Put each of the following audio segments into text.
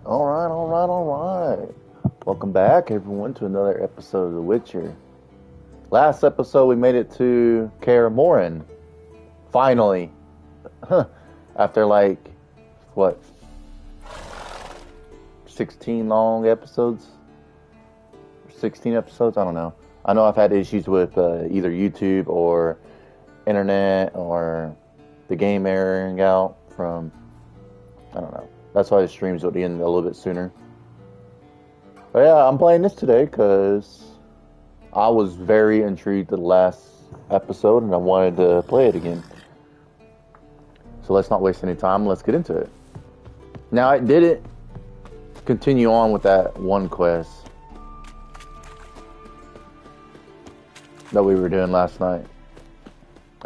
All right. Welcome back, everyone, to another episode of The Witcher. Last episode, we made it to Kaer Morhen. Finally. After, what, 16 long episodes? 16 episodes? I don't know. I know I've had issues with either YouTube or internet or the game airing out from, I don't know. That's why the streams would end a little bit sooner. But yeah, I'm playing this today because I was very intrigued the last episode and I wanted to play it again. So let's not waste any time. Let's get into it. Now, I didn't continue on with that one quest that we were doing last night.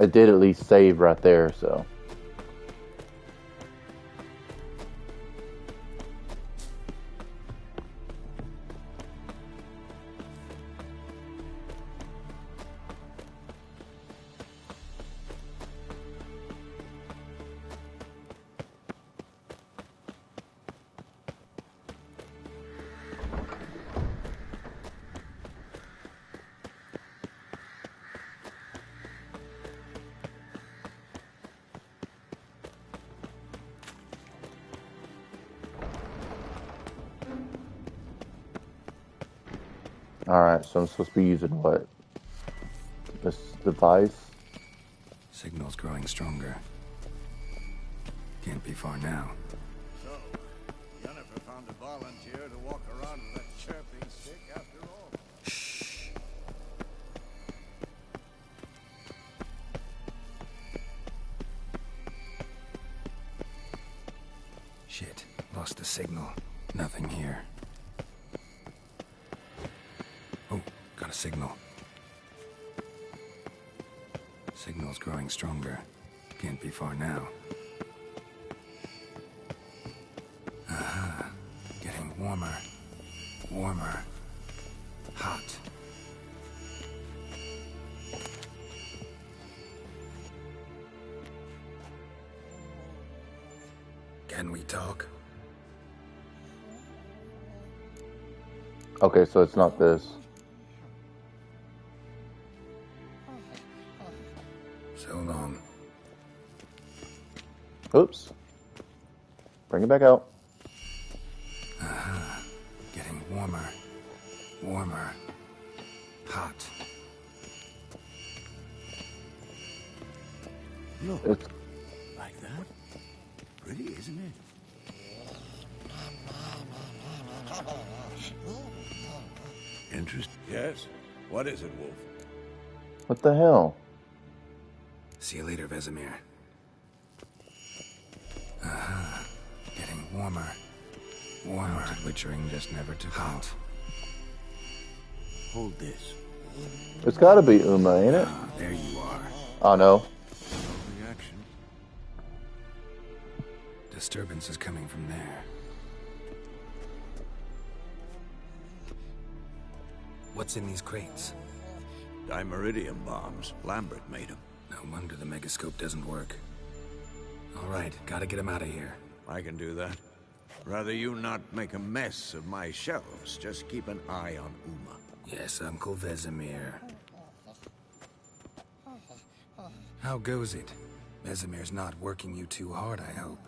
It did at least save right there, so. Alright, so I'm supposed to be using what? This device? Signal's growing stronger. Can't be far now. So, Yennefer found a volunteer to walk around with that chirping stick after all. Shh. Shit, lost the signal. Nothing here. Oh, got a signal. Signal's growing stronger. Can't be far now. Aha. Getting warmer. Warmer. Hot. Can we talk? Okay, so it's not this. So long. Oops. Bring it back out. Aha. Getting warmer. Warmer. Hot. Look, It's like that? Pretty, isn't it? Interest? Yes. What is it, Wolf? what the hell? See you later, Vesemir. Aha. Getting warmer. Warmer. Witchering just never took out. Hold this. It's gotta be Uma, ain't it? Ah, there you are. Oh no. No reaction. Disturbance is coming from there. What's in these crates? Dimeridium bombs. Lambert made them. No wonder the megascope doesn't work. All right, gotta get him out of here. I can do that. Rather you not make a mess of my shelves. Just keep an eye on Uma. Yes, Uncle Vesemir. How goes it? Vesemir's not working you too hard, I hope.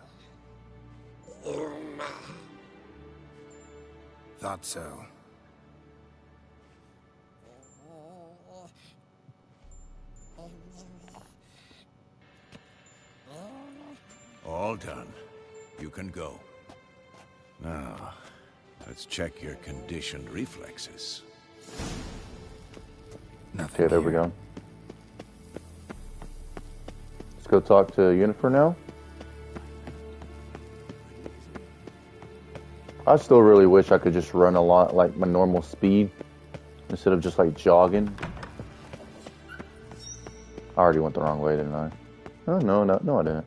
Thought so. All done. You can go. Now, let's check your conditioned reflexes. Nothing Okay, there we here. go. Let's go talk to Yennefer now. I still really wish I could just run a lot like my normal speed instead of just like jogging. I already went the wrong way, didn't I? Oh, no, I didn't.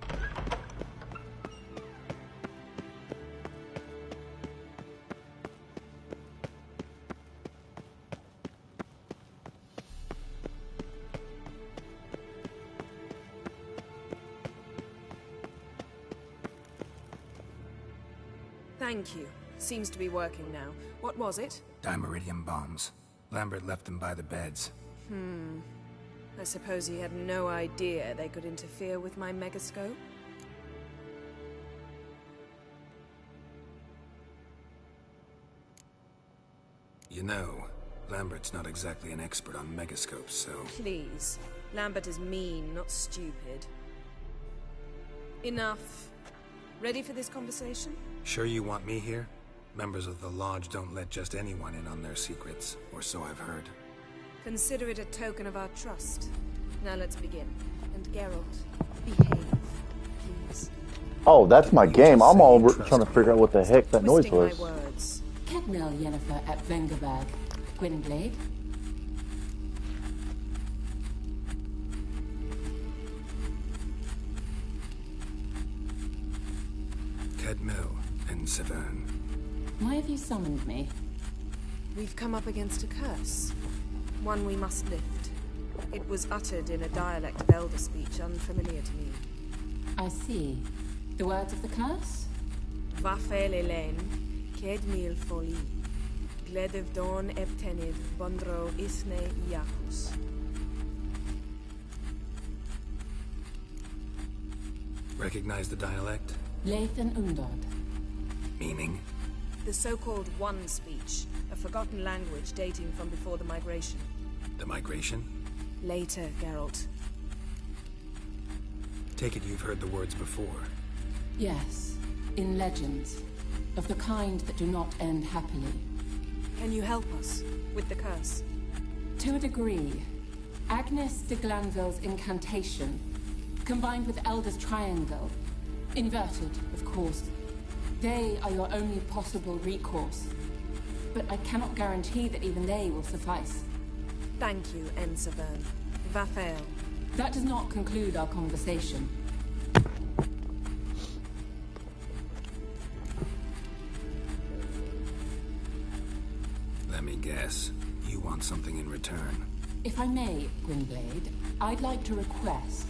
Thank you. Seems to be working now. What was it? Dimeridium bombs. Lambert left them by the beds. I suppose he had no idea they could interfere with my megascope? You know, Lambert's not exactly an expert on megascopes, so... Please. Lambert is mean, not stupid. Enough. Ready for this conversation? Sure you want me here? Members of the Lodge don't let just anyone in on their secrets, or so I've heard. Consider it a token of our trust. Now let's begin. And Geralt, behave, please. Oh, that's my game. I'm all trying to figure out what the heck that noise Twisting was. my words. Kedmel Yennefer at Vengerberg. Gwynblade. Kedmil and Severn. Why have you summoned me? We've come up against a curse. One we must lift. It was uttered in a dialect of Elder speech unfamiliar to me. I see. The words of the curse? Vafel Elen, Ked Mil Foli, Gledev Dawn Ebtenid, Bondro Isne Iacus. Recognize the dialect? Lathan Undod. Meaning? The so-called One speech, a forgotten language dating from before the migration. The migration? Later, Geralt. Take it you've heard the words before. Yes, in legends. Of the kind that do not end happily. Can you help us with the curse? To a degree. Agnes de Glanville's incantation, combined with Elder's triangle, inverted, of course. They are your only possible recourse. But I cannot guarantee that even they will suffice. Thank you, Severn. Vafel. That does not conclude our conversation. Let me guess. You want something in return. If I may, Gwynblade, I'd like to request.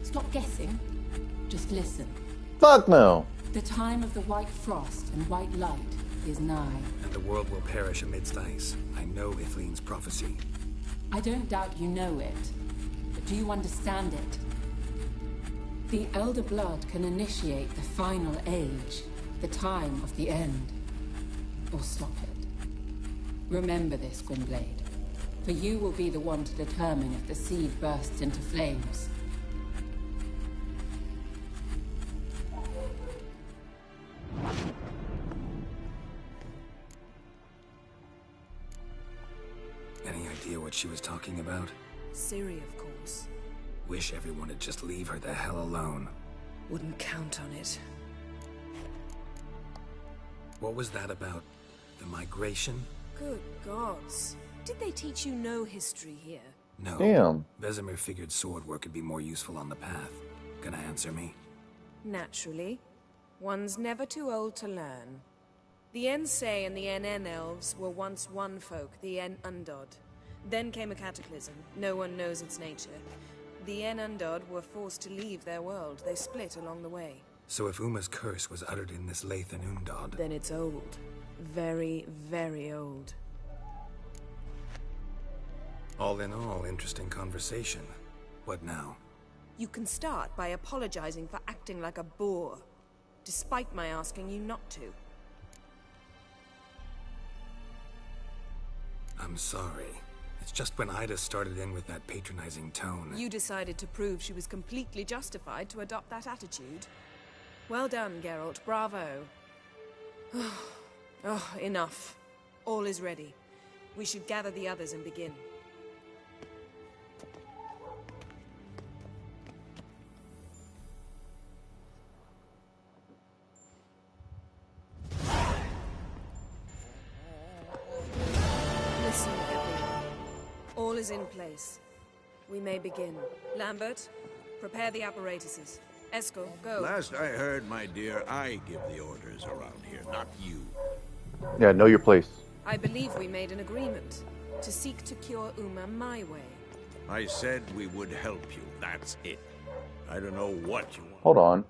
Stop guessing. Just listen. Fuck no. The time of the white frost and white light is nigh. And the world will perish amidst ice. I know Ithleen's prophecy. I don't doubt you know it. But do you understand it? The Elder Blood can initiate the final age, the time of the end. Or stop it. Remember this, Gwynblade. For you will be the one to determine if the seed bursts into flames. Any idea what she was talking about? Ciri, of course. Wish everyone would just leave her the hell alone. Wouldn't count on it. What was that about? The migration? Good gods. Did they teach you no history here? No. Damn. Vesemir figured sword work could be more useful on the path. Gonna answer me? Naturally. One's never too old to learn. The Ensei and the NN elves were once one folk, the En Undod. Then came a cataclysm. No one knows its nature. The En Undod were forced to leave their world. They split along the way. So if Uma's curse was uttered in this Lathan Undod... Then it's old. Very, very old. All in all, interesting conversation. What now? You can start by apologizing for acting like a boor, despite my asking you not to. I'm sorry. It's just when Ida started in with that patronizing tone... You decided to prove she was completely justified to adopt that attitude. Well done, Geralt. Bravo. Oh, enough. All is ready. We should gather the others and begin. Listen, everyone. All is in place. We may begin. Lambert, prepare the apparatuses. Eskel, go. Last I heard, my dear, I give the orders around here, not you. Yeah, know your place. I believe we made an agreement to seek to cure Uma my way. I said we would help you, that's it. I don't know what you want. Hold on.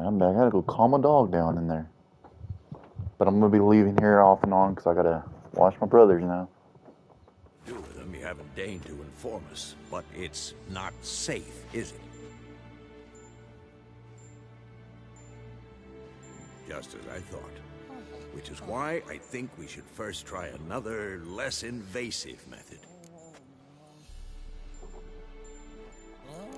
I gotta go calm my dog down in there. But I'm gonna be leaving here off and on because I gotta watch my brothers now. Do with them, you haven't deigned to inform us. But it's not safe, is it? Just as I thought. Which is why I think we should first try another, less invasive method.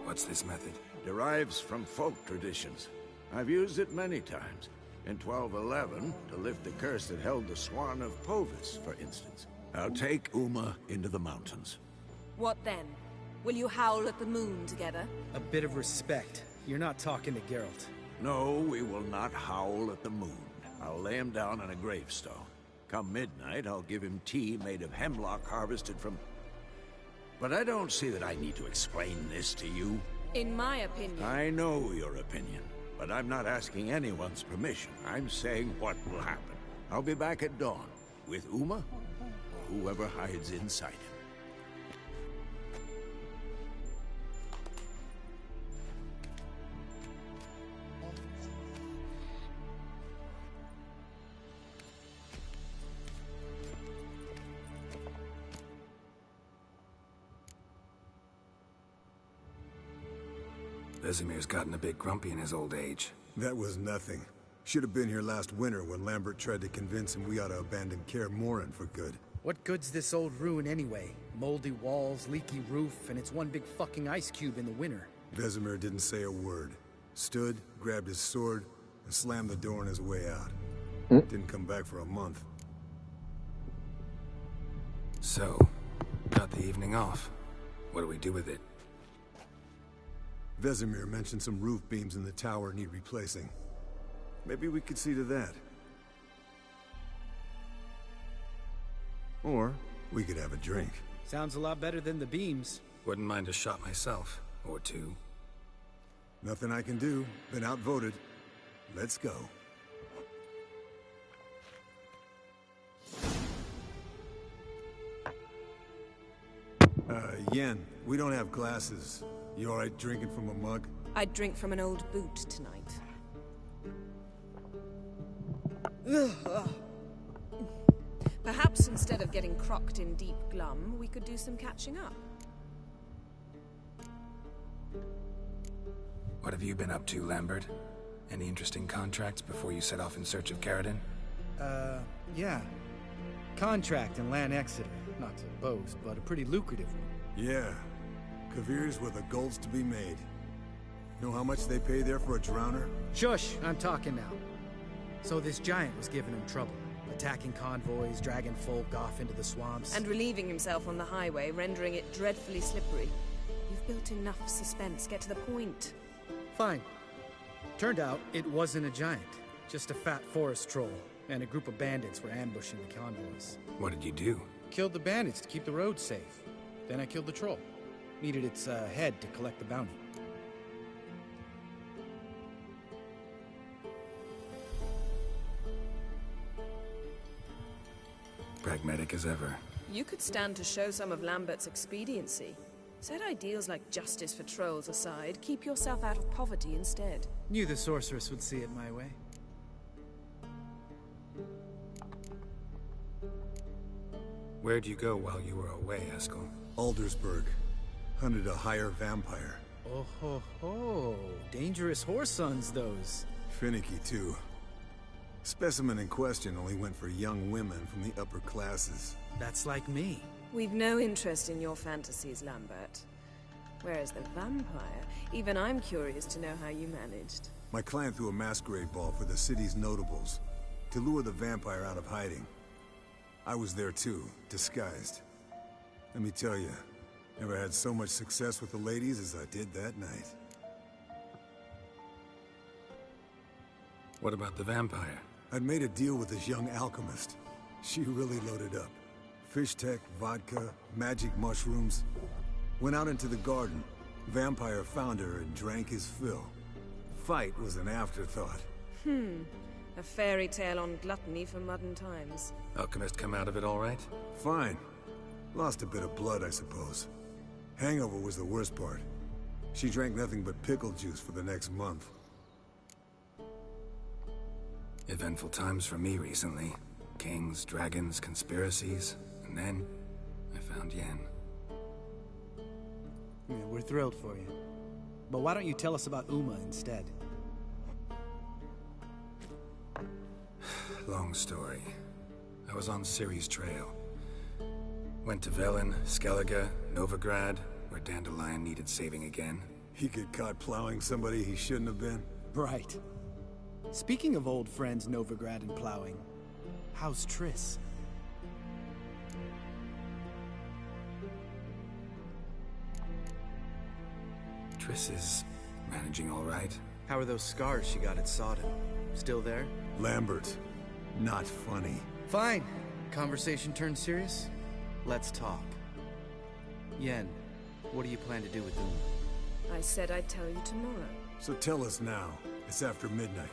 What's this method? Derives from folk traditions. I've used it many times. In 1211, to lift the curse that held the Swan of Povis, for instance. I'll take Uma into the mountains. What then? Will you howl at the moon together? A bit of respect. You're not talking to Geralt. No, we will not howl at the moon. I'll lay him down on a gravestone. Come midnight, I'll give him tea made of hemlock harvested from... But I don't see that I need to explain this to you. In my opinion... I know your opinion, but I'm not asking anyone's permission. I'm saying what will happen. I'll be back at dawn, with Uma, or whoever hides inside him. Vesemir's gotten a bit grumpy in his old age. That was nothing. Should have been here last winter when Lambert tried to convince him we ought to abandon Kaer Morhen for good. What good's this old ruin anyway? Moldy walls, leaky roof, and it's one big fucking ice cube in the winter. Vesemir didn't say a word. Stood, grabbed his sword, and slammed the door on his way out. Didn't come back for a month. So, got the evening off. What do we do with it? Vesemir mentioned some roof beams in the tower need replacing. Maybe we could see to that. Or we could have a drink. Sounds a lot better than the beams. Wouldn't mind a shot myself. Or two. Nothing I can do. Been outvoted. Let's go. Yen, we don't have glasses. You alright drinking from a mug? I'd drink from an old boot tonight. Perhaps instead of getting crocked in deep glum, we could do some catching up. What have you been up to, Lambert? Any interesting contracts before you set off in search of Caradon? Yeah. Contract in Lan Exeter. Not to boast, but a pretty lucrative one. Yeah. Kavir's where the gold's to be made. Know how much they pay there for a drowner? Shush! I'm talking now. So this giant was giving him trouble. Attacking convoys, dragging folk off into the swamps. And relieving himself on the highway, rendering it dreadfully slippery. You've built enough suspense. Get to the point. Fine. Turned out it wasn't a giant. Just a fat forest troll. And a group of bandits were ambushing the convoys. What did you do? Killed the bandits to keep the road safe. Then I killed the troll. Needed its head to collect the bounty. Pragmatic as ever. You could stand to show some of Lambert's expediency. Set ideals like justice for trolls aside, keep yourself out of poverty instead. Knew the sorceress would see it my way. Where'd you go while you were away, Eskel? Aldersburg. Hunted a higher vampire. Oh ho ho. Dangerous horse sons, those. Finicky, too. Specimen in question only went for young women from the upper classes. That's like me. We've no interest in your fantasies, Lambert. Whereas the vampire, even I'm curious to know how you managed. My client threw a masquerade ball for the city's notables, to lure the vampire out of hiding. I was there too, disguised. Let me tell you, never had so much success with the ladies as I did that night. What about the vampire? I'd made a deal with this young alchemist. She really loaded up. Fish tech, vodka, magic mushrooms. Went out into the garden. Vampire found her and drank his fill. Fight was an afterthought. A fairy tale on gluttony for modern times. Alchemist come out of it all right? Fine. Lost a bit of blood, I suppose. Hangover was the worst part. She drank nothing but pickle juice for the next month. Eventful times for me recently. Kings, dragons, conspiracies. And then, I found Yen. Yeah, we're thrilled for you. But why don't you tell us about Uma instead? Long story. I was on Ciri's trail. Went to Velen, Skellige, Novigrad, where Dandelion needed saving again. He get caught plowing somebody he shouldn't have been? Right. Speaking of old friends Novigrad and plowing, how's Triss? Triss is managing all right. How are those scars she got at Sodom? Still there? Lambert, not funny. Fine. Conversation turned serious? Let's talk. Yen, what do you plan to do with Uma? I said I'd tell you tomorrow. So tell us now. It's after midnight.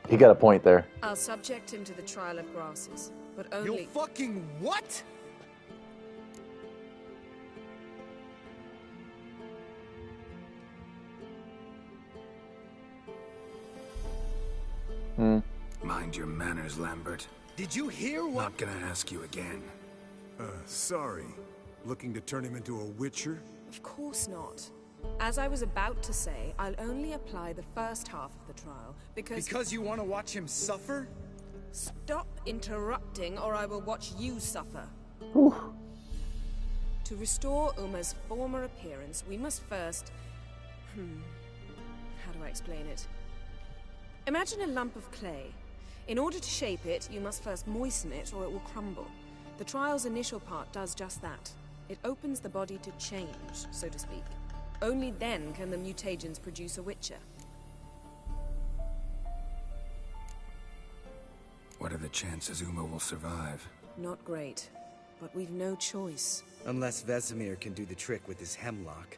He got a point there. I'll subject him to the trial of grasses, but only... You'll fucking what? Mind your manners, Lambert. Did you hear what? Not gonna ask you again. Sorry. Looking to turn him into a witcher? Of course not. As I was about to say, I'll only apply the first half of the trial, because... Because you want to watch him suffer? Stop interrupting, or I will watch you suffer. Whew. To restore Uma's former appearance, we must first... How do I explain it? Imagine a lump of clay. In order to shape it, you must first moisten it, or it will crumble. The trial's initial part does just that. It opens the body to change, so to speak. Only then can the mutagens produce a witcher. What are the chances Uma will survive? Not great, but we've no choice. Unless Vesemir can do the trick with his hemlock.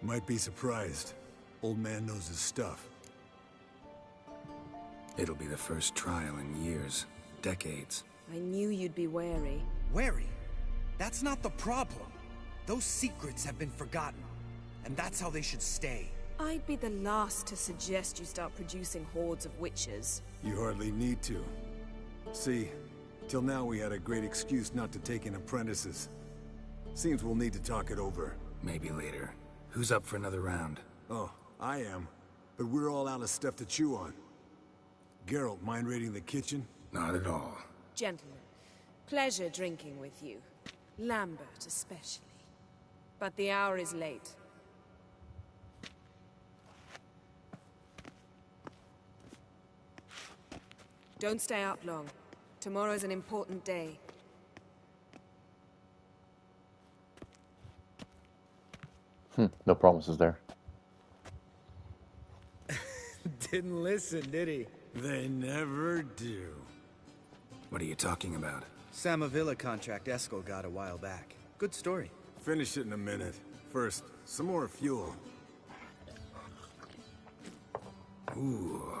Might be surprised. Old man knows his stuff. It'll be the first trial in years, decades. I knew you'd be wary. Wary? That's not the problem. Those secrets have been forgotten, and that's how they should stay. I'd be the last to suggest you start producing hordes of witches. You hardly need to. See, till now we had a great excuse not to take in apprentices. Seems we'll need to talk it over. Maybe later. Who's up for another round? Oh, I am. But we're all out of stuff to chew on. Geralt, mind raiding the kitchen? Not at all. Gentlemen, pleasure drinking with you. Lambert especially. But the hour is late. Don't stay up long. Tomorrow's an important day. No promises there. Didn't listen, did he? They never do. What are you talking about? Samavilla contract Eskel got a while back. Good story. Finish it in a minute. First, some more fuel. Ooh,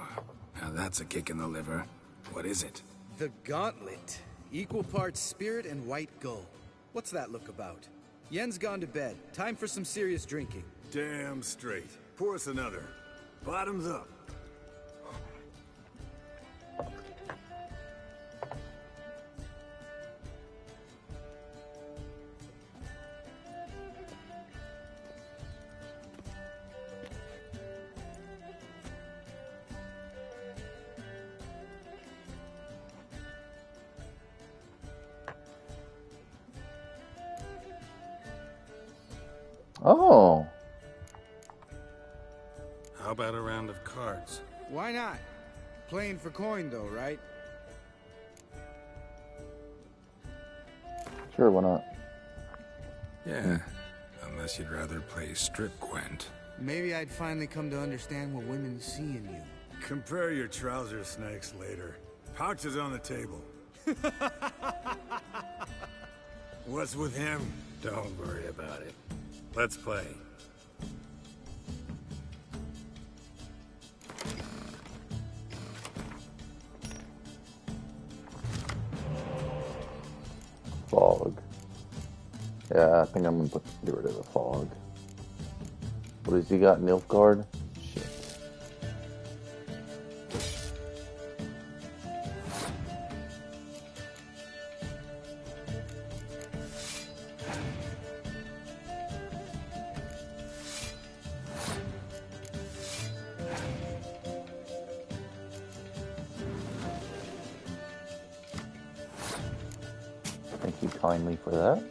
now that's a kick in the liver. What is it? The Gauntlet. Equal parts spirit and white gold. What's that look about? Yen's gone to bed. Time for some serious drinking. Damn straight. Pour us another. Bottoms up. Oh. How about a round of cards? Why not? Playing for coin though, right? Sure, why not? Yeah, unless you'd rather play strip Gwent. Maybe I'd finally come to understand what women see in you. Compare your trouser snakes later. Pouch is on the table. What's with him? Don't worry about it. Let's play. Fog. Yeah, I think I'm gonna get rid of the fog. What has he got? Nilfgaard? Shit. Thank you kindly for that.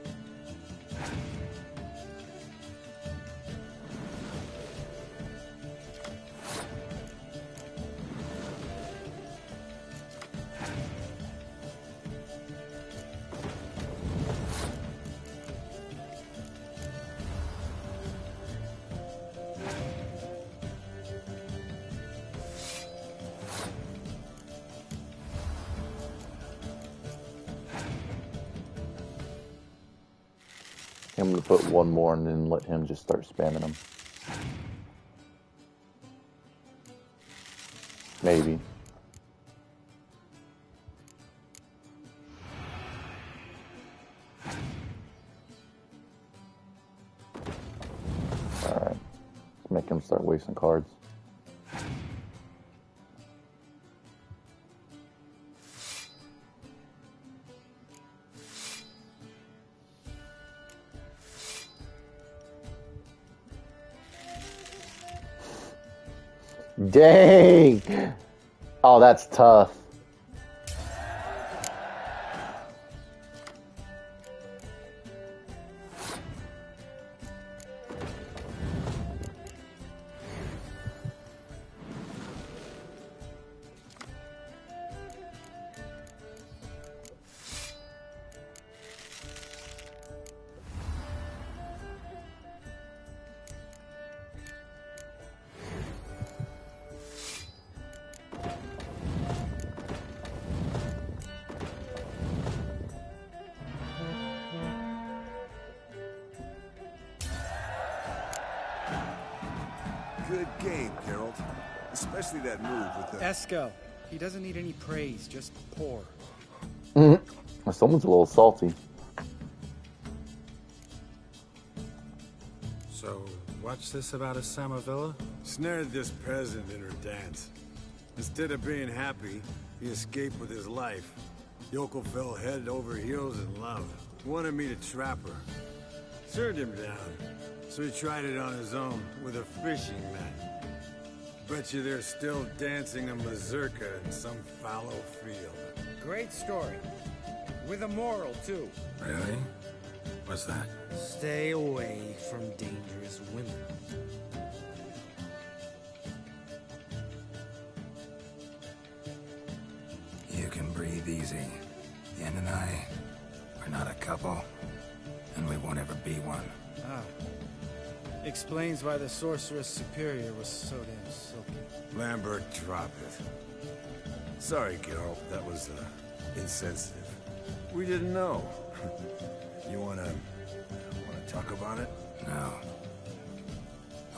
I'm going to put one more and then let him just start spamming them. Maybe. Alright. Make him start wasting cards. Dang! Oh, that's tough. Good game, Geralt. Especially that move with the... Esco. He doesn't need any praise, just pour. Someone's a little salty. So, what's this about a Samavilla? Snared this peasant in her dance. Instead of being happy, he escaped with his life. Yoko fell head over heels in love. Wanted me to trap her. Turned him down. So he tried it on his own with a fishing net. Bet you they're still dancing a mazurka in some fallow field. Great story. With a moral, too. Really? What's that? Stay away from dangerous women. You can breathe easy. Yen and I, we're not a couple, and we won't ever be one. Ah. Explains why the Sorceress Superior was so damn silky. Lambert, drop it. Sorry, Geralt, that was, insensitive. We didn't know. You wanna talk about it? No.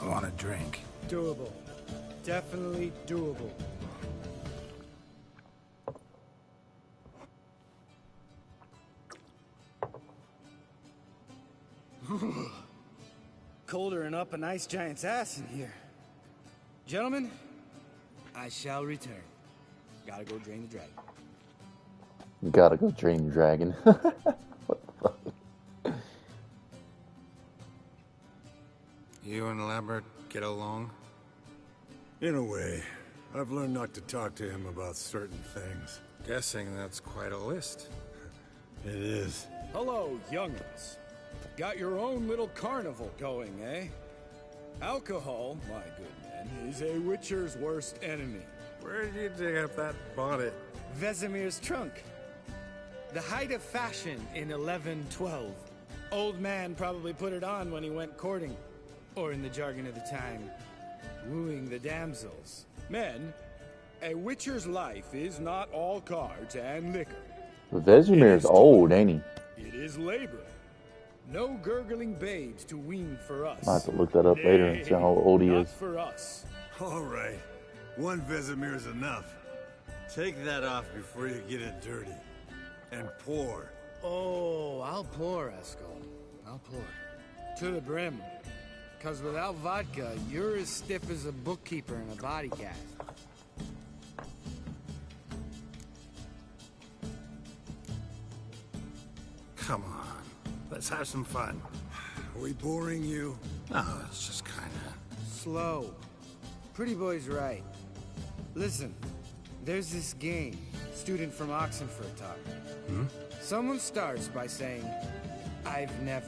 I want a drink. Doable. Definitely doable. Colder and up an ice giant's ass in here. Gentlemen, I shall return. Gotta go drain the dragon. Gotta go drain the dragon. What the fuck? You and Lambert get along? In a way. I've learned not to talk to him about certain things. Guessing that's quite a list. It is. Hello, young'uns. Got your own little carnival going, eh? Alcohol, my good men, is a witcher's worst enemy. Where did you dig up that bonnet? Vesemir's trunk. The height of fashion in 1112. Old man probably put it on when he went courting. Or in the jargon of the time, wooing the damsels. Men, a witcher's life is not all cards and liquor. Vesemir's old, ain't he? It is labor. No gurgling babes to wean for us. I'll have to look that up later and see how old he Not is. for us. All right. One Vesemir's enough. Take that off before you get it dirty. And pour. Oh, I'll pour, Esco. I'll pour. To the brim. Because without vodka, you're as stiff as a bookkeeper in a body cast. Come on. Let's have some fun. Are we boring you? No, it's just kinda... Slow. Pretty boy's right. Listen, there's this game. Student from Oxenford taught me. Someone starts by saying, I've never,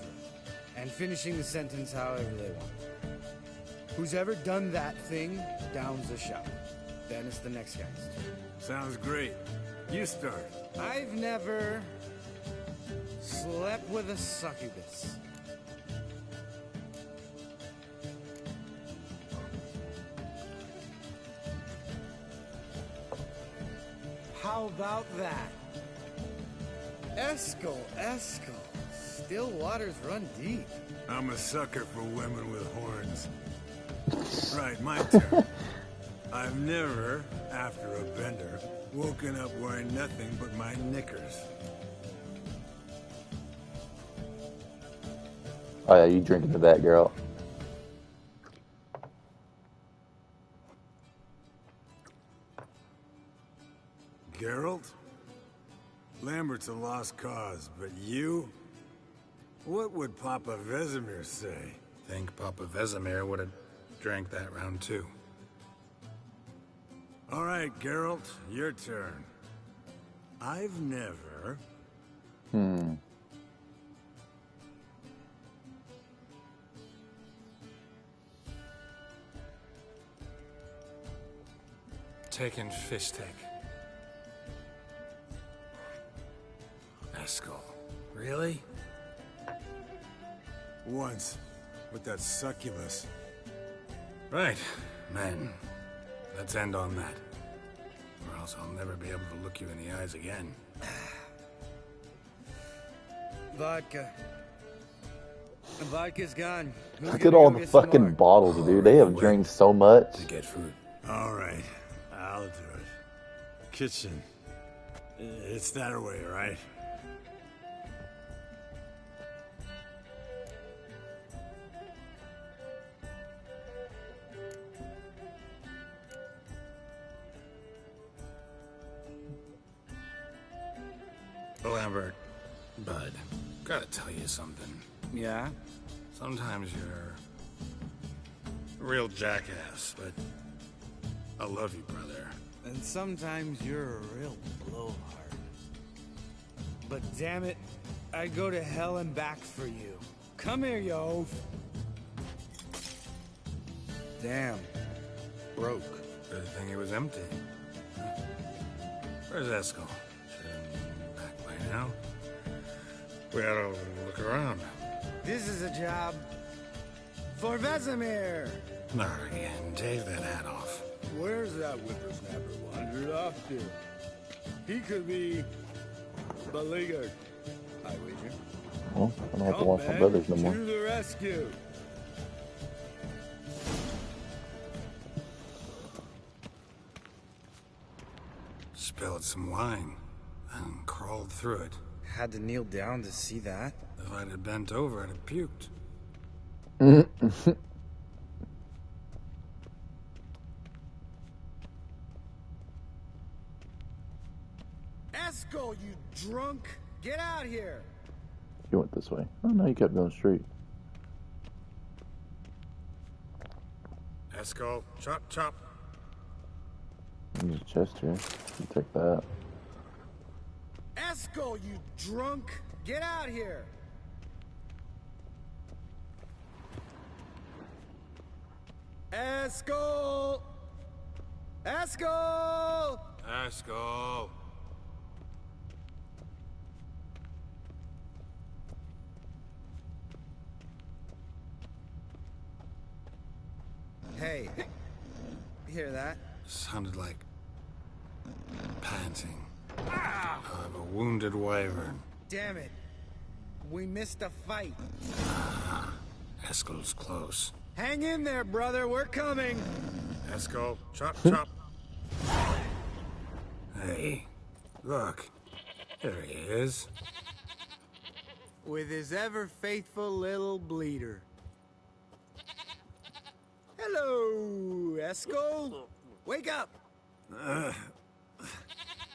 and finishing the sentence however they want. Who's ever done that thing downs a shot. Then it's the next guy's turn. Sounds great. You start. I've never slept with a succubus. How about that? Eskel. Still waters run deep. I'm a sucker for women with horns. Right, my turn. I've never, after a bender, woken up wearing nothing but my knickers. Oh yeah, you drinking to that, girl. Geralt? Lambert's a lost cause, but you? What would Papa Vesemir say? Think Papa Vesemir would have drank that round too. All right, Geralt, your turn. I've never... Taken fish tank. Eskel. Really? Once, with that succubus. Right, men. Let's end on that. Or else I'll never be able to look you in the eyes again. Vodka. The vodka's gone. Who's Look gonna at all go the get some fucking more? bottles, dude. They have drank so much. To get food. All right, I'll do it. Kitchen. It's that way, right? Lambert, bud, gotta tell you something. Yeah? Sometimes you're a real jackass, but I love you, brother. And sometimes you're a real blowhard. But damn it, I'd go to hell and back for you. Come here, you oaf. Damn. Broke. Good thing it was empty. Where's Eskel? Back by now. We ought to look around. This is a job for Vesemir. Not again. Take that hat off. Where's that whippersnapper wandered off to? He could be beleaguered. I wager. Well, I don't have to Come, watch my men, brothers no more. to the rescue. Spilled some wine and crawled through it. Had to kneel down to see that. If I'd have bent over, I'd have puked. Eskel, you drunk! Get out here! You went this way. Oh no, you kept going straight. Eskel, chop, chop. There's a chest here. You take that. Eskel, you drunk! Get out here! Eskel! Eskel! Eskel. Hey, hear that? Sounded like panting of a wounded wyvern. Damn it. We missed a fight. Eskel's close. Hang in there, brother. We're coming. Eskel, chop, chop. Hey, look. There he is. With his ever faithful little bleeder. Hello, Eskel. Wake up.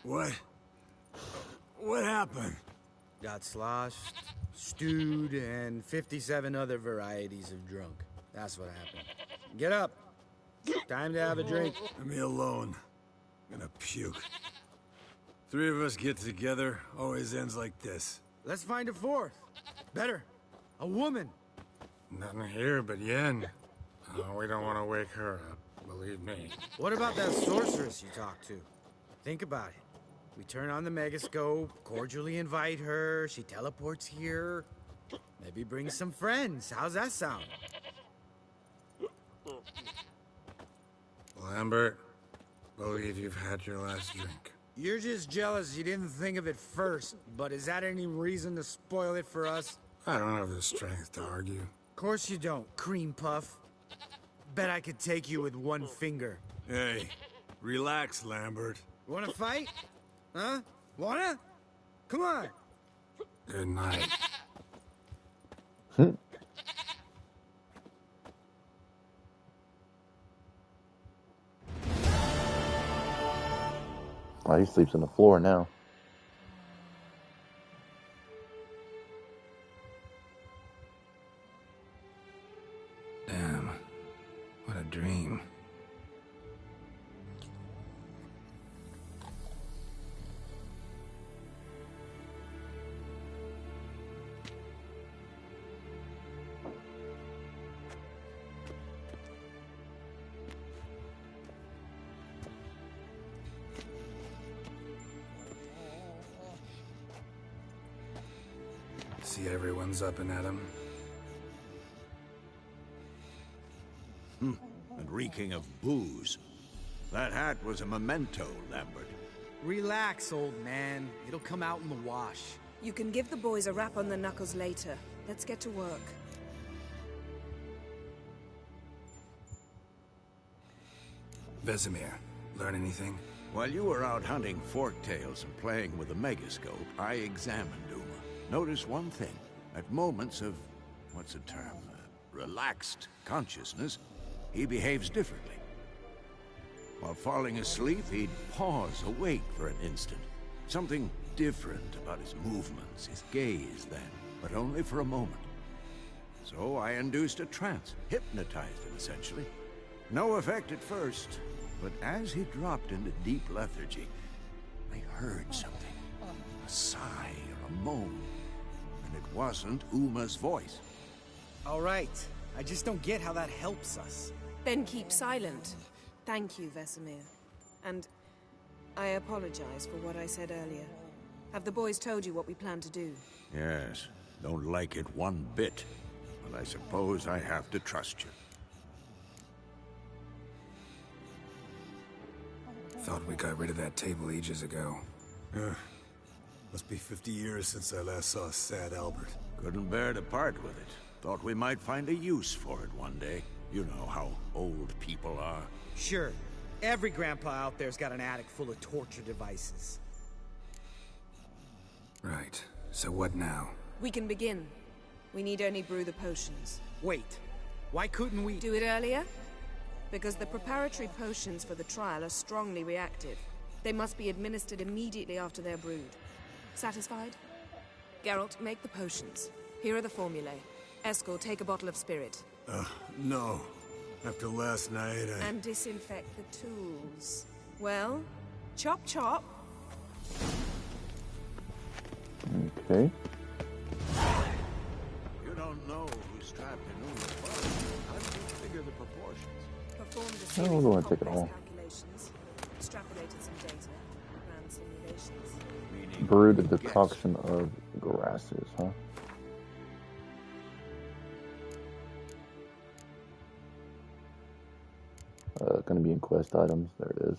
What? What happened? Got sloshed, stewed, and 57 other varieties of drunk. That's what happened. Get up. Time to have a drink. Leave me alone. I'm gonna puke. Three of us get together, always ends like this. Let's find a fourth. Better. A woman. Nothing here but Yen. Oh, we don't want to wake her up, believe me. What about that sorceress you talked to? Think about it. We turn on the megascope, cordially invite her, she teleports here. Maybe bring some friends. How's that sound? Lambert, believe you've had your last drink. You're just jealous you didn't think of it first, but is that any reason to spoil it for us? I don't have the strength to argue. Of course you don't, cream puff. Bet I could take you with one finger. Hey, relax, Lambert. Wanna fight? Huh? Wanna? Come on. Good night. Oh, he sleeps on the floor now. Damn. What a dream. See everyone's up and at 'em. And reeking of booze. That hat was a memento, Lambert. Relax, old man. It'll come out in the wash. You can give the boys a rap on the knuckles later. Let's get to work. Vesemir, learn anything? While you were out hunting forktails and playing with the megascope, I examined Uma. Notice one thing. At moments of, what's the term, relaxed consciousness, he behaves differently. While falling asleep, he'd pause, awake for an instant. Something different about his movements, his gaze then, but only for a moment. So I induced a trance, hypnotized him essentially. No effect at first, but as he dropped into deep lethargy, I heard something. A sigh or a moan. And it wasn't Uma's voice. All right. I just don't get how that helps us. Then keep silent. Thank you, Vesemir. And I apologize for what I said earlier. Have the boys told you what we plan to do? Yes, don't like it one bit. But I suppose I have to trust you. Thought we got rid of that table ages ago. Must be 50 years since I last saw sad Albert. Couldn't bear to part with it. Thought we might find a use for it one day. You know how old people are. Sure. Every grandpa out there's got an attic full of torture devices. Right. So what now? We can begin. We need only brew the potions. Wait. Why couldn't we... Do it earlier? Because the preparatory potions for the trial are strongly reactive. They must be administered immediately after they're brewed. Satisfied? Geralt, make the potions. Here are the formulae. Eskel, take a bottle of spirit. No. After last night, And disinfect the tools. Well, chop chop. Okay. You don't know who's trapped in Uma's body. How do you figure the proportions? Performed a Oh, series we're going of to take it complex all. calculations. Extrapolated some data. Ran simulations. Meaning, Brewed a guess. decoction of grasses, huh? Gonna be in quest items. There it is.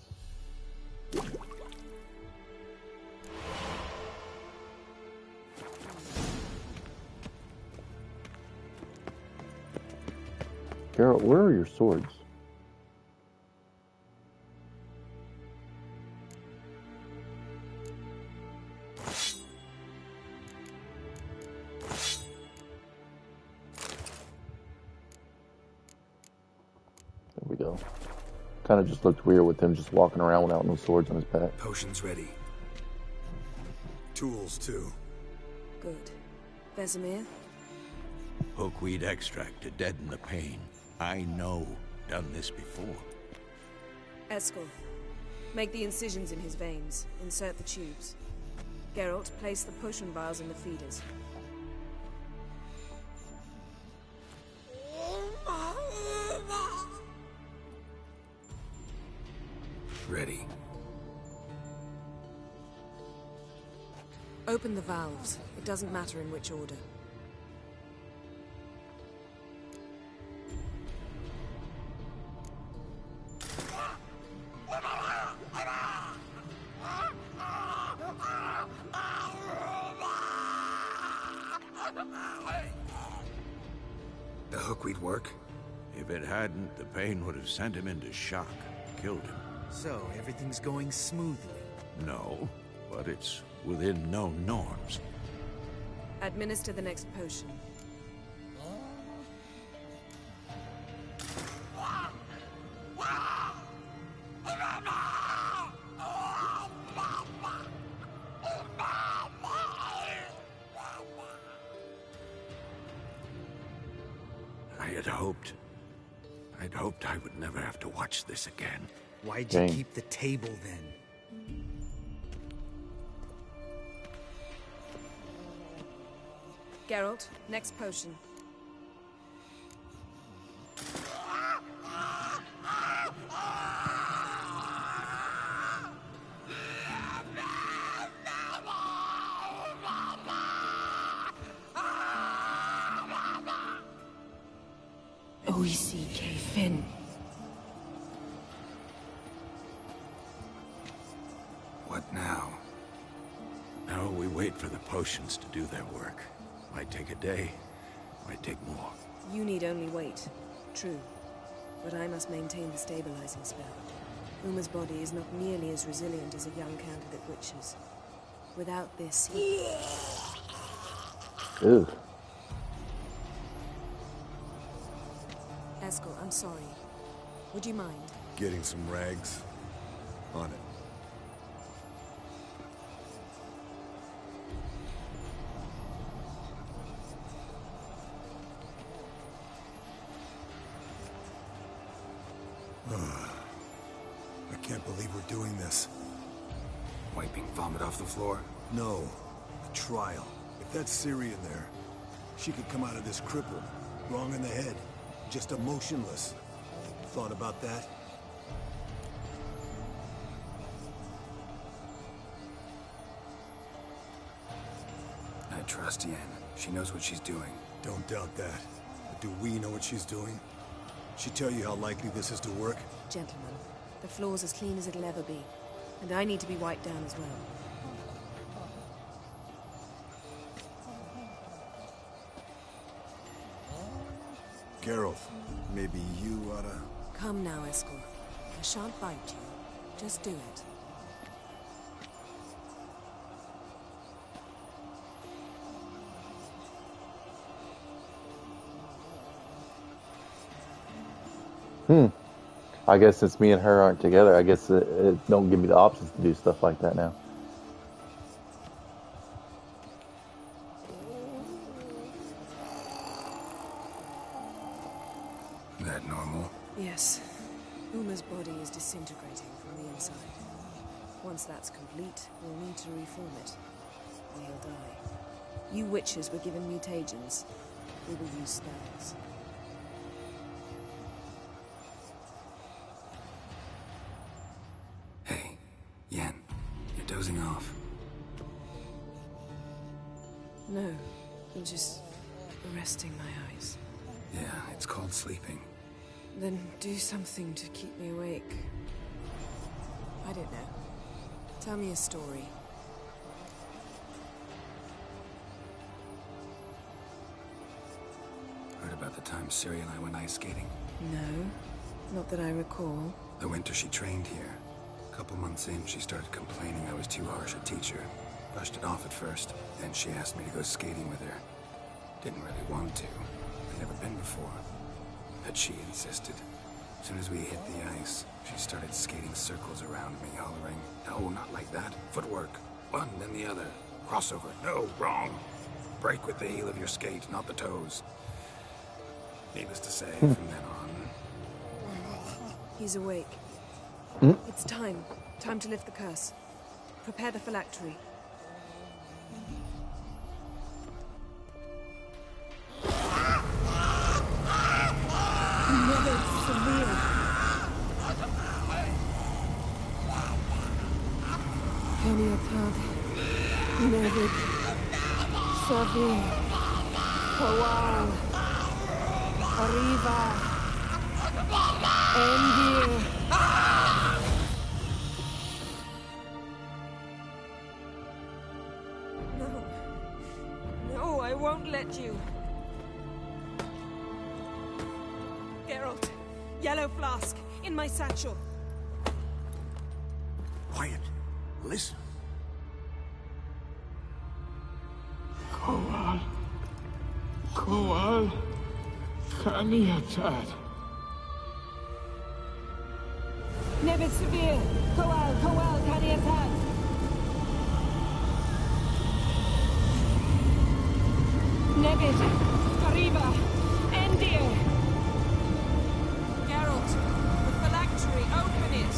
Geralt, where are your swords? There we go. Kind of just looked weird with him just walking around without no swords on his back. Potions ready. tools too. Good. Vesemir? Hookweed extract to deaden the pain. I know. Done this before. Eskel, Make the incisions in his veins. Insert the tubes. Geralt, place the potion vials in the feeders. Ready. Open the valves. It doesn't matter in which order. The hookweed work? If it hadn't, the pain would have sent him into shock, killed him. So, everything's going smoothly. No, but it's within known norms. Administer the next potion. I'd hoped I would never have to watch this again. Why'd you Dang. keep the table then? Geralt, next potion. Fin. What now? Now we wait for the potions to do their work. Might take a day, might take more. You need only wait. True. But I must maintain the stabilizing spell. Uma's body is not nearly as resilient as a young candidate witch's. Without this, he... Ugh. Eskel, I'm sorry. Would you mind? Getting some rags. On it. I can't believe we're doing this. Wiping vomit off the floor? No, a trial. If that's Ciri in there, she could come out of this crippled, wrong in the head, just emotionless. Thought about that? I trust Yen. She knows what she's doing. Don't doubt that. But do we know what she's doing? She tell you how likely this is to work? Gentlemen, the floor's as clean as it'll ever be. And I need to be wiped down as well. Geralt, maybe you oughta... Come now, Eskel. I shan't bite you. Just do it. I guess since me and her aren't together, I guess it don't give me the options to do stuff like that now. That normal? Yes. Uma's body is disintegrating from the inside. Once that's complete, we'll need to reform it. Or he'll die. You witches were given mutagens. We will use spells. Hey, Yen, you're dozing off. No, I'm just resting my eyes. Yeah, it's called sleeping. Then do something to keep me awake. I don't know. Tell me a story. Heard about the time Ciri and I went ice skating? No, not that I recall. The winter she trained here. A couple months in, she started complaining I was too harsh a teacher. Brushed it off at first, then she asked me to go skating with her. Didn't really want to. I'd never been before. But she insisted. As soon as we hit the ice, she started skating circles around me, hollering, "No, not like that. Footwork. One, then the other. Crossover. No, wrong. Break with the heel of your skate, not the toes." Needless to say, from then on... He's awake. It's time. Time to lift the curse. Prepare the phylactery. Never severe. Keniatad. Nevid. Savir. Kowal. Arriva. Endir. No. No, I won't let you. Geralt. Yellow flask. In my satchel. Quiet. Listen. Kowal. Kowal. Kaniatad. Nevid severe. Kowal. Kowal. Kaniatad. Nevid. Arriva. Endir. Geralt, the phylactery, open it!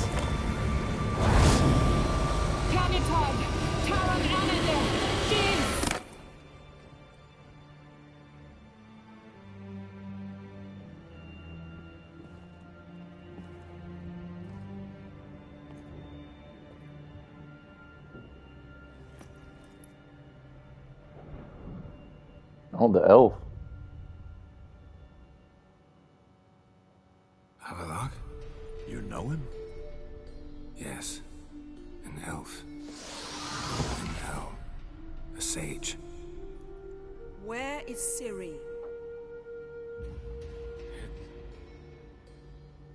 Kaniatad. Taran Anadir. Div. Oh, the elf. Havelock? You know him? Yes. An elf. In hell. A sage. Where is Ciri?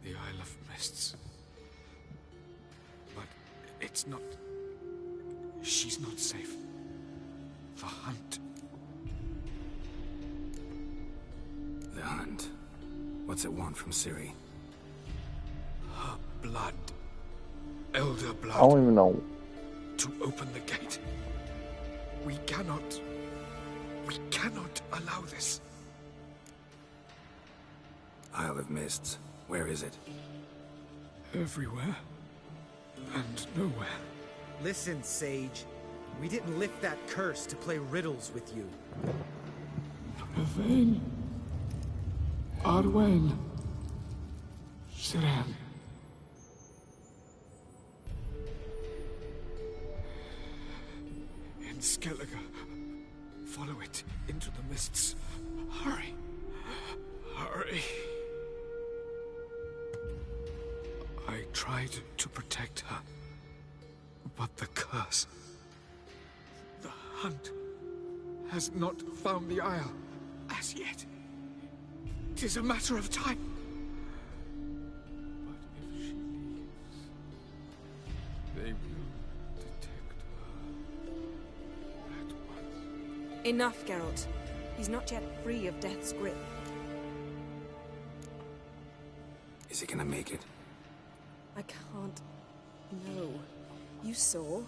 The Isle of Mists. But it's not... She's not safe. The hunt. The hunt. What's it want from Ciri? Her blood. Elder blood. I don't even know. To open the gate. We cannot allow this. Isle of Mists. Where is it? Everywhere. And nowhere. Listen, Sage. We didn't lift that curse to play riddles with you. Yvain. Arwen. Siren. In Skellige. Follow it into the mists. Hurry. Hurry. I tried to protect her. But the curse... The hunt has not found the Isle as yet. 'Tis a matter of time. But if she leaves, they will detect her at once. Enough, Geralt. He's not yet free of death's grip. Is he gonna make it? I can't... No. You saw?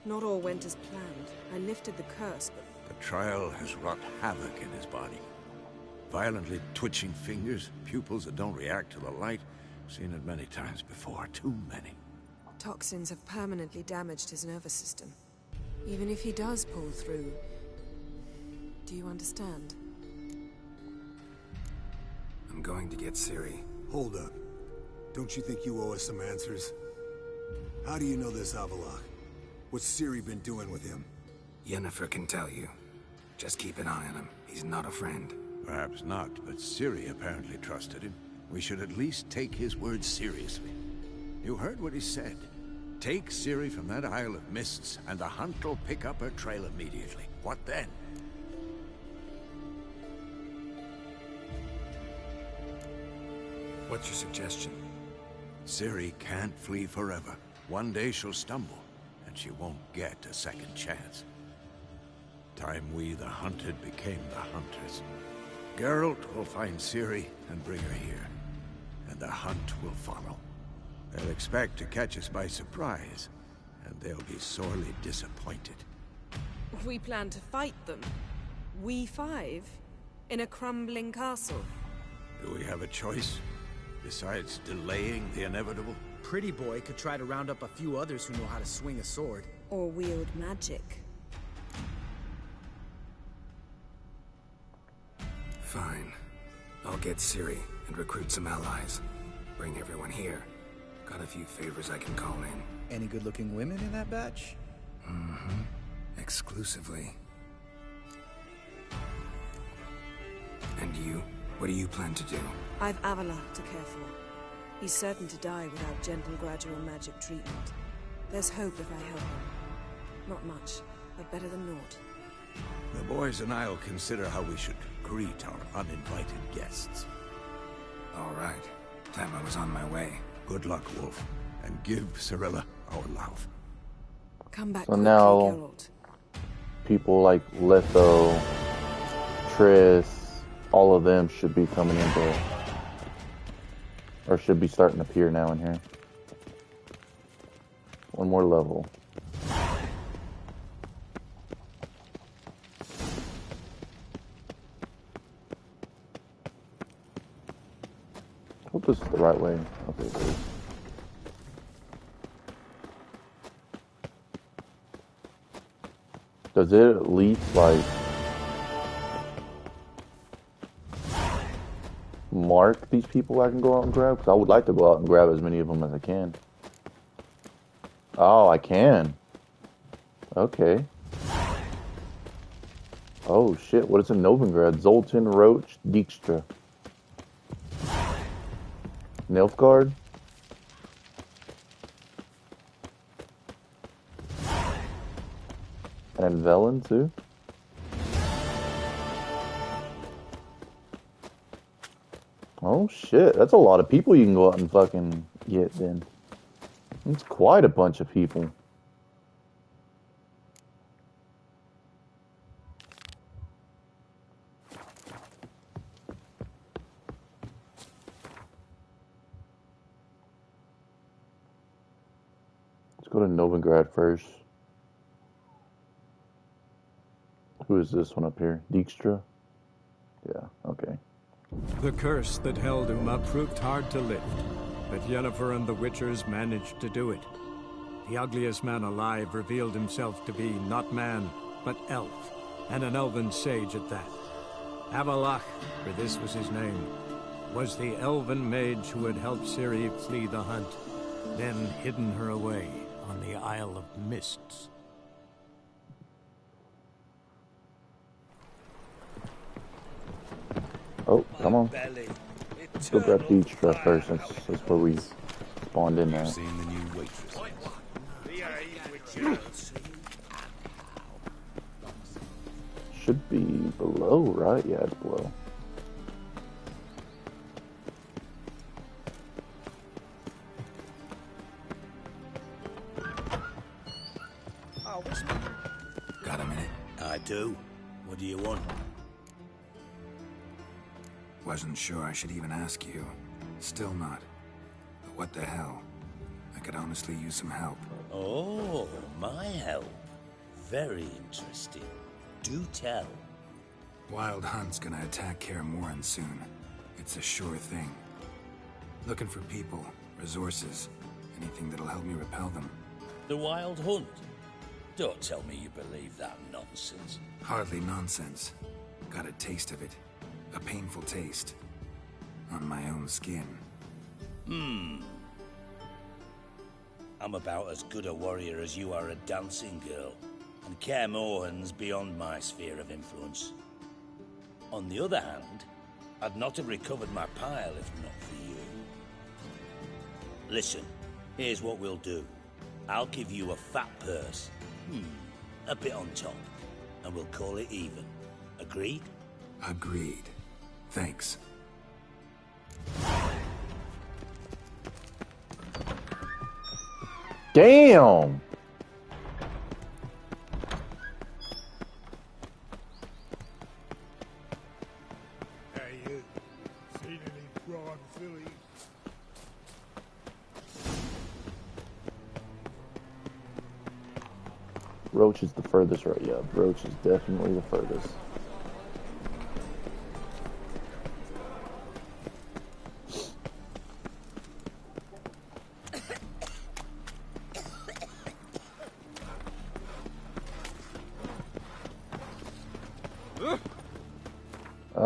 Not all went as planned. I lifted the curse, but... The trial has wrought havoc in his body. Violently twitching fingers, pupils that don't react to the light. Seen it many times before, too many. Toxins have permanently damaged his nervous system. Even if he does pull through... Do you understand? I'm going to get Ciri. Hold up. Don't you think you owe us some answers? How do you know this Havelock? What's Ciri been doing with him? Yennefer can tell you. Just keep an eye on him. He's not a friend. Perhaps not, but Ciri apparently trusted him. We should at least take his words seriously. You heard what he said. Take Ciri from that Isle of Mists, and the hunt will pick up her trail immediately. What then? What's your suggestion? Ciri can't flee forever. One day she'll stumble, and she won't get a second chance. Time we, the hunted, became the hunters. Geralt will find Ciri and bring her here, and the hunt will follow. They'll expect to catch us by surprise, and they'll be sorely disappointed. We plan to fight them. We five? In a crumbling castle? Do we have a choice, besides delaying the inevitable? pretty boy could try to round up a few others who know how to swing a sword. Or wield magic. Fine. I'll get Ciri and recruit some allies. Bring everyone here. Got a few favors I can call in. Any good-looking women in that batch? Mm-hmm. Exclusively. And you? What do you plan to do? I've Avallac'h to care for. He's certain to die without gentle, gradual magic treatment. There's hope if I help him. Not much, but better than naught. The boys and I'll consider how we should greet our uninvited guests. All right. Time I was on my way. Good luck, Wolf, and give Cirilla our love. Come back So quickly, now, Geralt. people like Letho, Triss, all of them should be coming into, or should be starting to appear now in here. One more level. I hope this is the right way. Okay, it is. Does it at least, like, mark these people I can go out and grab? Because I would like to go out and grab as many of them as I can. Oh, I can. Okay. Oh, shit. What is in Novigrad? Zoltan, Roach, Dijkstra. Nilfgaard? And Velen, too? Oh, shit. That's a lot of people you can go out and fucking get, then. It's quite a bunch of people. Let's go to Novigrad first. Who is this one up here? Dijkstra? Yeah, okay. The curse that held Uma proved hard to lift, but Yennefer and the Witchers managed to do it. The ugliest man alive revealed himself to be not man, but elf, and an elven sage at that. Avallac'h, for this was his name, was the elven mage who had helped Ciri flee the hunt, then hidden her away on the Isle of Mists. Oh, come on. Let's go grab Dijkstra first. That's where we spawned in at. Seeing the new waitress. Should be below, right? Yeah, it's below. Got a minute? I do. What do you want? Wasn't sure I should even ask you. Still not. But what the hell? I could honestly use some help. Oh, my help. Very interesting. Do tell. Wild Hunt's gonna attack Kaer Morhen soon. It's a sure thing. Looking for people, resources, anything that'll help me repel them. The Wild Hunt? Don't tell me you believe that nonsense. Hardly nonsense. Got a taste of it. A painful taste. On my own skin. I'm about as good a warrior as you are a dancing girl, and Kaer Morhen's beyond my sphere of influence. On the other hand, I'd not have recovered my pile if not for you. Listen, here's what we'll do. I'll give you a fat purse. A bit on top, and we'll call it even. Agreed? Agreed. Thanks. Damn! Hey, you seen any prawn filly? Roach is the furthest, right? Yeah, Roach is definitely the furthest.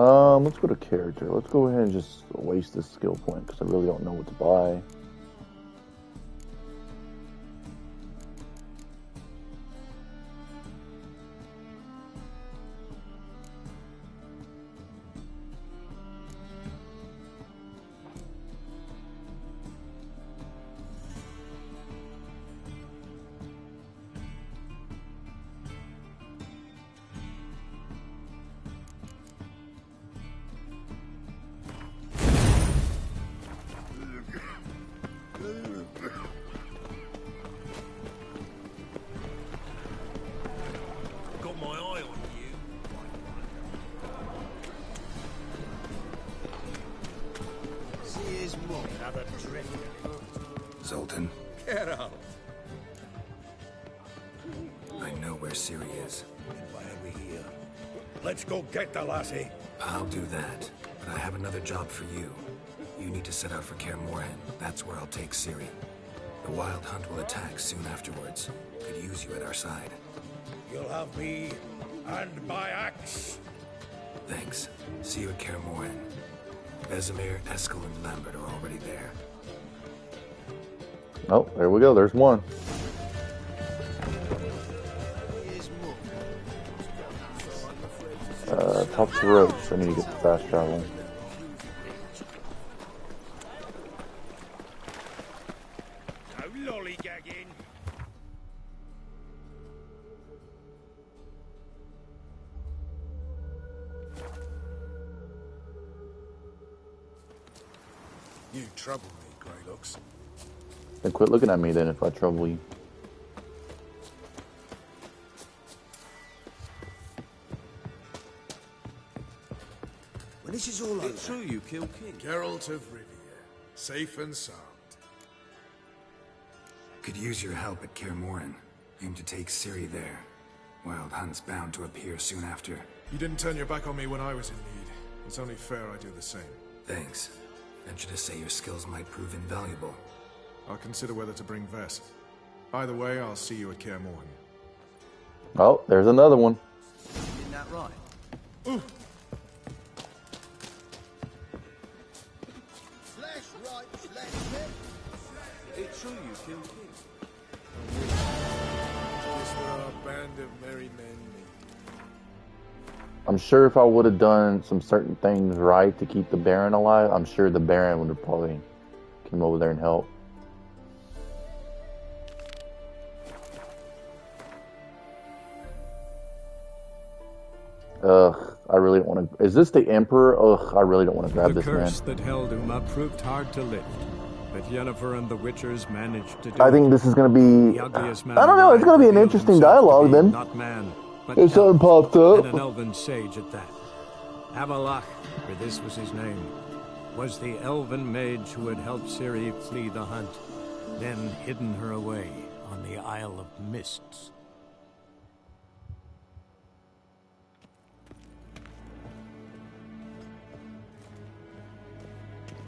Let's go to character. Let's go ahead and just waste this skill point because I really don't know what to buy. Got my eye on you. See his mum, another drifter. Zoltan, Get out. I know where Ciri is. Why are we here? Let's go get the lassie. I'll do that, but I have another job for you. You need to set out for Kaer Morhen. That's where I'll take Ciri. The Wild Hunt will attack soon afterwards. Could use you at our side. You'll have me and my axe. Thanks. See you at Kaer Morhen. Vesemir, Eskel, and Lambert are already there. Oh, there we go. There's one. Talk to Roach. I need to get the fast traveling. No lollygagging. You trouble me, Greylocks. Then quit looking at me then if I trouble you. When this is all over. It's true you killed King. Geralt of Rivia, safe and sound. Could use your help at Kaer Morhen. Aim to take Ciri there. Wild Hunt's bound to appear soon after. You didn't turn your back on me when I was in need. It's only fair I do the same. Thanks. Venture to say your skills might prove invaluable. I'll consider whether to bring Vess. Either way, I'll see you at Kaer Morhen. Oh, there's another one. Isn't that right? Ooh. It's true you killed King. Just where our band of merry men meet. I'm sure if I would have done some certain things right to keep the Baron alive, I'm sure the Baron would have probably came over there and helped. Ugh, I really don't want to. Is this the Emperor? Ugh, I really don't want to grab this man. The curse that held Uma proved hard to lift, but Yennefer and the Witchers managed to do I think this is going to be. I don't know. It's going to be an interesting dialogue then. Not man, but if something pops up. And an elven sage at that. Avalach, for this was his name, was the elven mage who had helped Ciri flee the hunt, then hidden her away on the Isle of Mists.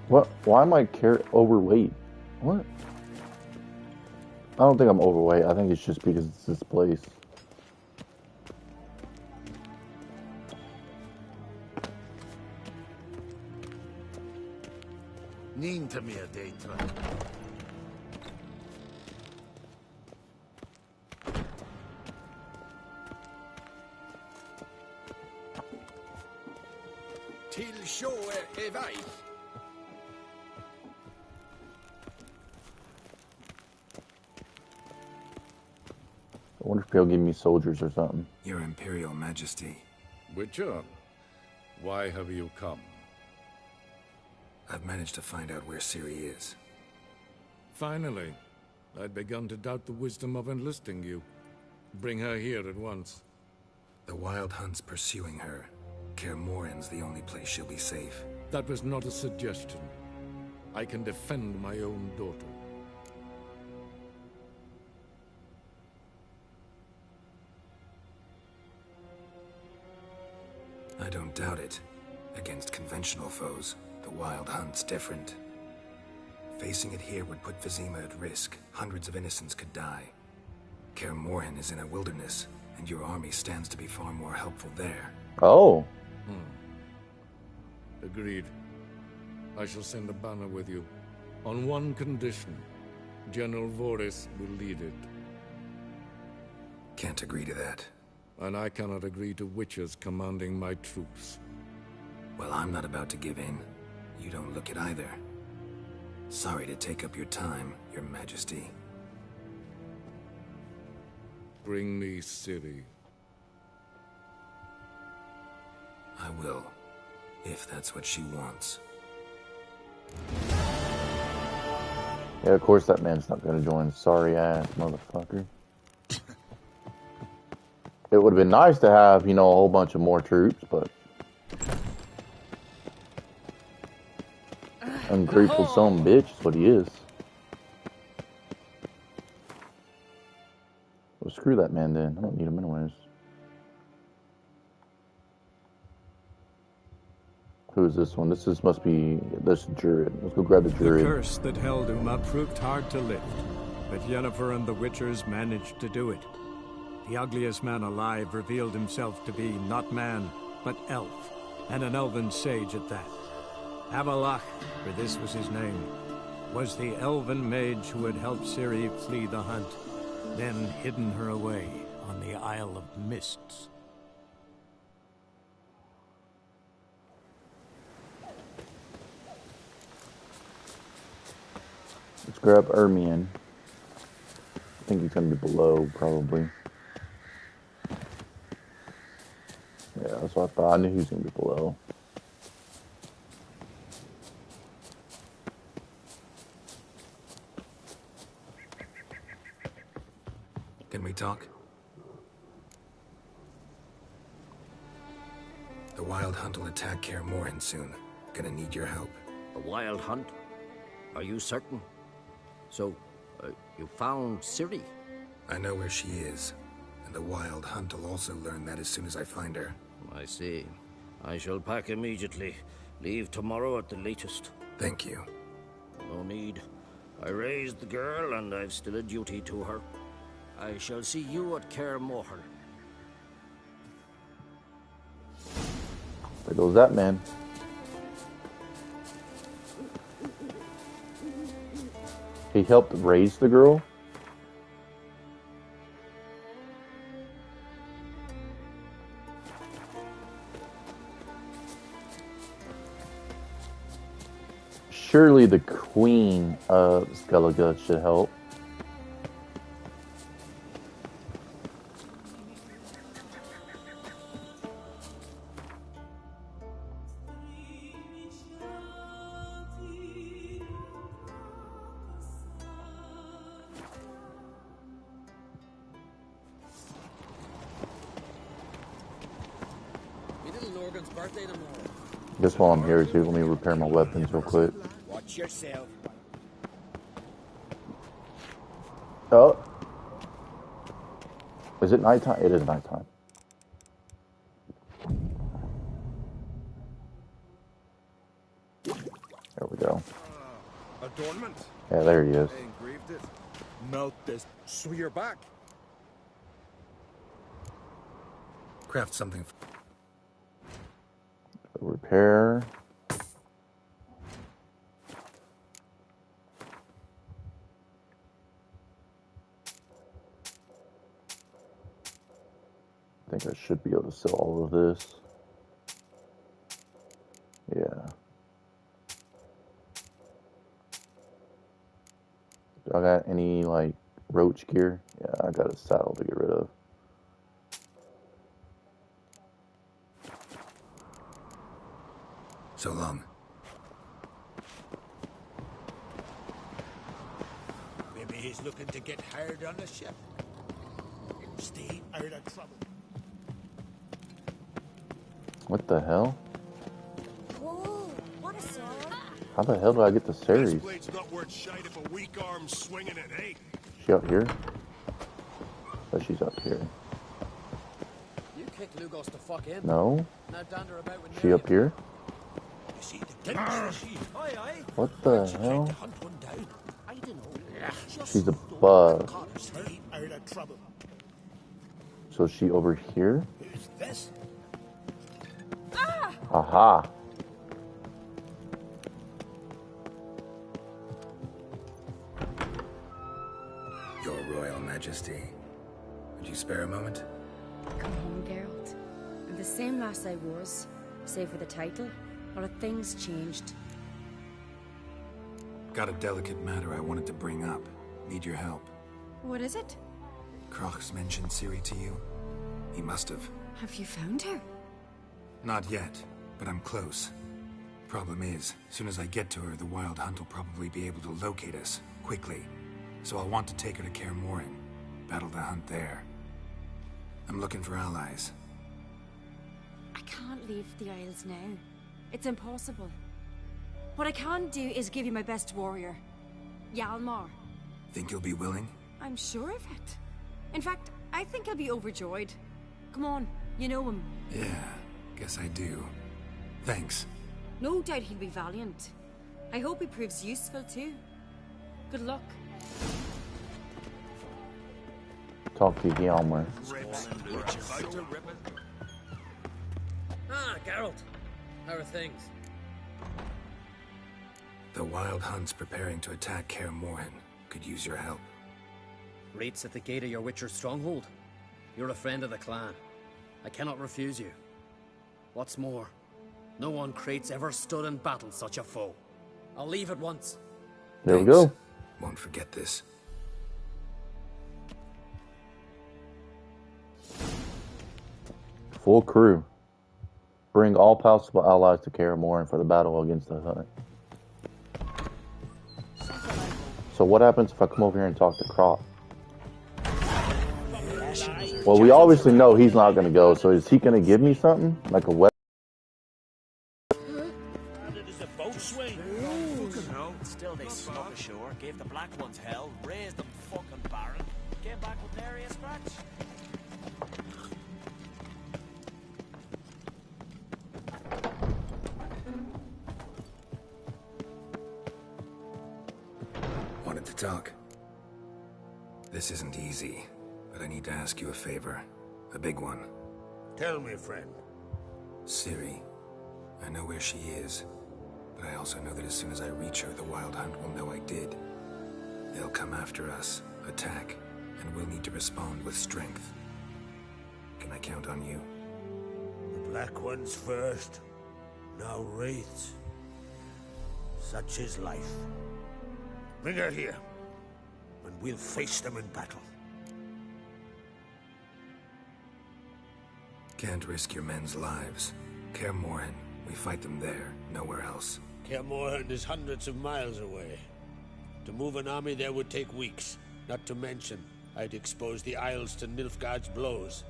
What? Why am I overweight? What? I don't think I'm overweight. I think it's just because it's this place. Niente mia dentro. Till show e vai. I wonder if he'll give me soldiers or something. Your Imperial Majesty. Witcher, why have you come? I've managed to find out where Ciri is. Finally. I'd begun to doubt the wisdom of enlisting you. Bring her here at once. The Wild Hunt's pursuing her. Kaer Morhen's the only place she'll be safe. That was not a suggestion. I can defend my own daughter. I don't doubt it. Against conventional foes, the Wild Hunt's different. Facing it here would put Vizima at risk. Hundreds of innocents could die. Kaer Morhen is in a wilderness, and your army stands to be far more helpful there. Oh. Agreed. I shall send a banner with you. On one condition. General Voris will lead it. Can't agree to that. And I cannot agree to witches commanding my troops. Well, I'm not about to give in. You don't look it either. Sorry to take up your time, Your Majesty. Bring me Ciri. I will, if that's what she wants. Yeah, of course that man's not gonna join. Sorry ass motherfucker. It would have been nice to have, you know, a whole bunch of more troops, but... Ungrateful son of a bitch is what he is. Well, screw that man then. I don't need him anyways. Who is this one? This must be this Druid. Let's go grab the Druid. The curse that held Uma proved hard to lift, but Yennefer and the Witchers managed to do it. The ugliest man alive revealed himself to be not man, but elf, and an elven sage at that. Avalach, for this was his name, was the elven mage who had helped Ciri flee the hunt, then hidden her away on the Isle of Mists. Let's grab Ermion. I think he's gonna be below, probably. Yeah, that's what I thought. I knew he was gonna be below. Can we talk? The Wild Hunt will attack Kaer Morhen soon. Gonna need your help. A Wild Hunt? Are you certain? So, you found Ciri? I know where she is, and the Wild Hunt will also learn that as soon as I find her. I see. I shall pack immediately. Leave tomorrow at the latest. Thank you. No need. I raised the girl, and I've still a duty to her. I shall see you at Kaer Morhen. There goes that man. He helped raise the girl? Surely the Queen of Skellige should help. Guess while I'm here too, let me repair my weapons real quick. Watch yourself. Oh. Is it nighttime? It is nighttime. There we go. Adornment? Yeah, there he is. I engraved it. Melt this so you're back. Craft something. Repair. I think I should be able to sell all of this. Yeah. Do I got any, like, roach gear? Yeah, I got a saddle to get rid of. So long. Maybe he's looking to get hired on the ship. Stay out of trouble. What the hell? Whoa, what a sword. How the hell do I get the Ceres? This blade's not worth shite if a weak arm's swinging it, eh? She up here? Oh, she's up here. You kick Lugos the fuck in. No? Now dander about with She up here? You see the glimpse she. Aye, aye. What the She hell? tried to hunt one down. I don't know. She's a bug. Stay out of trouble. So is she over here? Who's this? Aha! Majesty. Would you spare a moment? Come on, Geralt. I'm the same lass I was, save for the title. Or have things changed? Got a delicate matter I wanted to bring up. Need your help. What is it? Kroch's mentioned Ciri to you? He must have. Have you found her? Not yet, but I'm close. Problem is, as soon as I get to her, the Wild Hunt will probably be able to locate us, quickly. So I'll want to take her to Kaer Morhen, battle the hunt there. I'm looking for allies. I can't leave the Isles now. It's impossible. What I can do is give you my best warrior, Hjalmar. Think you'll be willing? I'm sure of it. In fact, I think he'll be overjoyed. Come on, you know him. Yeah, guess I do. Thanks. No doubt he'll be valiant. I hope he proves useful too. Good luck. Talk to Hjalmar. Ah, Geralt. How are things? The Wild Hunt's preparing to attack Kaer Morhen. Could use your help. Rates at the gate of your Witcher stronghold. You're a friend of the clan. I cannot refuse you. What's more, no one Krait's ever stood in battle such a foe. I'll leave at once. There we go. Won't forget this. Full crew. Bring all possible allies to Kaer Morhen for the battle against the Hunt. So what happens if I come over here and talk to Kroch? Well, we obviously know he's not going to go, so is he going to give me something? Like a weapon? Still they snuck ashore, gave the black ones hell, raised them fucking barren, came back with nary a scratch. Wanted to talk. This isn't easy, but I need to ask you a favor. A big one. Tell me, friend. Ciri. I know where she is, but I also know that as soon as I reach her, the Wild Hunt will know I did. They'll come after us, attack, and we'll need to respond with strength. Can I count on you? The black ones first, now wraiths. Such is life. Bring her here, and we'll face them in battle. Can't risk your men's lives. Kaer Morhen, we fight them there, nowhere else. Kaer Morhen is hundreds of miles away. To move an army there would take weeks. Not to mention, I'd expose the Isles to Nilfgaard's blows.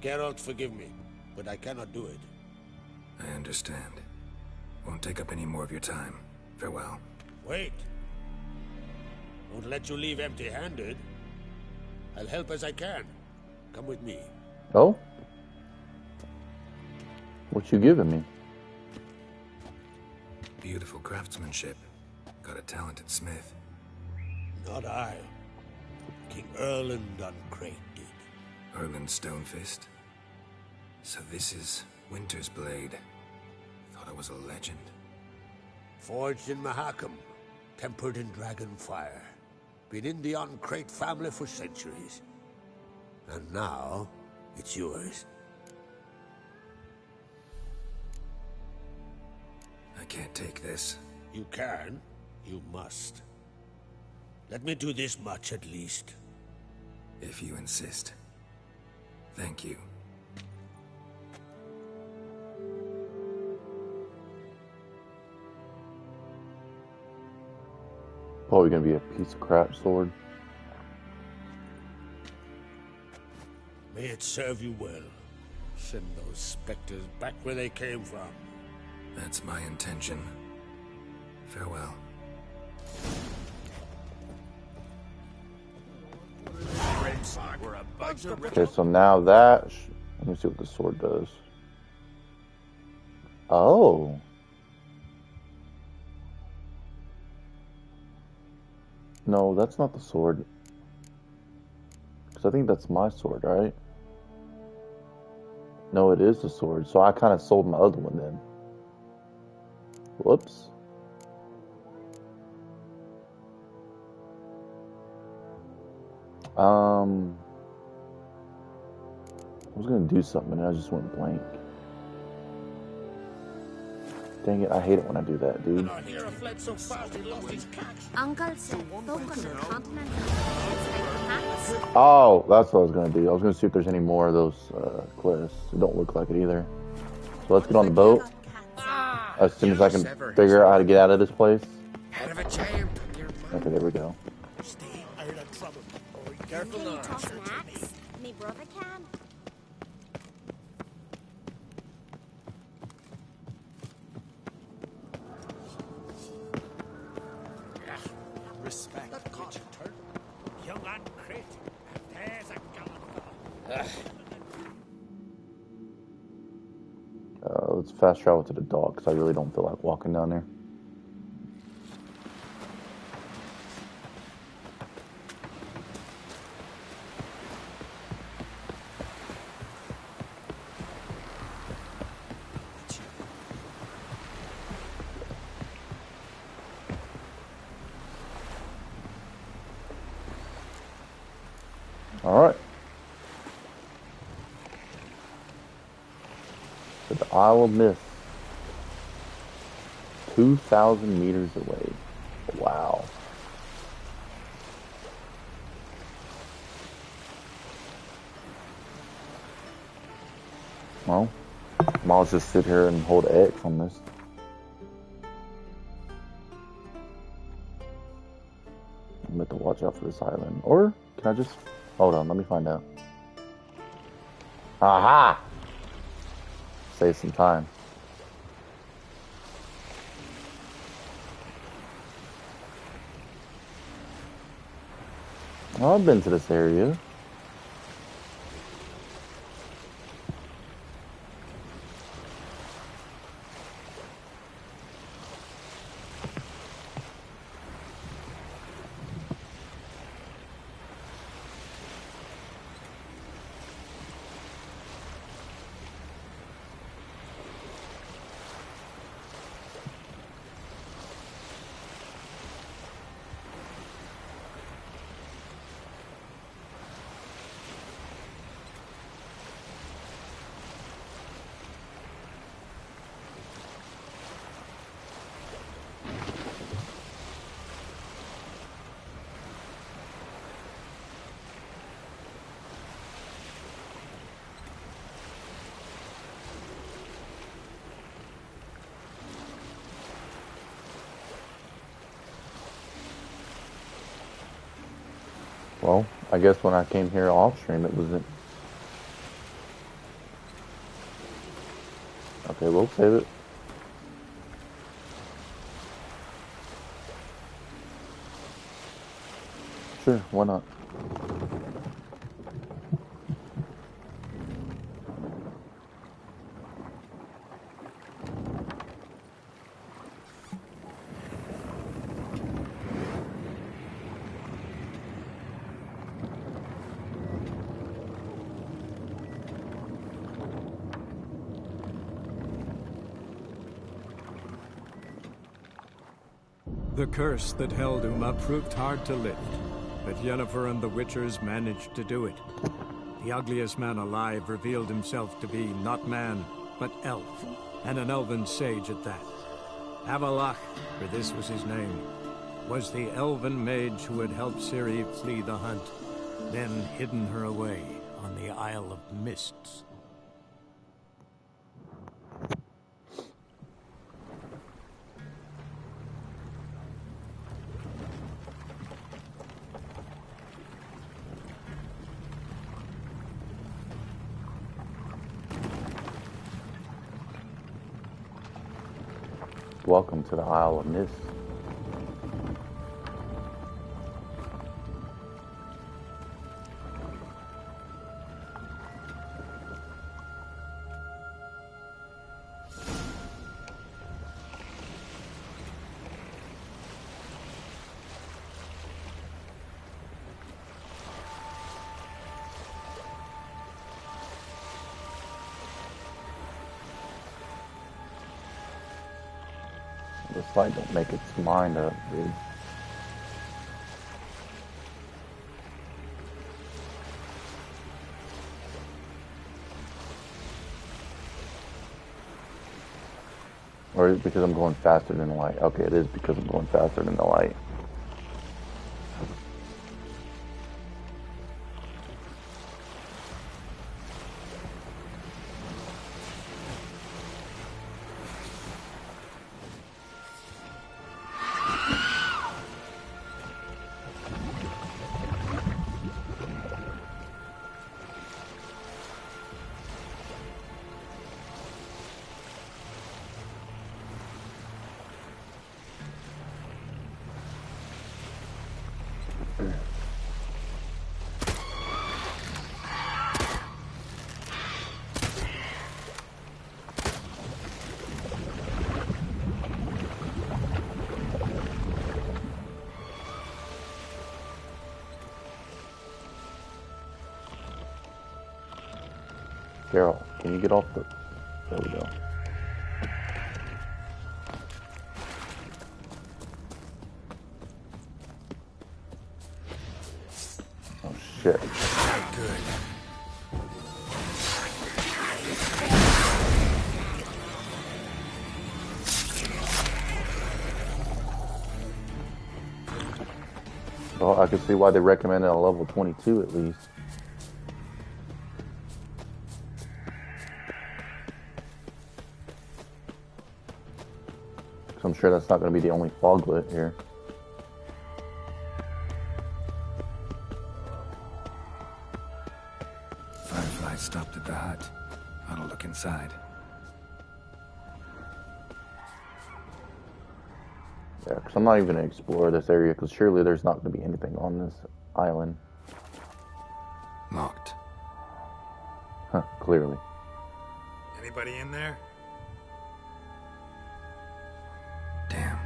Geralt, forgive me, but I cannot do it. I understand. Won't take up any more of your time. Farewell. Wait. Won't let you leave empty-handed. I'll help as I can. Come with me. Oh? What you giving me? Beautiful craftsmanship. Got a talented smith. Not I. King Erland on Crate did. Erland Stonefist. So this is Winter's Blade. Thought I was a legend. Forged in Mahakam. Tempered in dragon fire. Been in the Crate family for centuries. And now, it's yours. I can't take this. You can. You must. Let me do this much at least. If you insist. Thank you. Probably gonna be a piece of crap sword. May it serve you well. Send those specters back where they came from. That's my intention. Farewell. Okay, so now that... Let me see what the sword does. Oh. No, that's not the sword. Because I think that's my sword, right? No, it is the sword. So I kind of sold my other one then. Whoops. I was gonna do something and I just went blank. Dang it, I hate it when I do that, dude. Uncle said folk on the continent cats. Oh, that's what I was gonna do. I was gonna see if there's any more of those quests. It don't look like it either. So let's get on the boat as soon as I can figure out how to get out of this place. Head of a champ. Okay, there we go. Stay out of trouble. Careful now. Can you toss an axe? Me brother can. Respect, Witcher. Young and crit. There's a gallant fellow. Let's fast travel to the dock because I really don't feel like walking down there. Alright. To the Isle of Mist. 2,000 meters away. Wow. Well, I'll just sit here and hold X on this. I'm going to watch out for this island. Or can I just... Hold on, let me find out. Aha! Save some time. Well, I've been to this area. Well, I guess when I came here off stream, it wasn't. Okay, we'll save it. Sure, why not? The curse that held Uma proved hard to lift, but Yennefer and the Witchers managed to do it. The ugliest man alive revealed himself to be not man, but elf, and an elven sage at that. Avalach, for this was his name, was the elven mage who had helped Ciri flee the hunt, then hidden her away on the Isle of Mists. Welcome to the Isle of Mist. This light don't make its mind up, dude. Or is it because I'm going faster than the light? Okay, it is because I'm going faster than the light. Carol, can you get off the... There we go. Oh, shit. Good. Well, I can see why they recommended a level 22 at least. So I'm sure that's not going to be the only foglet here. Firefly stopped at the hut. I'll look inside. Yeah, because I'm not even going to explore this area, because surely there's not going to be anything on this island. Locked. Huh, clearly. Anybody in there? Damn.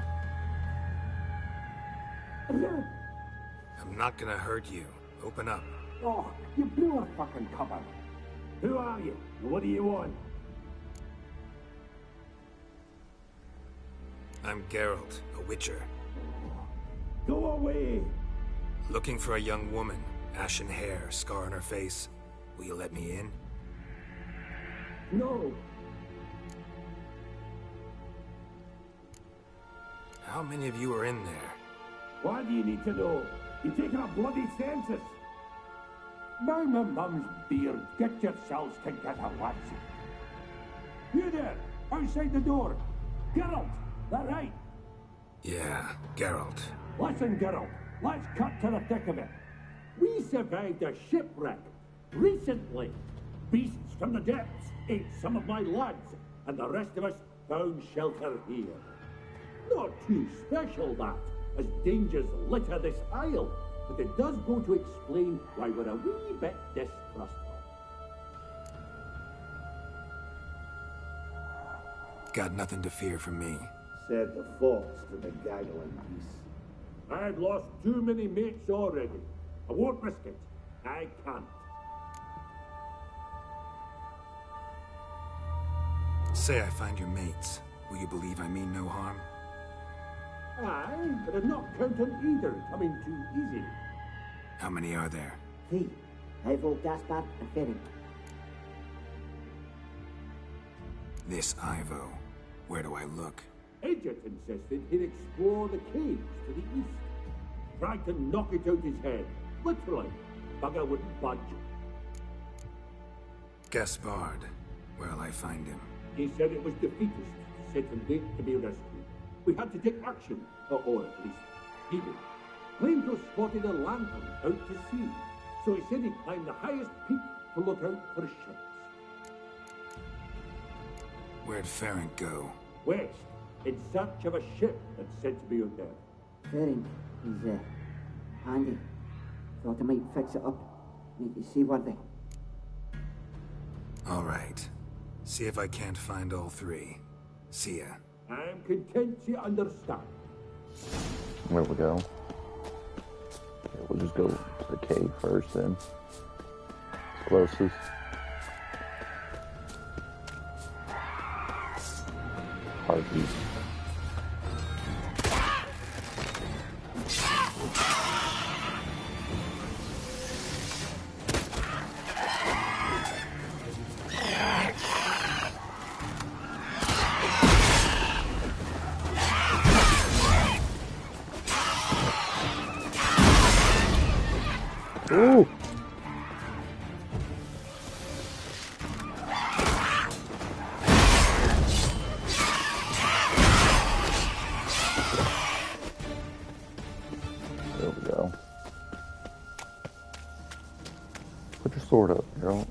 I'm not gonna hurt you. Open up. Oh, you blew a fucking cover. Who are you? What do you want? I'm Geralt, a witcher. Go away! Looking for a young woman. Ashen hair, scar on her face. Will you let me in? No. How many of you are in there? Why do you need to know? You're taking a bloody census. By my mum's beard, get yourselves together, lads. You there, outside the door. Geralt, that right? Yeah, Geralt. Listen, Geralt, let's cut to the thick of it. We survived a shipwreck recently. Beasts from the depths ate some of my lads, and the rest of us found shelter here. Not too special, that, as dangers litter this isle, but it does go to explain why we're a wee bit distrustful. Got nothing to fear from me. Said the fox to the gaggling geese. I've lost too many mates already. I won't risk it. I can't. Say I find your mates. Will you believe I mean no harm? Aye, but I'm not counting either coming too easy. How many are there? 3. Ivo, Gaspar, and Ferin. This Ivo. Where do I look? Agent insisted he'd explore the caves to the east. Tried to knock it out his head. Literally. Bugger wouldn't budge. Gaspard. Where'll I find him? He said it was defeatist, set him date to be rescued. We had to take action, or at least he did. Claimed to have spotted a lantern out to sea, so he said he'd climb the highest peak to look out for ships. Where'd Ferenc go? West, in search of a ship that's said to be out there. Ferin, he's handy. Thought I might fix it up, make it seaworthy. All right. See if I can't find all 3. See ya. I'm content you understand. There we go. Okay, we'll just go to the cave first then. It's closest. Heartbeat. Ooh. There we go. Put your sword up, girl.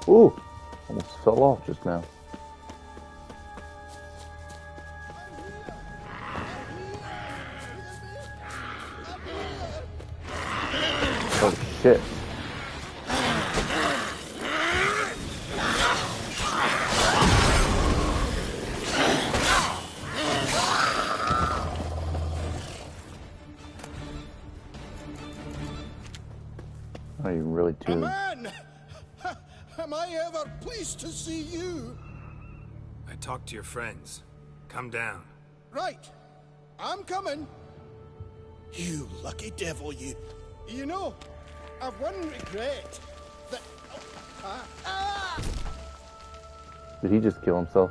Ooh, almost fell off just now. Oh shit. Are you really too? Man! Am I ever pleased to see you? I talked to your friends. Come down. Right. I'm coming. You lucky devil, you. You know, I've one regret. That... Did he just kill himself?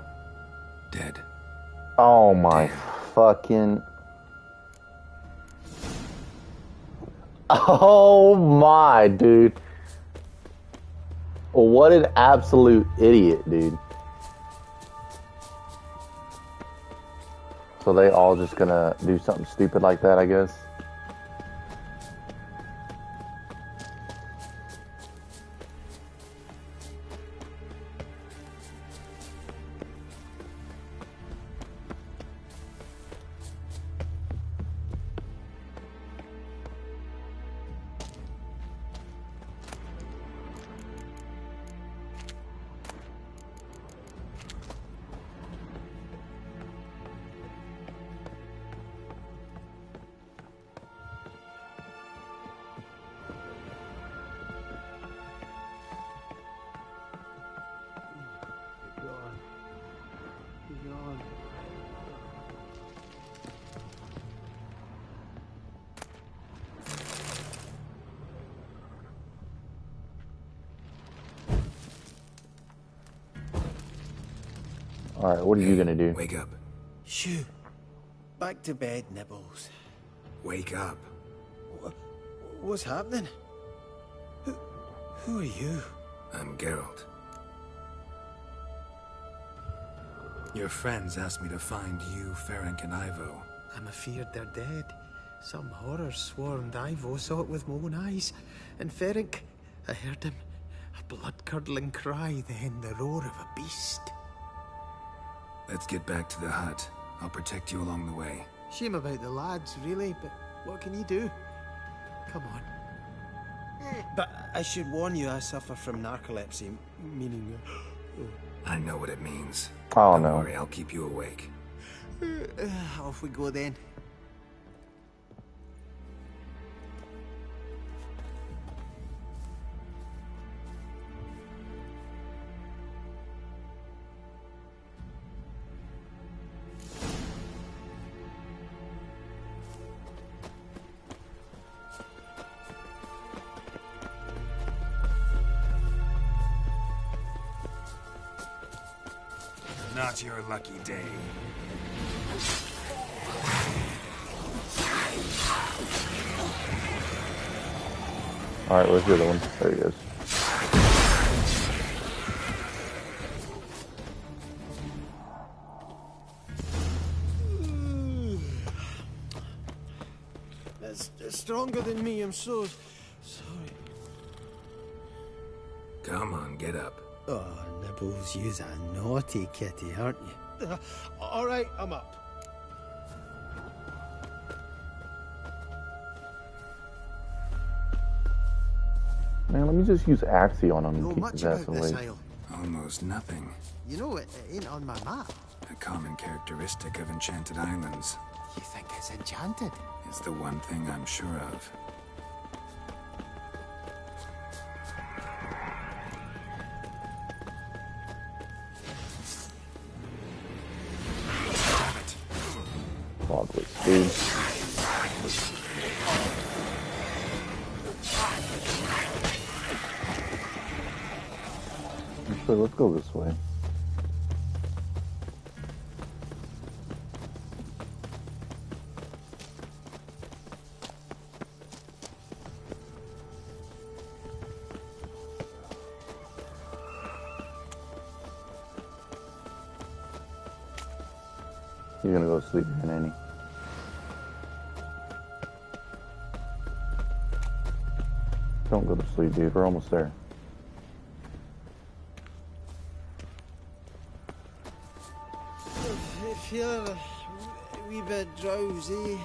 Dead. Oh my fucking... Oh my, dude. What an absolute idiot, dude. So they all just gonna do something stupid like that, I guess? Alright, what are you gonna do? Wake up. Shoo. Back to bed, Nibbles. Wake up. What's happening? Who are you? I'm Geralt. Your friends asked me to find you, Ferenc, and Ivo. I'm afeard they're dead. Some horror swarmed Ivo, saw it with my own eyes. And Ferenc, I heard him. A blood-curdling cry, then the roar of a beast. Let's get back to the hut. I'll protect you along the way. Shame about the lads, really, but what can you do? Come on. But I should warn you, I suffer from narcolepsy, meaning... I know what it means. Oh, Don't no. worry, I'll keep you awake. Off we go then. Not your lucky day. Alright, where's the other one? There he is. It's stronger than me, I'm so sorry. Come on, get up. Oh, Nibbles, you's a naughty kitty, aren't you? All right, I'm up. Man, let me just use Axie on him Know and keep much his ass about this awake. isle. Almost nothing. You know it ain't on my map. A common characteristic of enchanted islands. You think it's enchanted? It's the one thing I'm sure of. Fogless, dude. Actually, let's go this way. He's gonna go to sleep again, ain't he? Don't go to sleep, dude. We're almost there. Feeling a wee bit drowsy.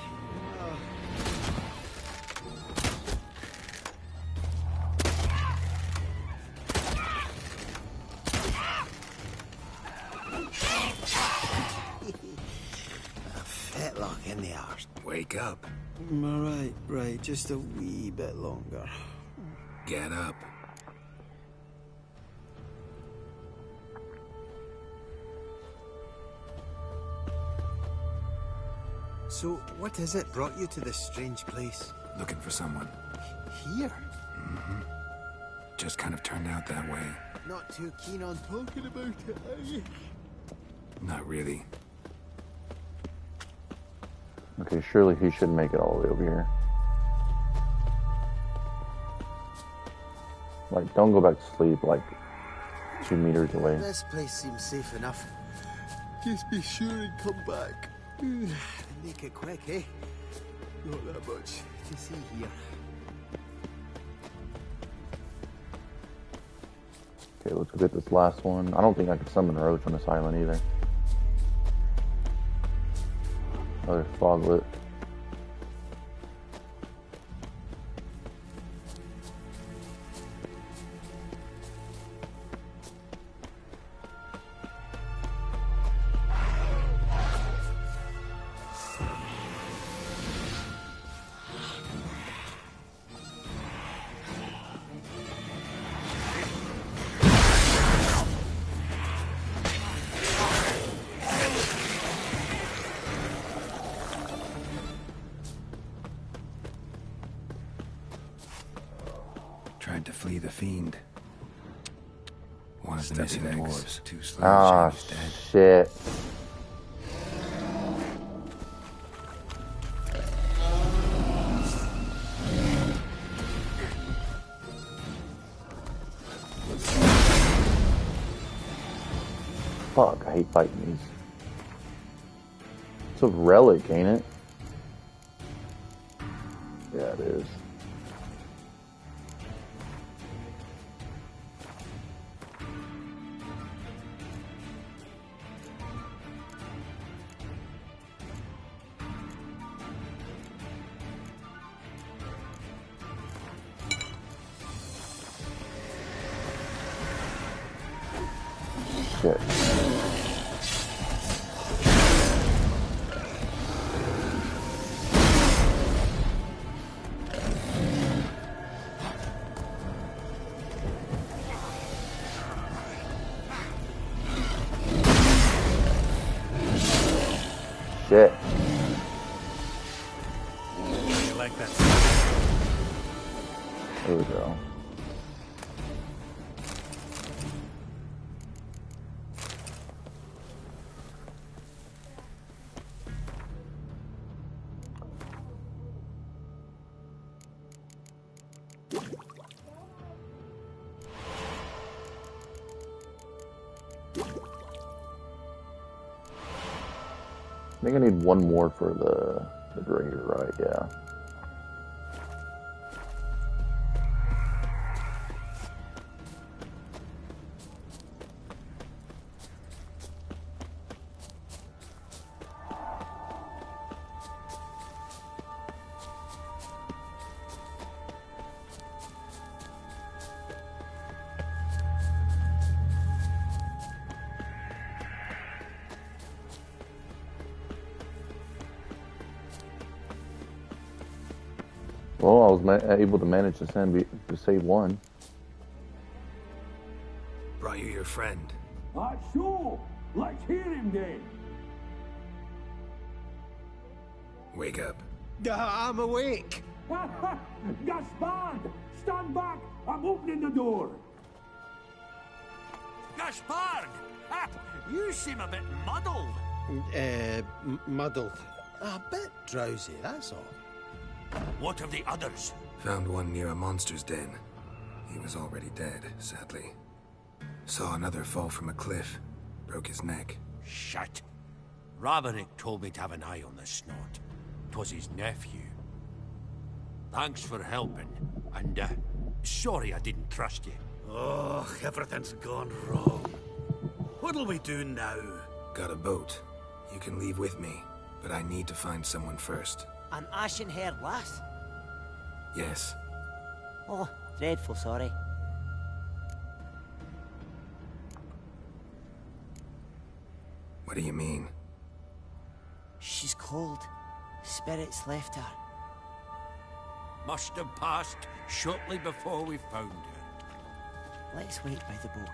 A fetlock in the arse. Wake up. Right. Just a wee bit longer. Get up. So, what is it brought you to this strange place? Looking for someone. Here? Mm-hmm. Just kind of turned out that way. Not too keen on talking about it, are you? Not really. Okay, surely he should make it all the way over here. Like, don't go back to sleep, like, 2 meters away. This place seems safe enough. Just be sure and come back. Make it quick, eh? Not that much to see here. Okay, let's go get this last one. I don't think I could summon a roach on this island either. Another foglet. Tried to flee the fiend. One of the missing dwarves. Too slow. Ah, She's dead. shit. Fuck, I hate fighting these. It's a relic, ain't it? Yeah, it is. Shit. Shit. You like that? There we go. I think I need one more for the grader, right? Yeah. Well, I was able to manage to save one. Brought you your friend. Sure. Let's hear him then. Wake up. I'm awake. Gaspard! Stand back! I'm opening the door. Gaspard! Ah, you seem a bit muddled. Muddled. A bit drowsy, that's all. What of the others? Found one near a monster's den. He was already dead, sadly. Saw another fall from a cliff. Broke his neck. Shut. Roderick told me to have an eye on the snot. 'Twas his nephew. Thanks for helping, and sorry I didn't trust you. Oh, everything's gone wrong. What'll we do now? Got a boat. You can leave with me, but I need to find someone first. An ashen-haired lass? Yes. Oh, dreadful sorry. What do you mean? She's cold. Spirits left her. Must have passed shortly before we found her. Let's wait by the boat.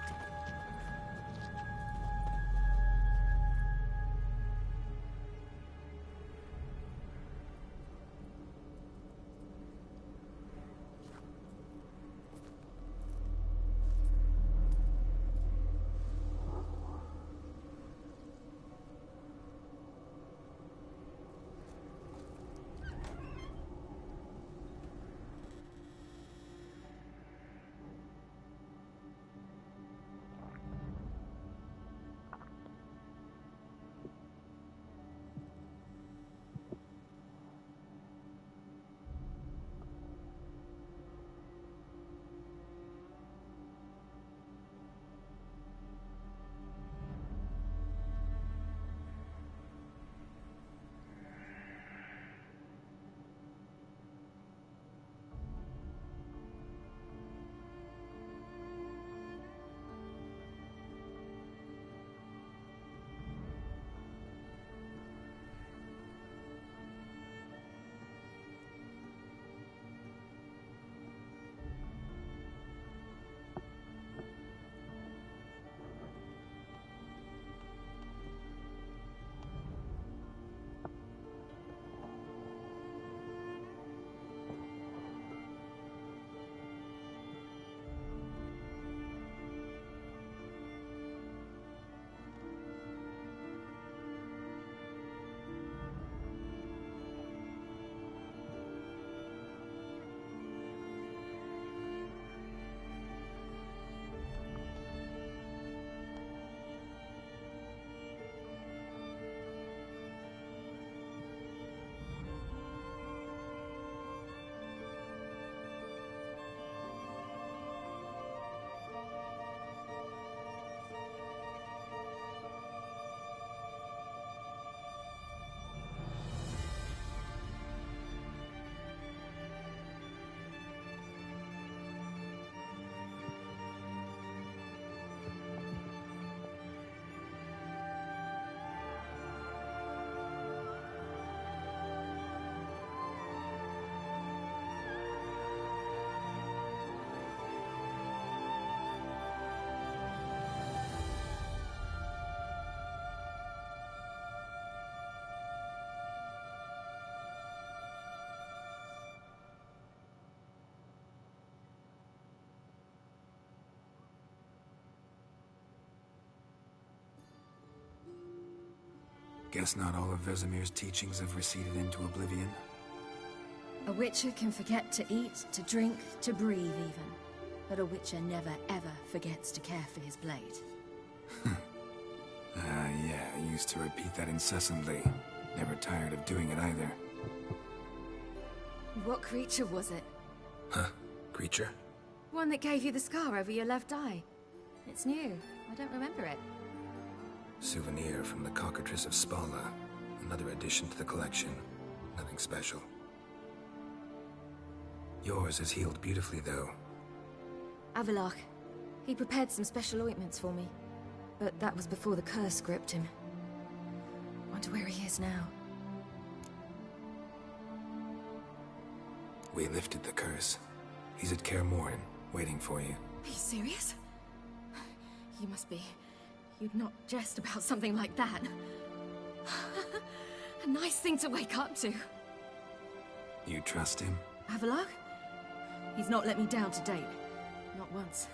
Guess not all of Vesemir's teachings have receded into oblivion. A witcher can forget to eat, to drink, to breathe even. But a witcher never ever forgets to care for his blade. Yeah, I used to repeat that incessantly. Never tired of doing it either. What creature was it? Huh? Creature? One that gave you the scar over your left eye. It's new. I don't remember it. Souvenir from the Cockatrice of Spala. Another addition to the collection. Nothing special. Yours has healed beautifully, though. Avalok. He prepared some special ointments for me. But that was before the curse gripped him. Wonder where he is now. We lifted the curse. He's at Kaer Morhen, waiting for you. Are you serious? You must be. You'd not jest about something like that. A nice thing to wake up to. You trust him? Avalok? He's not let me down to date. Not once.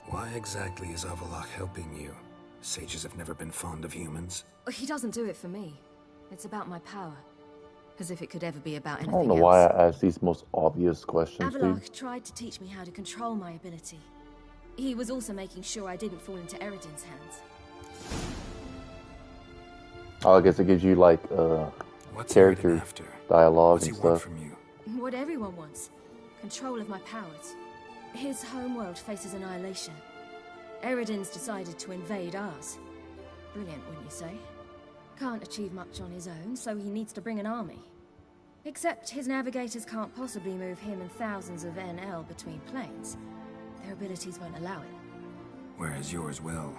Why exactly is Avalok helping you? Sages have never been fond of humans. He doesn't do it for me. It's about my power. As if it could ever be about I anything don't know else. why I ask these most obvious questions, dude. Avalok tried to teach me how to control my ability. He was also making sure I didn't fall into Eridan's hands. Oh, I guess it gives you like character dialogue and stuff. What everyone wants. Control of my powers. His homeworld faces annihilation. Eridan's decided to invade ours. Brilliant, wouldn't you say? Can't achieve much on his own, so he needs to bring an army. Except his navigators can't possibly move him and thousands of NL between planes. Their abilities won't allow it. Whereas yours will.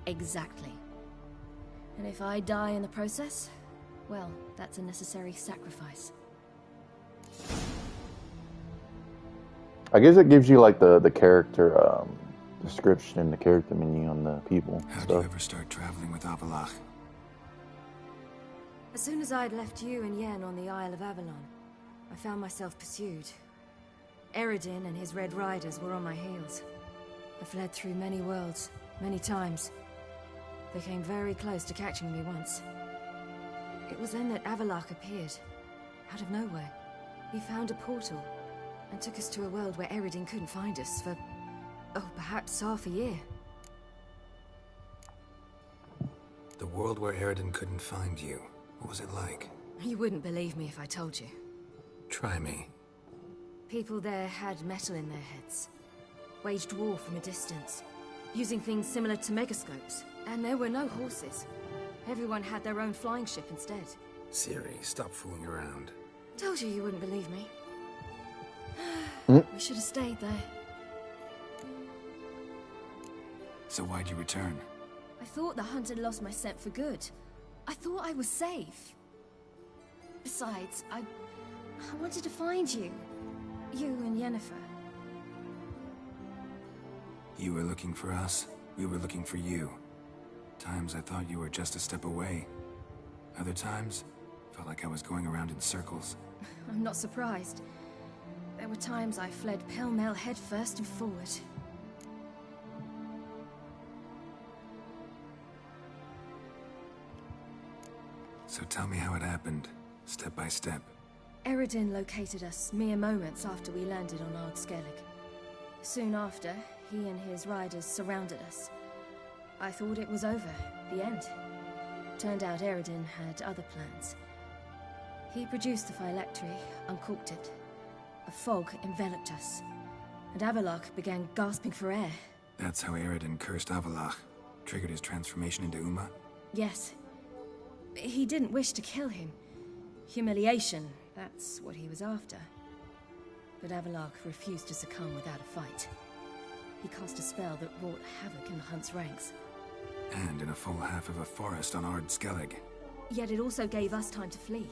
Exactly. And if I die in the process, well, that's a necessary sacrifice. I guess it gives you like the character description and the character menu on the people. How do you ever start traveling with Avallac'h? As soon as I'd left you and Yen on the Isle of Avalon, I found myself pursued. Eridan and his Red Riders were on my heels. I fled through many worlds, many times. They came very close to catching me once. It was then that Avallac'h appeared, out of nowhere. He found a portal, and took us to a world where Eridan couldn't find us for, perhaps half a year. The world where Eridan couldn't find you. What was it like? You wouldn't believe me if I told you. Try me. People there had metal in their heads. Waged war from a distance, using things similar to megascopes. And there were no horses. Everyone had their own flying ship instead. Siri, stop fooling around. Told you wouldn't believe me. We should have stayed there. So why'd you return? I thought the hunt had lost my scent for good. I thought I was safe. Besides, I wanted to find you. You and Yennefer. You were looking for us. We were looking for you. Times I thought you were just a step away. Other times, felt like I was going around in circles. I'm not surprised. There were times I fled pell-mell head first and forward. So tell me how it happened, step by step. Eridan located us mere moments after we landed on Ard Skellig. Soon after, he and his riders surrounded us. I thought it was over, the end. Turned out Eridan had other plans. He produced the phylactery, uncorked it. A fog enveloped us, and Avallac'h began gasping for air. That's how Eridan cursed Avallac'h, triggered his transformation into Uma? Yes. He didn't wish to kill him. Humiliation, that's what he was after. But Avallac'h refused to succumb without a fight. He cast a spell that wrought havoc in the hunt's ranks. And in a full half of a forest on Ard Skellig. Yet it also gave us time to flee.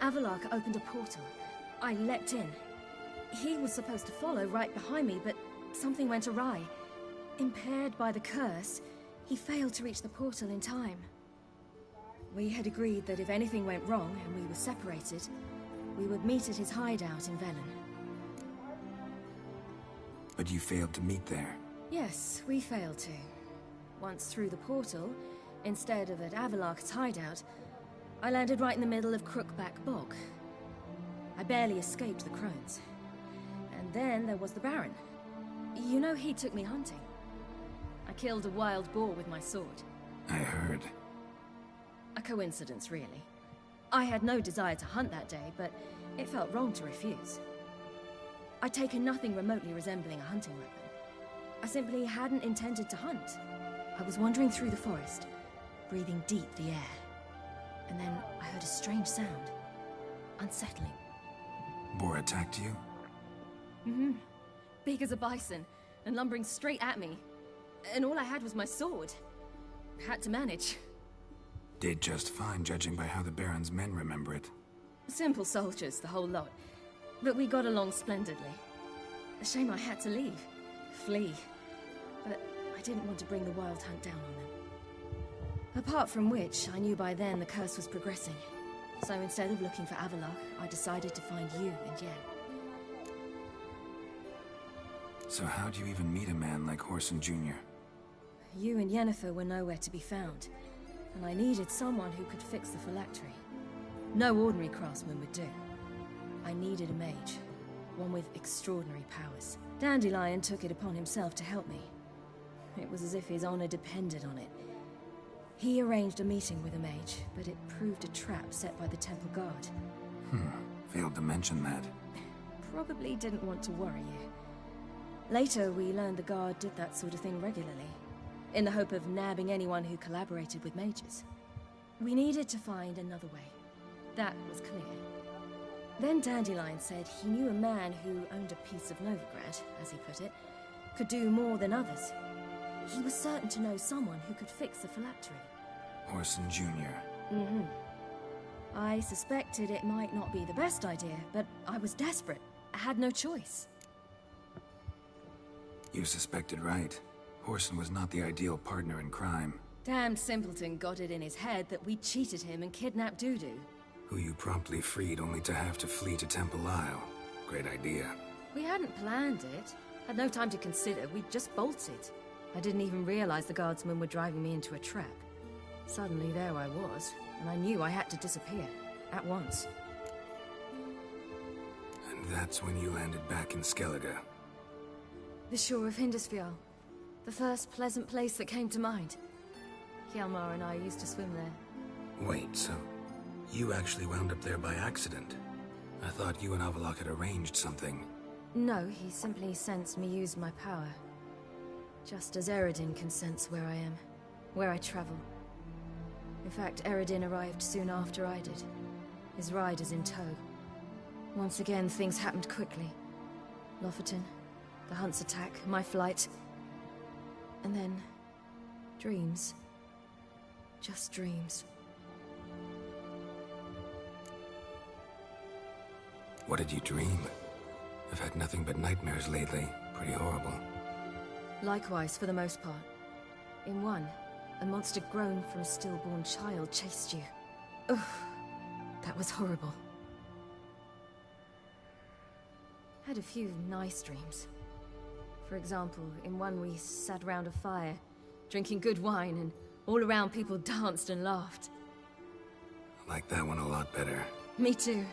Avallac'h opened a portal. I leapt in. He was supposed to follow right behind me, but something went awry. Impaired by the curse, he failed to reach the portal in time. We had agreed that if anything went wrong and we were separated, we would meet at his hideout in Velen. But you failed to meet there. Yes, we failed to. Once through the portal, instead of at Avallac'h's hideout, I landed right in the middle of Crookback Bog. I barely escaped the crones. And then there was the Baron. You know he took me hunting. I killed a wild boar with my sword. I heard. A coincidence, really. I had no desire to hunt that day, but it felt wrong to refuse. I'd taken nothing remotely resembling a hunting weapon. I simply hadn't intended to hunt. I was wandering through the forest, breathing deep the air. And then I heard a strange sound. Unsettling. Boar attacked you? Mm-hmm. Big as a bison, and lumbering straight at me. And all I had was my sword. Had to manage. Did just fine, judging by how the Baron's men remember it. Simple soldiers, the whole lot. But we got along splendidly. A shame I had to leave. Flee. But I didn't want to bring the Wild Hunt down on them. Apart from which, I knew by then the curse was progressing. So instead of looking for Avallac'h, I decided to find you and Yen. So how'd you even meet a man like Whoreson Jr.? You and Yennefer were nowhere to be found, and I needed someone who could fix the phylactery. No ordinary craftsman would do. I needed a mage, one with extraordinary powers. Dandelion took it upon himself to help me. It was as if his honor depended on it. He arranged a meeting with a mage, but it proved a trap set by the temple guard. Failed to mention that. Probably didn't want to worry you. Later, we learned the guard did that sort of thing regularly, in the hope of nabbing anyone who collaborated with mages. We needed to find another way. That was clear. Then Dandelion said he knew a man who owned a piece of Novigrad, as he put it, could do more than others. He was certain to know someone who could fix the phylactery. Orson Jr. Mm-hmm. I suspected it might not be the best idea, but I was desperate. I had no choice. You suspected right. Orson was not the ideal partner in crime. Damned simpleton got it in his head that we cheated him and kidnapped Dudu. Who you promptly freed only to have to flee to Temple Isle. Great idea. We hadn't planned it. Had no time to consider. We just bolted. I didn't even realize the guardsmen were driving me into a trap. Suddenly there I was, and I knew I had to disappear. At once. And that's when you landed back in Skellige. The shore of Hindisfjall. The first pleasant place that came to mind. Hjalmar and I used to swim there. Wait, so you actually wound up there by accident? I thought you and Avallac'h had arranged something. No, he simply sensed me use my power. Just as Eredin can sense where I am, where I travel. In fact, Eredin arrived soon after I did. His riders in tow. Once again, things happened quickly. Lofoten, the Hunt's attack, my flight. And then... dreams. Just dreams. What did you dream? I've had nothing but nightmares lately. Pretty horrible. Likewise, for the most part. In one, a monster grown from a stillborn child chased you. Ugh, that was horrible. Had a few nice dreams. For example, in one we sat around a fire, drinking good wine, and all around people danced and laughed. I like that one a lot better. Me too.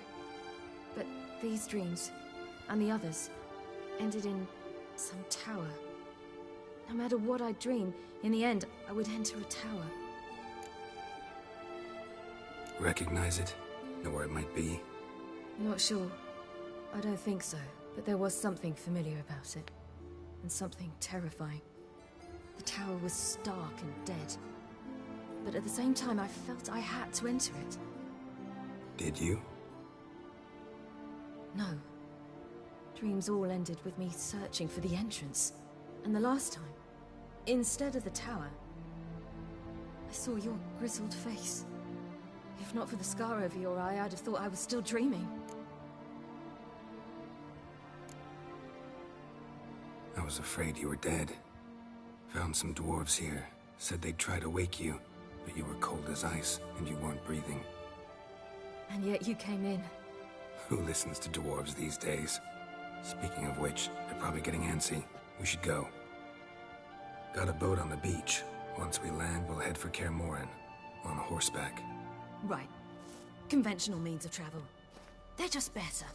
But these dreams, and the others, ended in some tower. No matter what I dream, in the end, I would enter a tower. Recognize it? Know where it might be? Not sure. I don't think so, but there was something familiar about it. And something terrifying. The tower was stark and dead. But at the same time, I felt I had to enter it. Did you? No. Dreams all ended with me searching for the entrance. And the last time, instead of the tower, I saw your grizzled face. If not for the scar over your eye, I'd have thought I was still dreaming. I was afraid you were dead. Found some dwarves here. Said they'd try to wake you, but you were cold as ice, and you weren't breathing. And yet you came in. Who listens to dwarves these days? Speaking of which, they're probably getting antsy. We should go. Got a boat on the beach. Once we land, we'll head for Kaer Morhen. On horseback. Right. Conventional means of travel. They're just better.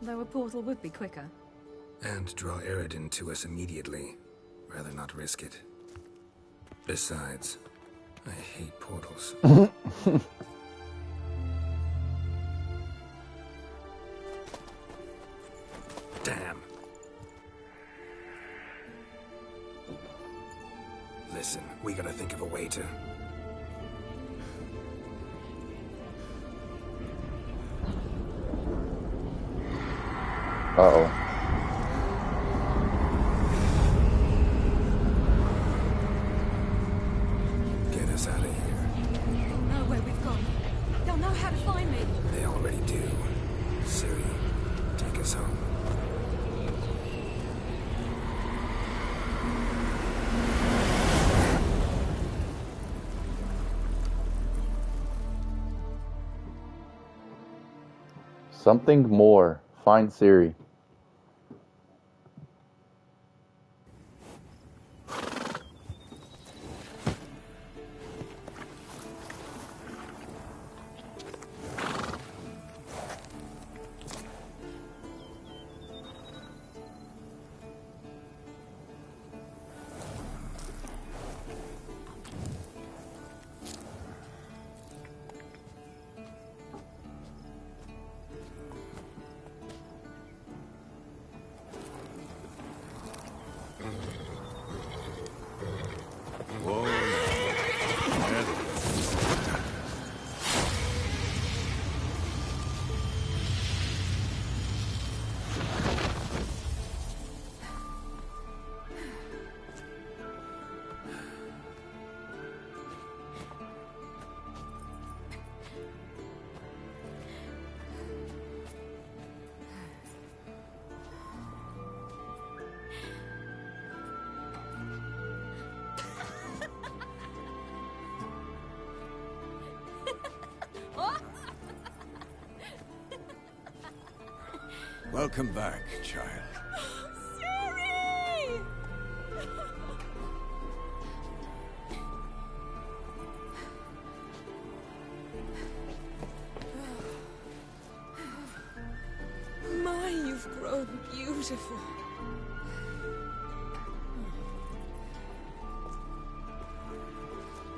Though a portal would be quicker. And draw Eredin to us immediately. Rather not risk it. Besides, I hate portals. Damn. Listen, we gotta think of a way to... Uh-oh. Get us out of here. They'll know where we've gone. They'll know how to find me. They already do. Ciri, take us home. Something more. Find Ciri. Welcome back, child. Siri! My, you've grown beautiful.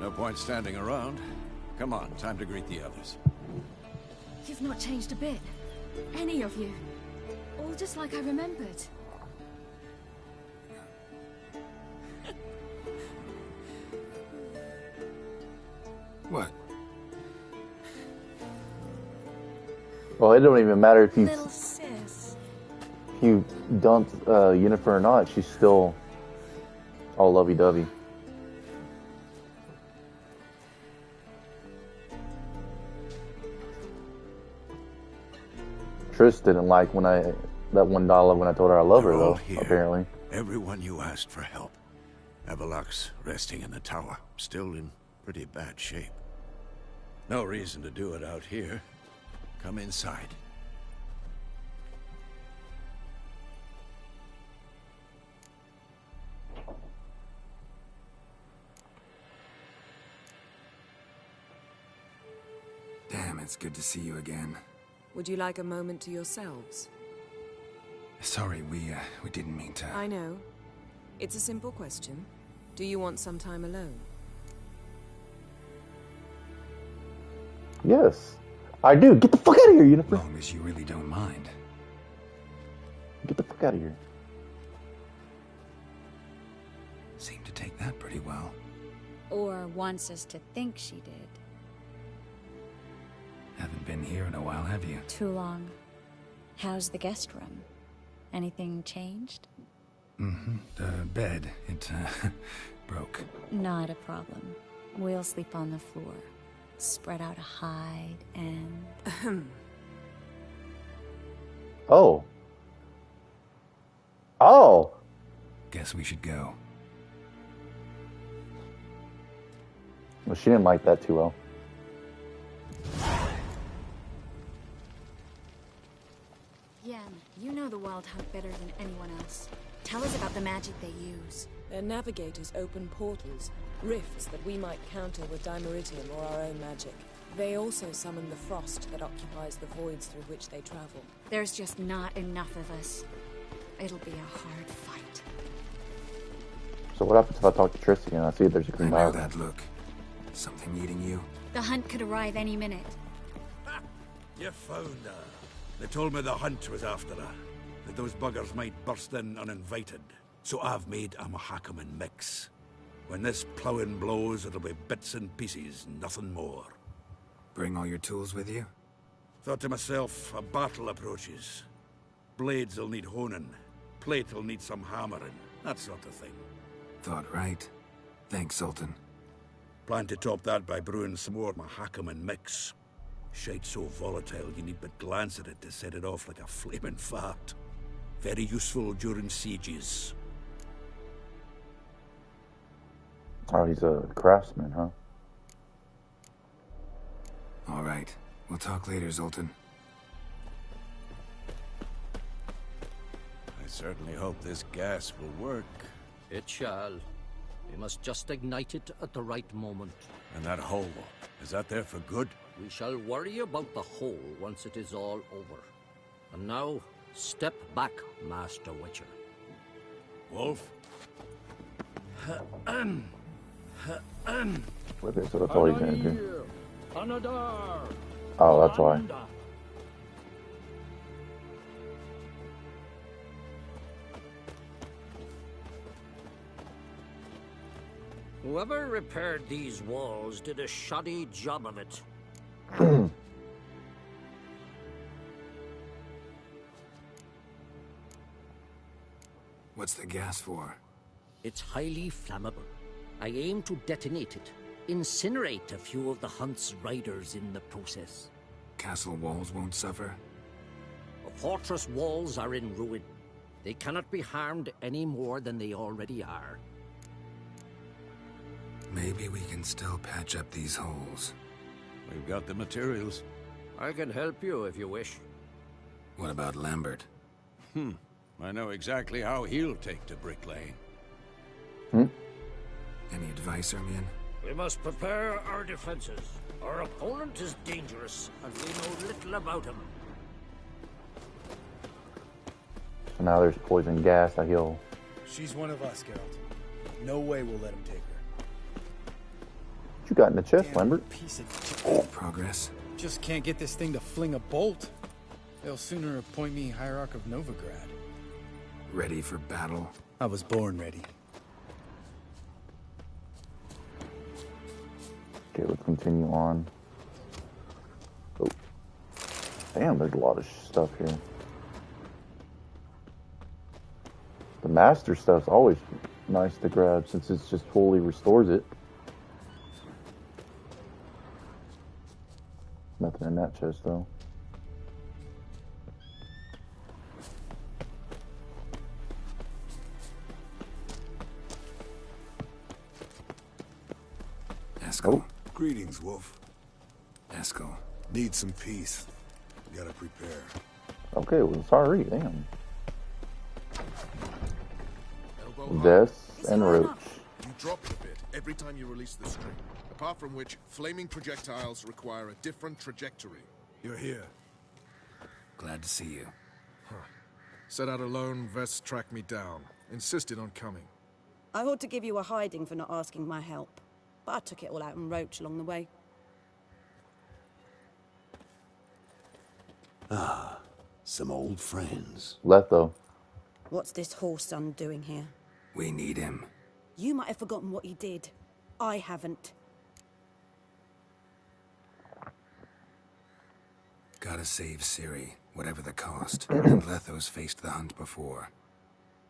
No point standing around. Come on, time to greet the others. You've not changed a bit. Any of you. All just like I remembered. What? Well, it don't even matter if you Little sis. dumped Yennefer or not. She's still all lovey-dovey. Triss didn't like that $1 when I told her I love her, They're all though, here. apparently. Everyone you asked for help. Avalok's resting in the tower, still in pretty bad shape. No reason to do it out here. Come inside. Damn, it's good to see you again. Would you like a moment to yourselves? Sorry, we didn't mean to... I know. It's a simple question. Do you want some time alone? Yes. I do. Get the fuck out of here, Yennefer. As long as you really don't mind. Get the fuck out of here. Seemed to take that pretty well. Or wants us to think she did. Haven't been here in a while, have you? Too long. How's the guest room? Anything changed? Mm-hmm. The bed, it, broke. Not a problem. We'll sleep on the floor. Spread out a hide and... Oh. Oh. Guess we should go. Well, she didn't like that too well. Yen, you know the Wild Hunt better than anyone else. Tell us about the magic they use. Their navigators open portals, rifts that we might counter with Dimeritium or our own magic. They also summon the frost that occupies the voids through which they travel. There's just not enough of us. It'll be a hard fight. So what happens if I talk to Triss again? I see there's a green I know dot. that look. Something eating you? The hunt could arrive any minute. You found her. They told me the hunt was after her. That those buggers might burst in uninvited. So I've made a Mahakaman mix. When this ploughing blows, it'll be bits and pieces, nothing more. Bring all your tools with you? Thought to myself, a battle approaches. Blades will need honing. Plate will need some hammering. That sort of thing. Thought right. Thanks, Sultan. Plan to top that by brewing some more Mahakaman mix. Shite so volatile you need but glance at it to set it off like a flaming fart. Very useful during sieges. Oh, he's a craftsman, huh? All right. We'll talk later, Zoltan. I certainly hope this gas will work. It shall. We must just ignite it at the right moment. And that hole, is that there for good? We shall worry about the hole once it is all over. And now, step back, Master Witcher. Wolf? Okay, so that's all he's gonna do. Anadar. Oh, that's why. Whoever repaired these walls did a shoddy job of it. What's the gas for? It's highly flammable. I aim to detonate it. Incinerate a few of the hunt's riders in the process. Castle walls won't suffer? The fortress walls are in ruin. They cannot be harmed any more than they already are. Maybe we can still patch up these holes. We've got the materials. I can help you if you wish. What about Lambert? I know exactly how he'll take to bricklaying. Any advice, Ermion? We must prepare our defenses. Our opponent is dangerous, and we know little about him. So now there's poison gas that he'll... She's one of us, Geralt. No way we'll let him take her. What you got in the chest, Lambert? Piece of Progress? Just can't get this thing to fling a bolt. They'll sooner appoint me Hierarch of Novigrad. Ready for battle? I was born ready. Okay, let's continue on. Oh. Damn, there's a lot of stuff here. The master stuff's always nice to grab since it just fully restores it. Nothing in that chest though. Eskel. Greetings, Wolf. Eskel. Need some peace. Gotta prepare. Okay, well, sorry, damn. Elbow Vess high. and Roach. You drop it a bit every time you release the string. Apart from which, flaming projectiles require a different trajectory. You're here. Glad to see you. Set out alone, Vess tracked me down. Insisted on coming. I ought to give you a hiding for not asking my help, but I took it all out in Roach along the way. Ah, some old friends. Letho. What's this whoreson doing here? We need him. You might have forgotten what he did. I haven't. Gotta save Ciri, whatever the cost. And Letho's faced the hunt before.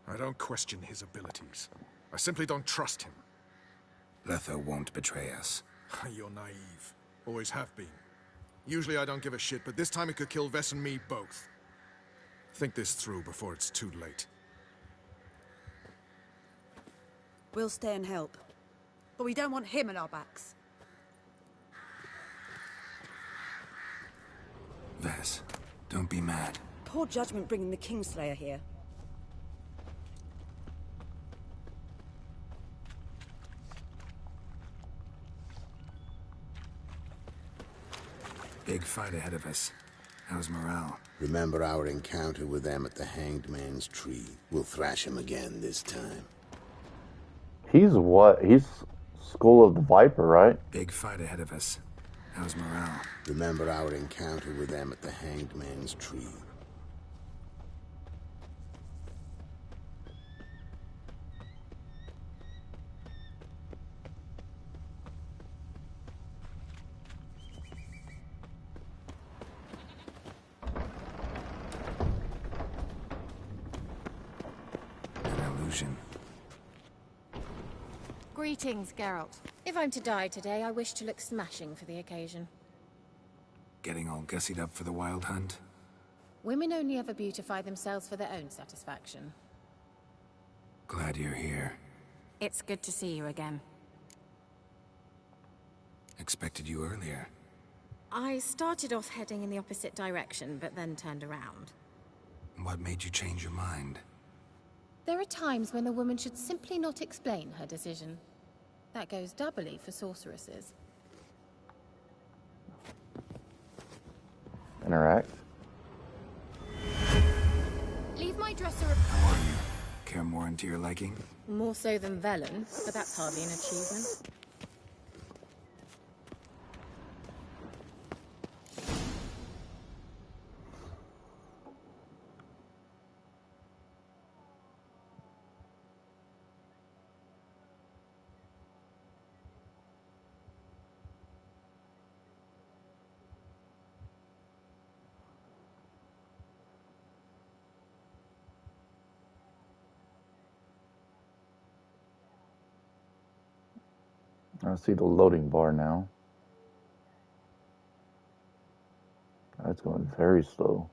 I don't question his abilities. I simply don't trust him. Letho won't betray us. You're naive. Always have been. Usually I don't give a shit, but this time it could kill Vess and me both. Think this through before it's too late. We'll stay and help. But we don't want him on our backs. Vess, don't be mad. Poor judgment bringing the Kingslayer here. Big fight ahead of us. How's morale? Remember our encounter with them at the Hanged Man's Tree. We'll thrash him again this time. He's what? He's Skull of the Viper, right? Big fight ahead of us. How's morale? Remember our encounter with them at the Hanged Man's Tree. An illusion. Greetings, Geralt. If I'm to die today, I wish to look smashing for the occasion. Getting all gussied up for the wild hunt? Women only ever beautify themselves for their own satisfaction. Glad you're here. It's good to see you again. Expected you earlier. I started off heading in the opposite direction, but then turned around. What made you change your mind? There are times when a woman should simply not explain her decision. That goes doubly for sorceresses. Interact. Leave my dresser How are you? Care more into your liking? more so than Velen, but that's hardly an achievement. I see the loading bar now. That's going very slow.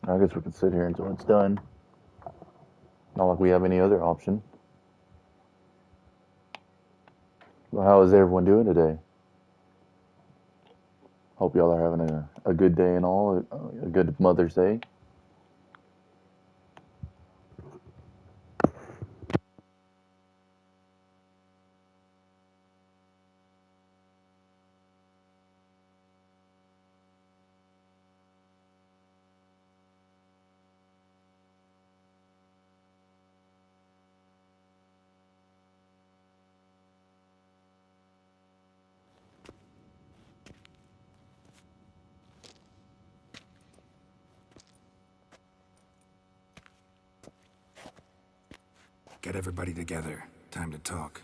I guess we can sit here until it's done. Not like we have any other option. Well, how is everyone doing today? Hope y'all are having a good day and all, a good Mother's Day. Get everybody together. Time to talk.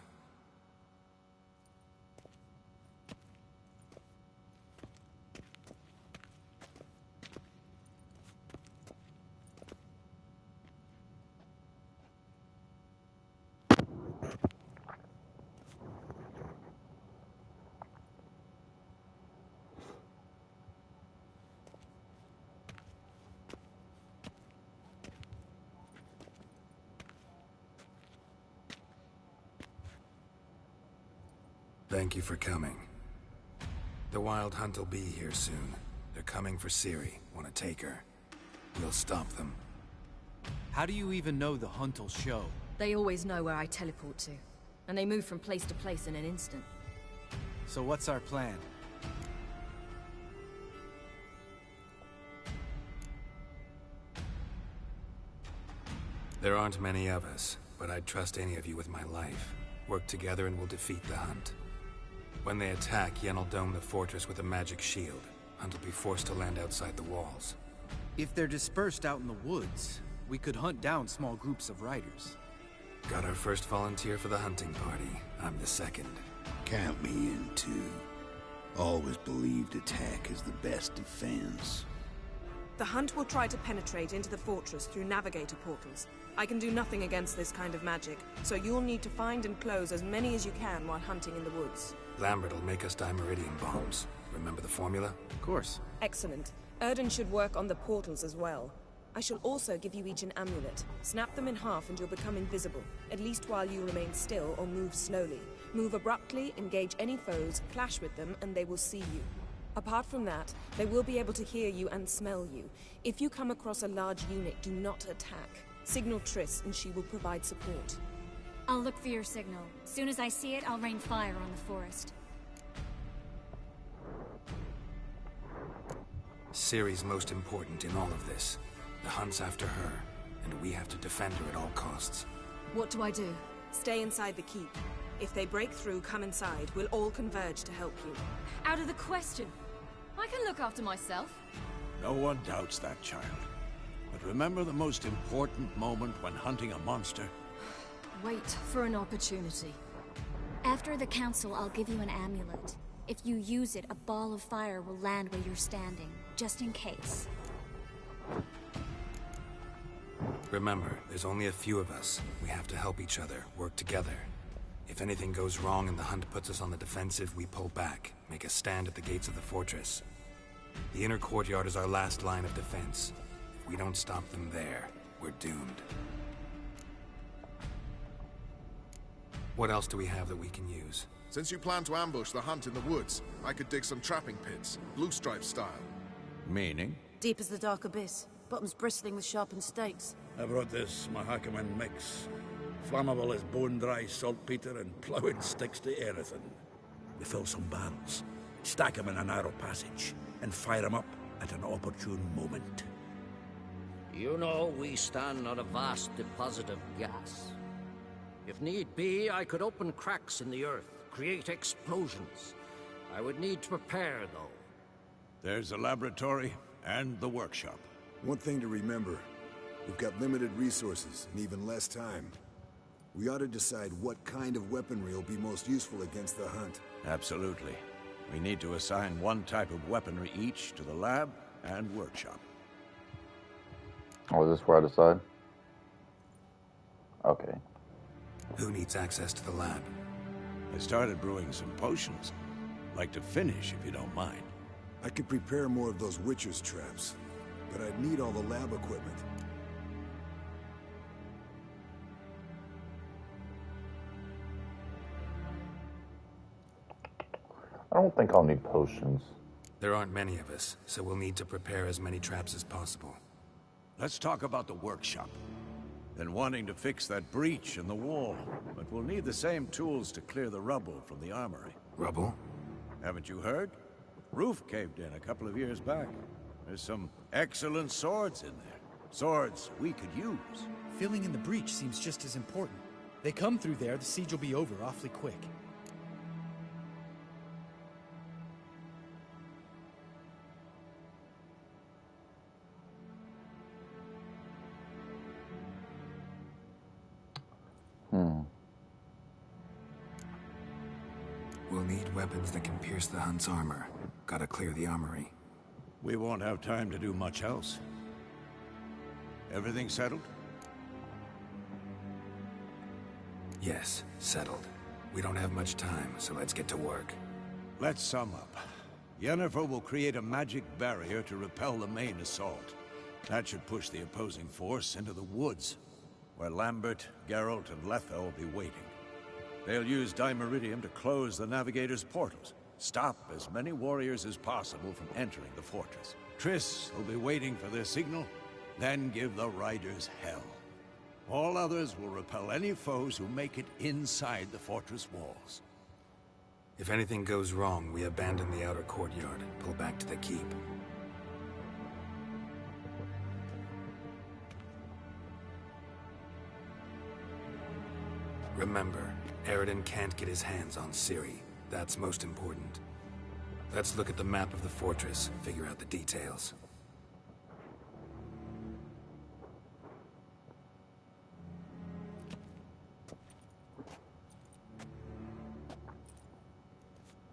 Thank you for coming. The Wild Hunt will be here soon. They're coming for Ciri. Want to take her. We'll stop them. How do you even know the Hunt will show? They always know where I teleport to. And they move from place to place in an instant. So what's our plan? There aren't many of us, but I'd trust any of you with my life. Work together and we'll defeat the Hunt. When they attack, Yen will dome the fortress with a magic shield. Hunt will be forced to land outside the walls. If they're dispersed out in the woods, we could hunt down small groups of riders. Got our first volunteer for the hunting party. I'm the second. Count me in, too. Always believed attack is the best defense. The Hunt will try to penetrate into the fortress through navigator portals. I can do nothing against this kind of magic, so you'll need to find and close as many as you can while hunting in the woods. Lambert will make us dimeridium bombs. Remember the formula? Of course. Excellent. Erden should work on the portals as well. I shall also give you each an amulet. Snap them in half and you'll become invisible, at least while you remain still or move slowly. Move abruptly, engage any foes, clash with them, and they will see you. Apart from that, they will be able to hear you and smell you. If you come across a large unit, do not attack. Signal Triss and she will provide support. I'll look for your signal. Soon as I see it, I'll rain fire on the forest. Ciri's most important in all of this. The Hunt's after her, and we have to defend her at all costs. What do I do? Stay inside the keep. If they break through, come inside. We'll all converge to help you. Out of the question. I can look after myself. No one doubts that, child. But remember the most important moment when hunting a monster? Wait for an opportunity. After the council, I'll give you an amulet. If you use it, a ball of fire will land where you're standing, just in case. Remember, there's only a few of us. We have to help each other, work together. If anything goes wrong and the Hunt puts us on the defensive, we pull back, make a stand at the gates of the fortress. The inner courtyard is our last line of defense. If we don't stop them there, we're doomed. What else do we have that we can use? Since you plan to ambush the Hunt in the woods, I could dig some trapping pits, blue stripe style. Meaning? Deep as the dark abyss, bottoms bristling with sharpened stakes. I brought this Mahakaman mix. Flammable as bone-dry saltpeter and ploughing sticks to anything. We fill some barrels, stack them in a narrow passage, and fire them up at an opportune moment. You know, we stand on a vast deposit of gas. If need be, I could open cracks in the earth, create explosions. I would need to prepare, though. There's the laboratory and the workshop. One thing to remember, we've got limited resources and even less time. We ought to decide what kind of weaponry will be most useful against the Hunt. Absolutely. We need to assign one type of weaponry each to the lab and workshop. Oh, is this where I decide? Okay. Who needs access to the lab? I started brewing some potions. Like to finish, if you don't mind. I could prepare more of those Witcher's traps, but I'd need all the lab equipment. I don't think I'll need potions. There aren't many of us, so we'll need to prepare as many traps as possible. Let's talk about the workshop. Been wanting to fix that breach in the wall, but we'll need the same tools to clear the rubble from the armory. Rubble? Haven't you heard? Roof caved in a couple of years back. There's some excellent swords in there. Swords we could use. Filling in the breach seems just as important. They come through there, the siege will be over awfully quick. We'll need weapons that can pierce the Hunt's armor. Gotta clear the armory. We won't have time to do much else. Everything settled? Yes, settled. We don't have much time, so let's get to work. Let's sum up. Yennefer will create a magic barrier to repel the main assault. That should push the opposing force into the woods, where Lambert, Geralt, and Letha will be waiting. They'll use Dimeridium to close the Navigator's portals, stop as many warriors as possible from entering the fortress. Triss will be waiting for their signal, then give the riders hell. All others will repel any foes who make it inside the fortress walls. If anything goes wrong, we abandon the outer courtyard, pull back to the keep. Remember, Aridin can't get his hands on Ciri. That's most important. Let's look at the map of the fortress, figure out the details.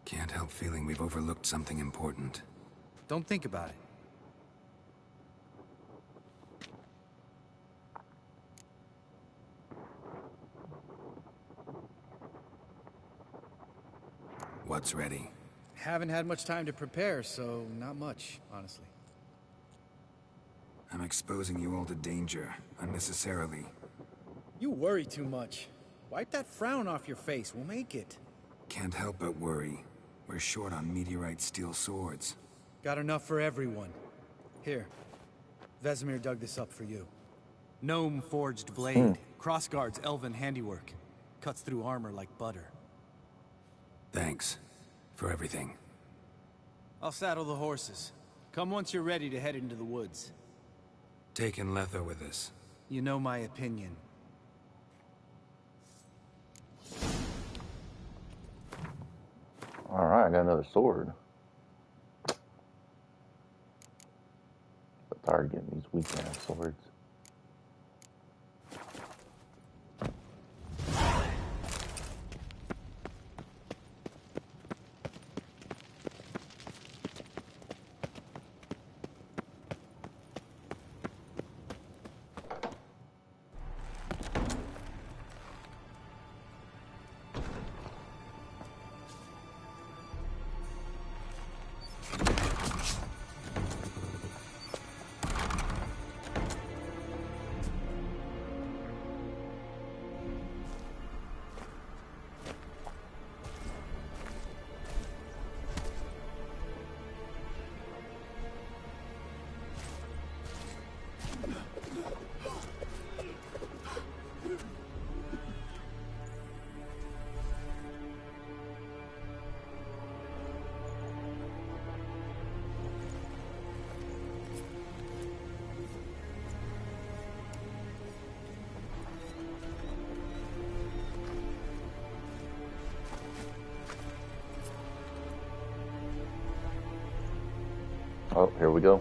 Can't help feeling we've overlooked something important. Don't think about it. What's ready? Haven't had much time to prepare, so not much, honestly. I'm exposing you all to danger, unnecessarily. You worry too much. Wipe that frown off your face, we'll make it. Can't help but worry. We're short on meteorite steel swords. Got enough for everyone. Here, Vesemir dug this up for you. Gnome forged blade, crossguard's elven handiwork. Cuts through armor like butter. Thanks for everything. I'll saddle the horses. Come once you're ready to head into the woods. Taking Letha with us. You know my opinion. Alright, I got another sword. I'm tired of getting these weak ass swords. Oh, here we go.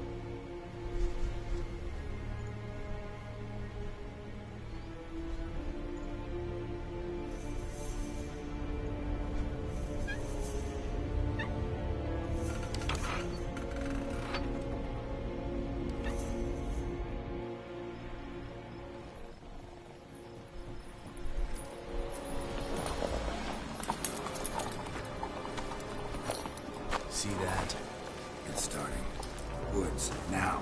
See that? It's starting. Woods, now.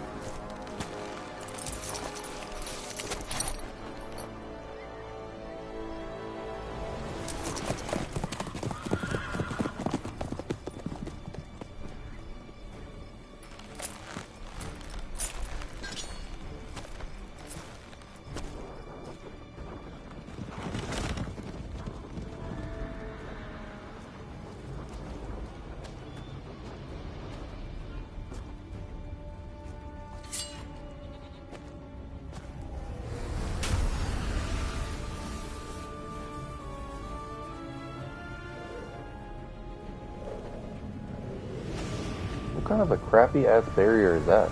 What kind of a crappy ass barrier is that?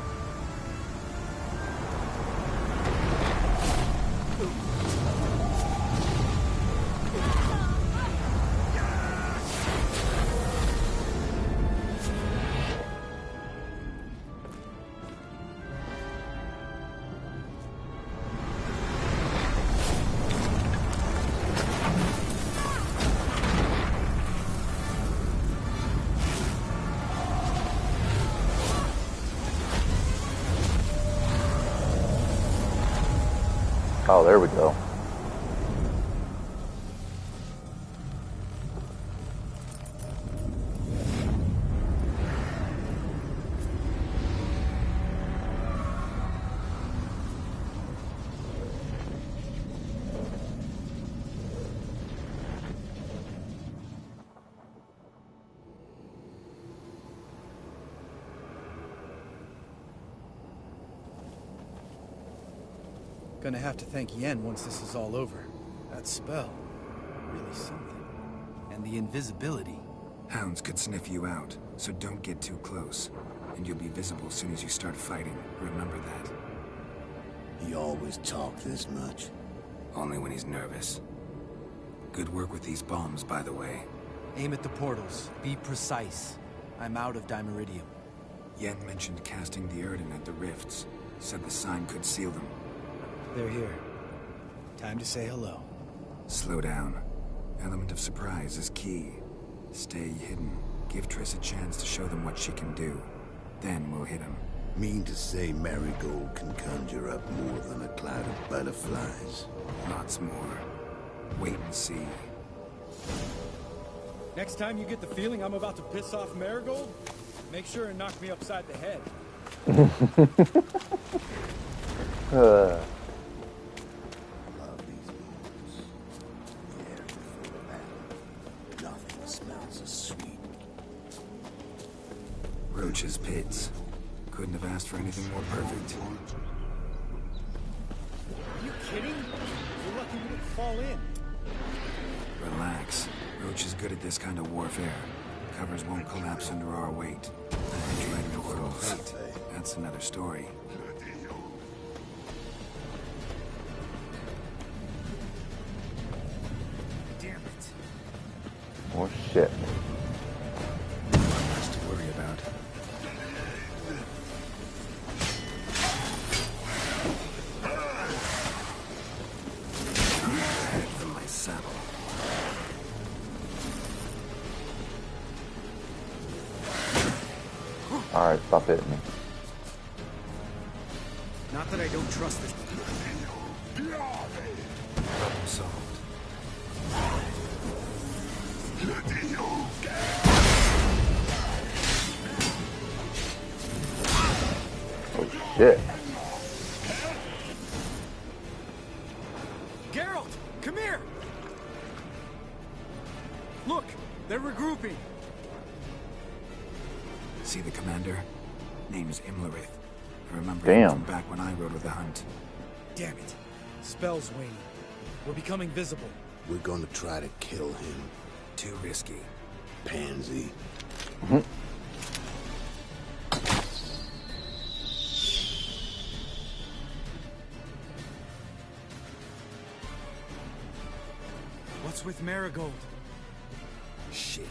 Oh, there we go. Gonna have to thank Yen once this is all over. That spell, really something. And the invisibility. Hounds could sniff you out, so don't get too close. And you'll be visible as soon as you start fighting. Remember that. He always talked this much. Only when he's nervous. Good work with these bombs, by the way. Aim at the portals. Be precise. I'm out of Dimeridium. Yen mentioned casting the Erden at the rifts. Said the sign could seal them. They're here. Time to say hello. Slow down. Element of surprise is key. Stay hidden. Give Triss a chance to show them what she can do. Then we'll hit him. Mean to say Marigold can conjure up more than a cloud of butterflies? Lots more. Wait and see. Next time you get the feeling I'm about to piss off Marigold, make sure and knock me upside the head. Love these moons. The air is full of them. Nothing smells as sweet. Roach's pits. Couldn't have asked for anything more perfect. You kidding? You're lucky we didn't fall in. Relax. Roach is good at this kind of warfare. Covers won't collapse under our weight. And right before our fate. That's another story. Damn it. More shit. Much to worry about. Head from my saddle. Alright, stop hitting me. Not that I don't trust this. Problem solved. Oh shit. Geralt, come here! Look, they're regrouping. See the commander? Name's Imlerith. I remember Damn. him from back when I rode with the hunt. Damn it. Spell's waning. We're becoming visible. We're gonna try to kill him. Too risky. Pansy. What's with Marigold? Shit.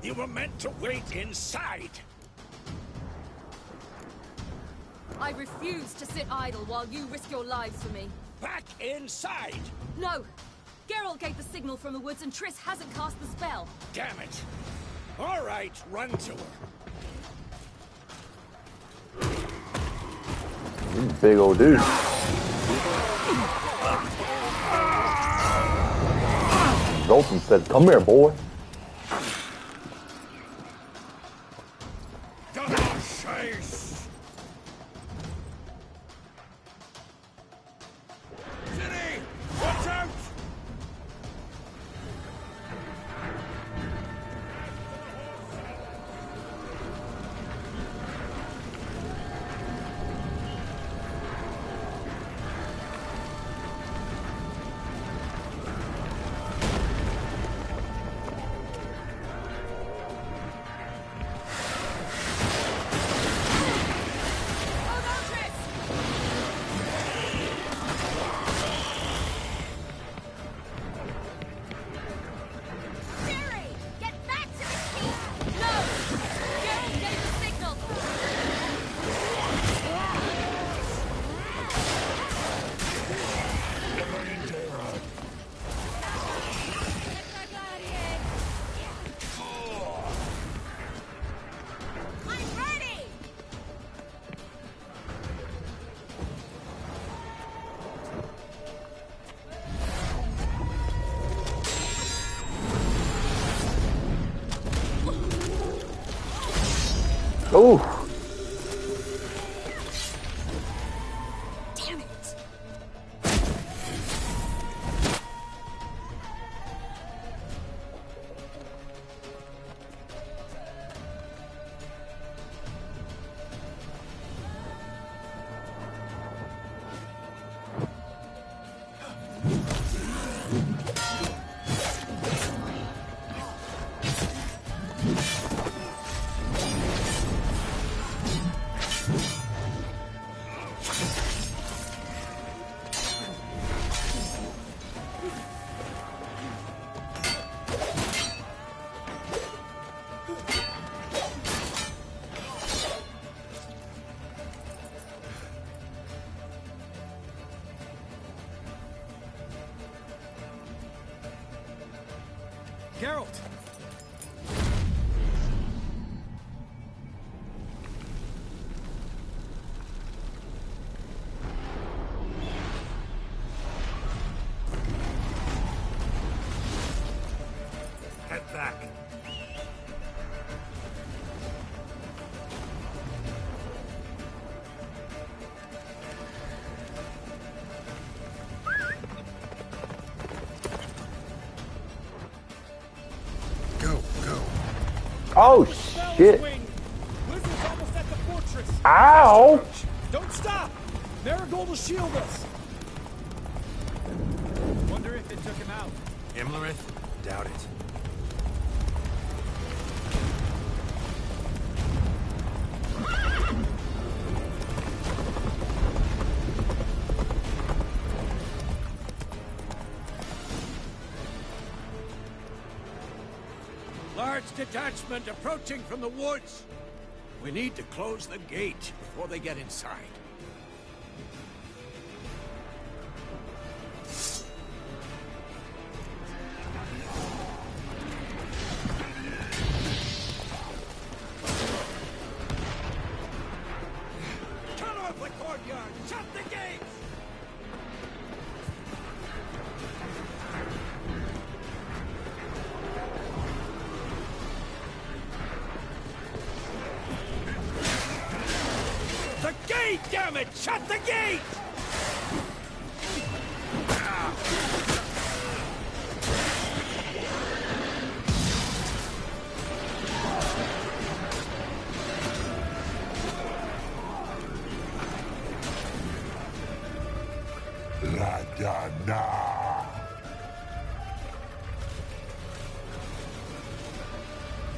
You were meant to wait inside. I refuse to sit idle while you risk your lives for me. Back inside! No! Geralt gave the signal from the woods and Triss hasn't cast the spell. Damn it! All right, run to her. You big old dude. Zoltan said, "Come here, boy." Oh. Damn it! Geralt! Head back. Go, go. Oh shit! Wizard's almost at the fortress. Ow! Don't stop! Marigold will shield us. Wonder if it took him out. Imlerith? Doubt it. Large detachment approaching from the woods. We need to close the gate before they get inside. Cut off the courtyard! Shut the gates! The gate, damn it! Shut the gate! La da da.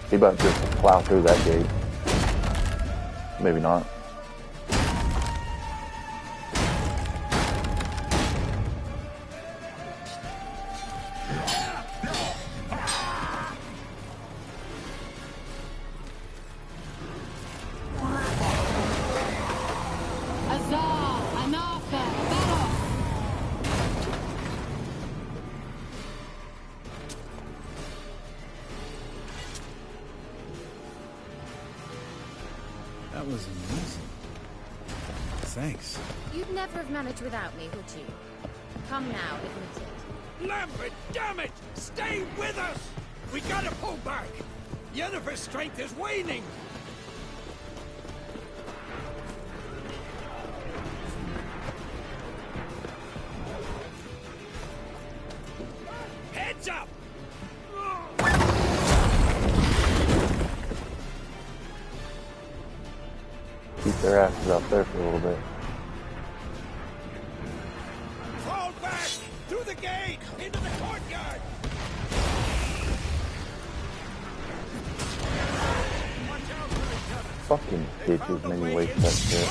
He about to just plow through that gate. Maybe not. That was amazing. Thanks. You'd never have managed without me, would you? Come now, admit it. Lambert, damn it! Stay with us! We gotta pull back! Yennefer's strength is waning! Heads up! Keep their asses up there for a little bit. Fall back! Through the gate! Into the courtyard! Fucking bitches made me waste that shit.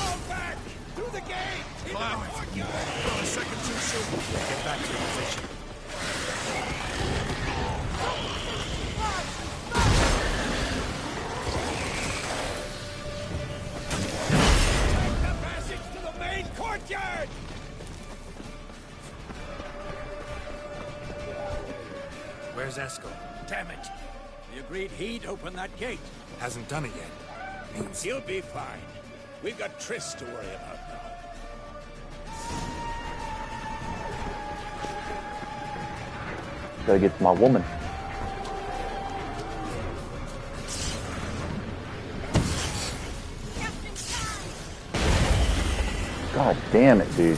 Through the gate! Into Plow the it. courtyard! Not a second too soon. Get back to your position. The passage to the main courtyard! Where's Eskel? Damn it! We agreed he'd open that gate. Hasn't done it yet. Means He'll be fine. We've got Triss to worry about now. Gotta get to my woman. God damn it, dude.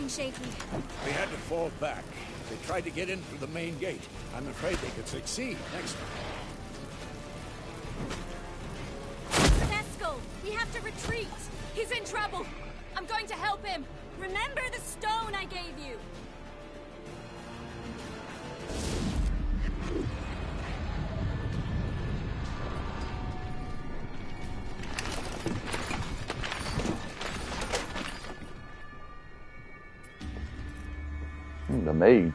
Shaky. We had to fall back. They tried to get in through the main gate. I'm afraid they could succeed next time. Nesco! We have to retreat! He's in trouble! I'm going to help him! Remember the stone I gave you! The mage.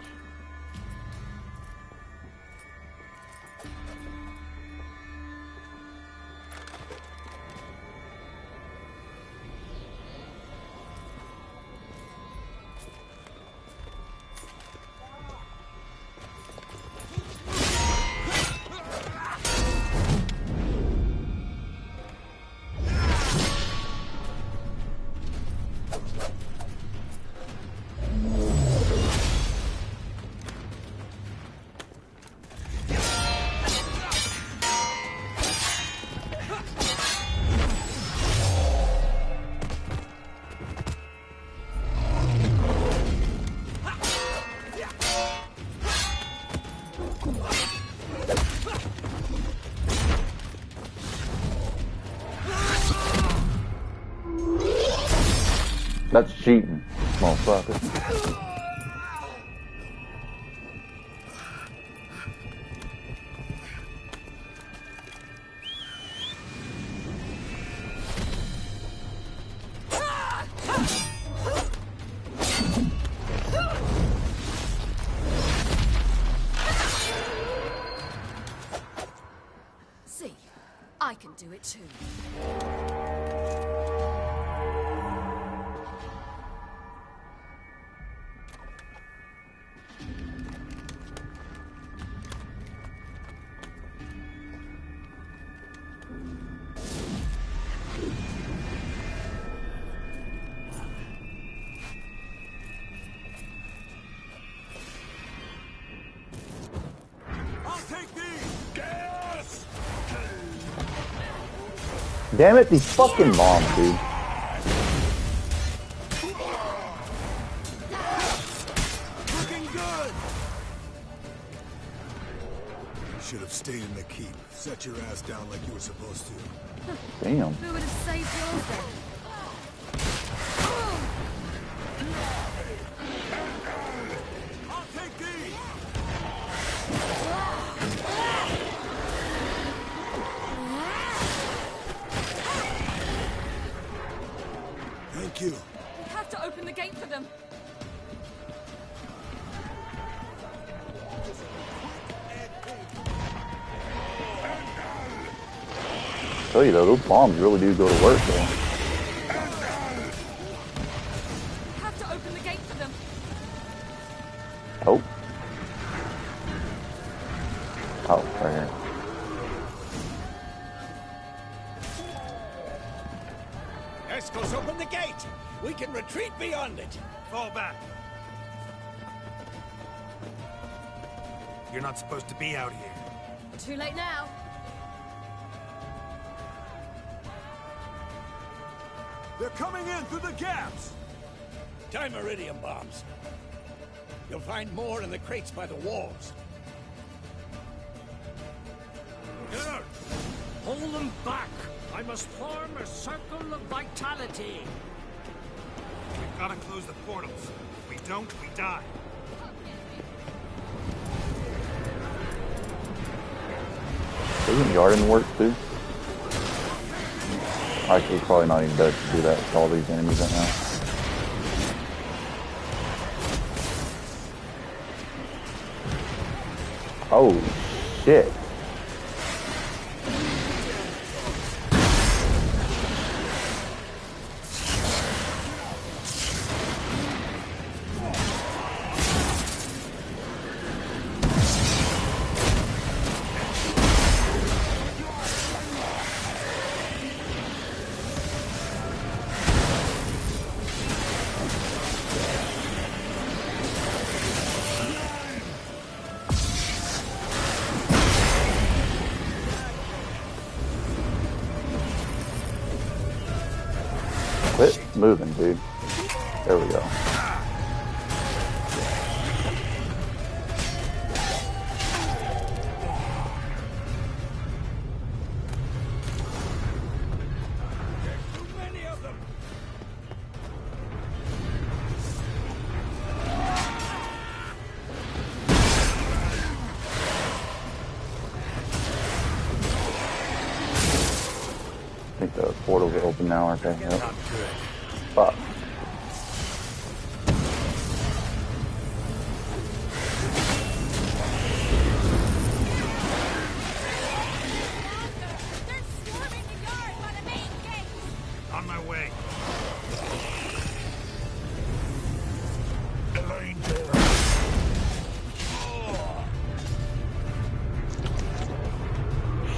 That's cheating, motherfucker. See, I can do it too. Damn it, these fucking bombs, dude. Looking good. Should have stayed in the keep. Set your ass down like you were supposed to. Damn. Who would have saved yours then? I'll take these. Thank you. We have to open the gate for them. Tell you though, those bombs really do go to work though. We have to open the gate for them. Oh. Oh, right here. Esco's open the gate! We can retreat beyond it! Fall back. You're not supposed to be out here. Too late now. They're coming in through the gaps! Time iridium bombs. You'll find more in the crates by the walls. Here! Hold them back! I must form a circle of vitality. We've got to close the portals. If we don't, we die. Isn't Yarden work too? Actually, it's probably not even better to do that with all these enemies right now. Oh, shit. moving, dude. There we go. I think the portals are open now, aren't they? Yep. Fuck. On my way.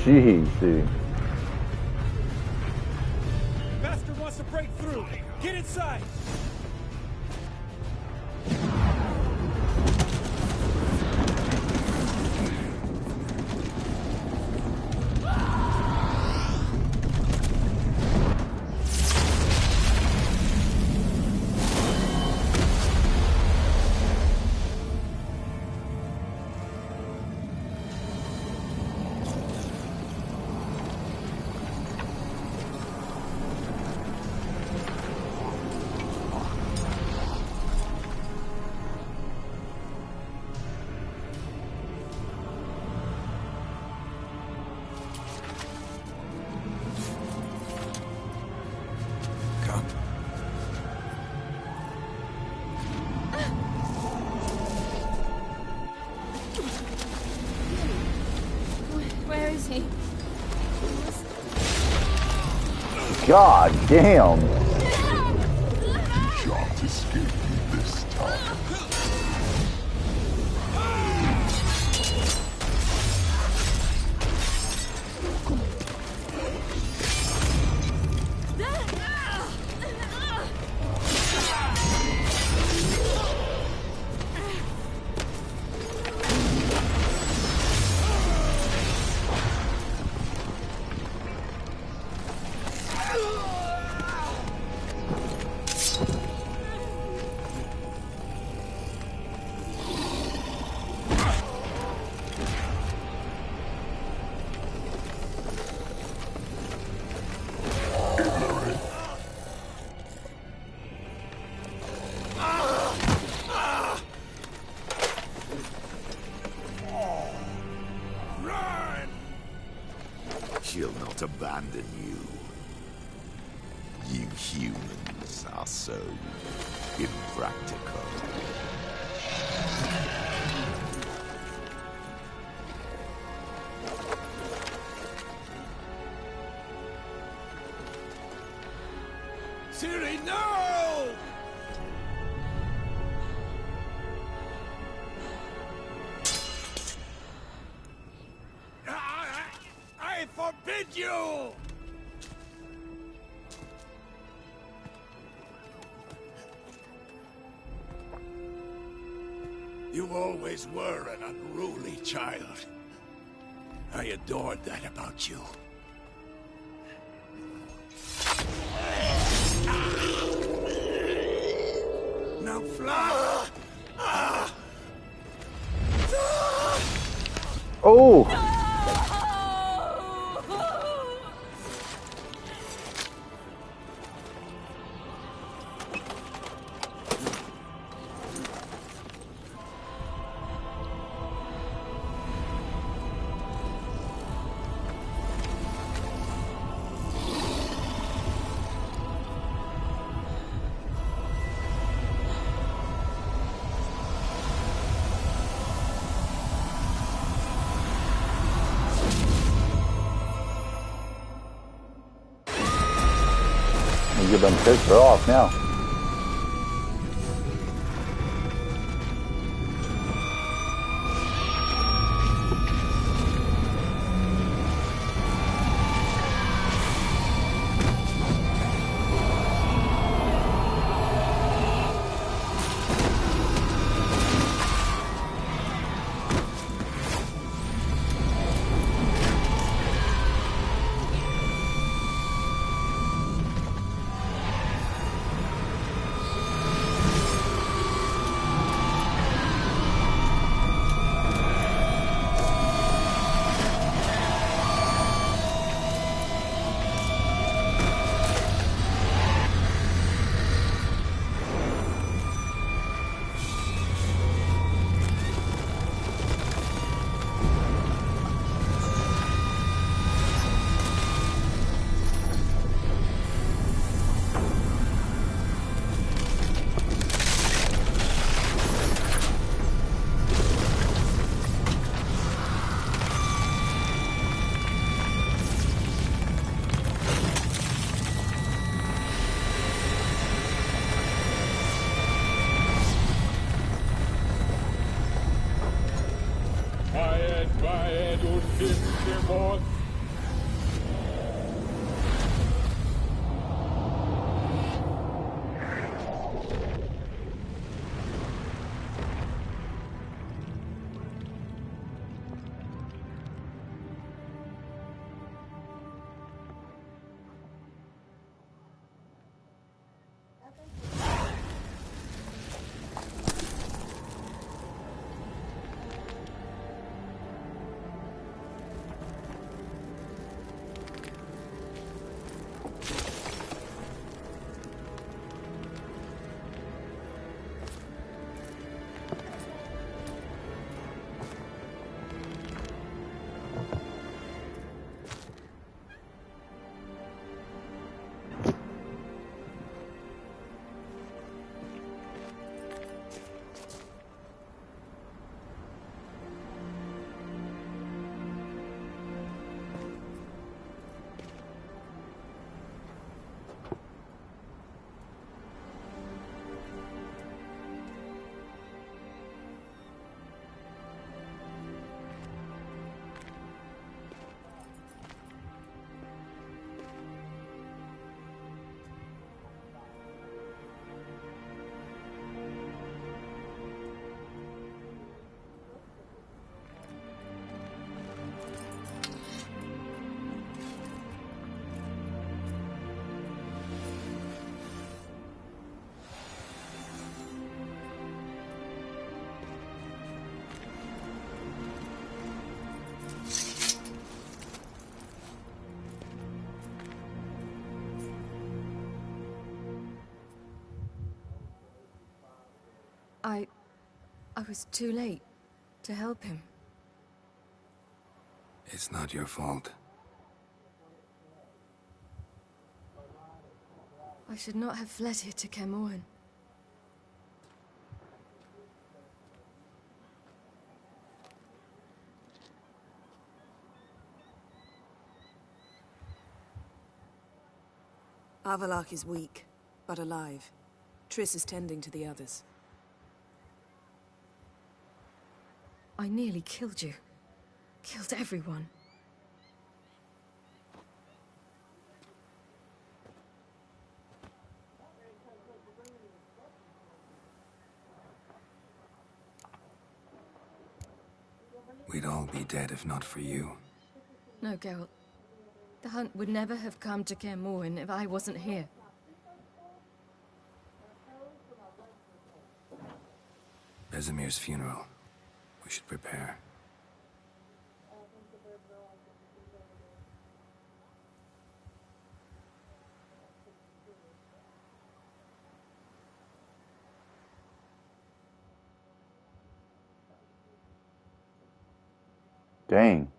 Jeez, dude. Bastard wants to break through. Get inside. Where is he? God damn. You shan't escape me this time. She'll not abandon you. You humans are so impractical. Siri, no! I forbid you! You always were an unruly child. I adored that about you. Now fly! Oh! You've been pissed her off now. I was too late to help him. It's not your fault. I should not have fled here to Camoin. Avalok is weak, but alive. Triss is tending to the others. I nearly killed you. Killed everyone. We'd all be dead if not for you. No, Geralt. The hunt would never have come to Kaer Morhen if I wasn't here. Vesemir's funeral. We should prepare. Dang.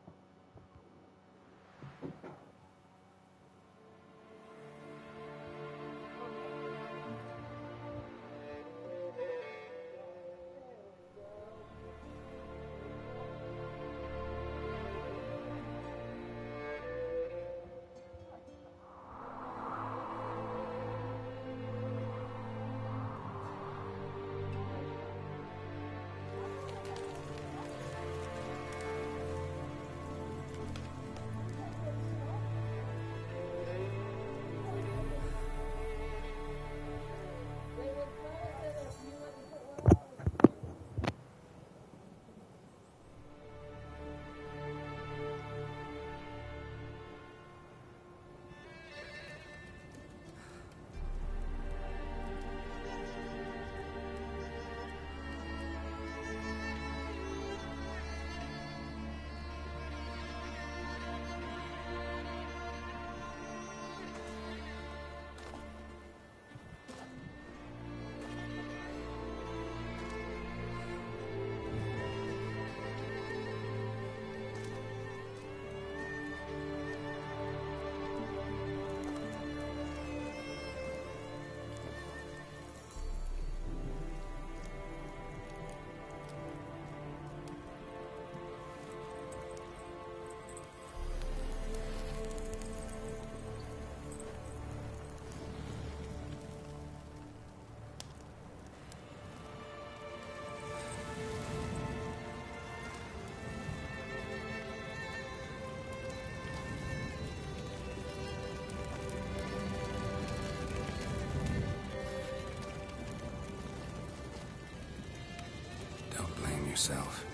yourself.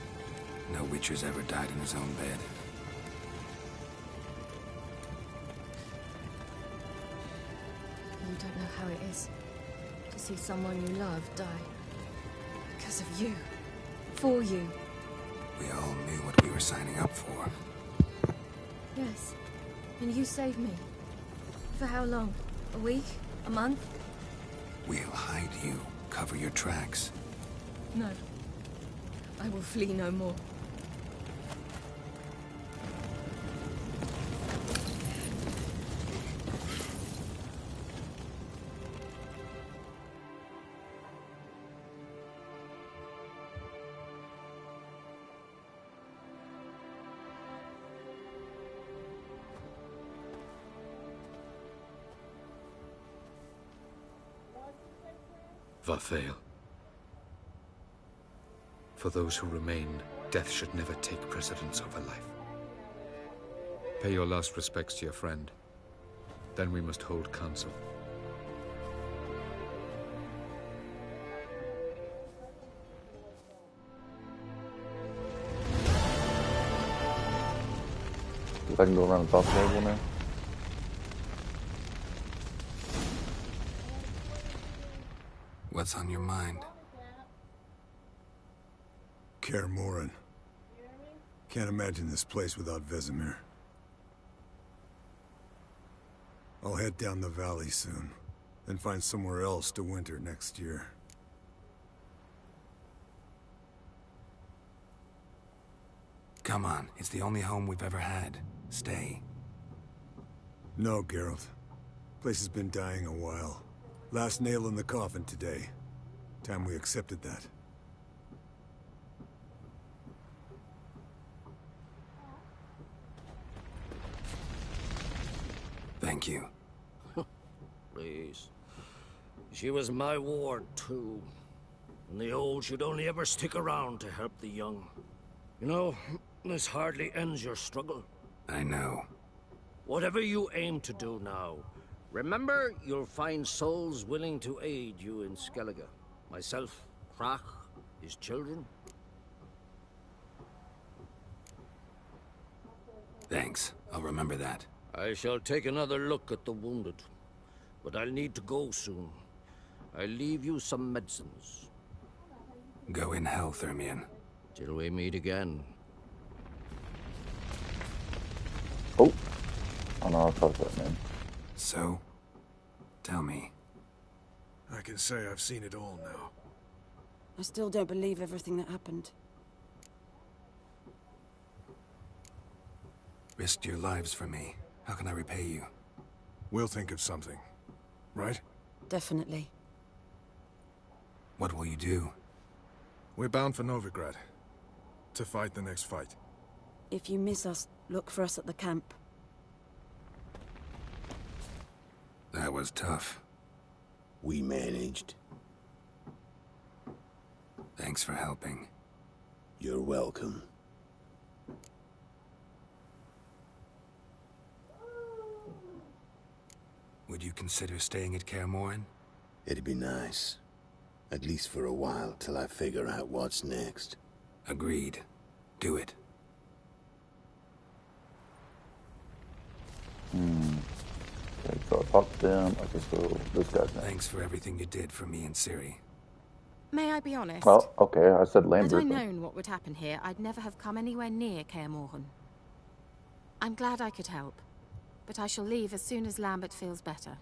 No Witcher's ever died in his own bed. You don't know how it is to see someone you love die. Because of you. For you. We all knew what we were signing up for. Yes. And you saved me. For how long? A week? A month? We'll hide you. Cover your tracks. No. I will flee no more. Vafail. For those who remain, death should never take precedence over life. Pay your last respects to your friend. Then we must hold council. If I can go around and talk to everyone now. What's on your mind? Kaer Morhen. Can't imagine this place without Vesemir. I'll head down the valley soon, then find somewhere else to winter next year. Come on, it's the only home we've ever had. Stay. No, Geralt. Place has been dying a while. Last nail in the coffin today. Time we accepted that. Thank you. Please. She was my ward, too. And the old should only ever stick around to help the young. You know, this hardly ends your struggle. I know. Whatever you aim to do now, remember you'll find souls willing to aid you in Skellige. Myself, Krach, his children. Thanks. I'll remember that. I shall take another look at the wounded. But I'll need to go soon. I'll leave you some medicines. Go in hell, Thermion. Till we meet again. Oh. Oh no, I'll talk to that man. So? Tell me. I can say I've seen it all now. I still don't believe everything that happened. Risked your lives for me. How can I repay you? We'll think of something. Right? Definitely. What will you do? We're bound for Novigrad. To fight the next fight. If you miss us, look for us at the camp. That was tough. We managed. Thanks for helping. You're welcome. Would you consider staying at Kaer Morhen? It'd be nice. At least for a while, till I figure out what's next. Agreed. Do it. Okay, so I talked to them. Okay, so this guy's next. Thanks for everything you did for me and Ciri. May I be honest? Oh, okay, I said Had Lambert. I known what would happen here, I'd never have come anywhere near Kaer Morhen. I'm glad I could help, but I shall leave as soon as Lambert feels better.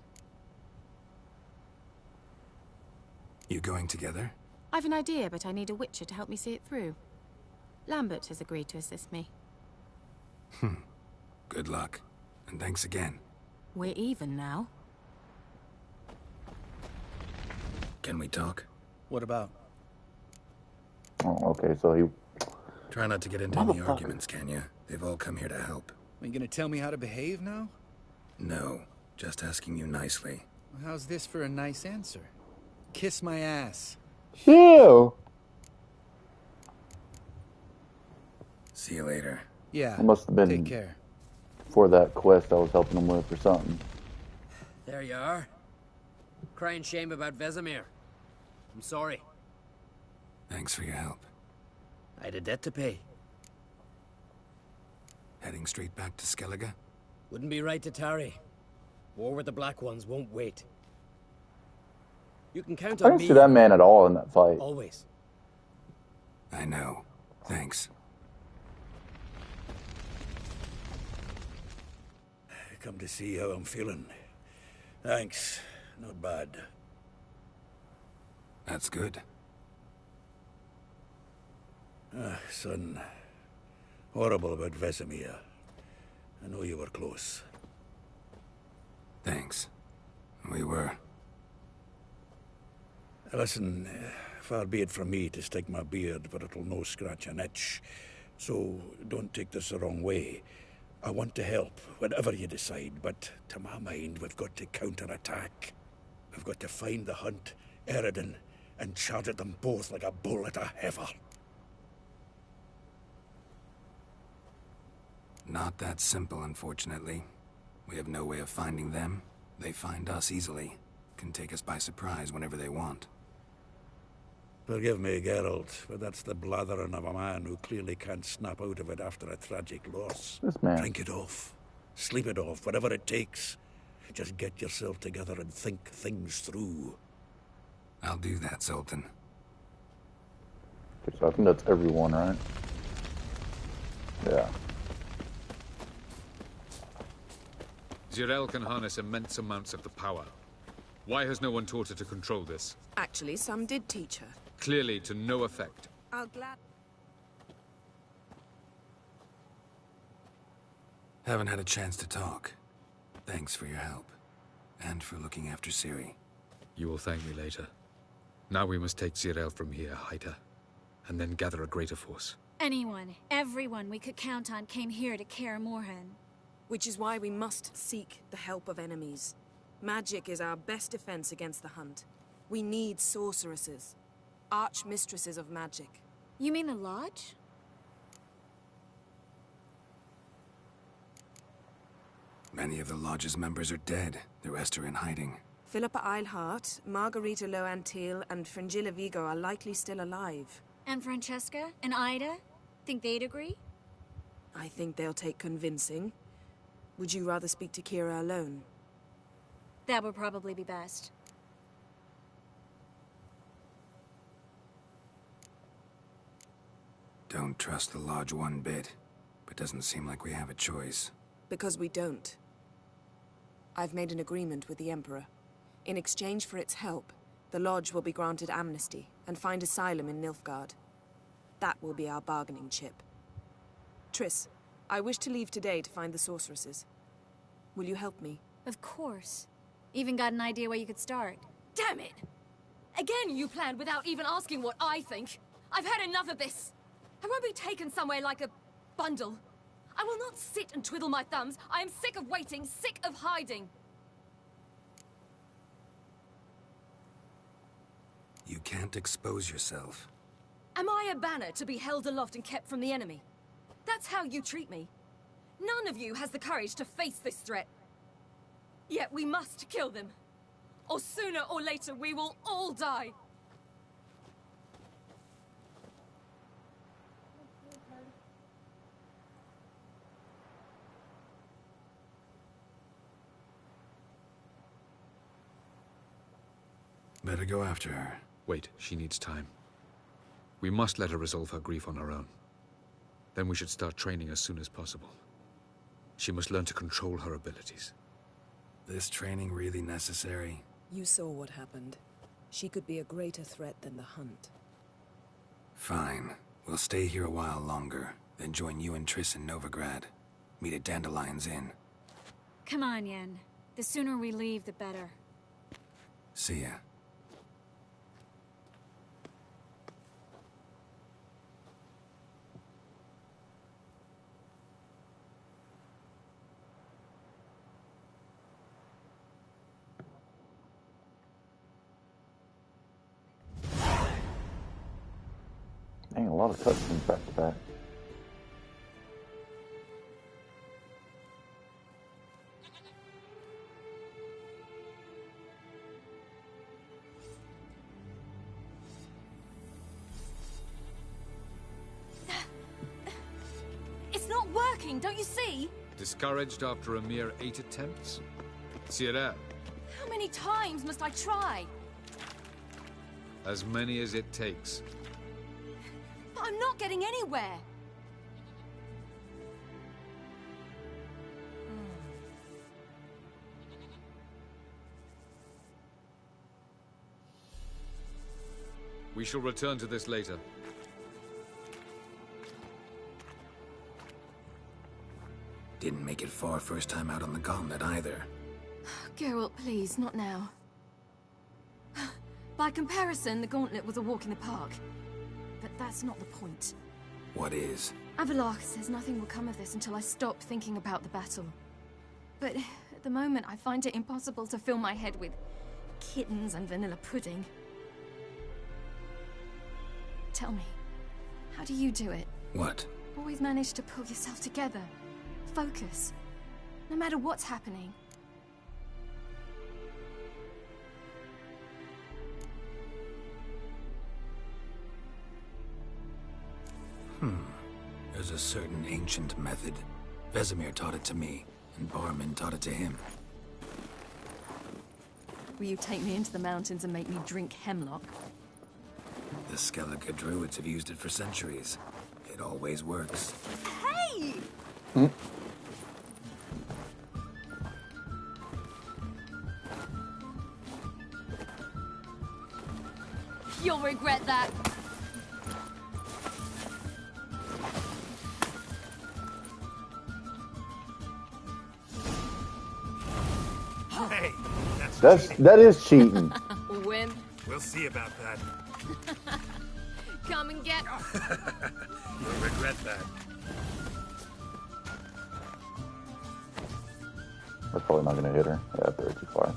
You going together? I've an idea, but I need a Witcher to help me see it through. Lambert has agreed to assist me. Good luck. And thanks again. We're even now. Can we talk? What about? Oh, okay, so he... Try not to get into any arguments, can you? They've all come here to help. Are you gonna tell me how to behave now? No, just asking you nicely. Well, how's this for a nice answer? Kiss my ass. Ew! See you later. Yeah, It must have been take care. for that quest I was helping him with or something. There you are. Crying shame about Vesemir. I'm sorry. Thanks for your help. I had a debt to pay. Heading straight back to Skellige? Wouldn't be right to tarry. War with the Black Ones won't wait. You can count I on didn't me. see that man at all in that fight. Always. I know. Thanks. Come to see how I'm feeling. Thanks. Not bad. That's good. Son. Horrible about Vesemir. I know you were close. Thanks. We were. Listen, far be it from me to stick my beard, but it'll no scratch an itch. So don't take this the wrong way. I want to help, whatever you decide, but to my mind, we've got to counterattack. We've got to find the Hunt, Eredin, and charge at them both like a bull at a heifer. Not that simple, unfortunately. We have no way of finding them. They find us easily. Can take us by surprise whenever they want. Forgive me, Geralt, but that's the blathering of a man who clearly can't snap out of it after a tragic loss. This man. Drink it off. Sleep it off, whatever it takes. Just get yourself together and think things through. I'll do that, Sultan. Okay, so I think that's everyone, right? Yeah. Zirael can harness immense amounts of the power. Why has no one taught her to control this? Actually, some did teach her. Clearly to no effect. I'll glad... Haven't had a chance to talk. Thanks for your help. And for looking after Ciri. You will thank me later. Now we must take Zirael from here, hide her, and then gather a greater force. Anyone, everyone we could count on came here to Kaer Morhen. Which is why we must seek the help of enemies. Magic is our best defense against the Hunt. We need sorceresses. Archmistresses of magic. You mean the Lodge? Many of the Lodge's members are dead. The rest are in hiding. Philippa Eilhart, Margarita Loantil, and Fringilla Vigo are likely still alive. And Francesca and Ida? Think they'd agree? I think they'll take convincing. Would you rather speak to Kira alone? That would probably be best. Don't trust the Lodge one bit, but doesn't seem like we have a choice. Because we don't. I've made an agreement with the Emperor. In exchange for its help, the Lodge will be granted amnesty and find asylum in Nilfgaard. That will be our bargaining chip. Triss, I wish to leave today to find the sorceresses. Will you help me? Of course. Even got an idea where you could start. Damn it! Again you planned without even asking what I think. I've had enough of this. I won't be taken somewhere like a bundle. I will not sit and twiddle my thumbs. I am sick of waiting, sick of hiding. You can't expose yourself. Am I a banner to be held aloft and kept from the enemy? That's how you treat me. None of you has the courage to face this threat. Yet we must kill them. Or sooner or later we will all die. Better go after her. Wait, she needs time. We must let her resolve her grief on her own. Then we should start training as soon as possible. She must learn to control her abilities. This training really necessary? You saw what happened. She could be a greater threat than the Hunt. Fine. We'll stay here a while longer, then join you and Triss in Novigrad. Meet at Dandelion's Inn. Come on, Yen. The sooner we leave, the better. See ya. Dang, a lot of cutscenes back to back. not working, don't you see? Discouraged after a mere 8 attempts? Cyril, How many times must I try? as many as it takes. But I'm not getting anywhere. We shall return to this later. Didn't make it far first time out on the gauntlet either. Geralt, please, not now. By comparison, the gauntlet was a walk in the park. But that's not the point. What is? Avallac'h says nothing will come of this until I stop thinking about the battle. But at the moment, I find it impossible to fill my head with kittens and vanilla pudding. Tell me, how do you do it? What? Always manage to pull yourself together. Focus. No matter what's happening. There's a certain ancient method. Vesemir taught it to me, and Barman taught it to him. Will you take me into the mountains and make me drink hemlock? The Skellige druids have used it for centuries. It always works. Hey! You'll regret that. Hey, That is cheating. Win. we'll see about that. Come and get. You'll regret that. That's probably not going to hit her. Yeah, I threw it too far.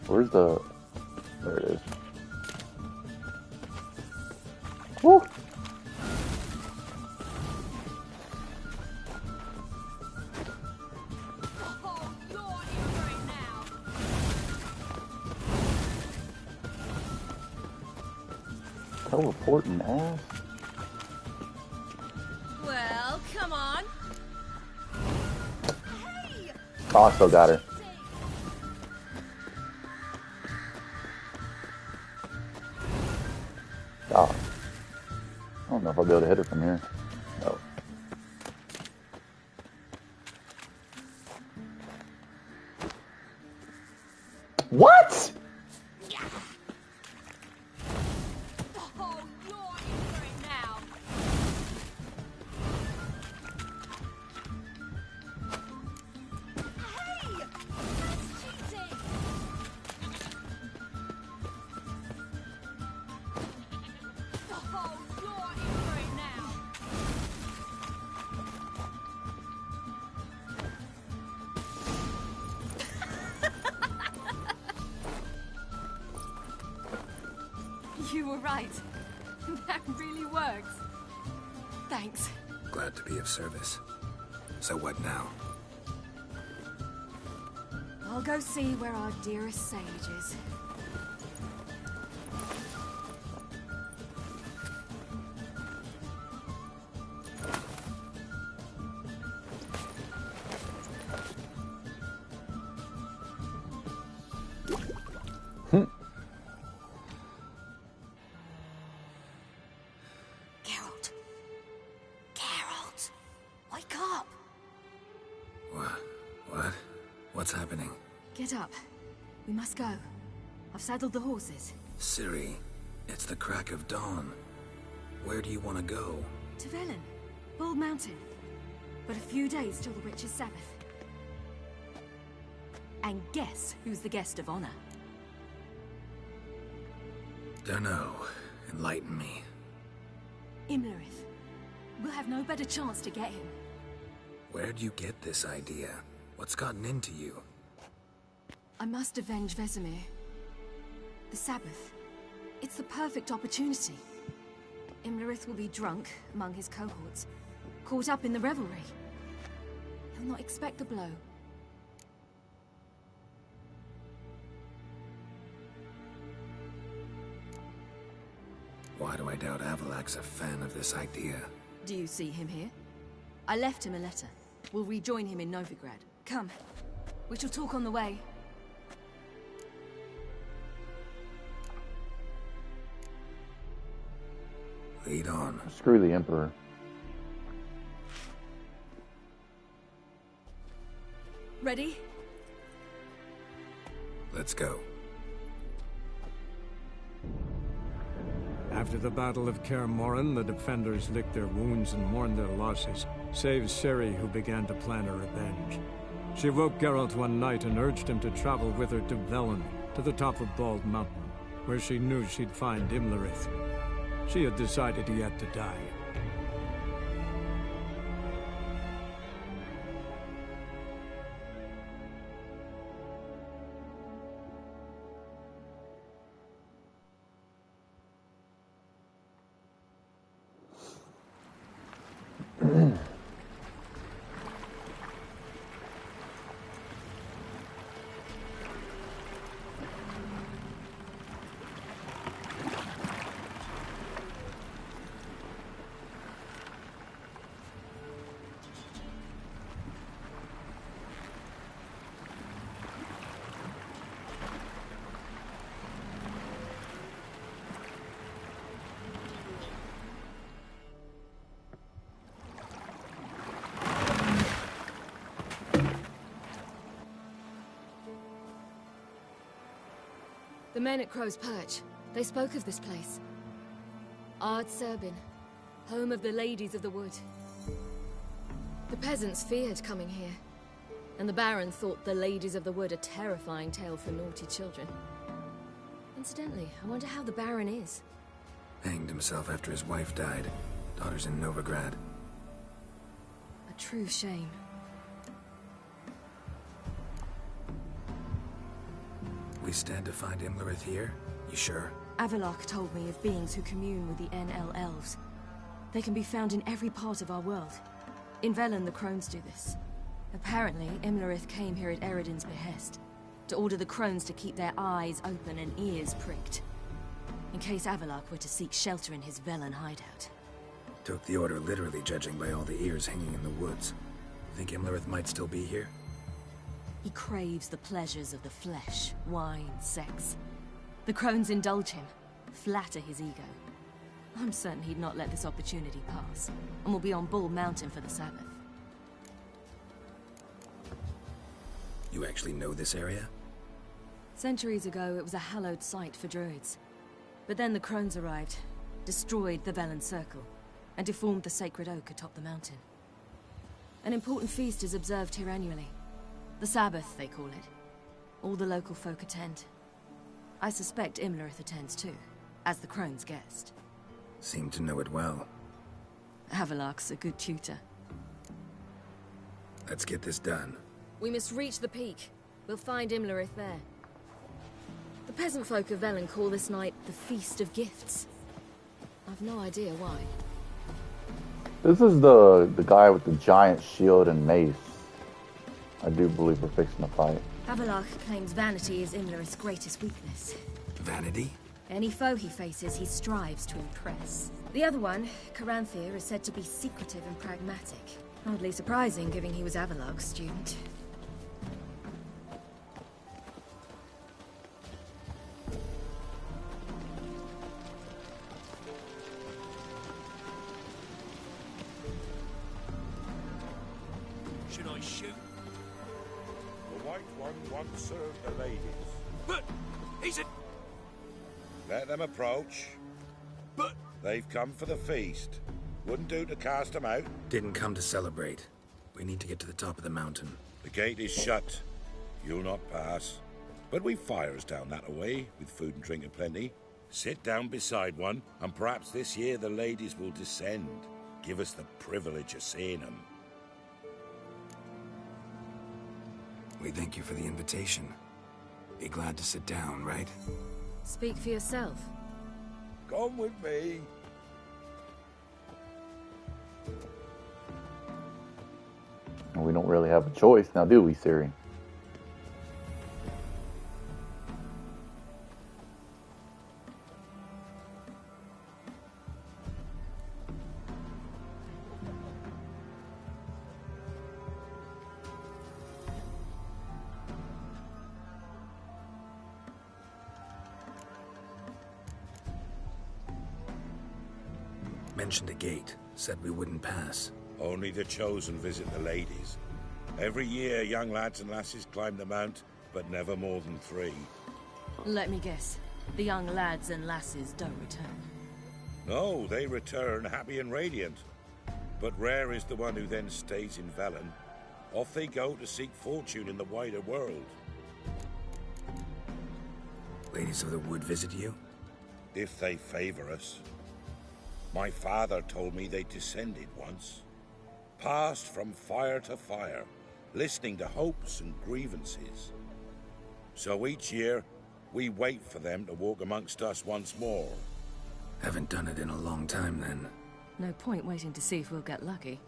Where's the... There it is. Woo! Teleporting ass. Well, come on. Oh, I still got her. Oh. I don't know if I'll be able to hit her from here. No. What? You were right. That really works. Thanks. Glad to be of service. So what now? I'll go see where our dearest sage is. Geralt. Geralt. Wake up. What? What's happening? Get up. We must go. I've saddled the horses. Ciri, it's the crack of dawn. Where do you want to go? To Velen. Bald Mountain. But a few days till the Witch's Sabbath. And guess who's the guest of honor? Dunno. Enlighten me. Imlerith. We'll have no better chance to get him. Where'd you get this idea? What's gotten into you? I must avenge Vesemir. The Sabbath. It's the perfect opportunity. Imlerith will be drunk among his cohorts, caught up in the revelry. He'll not expect the blow. Why do I doubt Avalak's a fan of this idea? Do you see him here? I left him a letter. We'll rejoin him in Novigrad. Come. We shall talk on the way. Lead on. Screw the Emperor. Ready? Let's go. After the Battle of Kaer Morhen, the defenders licked their wounds and mourned their losses, save Ciri, who began to plan a revenge. She woke Geralt one night and urged him to travel with her to Velen, to the top of Bald Mountain, where she knew she'd find Imlerith. She had decided he had to die. The men at Crow's Perch, they spoke of this place. Ard Serbin, home of the Ladies of the Wood. The peasants feared coming here, and the Baron thought the Ladies of the Wood a terrifying tale for naughty children. Incidentally, I wonder how the Baron is. Hanged himself after his wife died. Daughter's in Novigrad. A true shame. We stand to find Imlerith here? You sure? Avalok told me of beings who commune with the NL elves. They can be found in every part of our world. In Velen, the Crones do this. Apparently, Imlerith came here at Eredin's behest, to order the Crones to keep their eyes open and ears pricked, in case Avalok were to seek shelter in his Velen hideout. Took the order literally, judging by all the ears hanging in the woods. Think Imlerith might still be here? He craves the pleasures of the flesh, wine, sex. The Crones indulge him, flatter his ego. I'm certain he'd not let this opportunity pass, and will be on Bull Mountain for the Sabbath. You actually know this area? Centuries ago, it was a hallowed site for druids. But then the Crones arrived, destroyed the Velen Circle, and deformed the sacred oak atop the mountain. An important feast is observed here annually. The Sabbath, they call it. All the local folk attend. I suspect Imlerith attends too, as the Crone's guest. Seem to know it well. Avalok's a good tutor. Let's get this done. We must reach the peak. We'll find Imlerith there. The peasant folk of Velen call this night the Feast of Gifts. I've no idea why. This is the guy with the giant shield and mace. I do believe we're fixing a fight. Avalok claims vanity is Imlerith's greatest weakness. Vanity? Any foe he faces, he strives to impress. The other one, Caranthir, is said to be secretive and pragmatic. Hardly surprising, given he was Avalok's student. Should I shoot? The White One once served the ladies. But he's a... Let them approach. But... They've come for the feast. Wouldn't do to cast them out. Didn't come to celebrate. We need to get to the top of the mountain. The gate is shut. You'll not pass. But we've fires down that away, with food and drink aplenty. Sit down beside one, and perhaps this year the ladies will descend. Give us the privilege of seeing them. We thank you for the invitation. Be glad to sit down, right? Speak for yourself. Come with me. We don't really have a choice now, do we, Ciri? Mentioned a gate. Said we wouldn't pass. Only the chosen visit the ladies. Every year, young lads and lasses climb the mount, but never more than 3. Let me guess. The young lads and lasses don't return. No, they return happy and radiant. But rare is the one who then stays in Velen. Off they go to seek fortune in the wider world. Ladies of the Wood visit you? If they favor us. My father told me they descended once. Passed from fire to fire, listening to hopes and grievances. So each year, we wait for them to walk amongst us once more. Haven't done it in a long time, then. No point waiting to see if we'll get lucky.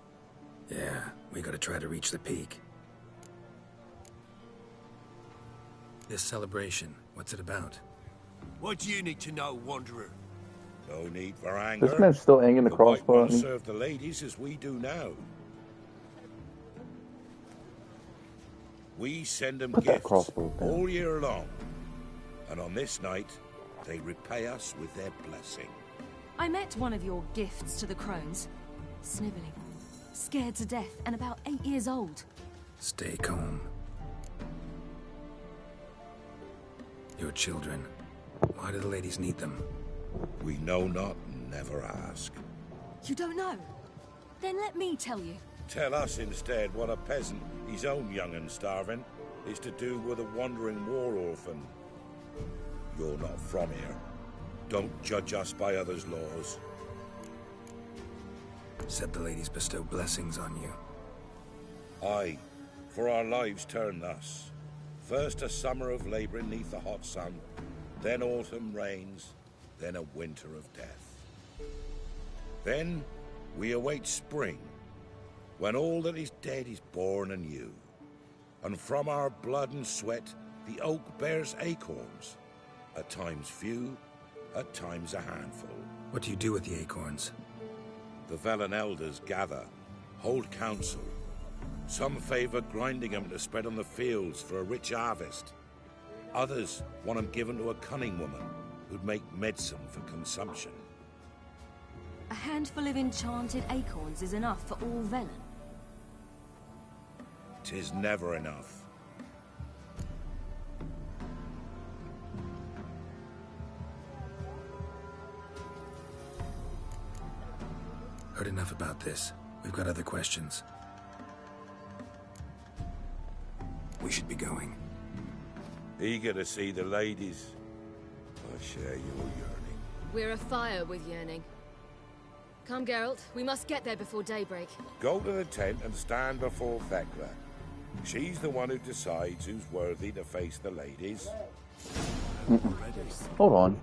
Yeah, we gotta try to reach the peak. This celebration, what's it about? What do you need to know, Wanderer? No need for anger. This man's still aiming the crossbow at me. Serve the ladies as we do now. We send them gifts all year long. And on this night, they repay us with their blessing. I met one of your gifts to the crones. Snivelling. Scared to death and about 8 years old. Stay calm. Your children. Why do the ladies need them? We know not and never ask. You don't know? Then let me tell you. Tell us instead what a peasant, his own young and starving, is to do with a wandering war orphan. You're not from here. Don't judge us by others' laws. Said the ladies bestow blessings on you. Aye, for our lives turn thus. First a summer of labouring neath the hot sun, then autumn rains, then a winter of death. Then we await spring, when all that is dead is born anew. And from our blood and sweat the oak bears acorns, at times few, at times a handful. What do you do with the acorns? The Velen elders gather, hold council. Some favor grinding them to spread on the fields for a rich harvest. Others want them given to a cunning woman who'd make medicine for consumption. A handful of enchanted acorns is enough for all Velen. 'Tis never enough. Heard enough about this. We've got other questions. We should be going. Eager to see the ladies. I share your yearning. We're afire with yearning. Come, Geralt. We must get there before daybreak. Go to the tent and stand before Thekla. She's the one who decides who's worthy to face the ladies. Hold on.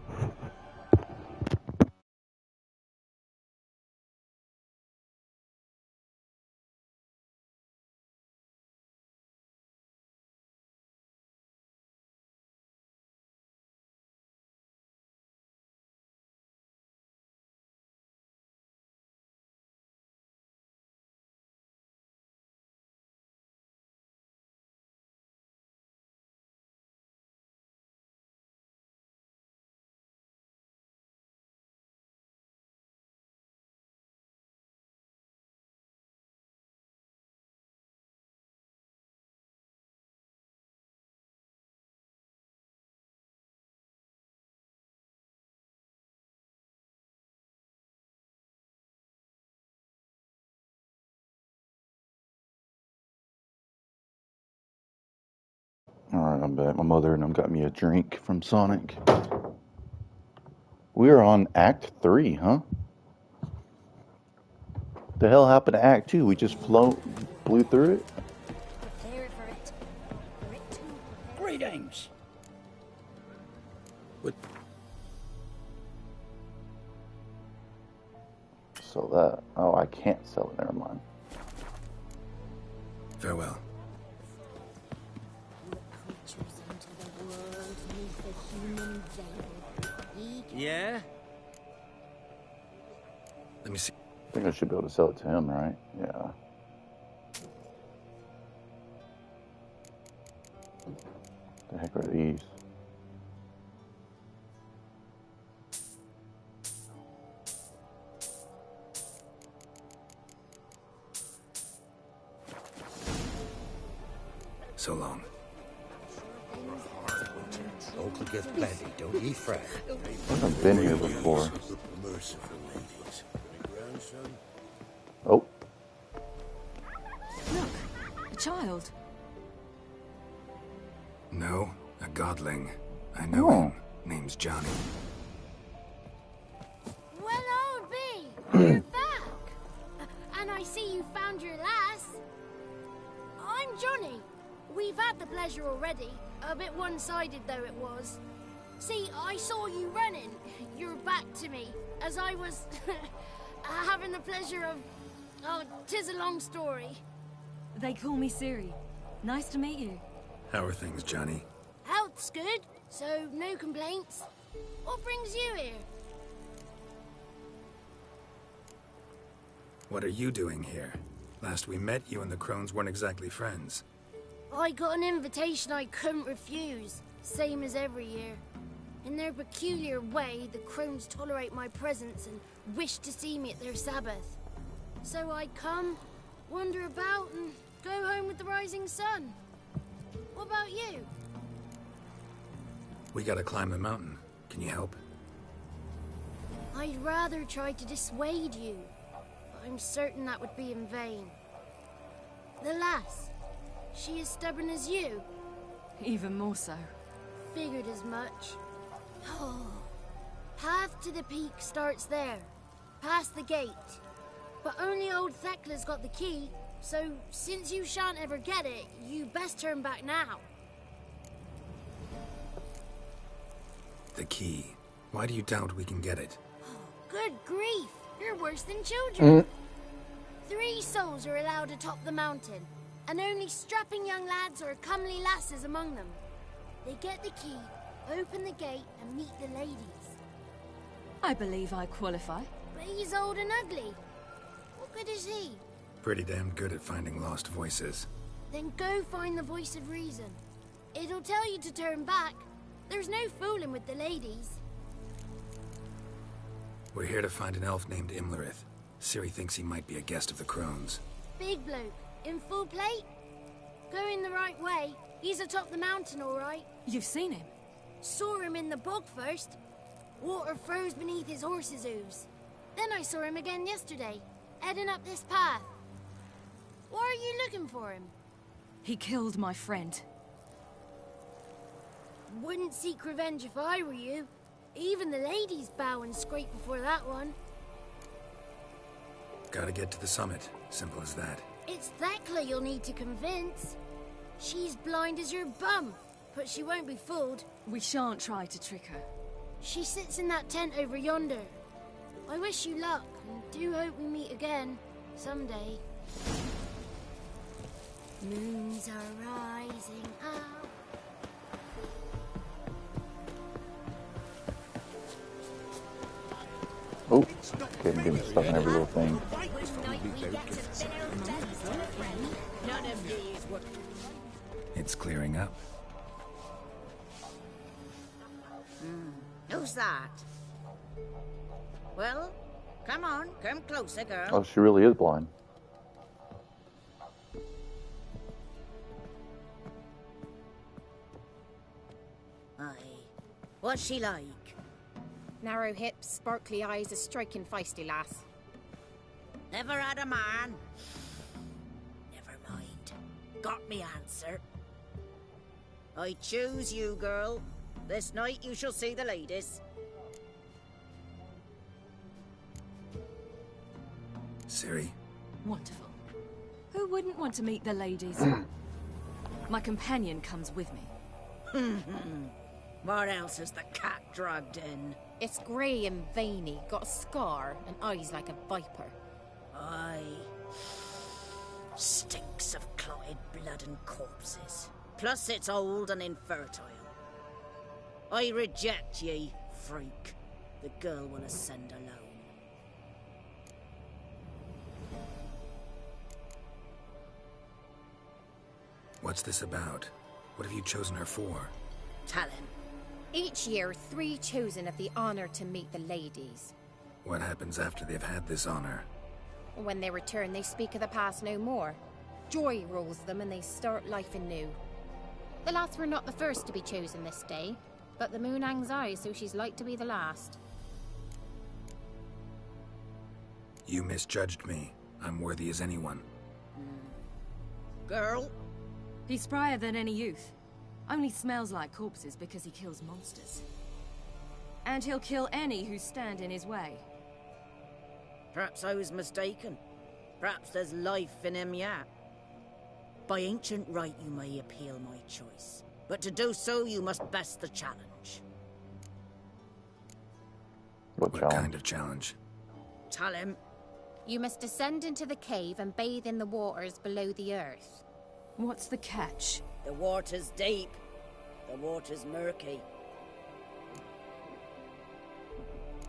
Alright, I'm back. My mother and them got me a drink from Sonic. We're on Act 3, huh? The hell happened to Act 2? We just blew through it? Prepare for it. Greetings. What? So that... Oh, I can't sell it. Never mind. Farewell. Yeah? Let me see. I think I should be able to sell it to him, right? Yeah. The heck are these? Folk will give plenty, don't ye fret. I haven't been here before. Merciful ladies. Grandson? Oh. Look, a child. No, a godling. I know him. Name's Johnny. Well, old B, you're back. And I see you found your lass. I'm Johnny. We've had the pleasure already. A bit one-sided though it was. See, I saw you running, your back to me, as I was having the pleasure of... Oh, 'tis a long story. They call me Siri. Nice to meet you. How are things, Johnny? Health's good, so no complaints. What brings you here? What are you doing here? Last we met, you and the Crones weren't exactly friends. I got an invitation I couldn't refuse, same as every year. In their peculiar way, the Crones tolerate my presence and wish to see me at their Sabbath. So I come, wander about, and go home with the rising sun. What about you? We gotta climb the mountain. Can you help? I'd rather try to dissuade you, but I'm certain that would be in vain. The lass, she as stubborn as you? Even more so. Figured as much. Oh. Path to the peak starts there, past the gate. But only old Thekla's got the key, so since you shan't ever get it, you best turn back now. The key. Why do you doubt we can get it? Good grief, you're worse than children. 3 souls are allowed atop the mountain, and only strapping young lads or comely lasses among them. They get the key, open the gate, and meet the ladies. I believe I qualify. But he's old and ugly. What good is he? Pretty damn good at finding lost voices. Then go find the voice of reason. It'll tell you to turn back. There's no fooling with the ladies. We're here to find an elf named Imlerith. Ciri thinks he might be a guest of the Crones. Big bloke, in full plate. Going the right way. He's atop the mountain, all right. You've seen him? Saw him in the bog first. Water froze beneath his horse's hooves. Then I saw him again yesterday, heading up this path. Why are you looking for him? He killed my friend. Wouldn't seek revenge if I were you. Even the ladies bow and scrape before that one. Gotta get to the summit. Simple as that. It's Thekla you'll need to convince. She's blind as your bum, but she won't be fooled. We shan't try to trick her. She sits in that tent over yonder. I wish you luck, and do hope we meet again, someday. Moons are rising up. Oh, getting stuck in every little thing. It's clearing up. Who's that? Well, come on, come closer, girl. Oh, she really is blind. Aye. What's she like? Narrow hips, sparkly eyes, a striking feisty lass. Never had a man. Never mind. Got me answer. I choose you, girl. This night you shall see the ladies. Ciri. Wonderful. Who wouldn't want to meet the ladies? My companion comes with me. What else is the cat dragged in? It's grey and veiny, got a scar, and eyes like a viper. Aye. Stinks of clotted blood and corpses. Plus it's old and infertile. I reject ye, freak. The girl will ascend alone. What's this about? What have you chosen her for? Tell him. Each year, 3 chosen have the honor to meet the ladies. What happens after they've had this honor? When they return, they speak of the past no more. Joy rules them and they start life anew. The lads were not the first to be chosen this day. But the moon hangs high, so she's like to be the last. You misjudged me. I'm worthy as anyone. Girl? He's sprier than any youth. Only smells like corpses because he kills monsters. And he'll kill any who stand in his way. Perhaps I was mistaken. Perhaps there's life in him yet. By ancient right, you may appeal my choice. But to do so, you must best the challenge. What kind of challenge? Tell him. You must descend into the cave and bathe in the waters below the earth. What's the catch? The water's deep. The water's murky.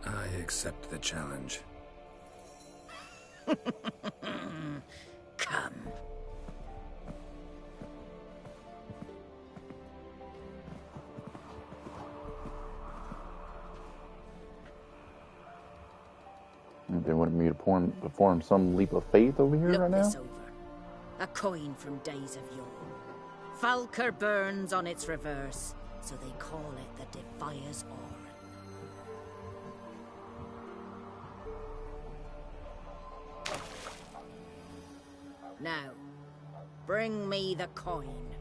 I accept the challenge. Come. They wanted me to perform some leap of faith over here Look right now? this over. A coin from days of yore. Falker burns on its reverse, so they call it the Defier's Oar. Now, bring me the coin.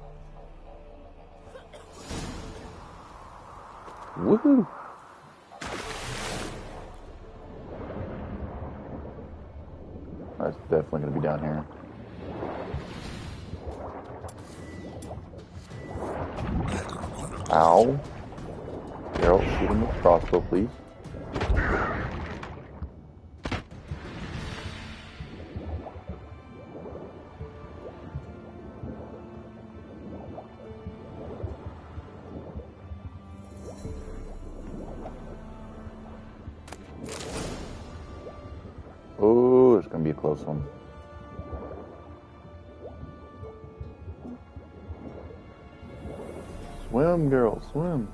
Woohoo! That's definitely going to be down here. Ow. Geralt, shoot him with the crossbow, please. Oh, it's going to be a close one. Swim, girl, swim.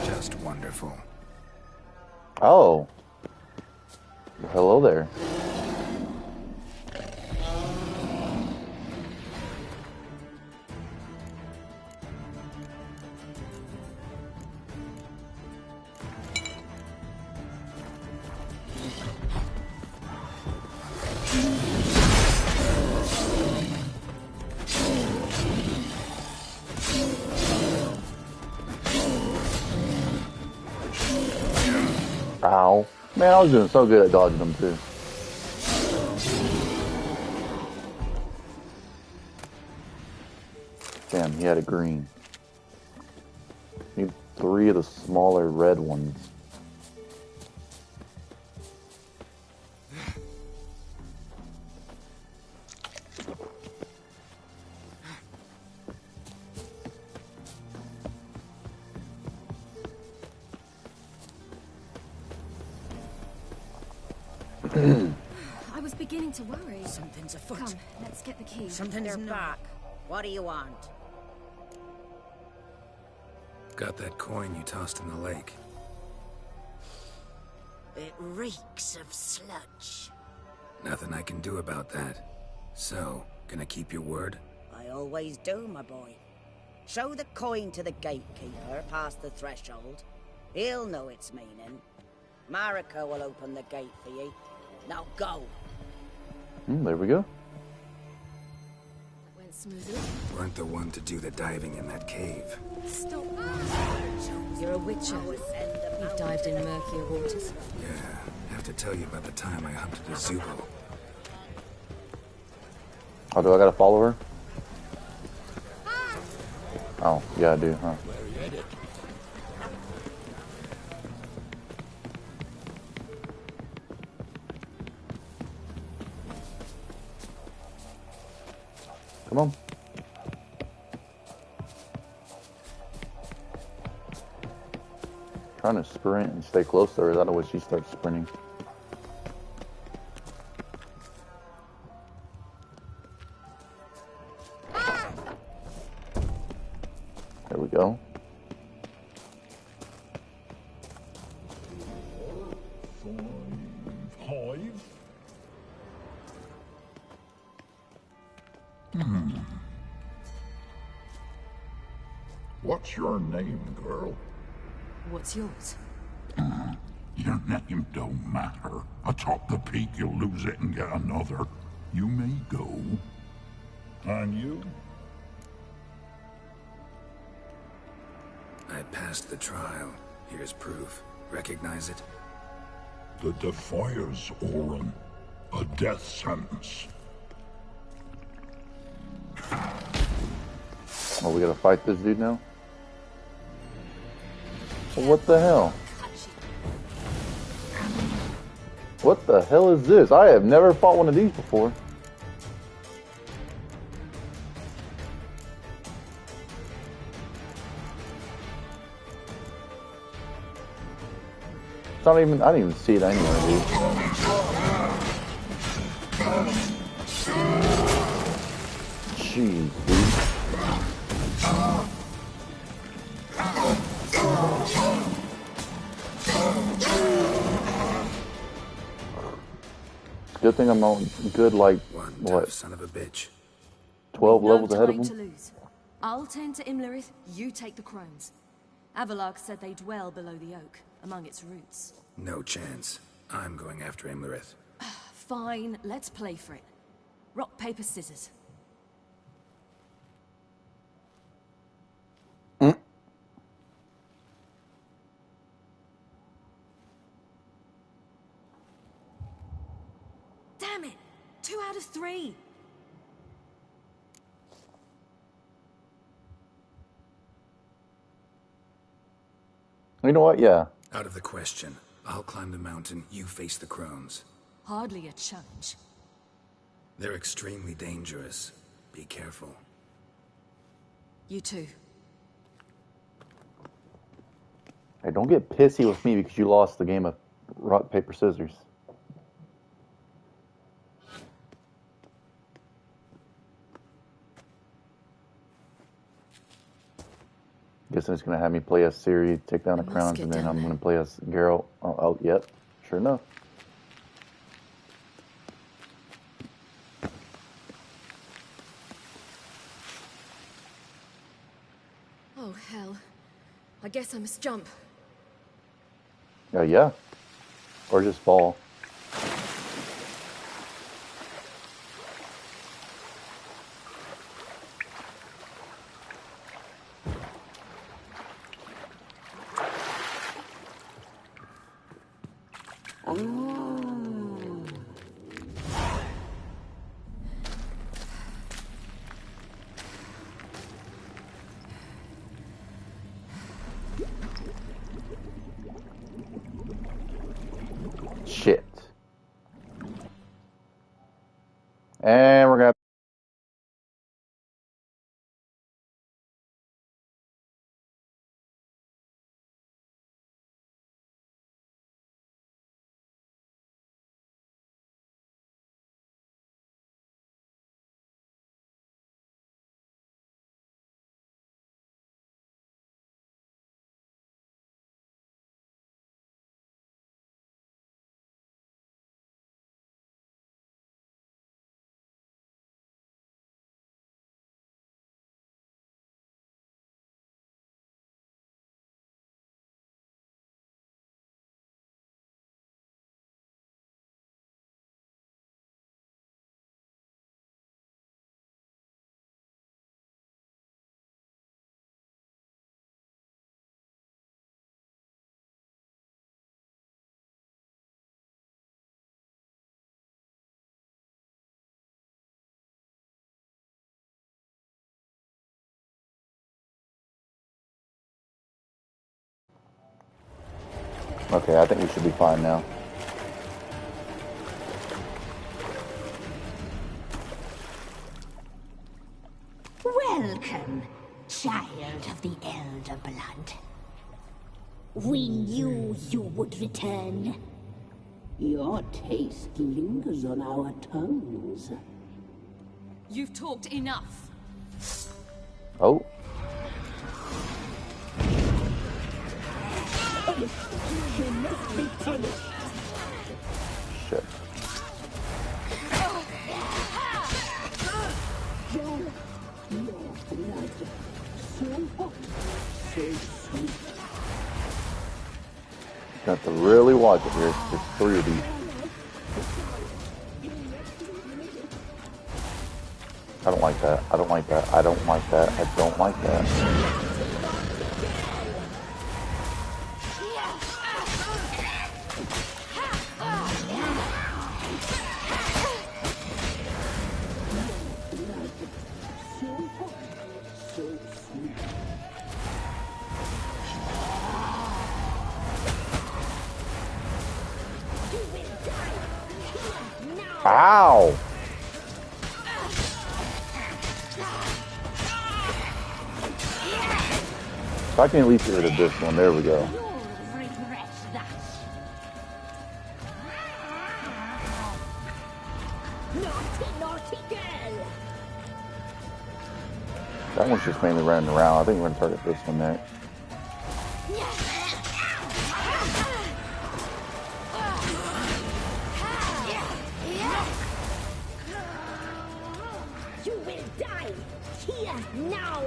Just wonderful. Oh. Hello there. Ow. Man, I was doing so good at dodging them too. Damn, he had a green. Need 3 of the smaller red ones. I was beginning to worry. Something's afoot. Come, let's get the key. Something's back. What do you want? Got that coin you tossed in the lake. It reeks of sludge. Nothing I can do about that. So, gonna keep your word? I always do, my boy. Show the coin to the gatekeeper past the threshold. He'll know its meaning. Marika will open the gate for you. Now go. There we go. Went smoothly. Weren't the one to do the diving in that cave. Stop. You're a witcher. You've dived in murkier waters. Yeah, have to tell you about the time I hunted a Zubo. Oh, do I gotta follow her? Oh, yeah, I do, huh? Come on. Trying to sprint and stay close to her. That way she starts sprinting. There we go. What's your name, girl? What's yours? Your name don't matter. Atop the peak, you'll lose it and get another. You may go. And you? I passed the trial. Here's proof. Recognize it? The Defier's Orin. A death sentence. Oh, we gotta fight this dude now? What the hell? What the hell is this? I have never fought one of these before. It's not even, I didn't even see it anywhere, dude. Jeez, dude. Good thing I'm on good, like, what? Son of a bitch. 12 levels ahead of No time him? to lose. I'll tend to Imlerith, you take the crones. Avalark said they dwell below the oak, among its roots. No chance. I'm going after Imlerith. Fine, let's play for it. Rock, paper, scissors. Damn it! 2 out of 3! You know what? Yeah. Out of the question. I'll climb the mountain, you face the crones. Hardly a challenge. They're extremely dangerous. Be careful. You too. Hey, don't get pissy with me because you lost the game of rock, paper, scissors. Guessing it's going to have me play as Ciri, take down the crowns, and then I'm going to play as Geralt. Oh, yep. Sure enough. Oh, hell. I guess I must jump. Yeah. Or just fall. Shit. And we're going to... Okay, I think we should be fine now. Welcome, child of the Elder Blood. We knew you would return. Your taste lingers on our tongues. You've talked enough. Oh. You must be punished. Shit. Your gonna have to really watch it here. There's 3 of these. I don't like that. I don't like that. I don't like that. I don't like that. Ow! So I can at least get rid of this one. There we go. That one's just mainly running around. I think we're going to target this one next. You will die here now.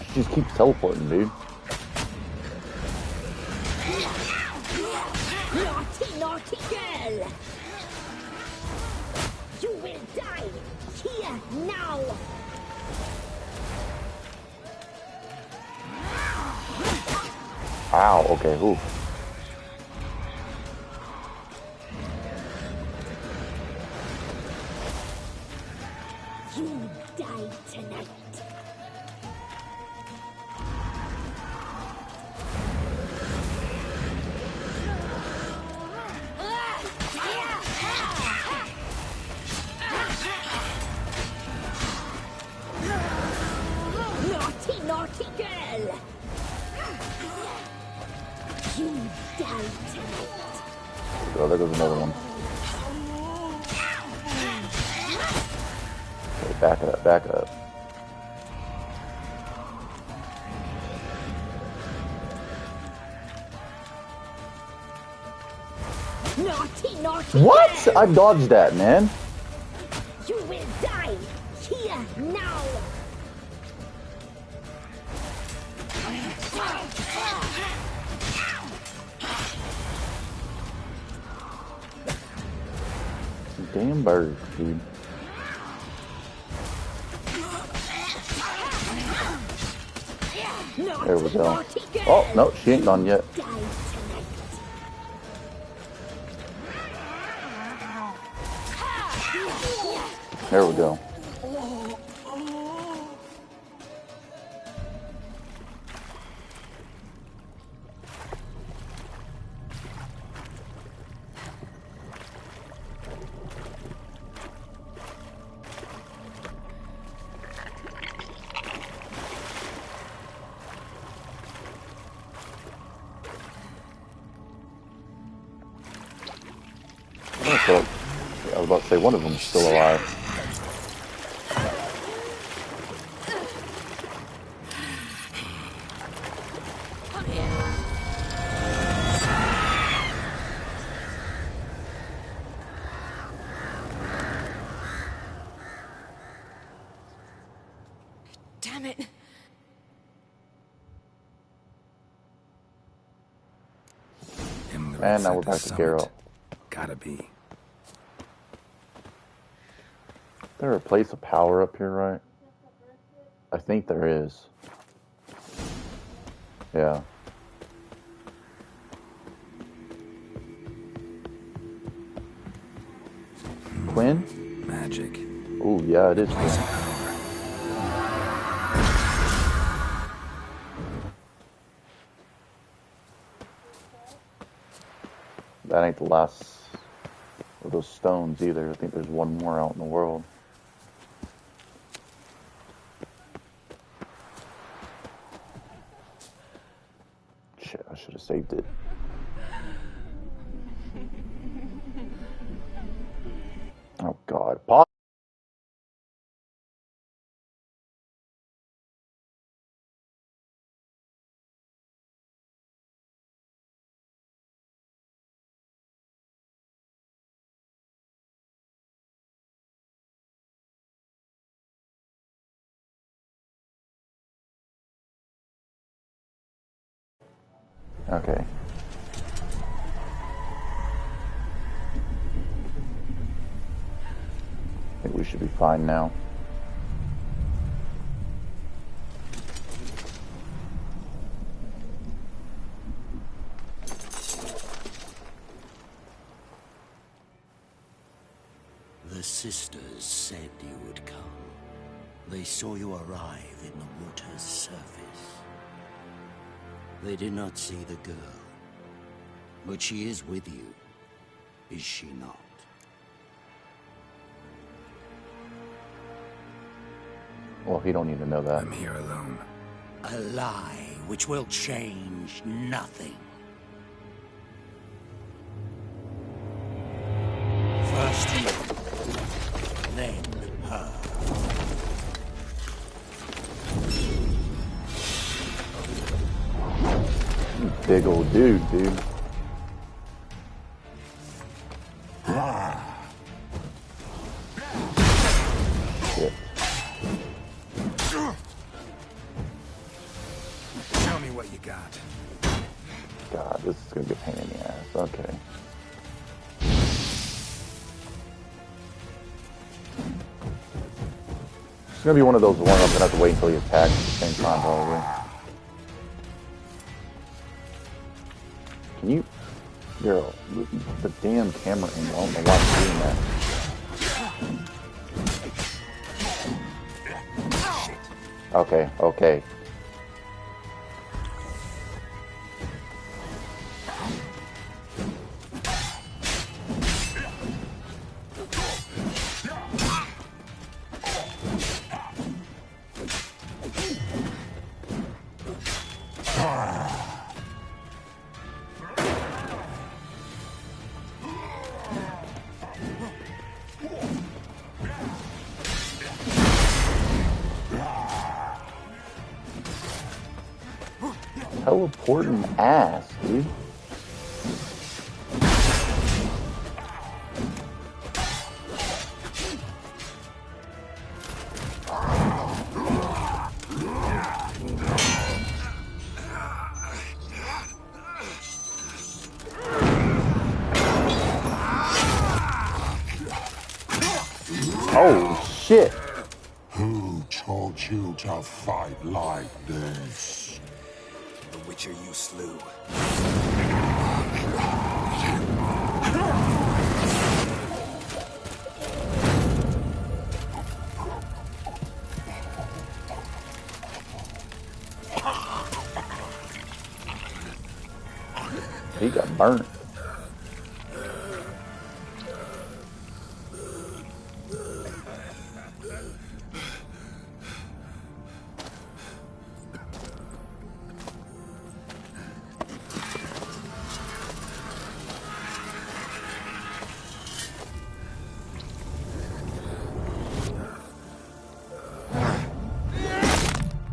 She just keeps teleporting, dude. Naughty, naughty girl. You will die here now. Ow, okay, ooh. You die tonight. Naughty, naughty girl. You die tonight. Oh, there goes another one. Okay, back up, back up. Naughty, naughty What? girl. I dodged that, man. You will die here now. Damn birds, dude. There we go. Oh, no, she ain't done yet. There we go. So, I was about to say one of them's still alive. Damn it. And now we're back to Geralt. Gotta be. There a place of power up here, right? I think there is. Yeah. Quinn? Magic. Oh, yeah, it is Quinn. That ain't the last of those stones either. I think there's one more out in the world. Shit, I should have saved it. Oh, God. Pause. Okay. I think we should be fine now. The sisters said you would come. They saw you arrive in the water's surface. They did not see the girl. But she is with you, is she not? Well, he don't need to know that. I'm here alone. A lie which will change nothing. First you, then her. Big old dude. Shit. Tell me what you got. God, this is gonna be a pain in the ass. Okay. It's gonna be one of those ones I'm gonna have to wait until he attacks at the same time, probably. Can you... Girl, the damn camera angle, I don't know why I'm doing that. Okay. Teleporting ass, dude. Oh, shit. Who taught you to fight like this? The Witcher you slew. He got burnt.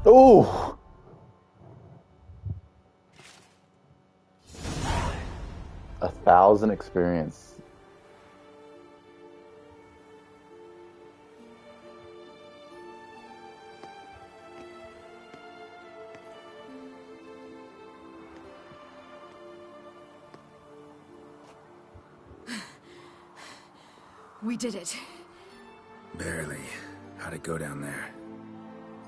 Oh! 1,000 experience. We did it. Barely. How'd it go down there?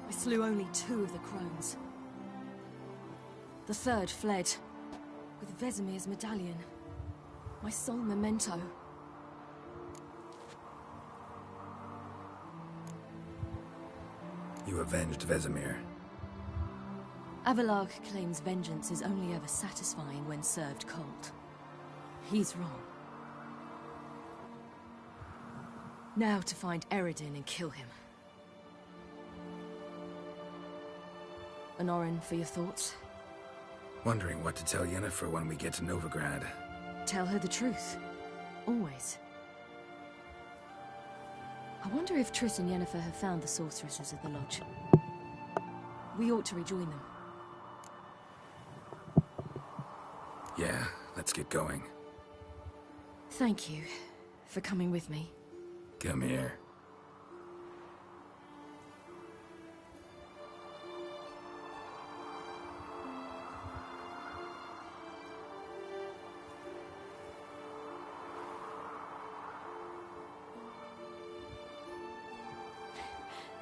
I slew only 2 of the crones. The third fled, with Vesemir's medallion. My sole memento. You avenged Vesemir. Avalark claims vengeance is only ever satisfying when served cold. He's wrong. Now to find Eredin and kill him. Honorin, for your thoughts? Wondering what to tell Yennefer when we get to Novigrad. Tell her the truth. Always. I wonder if Triss and Yennefer have found the sorceresses at the lodge. We ought to rejoin them. Yeah, let's get going. Thank you for coming with me. Come here.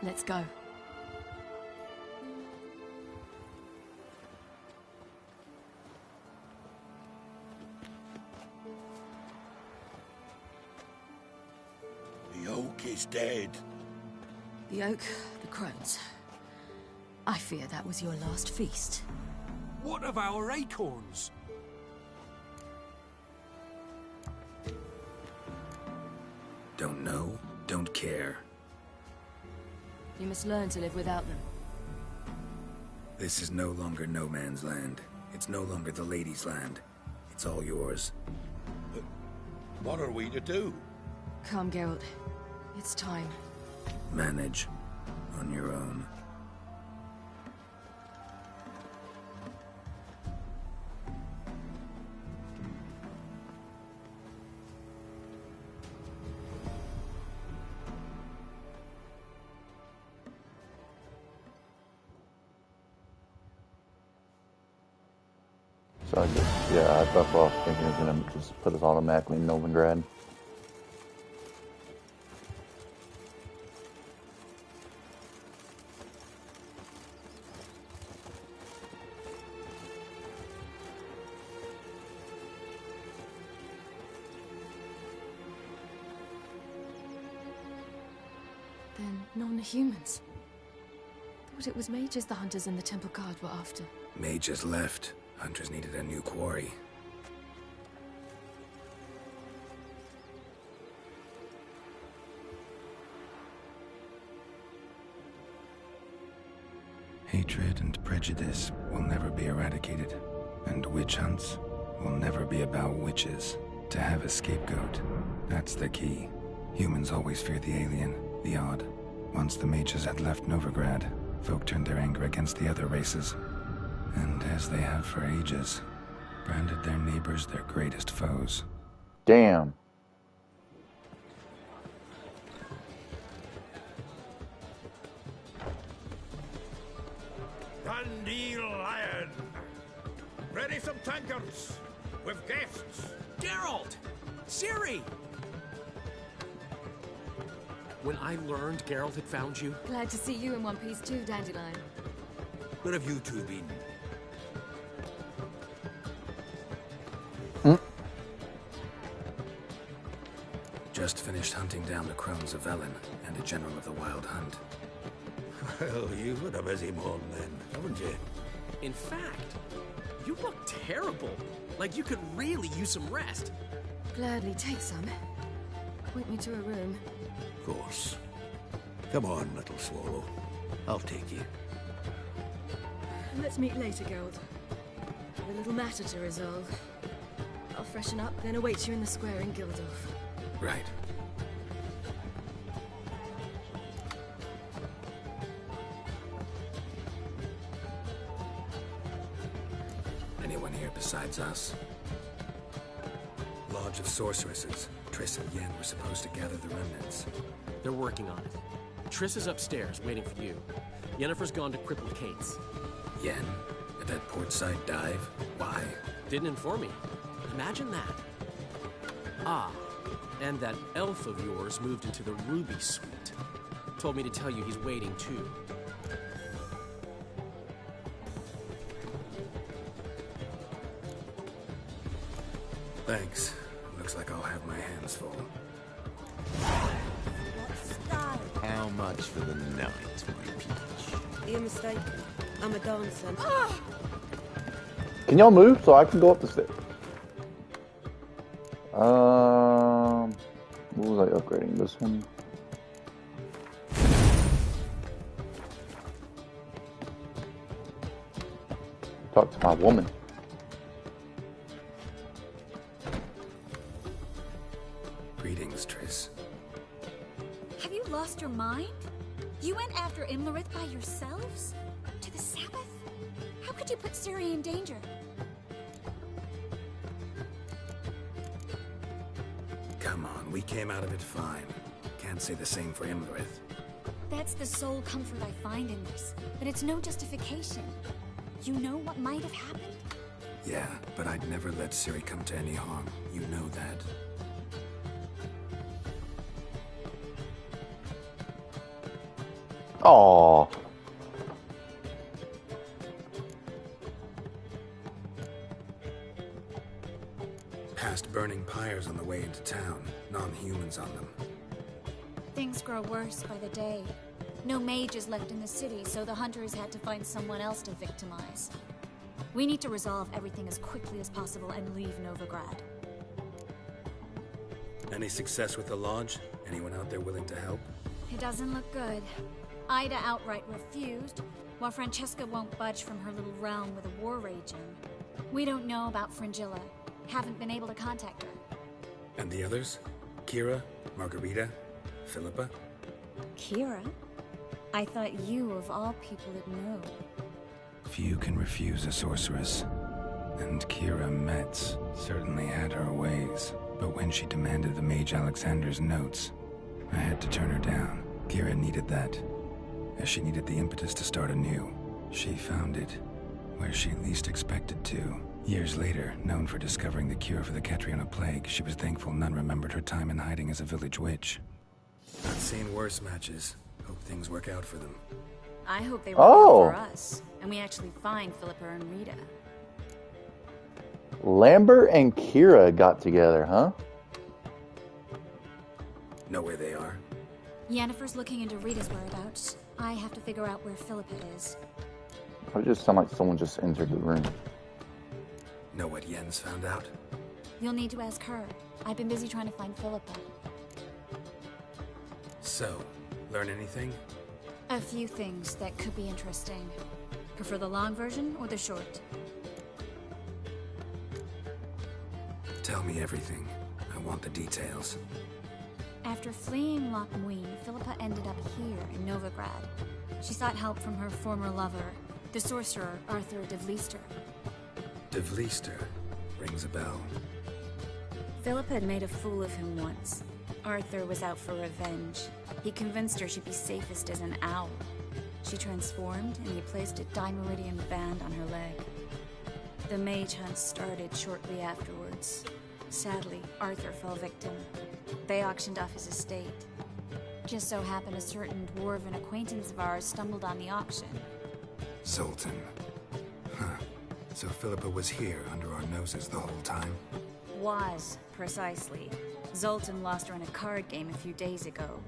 Let's go. The oak is dead. The oak, the crones. I fear that was your last feast. What of our acorns? Don't know, don't care. You must learn to live without them. This is no longer no man's land. It's no longer the lady's land. It's all yours. But what are we to do? Come, Geralt. It's time. Manage. On your own. So I just, yeah, that's what I was thinking. It was gonna just put us automatically in Novigrad. Then non-humans. Thought it was mages the hunters and the temple guard were after. Mages left. Hunters needed a new quarry. Hatred and prejudice will never be eradicated, and witch hunts will never be about witches. To have a scapegoat, that's the key. Humans always fear the alien, the odd. Once the mages had left Novigrad, folk turned their anger against the other races. And as they have for ages, branded their neighbors their greatest foes. Damn. Dundee Lion! Ready some tankards! With guests! Geralt! Ciri! When I learned Geralt had found you... Glad to see you in one piece too, Dandelion. Where have you two been? Just finished hunting down the crones of Velen and a general of the Wild Hunt. Well, you've had a busy morning then, haven't you? In fact, you look terrible. Like you could really use some rest. Gladly take some. Point me to a room. Of course. Come on, little swallow. I'll take you. Let's meet later, Geralt. Have a little matter to resolve. I'll freshen up, then await you in the square in Gildorf. Right. Anyone here besides us? Lodge of Sorceresses. Triss and Yen were supposed to gather the remnants. They're working on it. Triss is upstairs, waiting for you. Yennefer's gone to Crippled Kate's. Yen? At that portside dive? Why? Didn't inform me. Imagine that. Ah, and that elf of yours moved into the Ruby Suite. Told me to tell you he's waiting too. Thanks. Looks like I'll have my hands full. How much for the night, my peach? You're mistaken. I'm a dancer. Can y'all move so I can go up the stairs? What was I upgrading? This one? Talk to my woman. Greetings, Triss. Have you lost your mind? You went after Imlerith by yourselves? To the Sabbath? How could you put Ciri in danger? Come on, we came out of it fine. Can't say the same for Imlerith. That's the sole comfort I find in this. But it's no justification. You know what might have happened? Yeah, but I'd never let Ciri come to any harm. You know that. Aw. Past burning pyres on the way into town. Non-humans on them. Things grow worse by the day. No mages left in the city, so the hunters had to find someone else to victimize. We need to resolve everything as quickly as possible and leave Novigrad. Any success with the lodge? Anyone out there willing to help? It doesn't look good. Ida outright refused, while Francesca won't budge from her little realm with a war raging. We don't know about Fringilla. Haven't been able to contact her. And the others? Kira? Margarita? Philippa? Kira? I thought you, of all people, would know. Few can refuse a sorceress. And Kira Metz certainly had her ways. But when she demanded the Mage Alexander's notes, I had to turn her down. Kira needed that, as she needed the impetus to start anew. She found it where she least expected to. Years later, known for discovering the cure for the Catriona plague, she was thankful none remembered her time in hiding as a village witch. I've seen worse matches. Hope things work out for them. I hope they work out for us, and we actually find Philippa and Rita. Lambert and Kira got together, huh? Know where they are? Yennefer's looking into Rita's whereabouts. I have to figure out where Philippa is. It just sounded like someone just entered the room. Know what Yen's found out? You'll need to ask her. I've been busy trying to find Philippa. So, learn anything? A few things that could be interesting. Prefer the long version or the short? Tell me everything. I want the details. After fleeing Loch Muin, Philippa ended up here in Novigrad. She sought help from her former lover, the sorcerer Arthur de Vlister. De Vlister rings a bell. Philippa had made a fool of him once. Arthur was out for revenge. He convinced her she'd be safest as an owl. She transformed, and he placed a Dimeridian band on her leg. The mage hunt started shortly afterwards. Sadly, Arthur fell victim. They auctioned off his estate. Just so happened a certain dwarven acquaintance of ours stumbled on the auction. Zoltan. Huh. So Philippa was here under our noses the whole time? Was, precisely. Zoltan lost her in a card game a few days ago.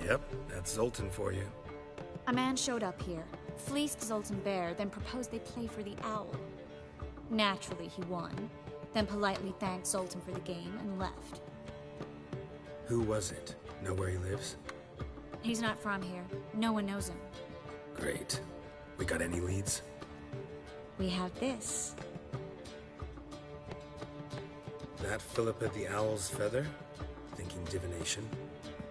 Yep, that's Zoltan for you. A man showed up here, fleeced Zoltan bare, then proposed they play for the owl. Naturally, he won, then politely thanked Zoltan for the game and left. Who was it? Know where he lives? He's not from here. No one knows him. Great. We got any leads? We have this. That Philippa the Owl's feather? Thinking divination?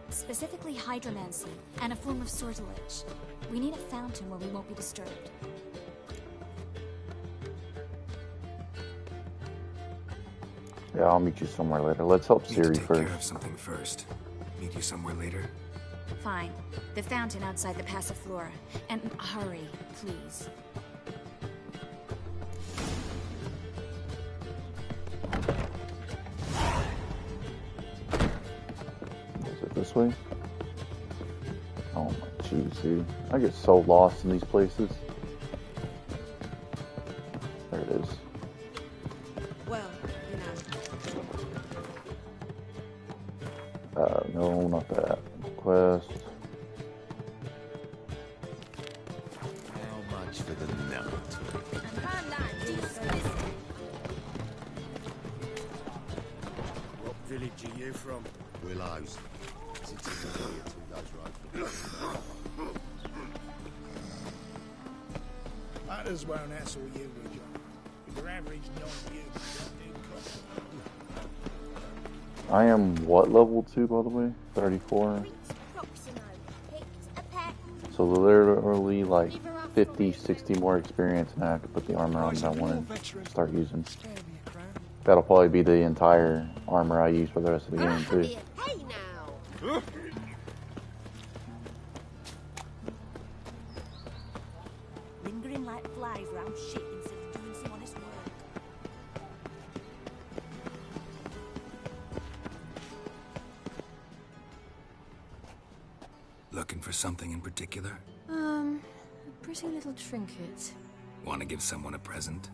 Specifically hydromancy, and a form of sortilege. We need a fountain where we won't be disturbed. Yeah, I'll meet you somewhere later. Let's help Ciri Need to take first. care of something first. Meet you somewhere later. Fine. The fountain outside the Passiflora. And hurry, please. Is it this way? Oh my jeez, dude. I get so lost in these places. There it is. Well, you know. No, not that. Quest. How much for the note? What village are you from? Willows. Sits in the area 2 days right. Fighters won't hassle you with you. If your average non-you, don't do cost. I am what level 2, by the way? 34. So literally like 50, 60 more experience, and I could put the armor on that I want to start using. That'll probably be the entire armor I use for the rest of the game too. Hey now! Lingering like flies round shit instead of doing some honest work. Looking for something in particular? A pretty little trinket. Want to give someone a present?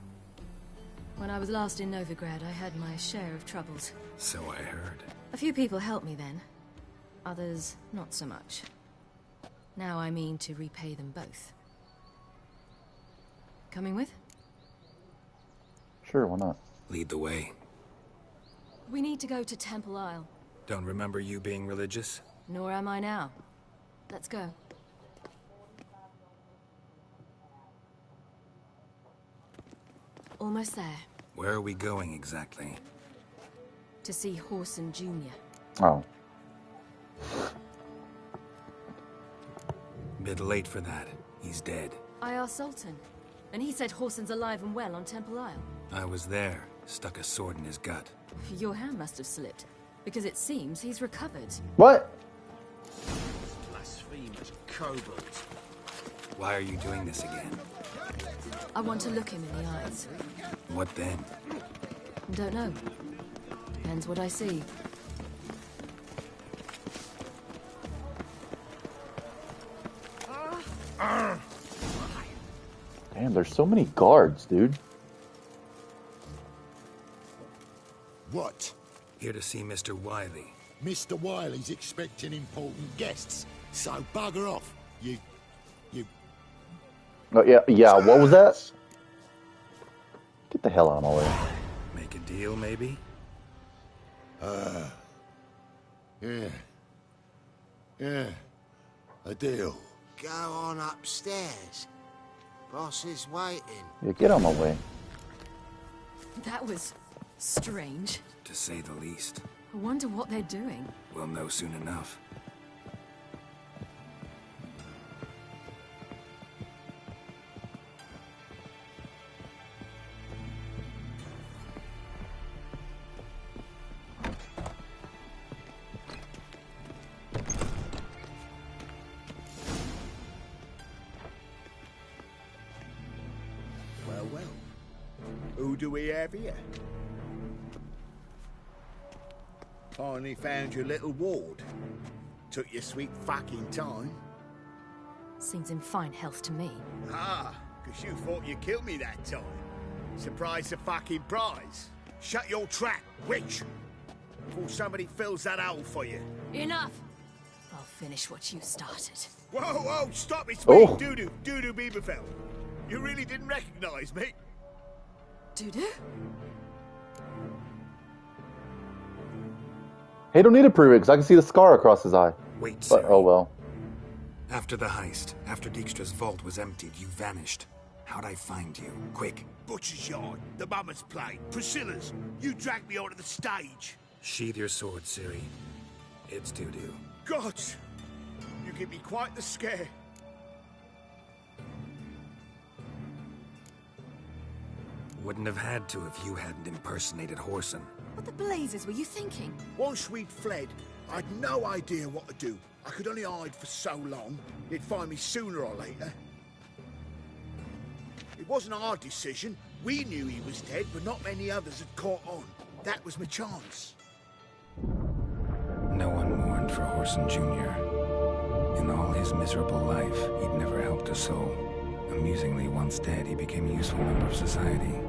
When I was last in Novigrad, I had my share of troubles. So I heard. A few people helped me then. Others, not so much. Now I mean to repay them both. Coming with? Sure, why not? Lead the way. We need to go to Temple Isle. Don't remember you being religious? Nor am I now. Let's go. Almost there. Where are we going exactly? To see Horson Jr. Oh. Bit late for that. He's dead. I asked Sultan, and he said Horson's alive and well on Temple Isle. I was there. Stuck a sword in his gut. Your hand must have slipped, because it seems he's recovered. What? Blasphemous kobolds. Why are you doing this again? I want to look him in the eyes. What then? Don't know. Depends what I see. Damn, there's so many guards, dude. What? Here to see Mr. Wiley. Mr. Wiley's expecting important guests, so bugger off. You... Oh, yeah, what was that? Get the hell out of my way. Make a deal, maybe? Yeah. A deal. Go on upstairs. Boss is waiting. Yeah, get out of my way. That was strange. To say the least. I wonder what they're doing. We'll know soon enough. Well. Who do we have here? Finally found your little ward. Took your sweet fucking time. Seems in fine health to me. Ah, because you thought you killed me that time. Surprise the fucking prize. Shut your trap, witch! Before somebody fills that hole for you. Enough! I'll finish what you started. Whoa, stop it, Oh. sweet Dudu Bieberfeld. You really didn't recognize me? Dudu? Hey, don't need to prove it, because I can see the scar across his eye. Wait, But, Siri. oh well. After the heist, after Dijkstra's vault was emptied, you vanished. How'd I find you? Quick. Butcher's Yard, the Mama's Plate, Priscilla's. You dragged me onto the stage. Sheathe your sword, Siri. It's Dudu. God, you give me quite the scare. Wouldn't have had to if you hadn't impersonated Horson. What the blazes were you thinking? Once we'd fled, I'd no idea what to do. I could only hide for so long. He'd find me sooner or later. It wasn't our decision. We knew he was dead, but not many others had caught on. That was my chance. No one mourned for Horson Jr. In all his miserable life, he'd never helped a soul. Amusingly, once dead, he became a useful member of society.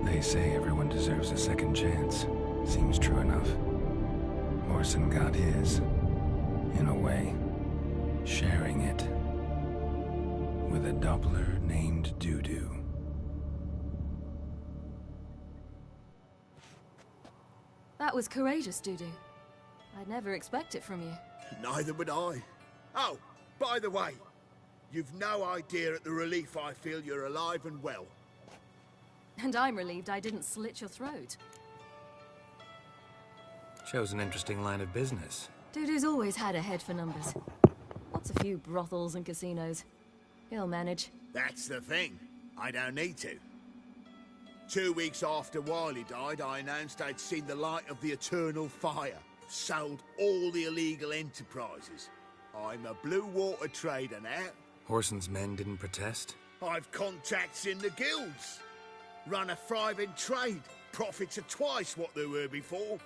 They say everyone deserves a second chance. Seems true enough. Horson got his, in a way, sharing it with a Doppler named Dudu. That was courageous, Dudu. I'd never expect it from you. Neither would I. Oh, by the way, you've no idea at the relief I feel you're alive and well. And I'm relieved I didn't slit your throat. Shows an interesting line of business. Dudu's always had a head for numbers. Lots a few brothels and casinos. He'll manage. That's the thing. I don't need to. 2 weeks after Wiley died, I announced I'd seen the light of the eternal fire. Sold all the illegal enterprises. I'm a blue water trader now. Horson's men didn't protest? I've contacts in the guilds. Run a thriving trade. Profits are twice what they were before.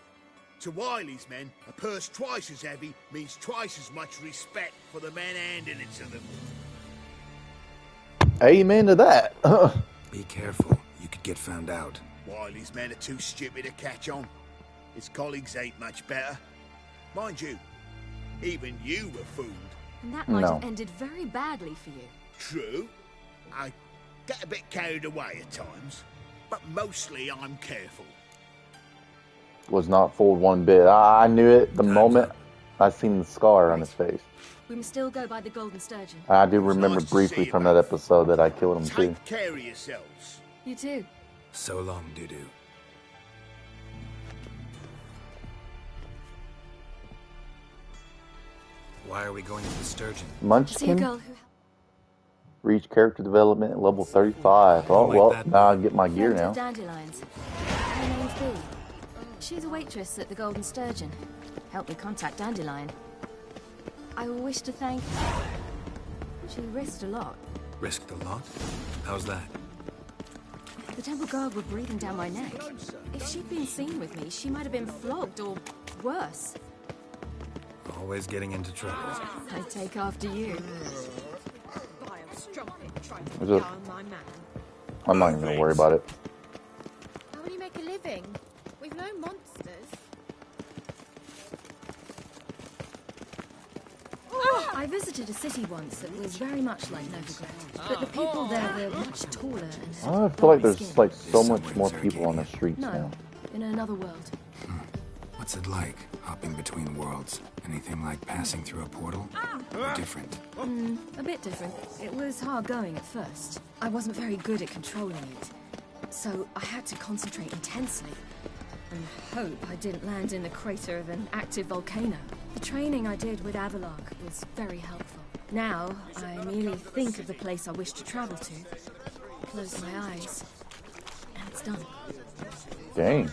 To Wiley's men, a purse twice as heavy means twice as much respect for the men handing it to them. Amen to that. Be careful. You could get found out. Wiley's men are too stupid to catch on. His colleagues ain't much better. Mind you, even you were fooled. And that might have ended very badly for you. True. I get a bit carried away at times, but mostly I'm careful. Was not fooled one bit. I knew it the moment I seen the scar on his face. We must still go by the Golden Sturgeon. I do remember briefly from that episode that I killed him too. Take care of yourselves. You too. So long, Dudu. Why are we going to the Sturgeon? Munchkin? Reach character development at level 35. Oh, well, now I get my gear now. Dandelions. Her name's Bee. She's a waitress at the Golden Sturgeon. Helped me contact Dandelion. I wish to thank her. She risked a lot. Risked a lot? How's that? The temple guard were breathing down my neck. If she'd been seen with me, she might have been flogged or worse. Always getting into trouble. I take after you. I'm not even gonna worry about it. How will you make a living? We've no monsters. I visited a city once that was very much like Novigrad, but the people there were much taller and had I feel like bony there's skin. like so much more people on the streets No, now. in another world. What's it like, hopping between worlds? Anything like passing through a portal? Or different? A bit different. It was hard going at first. I wasn't very good at controlling it, so I had to concentrate intensely and hope I didn't land in the crater of an active volcano. The training I did with Avalok was very helpful. Now, I merely think of the place I wish to travel to, close my eyes, and it's done. Dang.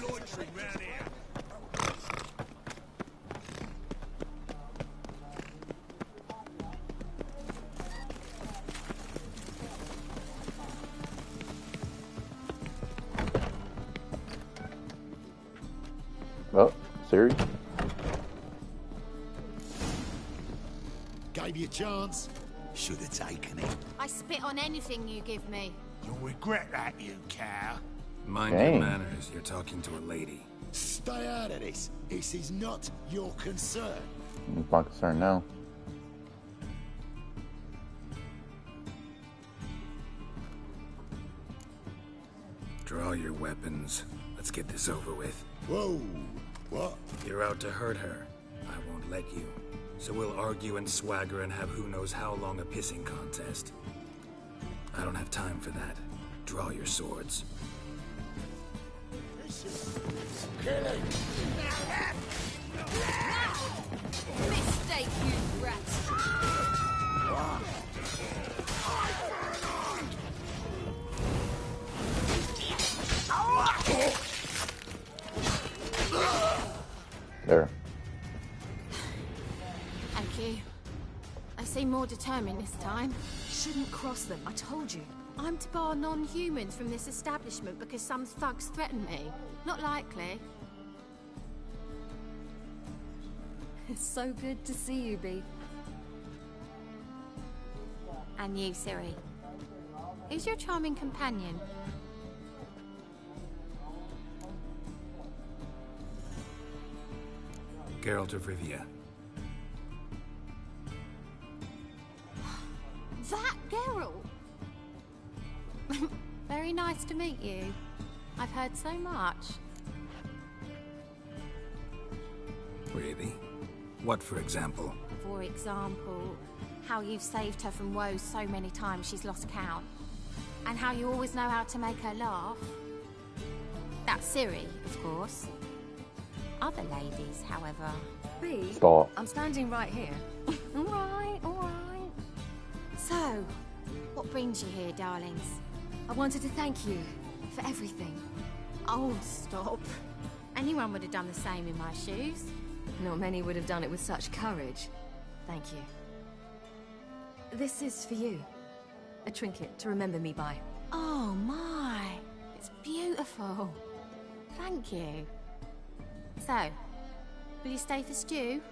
Oh, Siri? Gave you a chance. Should have taken it. I spit on anything you give me. You'll regret that, you cow. Mind your manners. You're talking to a lady. Stay out of this. This is not your concern. It's my concern now. Draw your weapons. Let's get this over with. Whoa. What? You're out to hurt her. I won't let you. So we'll argue and swagger and have who knows how long a pissing contest. I don't have time for that. Draw your swords. Mistake, you rat. There. Thank you. I seem more determined this time. Shouldn't cross them, I told you. I'm to bar non-humans from this establishment because some thugs threaten me. Not likely. It's so good to see you, Bee. And you, Siri. Who's your charming companion? Geralt of Rivia. That Geralt! Very nice to meet you. I've heard so much. Really? What, for example? For example, how you've saved her from woes so many times she's lost count. And how you always know how to make her laugh. That's Siri, of course. Other ladies, however... Bee, Stop. I'm standing right here. Alright, alright. So, what brings you here, darlings? I wanted to thank you for everything. Oh, stop. Anyone would have done the same in my shoes. Not many would have done it with such courage. Thank you. This is for you. A trinket to remember me by. Oh my, it's beautiful. Thank you. So, Will you stay for stew?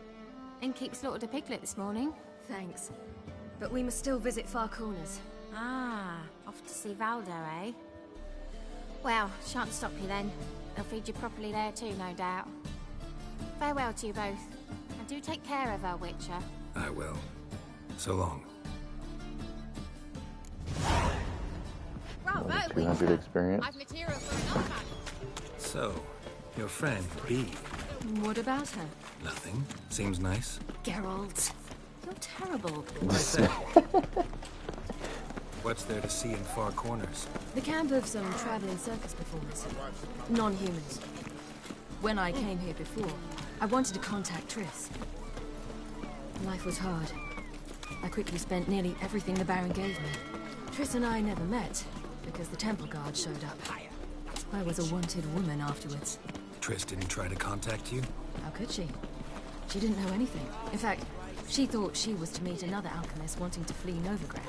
And keep slaughtered a piglet this morning? Thanks. But we must still visit Far Corners. Ah, off to see Valdo, eh? Well, shan't stop you then. They'll feed you properly there too, no doubt. Farewell to you both. And do take care of our Witcher. I will. So long. Bravo, 200 experience. I've material for another man. So, your friend, B. What about her? Nothing. Seems nice. Geralt, you're terrible. What's there to see in Far Corners? The camp of some traveling circus performers. Non-humans. When I came here before, I wanted to contact Triss. Life was hard. I quickly spent nearly everything the Baron gave me. Triss and I never met, because the temple guard showed up. I was a wanted woman afterwards. Triss didn't try to contact you? How could she? She didn't know anything. In fact, she thought she was to meet another alchemist wanting to flee Novigrad.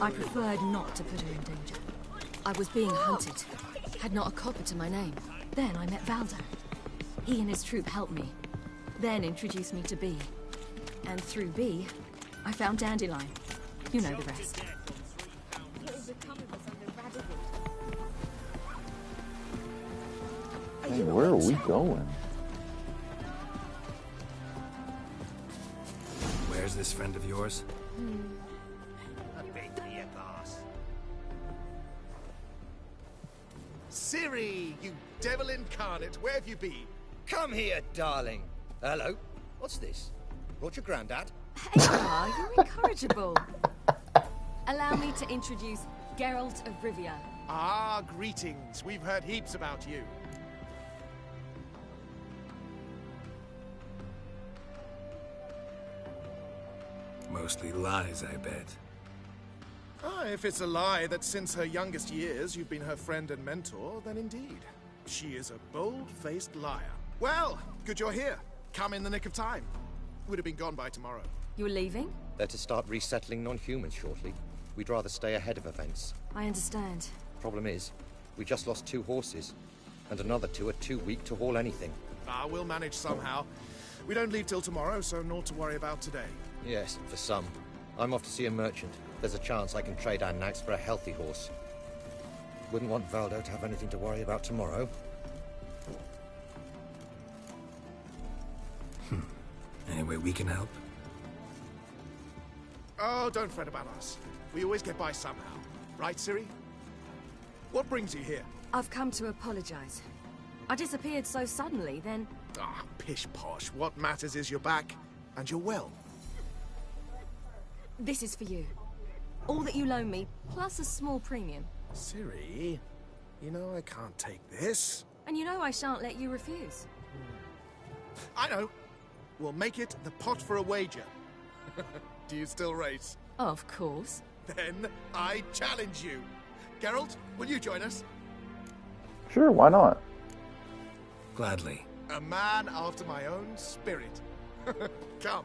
I preferred not to put her in danger. I was being hunted. Had not a copper to my name. Then I met Valdo. He and his troop helped me. Then introduced me to B. And through B, I found Dandelion. You know the rest. Hey, where are we going? Where's this friend of yours? Ciri, you devil incarnate, where have you been? Come here, darling. Hello. What's this? Brought your granddad? Hey, you're incorrigible. Allow me to introduce Geralt of Rivia. Ah, greetings. We've heard heaps about you. Mostly lies, I bet. Ah, if it's a lie that since her youngest years you've been her friend and mentor, then indeed. She is a bold-faced liar. Well, good you're here. Come in the nick of time. Would have been gone by tomorrow. You're leaving? They're to start resettling non-humans shortly. We'd rather stay ahead of events. I understand. Problem is, we just lost 2 horses. And another 2 are too weak to haul anything. Ah, we'll manage somehow. We don't leave till tomorrow, so naught to worry about today. Yes, for some. I'm off to see a merchant. There's a chance I can trade our nags for a healthy horse. Wouldn't want Valdo to have anything to worry about tomorrow. Any way we can help? Oh, don't fret about us. We always get by somehow. Right, Ciri? What brings you here? I've come to apologize. I disappeared so suddenly, then... Ah, pish-posh. What matters is you're back, and you're well. This is for you. All that you loan me, plus a small premium. Ciri, you know I can't take this. And you know I shan't let you refuse. I know. We'll make it the pot for a wager. Do you still race? Of course. Then I challenge you. Geralt, will you join us? Sure, why not? Gladly. A man after my own spirit. Come.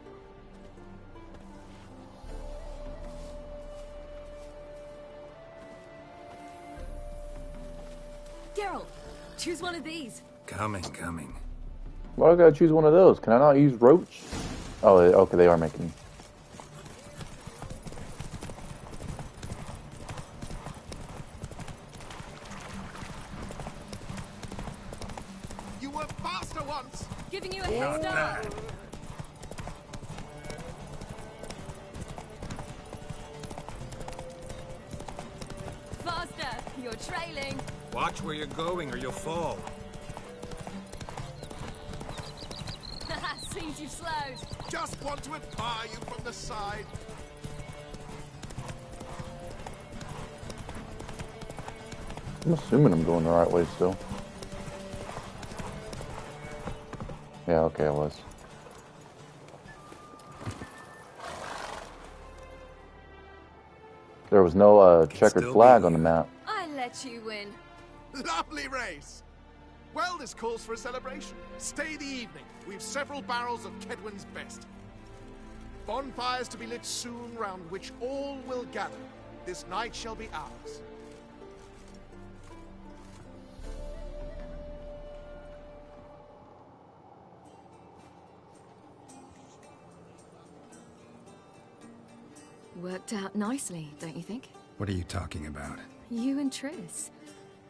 Geralt, choose one of these. Coming. Why do I gotta choose one of those? Can I not use roach? Oh, okay, they are making. You were faster once. Giving you a head start. Faster, you're trailing. Watch where you're going or you'll fall. Seems you've slowed. Just want to admire you from the side. I'm assuming I'm going the right way still. Yeah, okay, I was. There was no checkered flag on the map. I let you win. Lovely race. Well, this calls for a celebration. Stay the evening. We've several barrels of Kedwin's best. Bonfires to be lit soon, round which all will gather. This night shall be ours. Worked out nicely, don't you think? What are you talking about? You and Triss.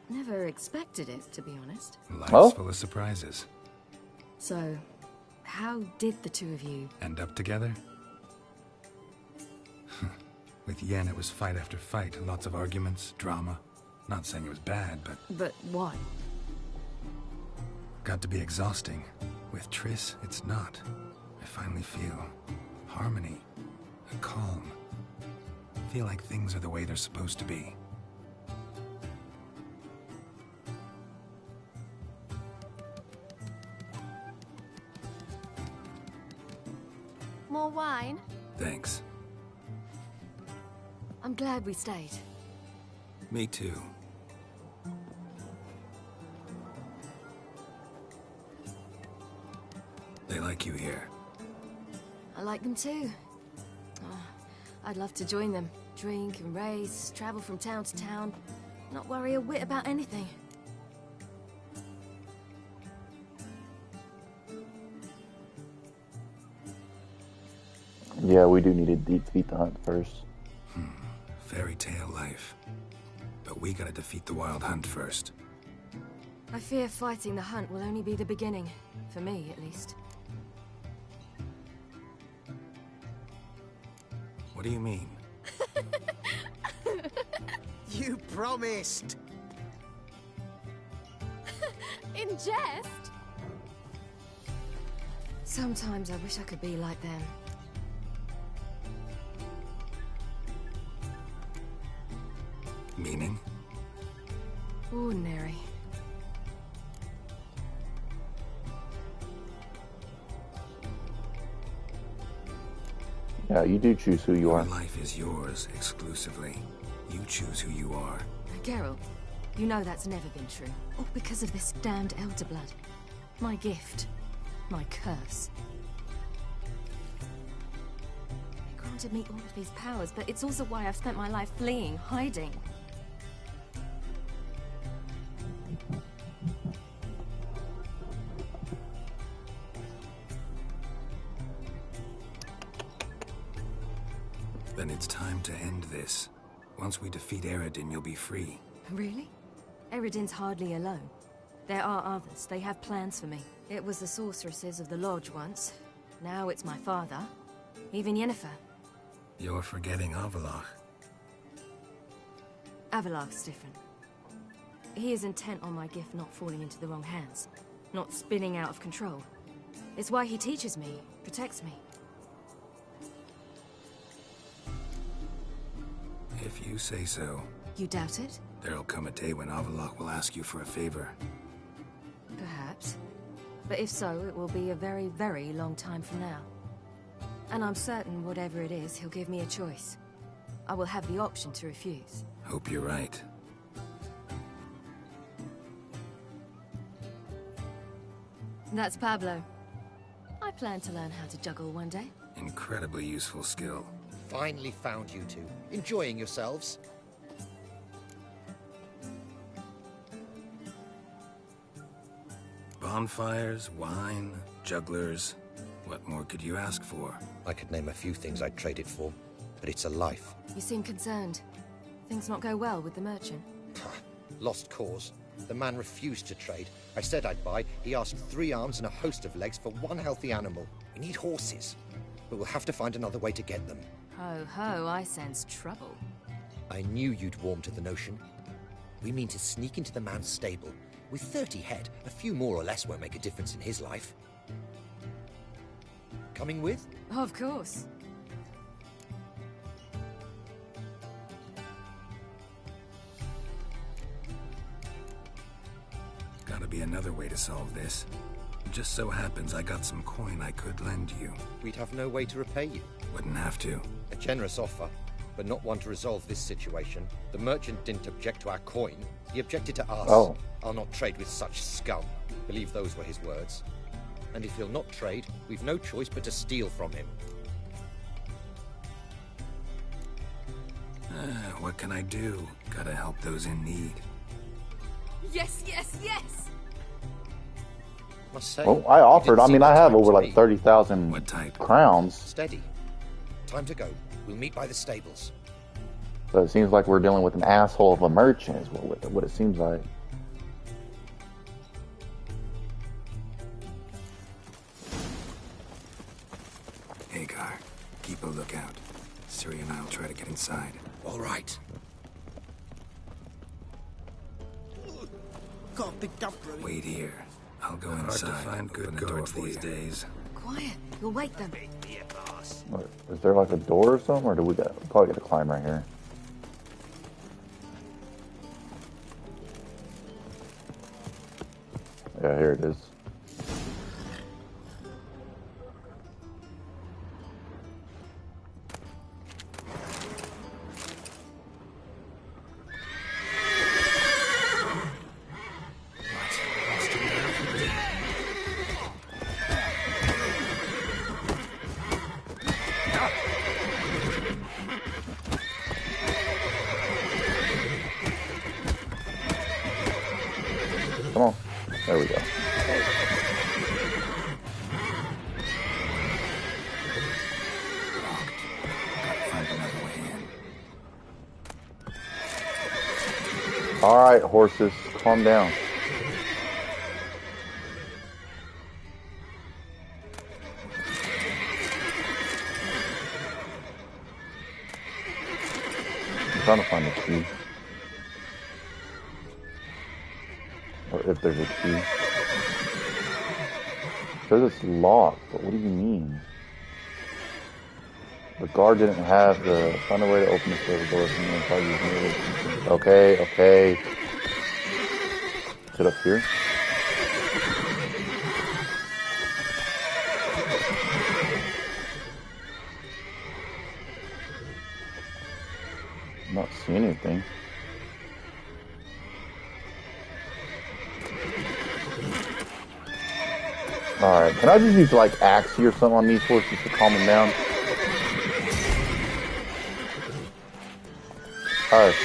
Never expected it, to be honest. Life's full of surprises. So, how did the two of you... End up together? With Yen, it was fight after fight. Lots of arguments, drama. Not saying it was bad, but... But why? Got to be exhausting. With Triss, it's not. I finally feel harmony and calm. Feel like things are the way they're supposed to be. More wine? Thanks. I'm glad we stayed. Me too. They like you here. I like them too. Oh, I'd love to join them. Drink and race, travel from town to town. Not worry a whit about anything. Yeah, we do need to defeat the hunt first. Fairy tale life. But we gotta defeat the wild hunt first. I fear fighting the hunt will only be the beginning. For me, at least. What do you mean? You promised! In jest? Sometimes I wish I could be like them. Meaning? Ordinary. Yeah, you do choose who you are. Your life is yours exclusively. You choose who you are. Geralt, you know that's never been true. All because of this damned Elder Blood. My gift. My curse. It granted me all of these powers, but it's also why I've spent my life fleeing, hiding. Then it's time to end this. Once we defeat Eredin, you'll be free. Really? Eredin's hardly alone. There are others. They have plans for me. It was the sorceresses of the Lodge once. Now it's my father. Even Yennefer. You're forgetting Avalach. Avalach's different. He is intent on my gift not falling into the wrong hands. Not spinning out of control. It's why he teaches me, protects me. If you say so. You doubt it? There'll come a day when Avalach will ask you for a favor. Perhaps. But if so, it will be a very, very long time from now. And I'm certain whatever it is, he'll give me a choice. I will have the option to refuse. Hope you're right. That's Pablo. I plan to learn how to juggle one day. Incredibly useful skill. Finally found you two. Enjoying yourselves? Bonfires, wine, jugglers. What more could you ask for? I could name a few things I'd trade it for, but it's a life. You seem concerned. Things not go well with the merchant. Lost cause. The man refused to trade. I said I'd buy. He asked 3 arms and a host of legs for 1 healthy animal. We need horses, but we'll have to find another way to get them. Ho ho, I sense trouble. I knew you'd warm to the notion. We mean to sneak into the man's stable. With 30 head, a few more or less won't make a difference in his life. Coming with? Of course. Gotta be another way to solve this. It just so happens I got some coin I could lend you. We'd have no way to repay you. Wouldn't have to. A generous offer, but not one to resolve this situation. The merchant didn't object to our coin. He objected to us. Oh. I'll not trade with such scum. Believe those were his words. And if he'll not trade, we've no choice but to steal from him. What can I do? Gotta help those in need. Yes, yes, yes! Must say, Well, I offered. I mean, I have over me. like 30,000 crowns. Steady. Time to go. We'll meet by the stables. So it seems like we're dealing with an asshole of a merchant, is what it seems like. Hagar, keep a lookout. Ciri and I'll try to get inside. All right. Got picked up, Ruby. Wait here. I'll go inside. Hard to find good guards these days. Quiet. You'll wake them. What, is there like a door or something, or do we probably got to climb right here? Yeah, here it is. Come on. There we go. All right, horses, calm down. I'm trying to find the key. Or if there's a key. It says it's locked, but what do you mean? The guard didn't have the find a way to open the silver door from the inside using it. Okay, okay. Is it up here? I'm not seeing anything. Alright, can I just use like Axie or something on these horses to calm them down? Hush.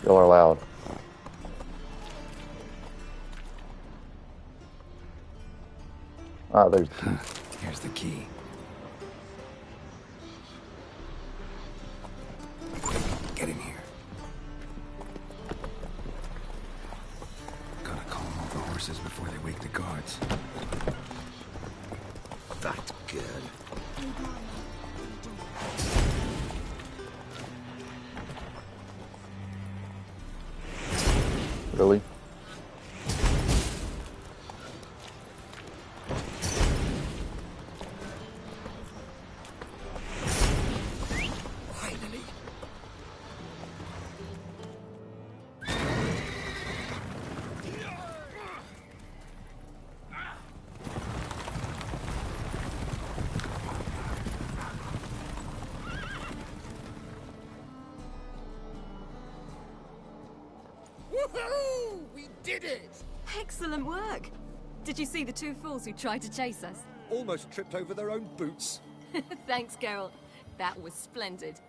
Y'all are loud. Ah, there's the key. Here's the key. Quick, get in here. Gotta calm all the horses before they wake the guards. That's good. Really? Finally. Woohoo! We did it! Excellent work. Did you see the two fools who tried to chase us? Almost tripped over their own boots. Thanks, Geralt. That was splendid.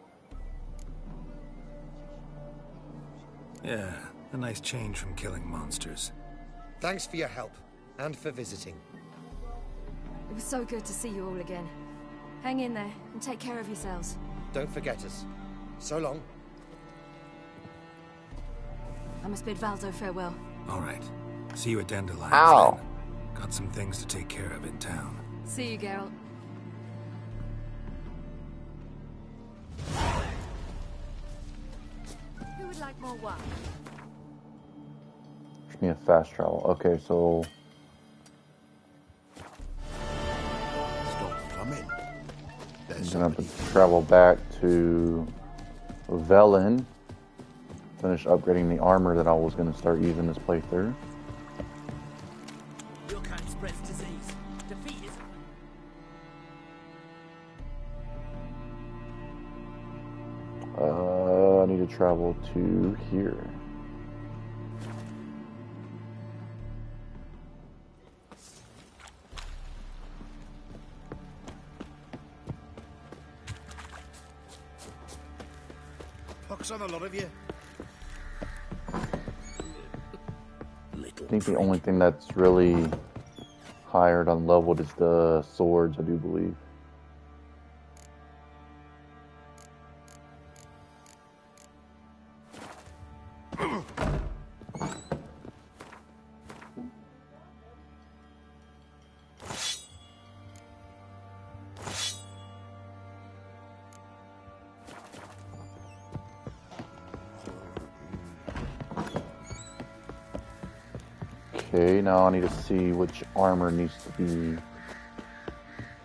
Yeah, a nice change from killing monsters. Thanks for your help, and for visiting. It was so good to see you all again. Hang in there, and take care of yourselves. Don't forget us. So long. I must bid Valdo farewell. All right. See you at Dandelions. Ow. Then. Got some things to take care of in town. See you, Geralt. Who would like more wine? Just need a fast travel. Okay, so Stop coming. I'm gonna have to travel back to Velen. Finish upgrading the armor that I was gonna start using this playthrough. You can't spread disease. Defeat is... I need to travel to here. Jock's on a lot of you. I think the only thing that's really higher than leveled is the swords, I do believe. Okay, now I need to see which armor needs to be.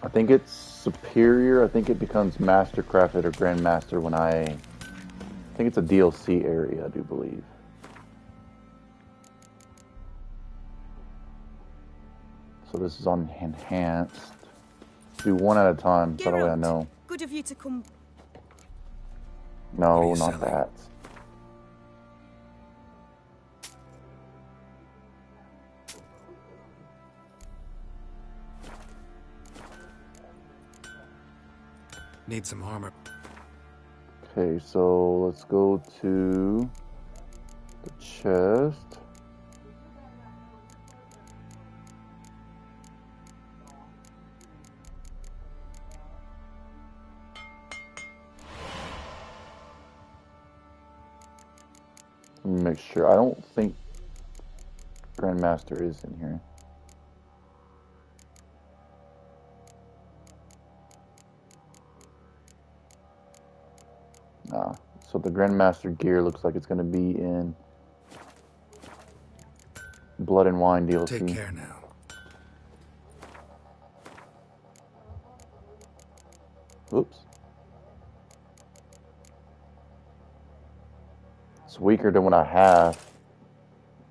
I think it's superior. I think it becomes master crafted or grandmaster when I think it's a DLC area, I do believe. So this is on enhanced. Do one at a time, so that way I know. Good of you to come. No, not that. Need some armor. Okay, so let's go to the chest. Let me make sure. I don't think Grandmaster is in here. Nah. So the Grandmaster gear looks like it's going to be in Blood and Wine DLC. Take care now. Oops. It's weaker than what I have.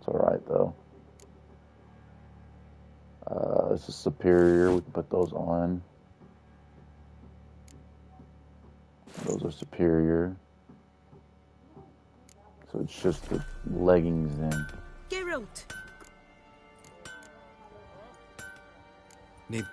It's alright though. This is superior. We can put those on. Those are superior. So it's just the leggings then. Geralt. Need.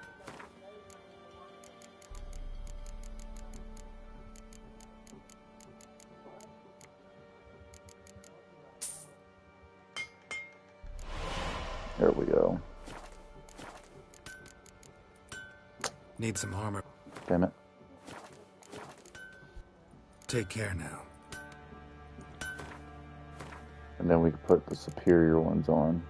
There we go. Need some armor. Damn it. Take care now. And then we can put the superior ones on.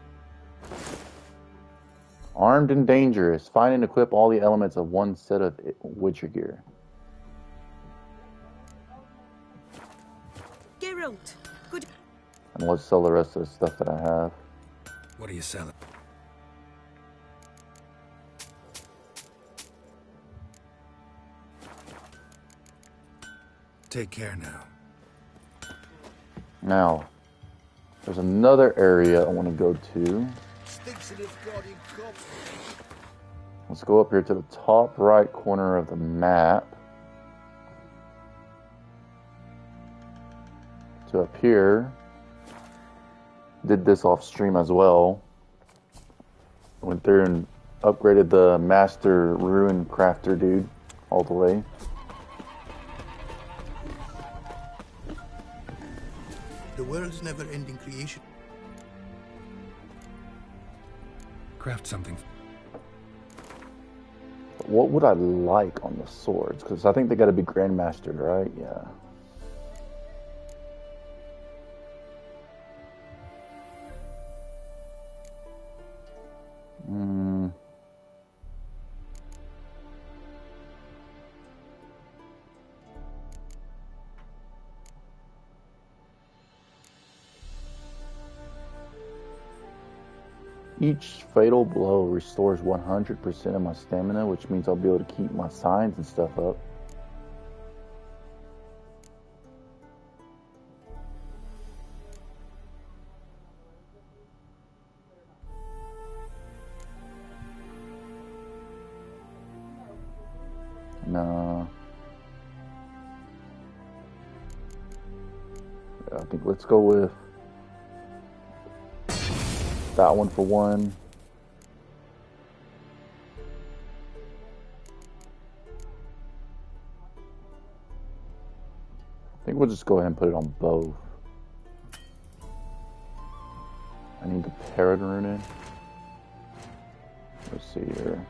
Armed and dangerous. Find and equip all the elements of one set of Witcher gear. Geralt. Good. And let's sell the rest of the stuff that I have. What are you selling? Take care now. Now, there's another area I want to go to. Let's go up here to the top right corner of the map. So up here, did this off stream as well. Went through and upgraded the Master Ruin Crafter dude all the way. The world's never-ending creation. Craft something. What would I like on the swords? Because I think they got to be Grandmastered, right? Yeah. Each fatal blow restores 100% of my stamina, which means I'll be able to keep my signs and stuff up. No. I think let's go with that one for one. I think we'll just go ahead and put it on both. I need the parrot rune in. Let's see here.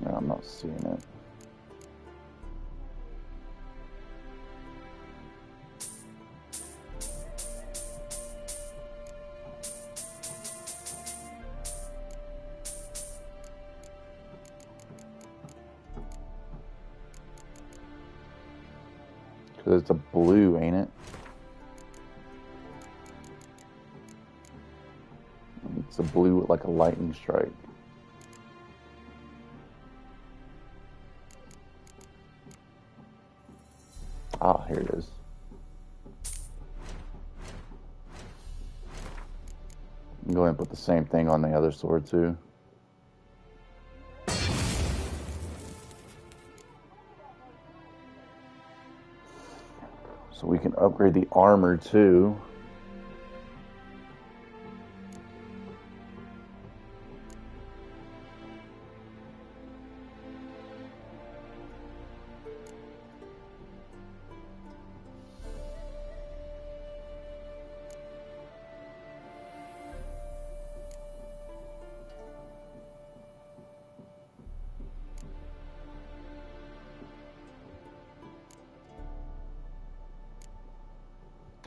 No, I'm not seeing it. Because it's a blue, ain't it? It's a blue with like a lightning strike. Ah, here it is. I'm going to put the same thing on the other sword too. So we can upgrade the armor too.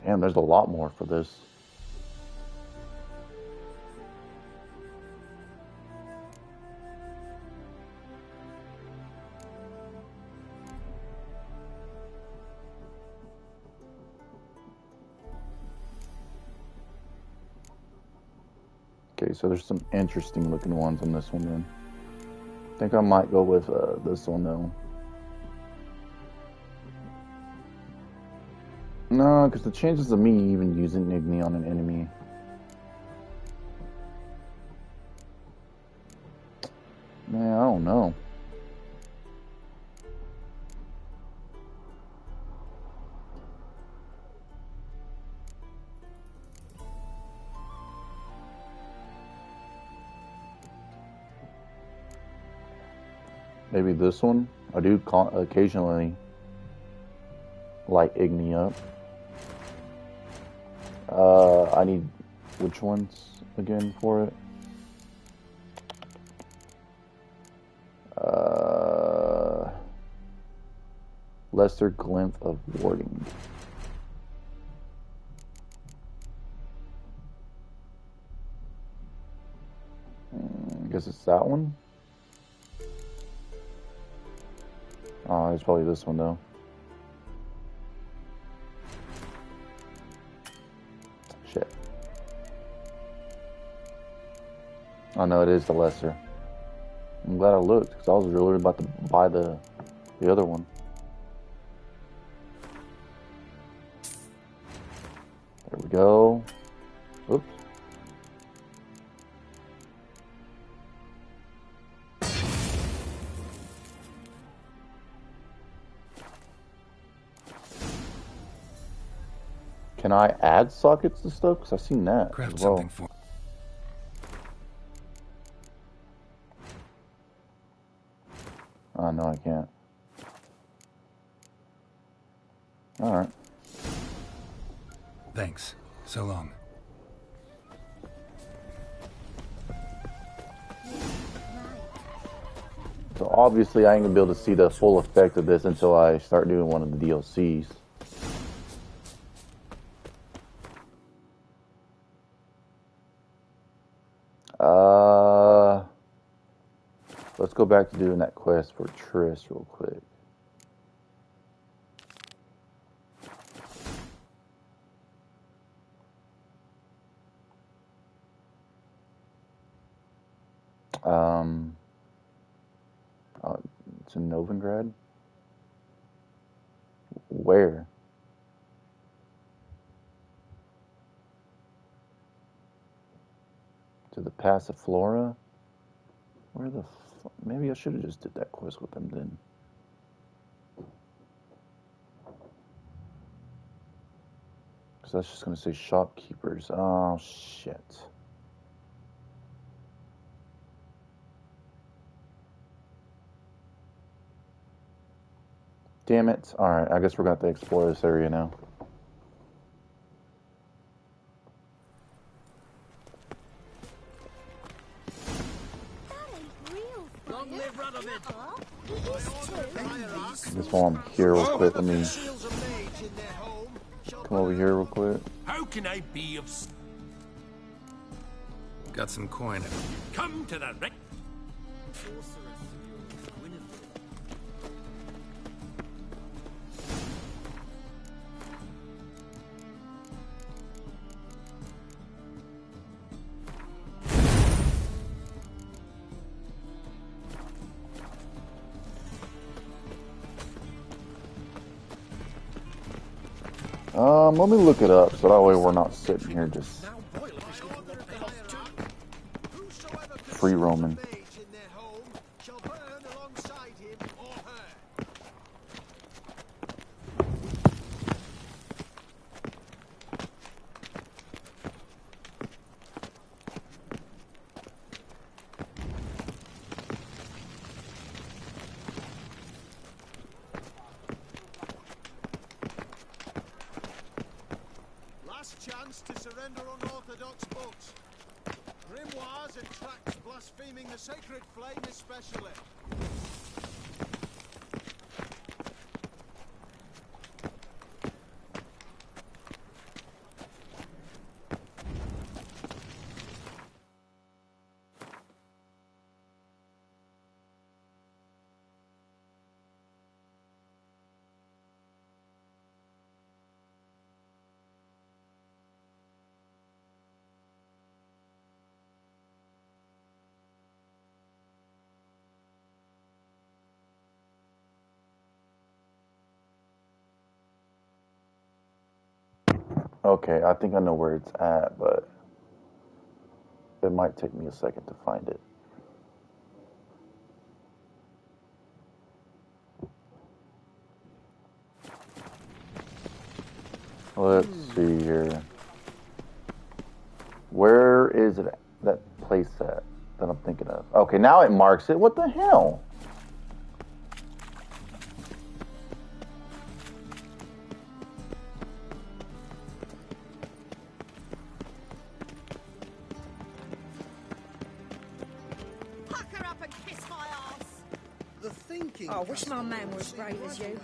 Damn, there's a lot more for this. Okay, so there's some interesting looking ones on this one then. I think I might go with this one though. No, because the chances of me even using Igni on an enemy. Man, I don't know. Maybe this one? I do occasionally light Igni up. I need which ones again for it? Lesser Glint of Warding. I guess it's that one. Oh, it's probably this one though. Shit. Oh no, it is the lesser. I'm glad I looked because I was really about to buy the other one. There we go. Oops. Can I add sockets to stuff? Because I've seen that Craft as well. something for. Oh, no, I can't. Alright. Thanks. So long. So obviously I ain't gonna be able to see the full effect of this until I start doing one of the DLCs. Let's go back to doing that quest for Triss real quick. It's in Novigrad. where? To the Passiflora? Where the fuck? Maybe I should have just did that quest with them then. Because that's just going to say shopkeepers. Oh, shit. Damn it. Alright, I guess we're going to have to explore this area now. Just while I'm here real quick, let me come over here real quick. How can I be of... Got some coin. Come to the right... Let me look it up so that way we're not sitting here just free roaming. Chance to surrender unorthodox books. Grimoires and tracts blaspheming the sacred flame especially. Okay, I think I know where it's at, but it might take me a second to find it. Let's see here. Where is it? That place at that I'm thinking of? Okay, now it marks it. What the hell? I wish my man were as brave as you.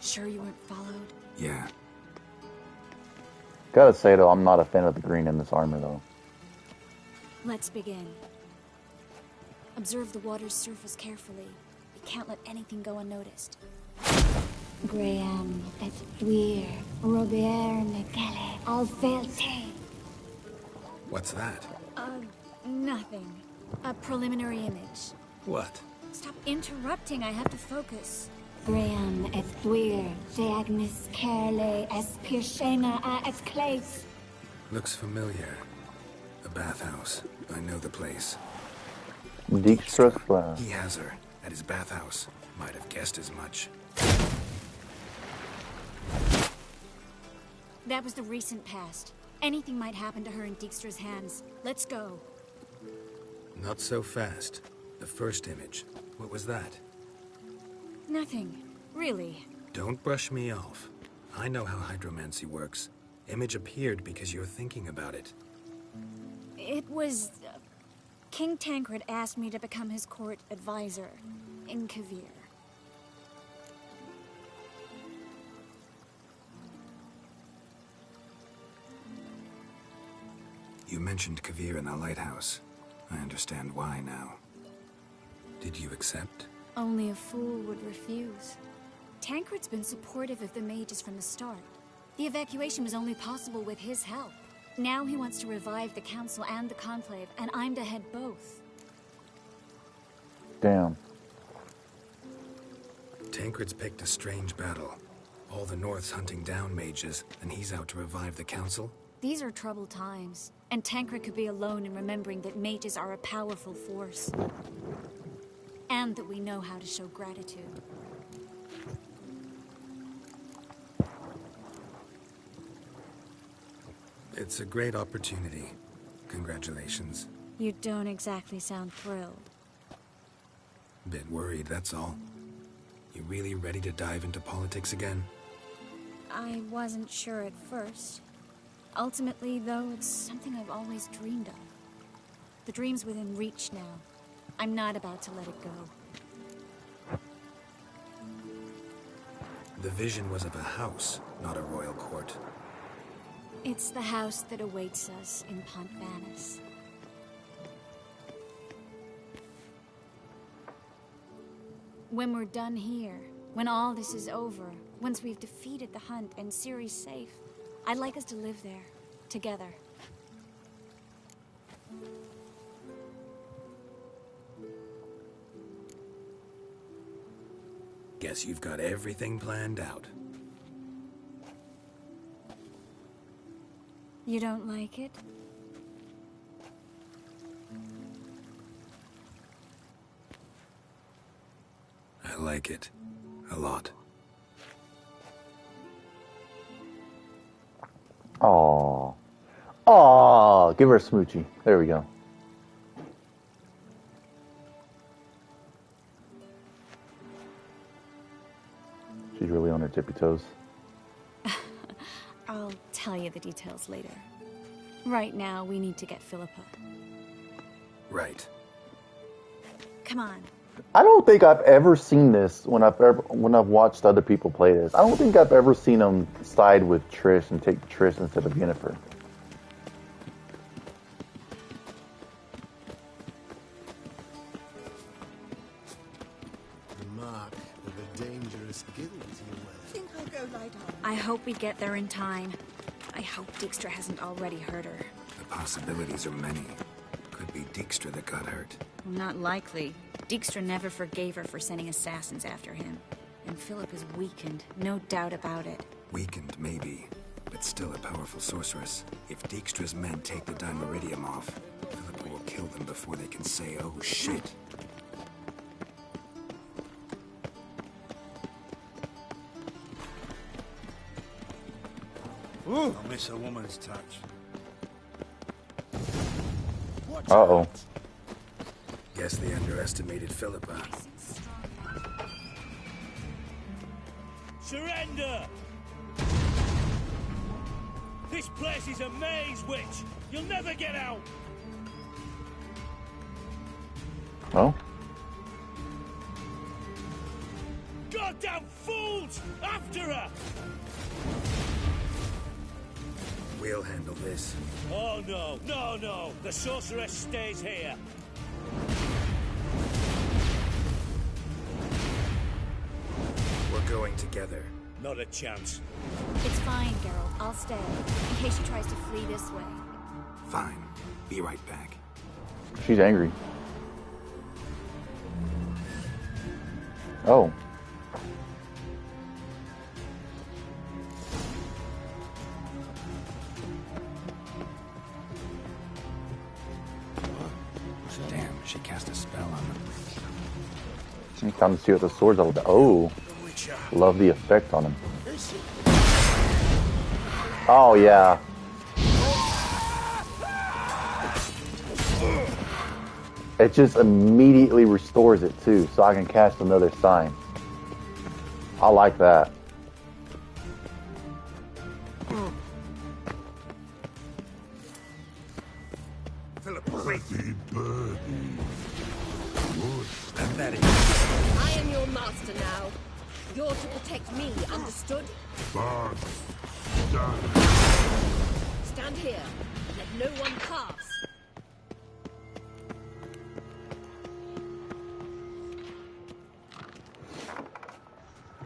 Sure you weren't followed? Yeah. Gotta say though, I'm not a fan of the green in this armor though. Let's begin. Observe the water's surface carefully. We can't let anything go unnoticed. Graham, that's weird. Robert Negele, Alfelte. What's that? Nothing. A preliminary image. What? Stop interrupting, I have to focus. Graham, es weird. Diagnis Kerle, es Pirshena, es Claes. Looks familiar. A bathhouse. I know the place. Dijkstra. He has her at his bathhouse. Might have guessed as much. That was the recent past. Anything might happen to her in Dijkstra's hands. Let's go. Not so fast. The first image. What was that? Nothing. Really. Don't brush me off. I know how hydromancy works. Image appeared because you're thinking about it. It was... King Tancred asked me to become his court advisor in Kavir. You mentioned Kavir in the lighthouse. I understand why now. Did you accept? Only a fool would refuse. Tancred's been supportive of the mages from the start. The evacuation was only possible with his help. Now he wants to revive the Council and the Conclave, and I'm to head both. Damn. Tancred's picked a strange battle. All the North's hunting down mages, and he's out to revive the Council? These are troubled times, and Tancred could be alone in remembering that mages are a powerful force. And that we know how to show gratitude. It's a great opportunity. Congratulations. You don't exactly sound thrilled. Bit worried, that's all. You really ready to dive into politics again? I wasn't sure at first. Ultimately, though, it's something I've always dreamed of. The dream's within reach now. I'm not about to let it go. The vision was of a house, not a royal court. It's the house that awaits us in Pont Vanis. When we're done here, when all this is over, once we've defeated the hunt and Ciri's safe, I'd like us to live there, together. Guess you've got everything planned out. You don't like it? I like it. A lot. Aww. Aww. Give her a smoochie. There we go. She's really on her tippy toes. I'll tell you the details later. Right now, we need to get Philippa. Right. Come on. I don't think I've ever seen this when I've watched other people play this. I don't think I've ever seen them side with Trish and take Trish instead of Yennefer. The mark of a dangerous guild you wear. Think I'll go lie down. I hope we get there in time. I hope Dijkstra hasn't already hurt her. The possibilities are many. Could be Dijkstra that got hurt. Not likely. Dijkstra never forgave her for sending assassins after him. And Philip is weakened, no doubt about it. Weakened, maybe, but still a powerful sorceress. If Dijkstra's men take the Dimeridium off, Philippa will kill them before they can say, oh shit. Ooh. I'll miss a woman's touch. Uh-oh. Guess they underestimated Philippa. Surrender! This place is a maze, witch! You'll never get out! Oh? Goddamn fools! After her! We'll handle this. Oh no, no, no! The sorceress stays here. We're going together. Not a chance. It's fine, Geralt. I'll stay, in case she tries to flee this way. Fine. Be right back. She's angry. Oh. Damn, she cast a spell on them. Time to see what the sword's all about. Oh. Love the effect on him. Oh, yeah. It just immediately restores it, too, so I can cast another sign. I like that. I am your master now. You're to protect me, understood? Stand here. Let no one pass.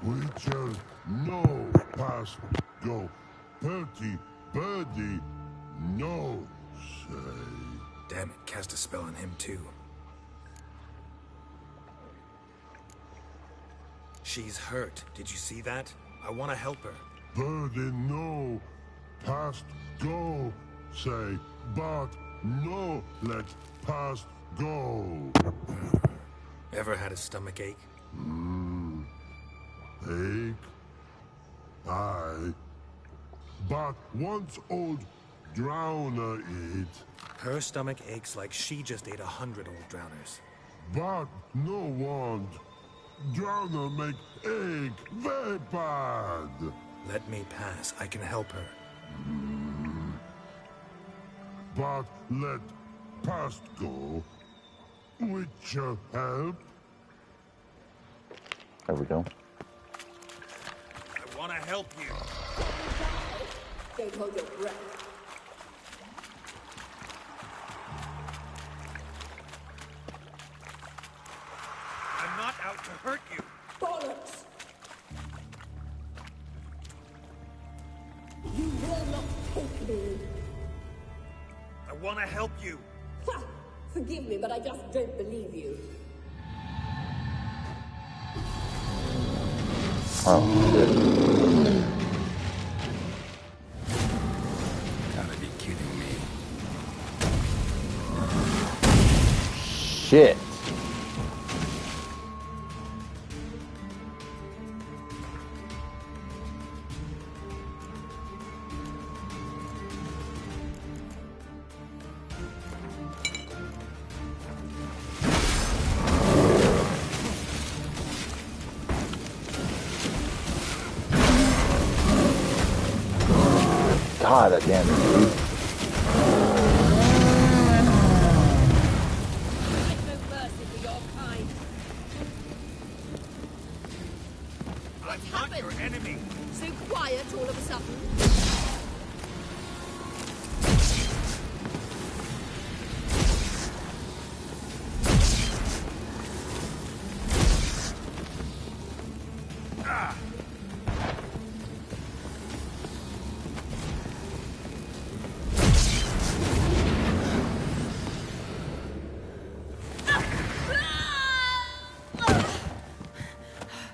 Witcher, no past go. Perky, birdie, no say. Damn it, cast a spell on him too. She's hurt. Did you see that? I want to help her. Birdie, no past go say, but no let past go. Ever had a stomach ache? Ache? Aye. But once old drowner eat. Her stomach aches like she just ate 100 old drowners. But no want. Drowner make ache very bad. Let me pass. I can help her. But let past go. Witcher help. There we go. I want to help you. Don't hold your breath. I'm not out to hurt you. Bollocks! You will not take me. I want to help you. Ha! Forgive me, but I just don't believe you. Oh, shit. Gotta be kidding me. Shit. God, that damn dude. I'm not your enemy. So quiet all of a sudden.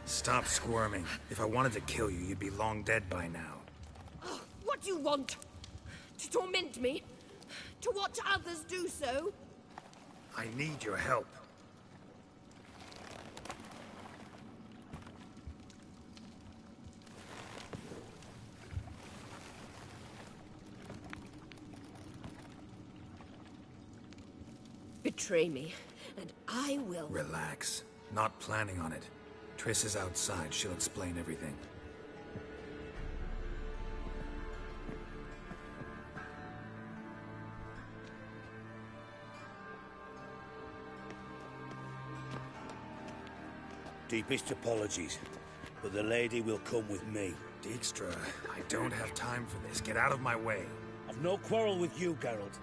Stop squirming. If I wanted to kill you, you'd be long dead by now. What do you want? To torment me? To watch others do so? I need your help. Betray me, and I will. Relax. Not planning on it. Triss is outside. She'll explain everything. Deepest apologies, but the lady will come with me. Dijkstra, I don't have time for this. Get out of my way. I've no quarrel with you, Geralt,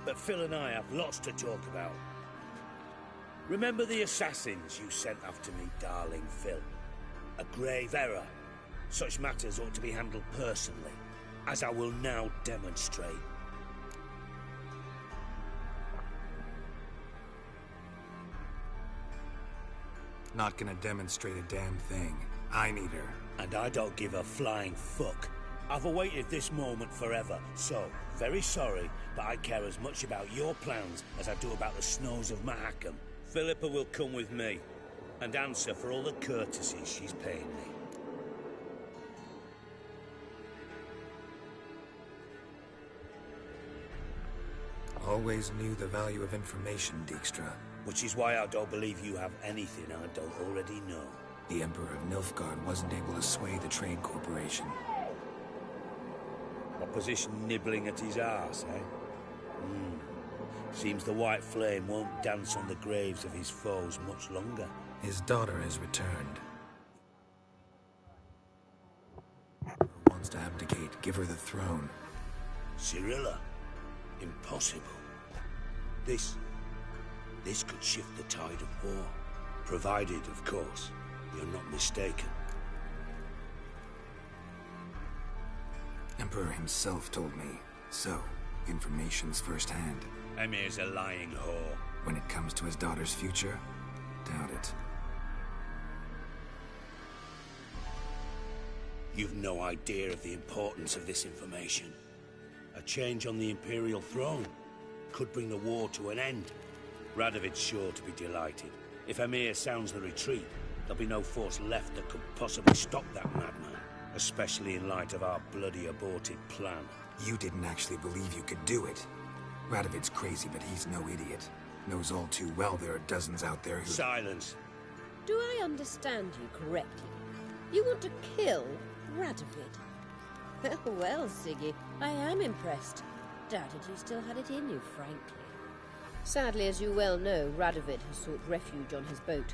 but Phil and I have lots to talk about. Remember the assassins you sent after me, darling Phil? A grave error. Such matters ought to be handled personally, as I will now demonstrate. Not gonna demonstrate a damn thing. I need her. And I don't give a flying fuck. I've awaited this moment forever, so, very sorry, but I care as much about your plans as I do about the snows of Mahakam. Philippa will come with me, and answer for all the courtesies she's paying me. Always knew the value of information, Dijkstra. Which is why I don't believe you have anything I don't already know. The Emperor of Nilfgaard wasn't able to sway the Trade Corporation. Opposition nibbling at his arse, eh? Seems the White Flame won't dance on the graves of his foes much longer. His daughter has returned. Wants to abdicate, give her the throne. Cirilla? Impossible. This could shift the tide of war. Provided, of course, you're not mistaken. Emperor himself told me. So, information's firsthand. Emir's a lying whore. When it comes to his daughter's future, doubt it. You've no idea of the importance of this information. A change on the Imperial throne could bring the war to an end. Radovid's sure to be delighted. If Emir sounds the retreat, there'll be no force left that could possibly stop that madman. Especially in light of our bloody aborted plan. You didn't actually believe you could do it. Radovid's crazy, but he's no idiot. Knows all too well there are dozens out there who... Silence. Do I understand you correctly? You want to kill Radovid? Well, Siggy, I am impressed. Doubted you still had it in you, frankly. Sadly, as you well know, Radovid has sought refuge on his boat.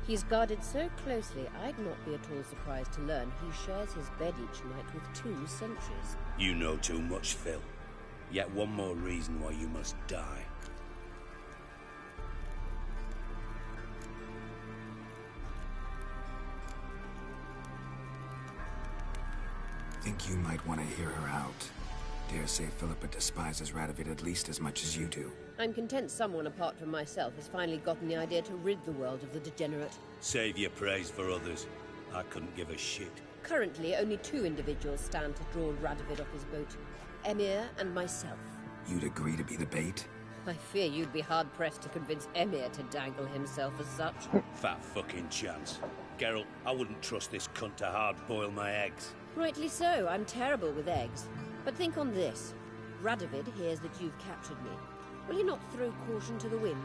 He's guarded so closely, I'd not be at all surprised to learn he shares his bed each night with 2 sentries. You know too much, Phil. Yet one more reason why you must die. Think you might want to hear her out. Dare say Philippa despises Radovid at least as much as you do. I'm content someone apart from myself has finally gotten the idea to rid the world of the degenerate. Save your praise for others. I couldn't give a shit. Currently, only 2 individuals stand to draw Radovid off his boat. Emir and myself. You'd agree to be the bait? I fear you'd be hard-pressed to convince Emir to dangle himself as such. Fat fucking chance. Geralt, I wouldn't trust this cunt to hard-boil my eggs. Rightly so, I'm terrible with eggs. But think on this. Radovid hears that you've captured me. Will he not throw caution to the wind?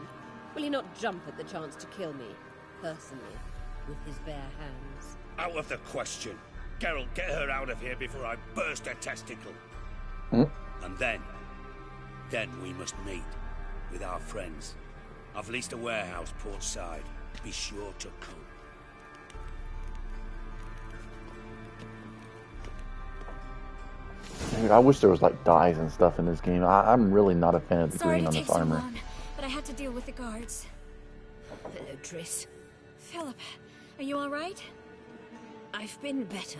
Will he not jump at the chance to kill me, personally, with his bare hands? Out of the question. Geralt, get her out of here before I burst her testicle. And then we must meet with our friends. I've leased a warehouse portside. Be sure to come. Dude, I wish there was like dyes and stuff in this game. I'm really not a fan of the Sorry green to on take this so armor. long, but I had to deal with the guards. Hello, Triss. Philip, are you all right? I've been better.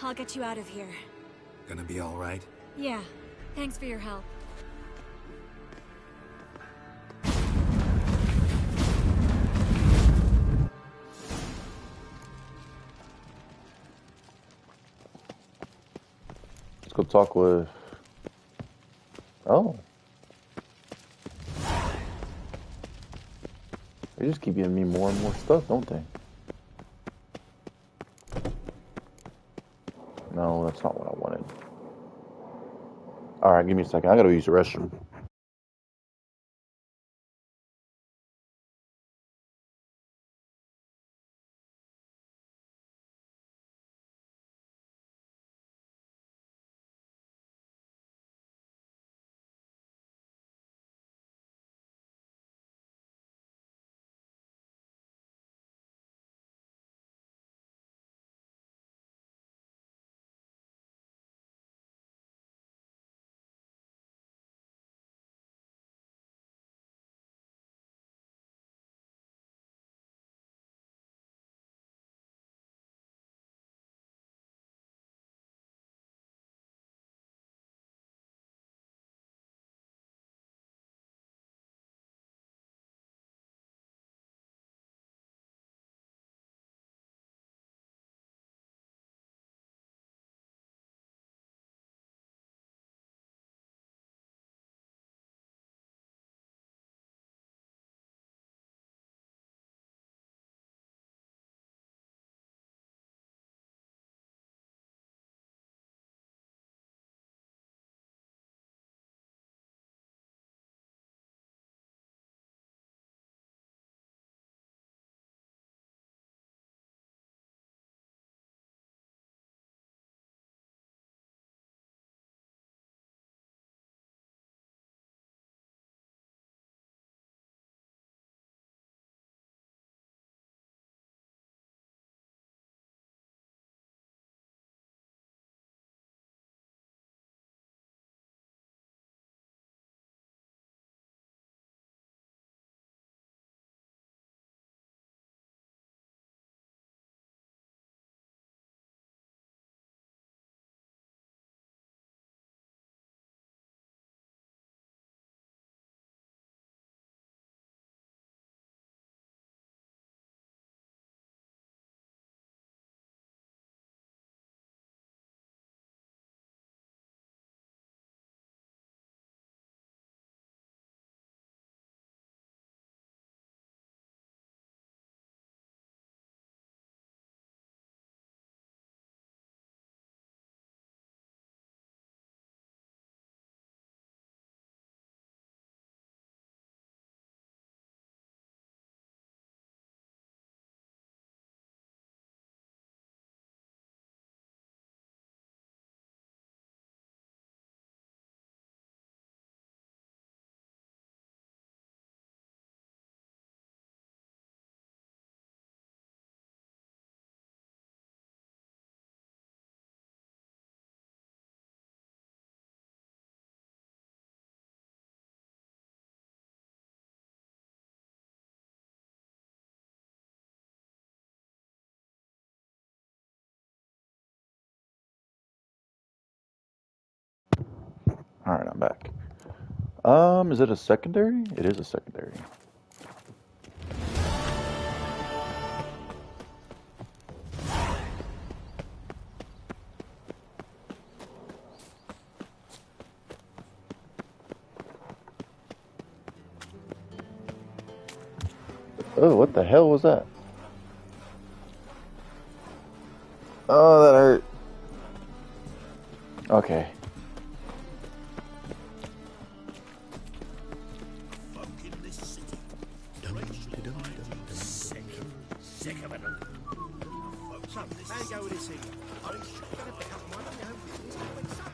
I'll get you out of here. Gonna be all right? Yeah, thanks for your help. Let's go talk with... Oh. They just keep giving me more and more stuff, don't they? No, that's not what I wanted. Alright, give me a second. I gotta use the restroom. Alright, I'm back. Is it a secondary? It is a secondary. Oh, what the hell was that? Oh, that hurt. Okay. Sick of it. So, how you go with this thing? I think you're going to pick up one on your own business. What's up?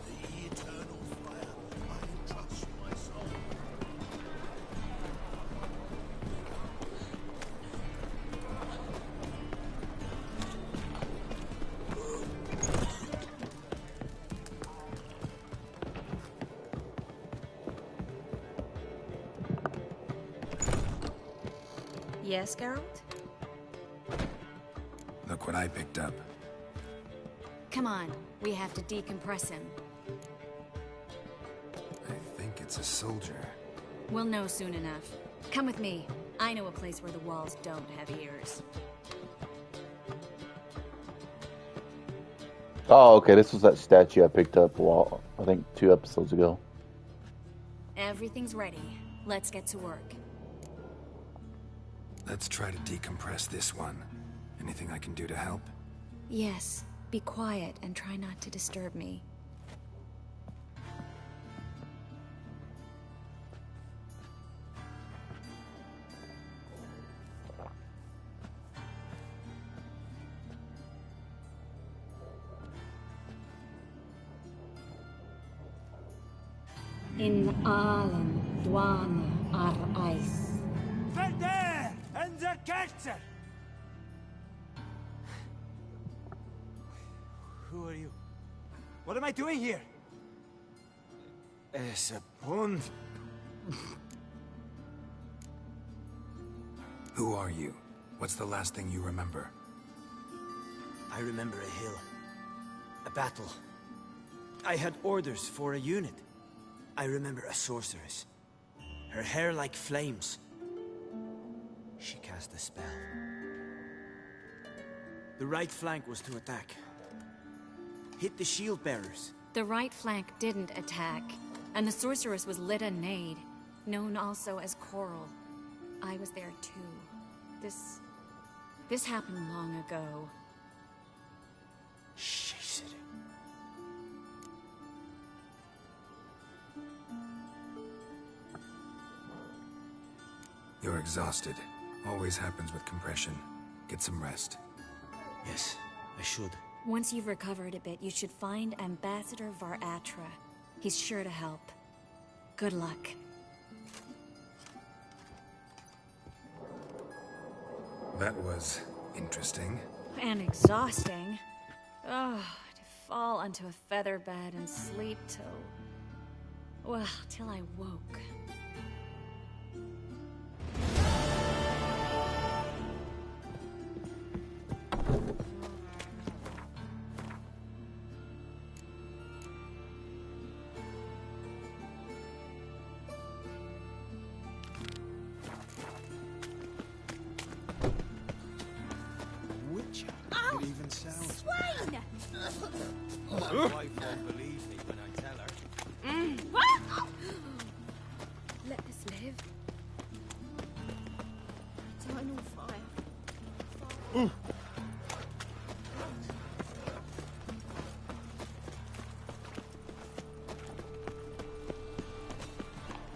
The eternal fire, I entrust my soul. Yes, Geralt? Look what I picked up. Come on, we have to decompress him. I think it's a soldier. We'll know soon enough. Come with me. I know a place where the walls don't have ears. Oh, okay. This was that statue I picked up, I think 2 episodes ago. Everything's ready. Let's get to work. Let's try to decompress this one. Anything I can do to help? Yes, be quiet and try not to disturb me. In Allen, Dwana, ar Eis. Verder and the Kerzer! Who are you? What am I doing here? Es a pond. Who are you? What's the last thing you remember? I remember a hill. A battle. I had orders for a unit. I remember a sorceress. Her hair like flames. She cast a spell. The right flank was to attack. Hit the shield bearers. The right flank didn't attack, and the sorceress was Lita Nade, known also as Coral. I was there too. This happened long ago. Chase it. You're exhausted. Always happens with compression. Get some rest. Yes, I should. Once you've recovered a bit, you should find Ambassador Varatra. He's sure to help. Good luck. That was interesting. And exhausting. Oh, to fall onto a feather bed and sleep till... well, till I woke. It even sounds. Swain! My wife won't believe me when I tell her. What? Let us live. Eternal fire.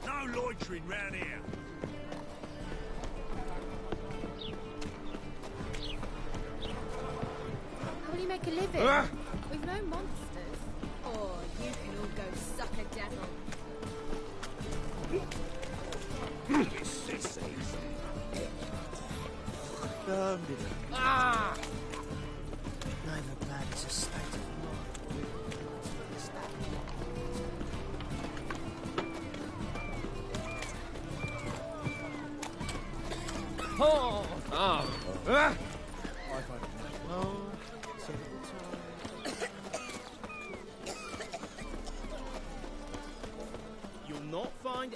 No loitering round here. How will you make a living? We've no monsters. Oh, you can all go suck a devil. Ah! Neither bad as a state of mind. Oh! Ah! Ah! I've had no suitable time.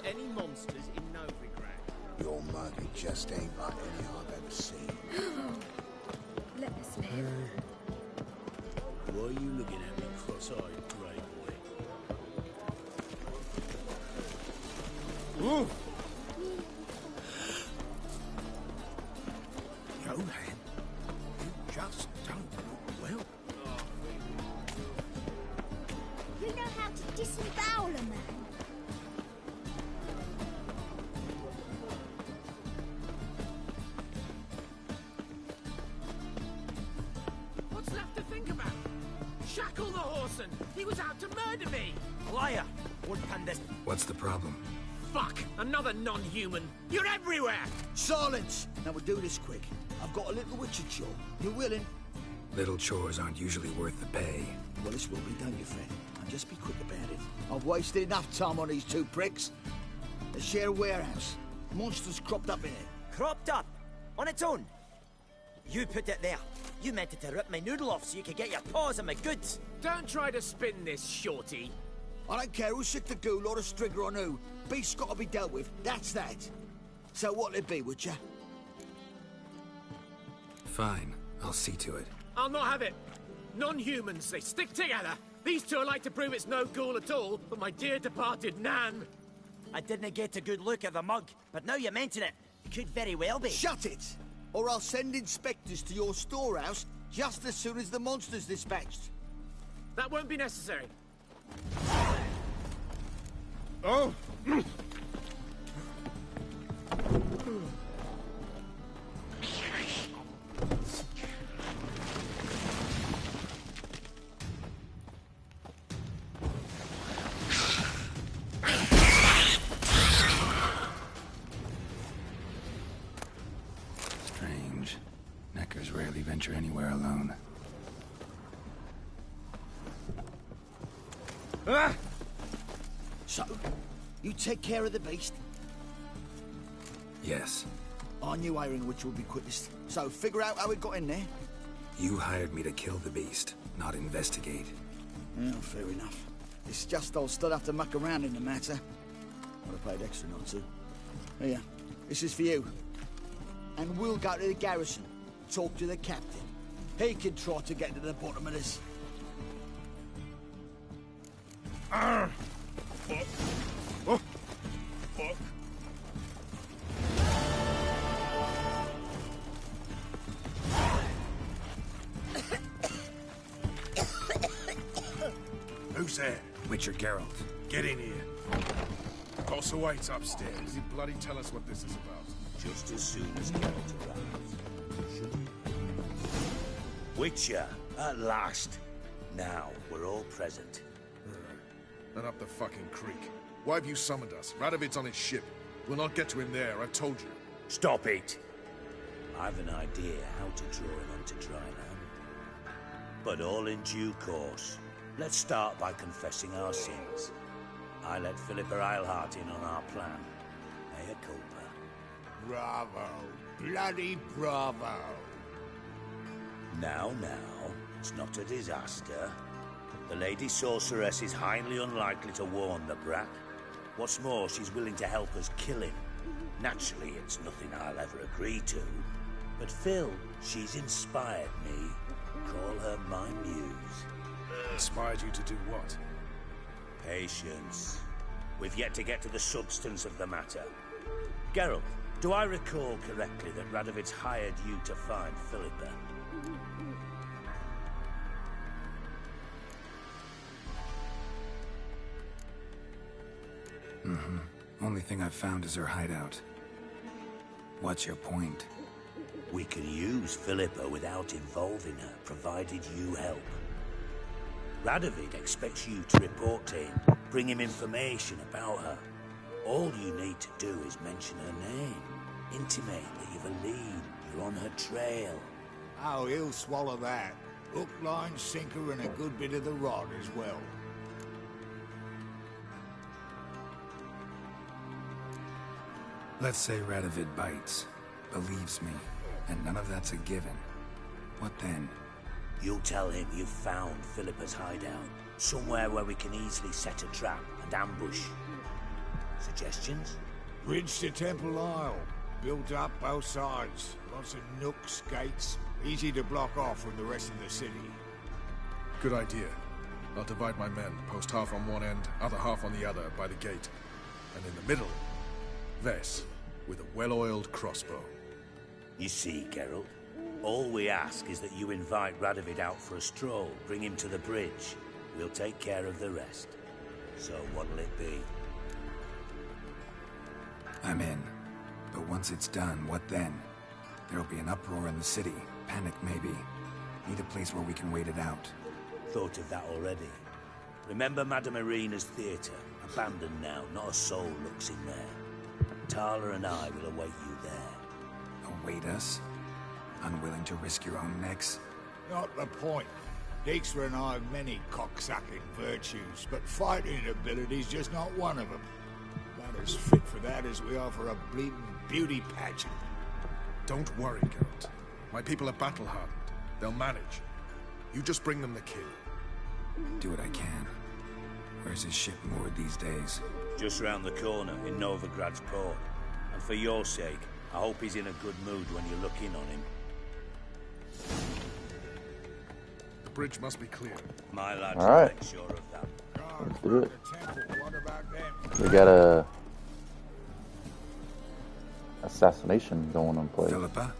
any monsters in Novigrad. Your muggy just ain't like any I've ever seen. Let us live. Why are you looking at me cross-eyed, grey boy? Ooh. Johan, you just don't look well. You know how to disembowel a man? What's left to think about? Shackle the Horson! He was out to murder me! Liar! Won't pan this. What's the problem? Fuck! Another non-human! You're everywhere! Silence! Now we'll do this quick. I've got a little witcher chore. You willing? Little chores aren't usually worth the pay. Well, this will be, don't you, friend? Now just be quick about it. I've wasted enough time on these two pricks. They share a warehouse. Monsters cropped up in it. Cropped up? On its own? You put it there. You meant it to rip my noodle off so you could get your paws on my goods. Don't try to spin this, shorty. I don't care who sick the ghoul or the strigger on who. Beast's got to be dealt with. That's that. So what'll it be, would ya? Fine, I'll see to it. I'll not have it. Non-humans, they stick together. These two are like to prove it's no ghoul at all, but my dear departed Nan. I didn't get a good look at the mug, but now you mention it, it could very well be. Shut it! Or I'll send inspectors to your storehouse just as soon as the monster's dispatched. That won't be necessary. Oh! Strange. Neckers rarely venture anywhere alone. Ah! So, you take care of the beast? Yes. I knew hiring which would be quickest. So, figure out how it got in there. You hired me to kill the beast, not investigate. Yeah, fair enough. It's just I'll still have to muck around in the matter. I'd have paid extra not to. Here, this is for you. And we'll go to the garrison, talk to the captain. He can try to get to the bottom of this. Fuck. Oh. Fuck. Who's there? Witcher Geralt. Get in here. Tulsa waits upstairs. Does he bloody tell us what this is about? Just as soon as Geralt arrives. Should he? Witcher, at last. Now, we're all present. And up the fucking creek. Why have you summoned us? Radovid's on his ship. We'll not get to him there, I've told you. Stop it! I've an idea how to draw him onto dry land. But all in due course. Let's start by confessing our sins. I let Philippa Eilhart in on our plan. Mea culpa. Bravo. Bloody bravo. Now, it's not a disaster. The Lady Sorceress is highly unlikely to warn the brat. What's more, she's willing to help us kill him. Naturally, it's nothing I'll ever agree to. But Phil, she's inspired me. Call her my muse. Inspired you to do what? Patience. We've yet to get to the substance of the matter. Geralt, do I recall correctly that Radovid's hired you to find Philippa? Mm-hmm. Only thing I've found is her hideout. What's your point? We can use Philippa without involving her, provided you help. Radovid expects you to report to him, bring him information about her. All you need to do is mention her name. Intimate that you've a lead, you're on her trail. Oh, he'll swallow that. Hook, line, sinker, and a good bit of the rod as well. Let's say Radovid bites, believes me, and none of that's a given. What then? You'll tell him you've found Philippa's hideout, somewhere where we can easily set a trap and ambush. Suggestions? Bridge to Temple Isle. Built up both sides. Lots of nooks, gates. Easy to block off from the rest of the city. Good idea. I'll divide my men, post half on one end, other half on the other, by the gate. And in the middle, Vess, with a well-oiled crossbow. You see, Geralt, all we ask is that you invite Radovid out for a stroll, bring him to the bridge. We'll take care of the rest. So what'll it be? I'm in. But once it's done, what then? There'll be an uproar in the city. Panic, maybe. Need a place where we can wait it out. Thought of that already. Remember Madame Irina's theatre? Abandoned now, not a soul looks in there. Tala and I will await you there. Await us? Unwilling to risk your own necks? Not the point. Dijkstra and I have many cocksucking virtues, but fighting ability's just not one of them. Not as fit for that as we are for a bleeding beauty pageant. Don't worry, Geralt. My people are battle-hardened. They'll manage. You just bring them the kill. Do what I can. Where's his ship moored these days? Just round the corner, in Novigrad's port. And for your sake, I hope he's in a good mood when you look in on him. The bridge must be clear. My lads All will right. make sure of that. Let's do it. We got a assassination going on play. Philippa?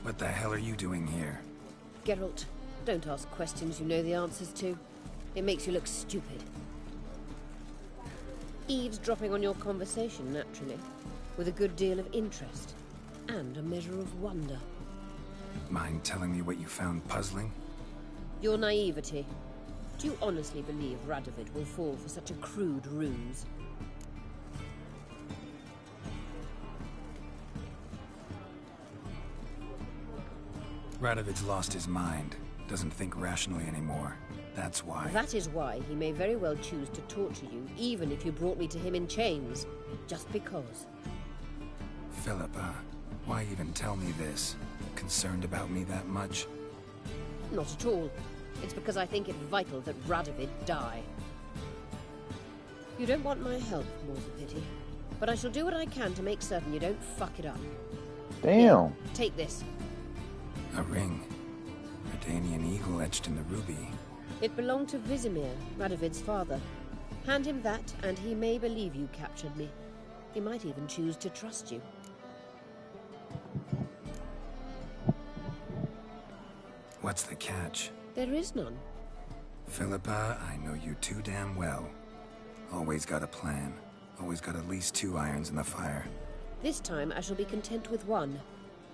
What the hell are you doing here? Geralt, don't ask questions you know the answers to. It makes you look stupid. Eavesdropping on your conversation, naturally, with a good deal of interest and a measure of wonder. Mind telling me what you found puzzling? Your naivety. Do you honestly believe Radovid will fall for such a crude ruse? Radovid's lost his mind. Doesn't think rationally anymore. That's why. That is why he may very well choose to torture you, even if you brought me to him in chains. Just because. Philippa, why even tell me this? Concerned about me that much? Not at all. It's because I think it vital that Radovid die. You don't want my help, more's the pity. But I shall do what I can to make certain you don't fuck it up. Damn. Here, take this. A ring. Redanian eagle etched in the ruby. It belonged to Vizimir, Radovid's father. Hand him that, and he may believe you captured me. He might even choose to trust you. What's the catch? There is none. Philippa, I know you too damn well. Always got a plan. Always got at least 2 irons in the fire. This time I shall be content with one.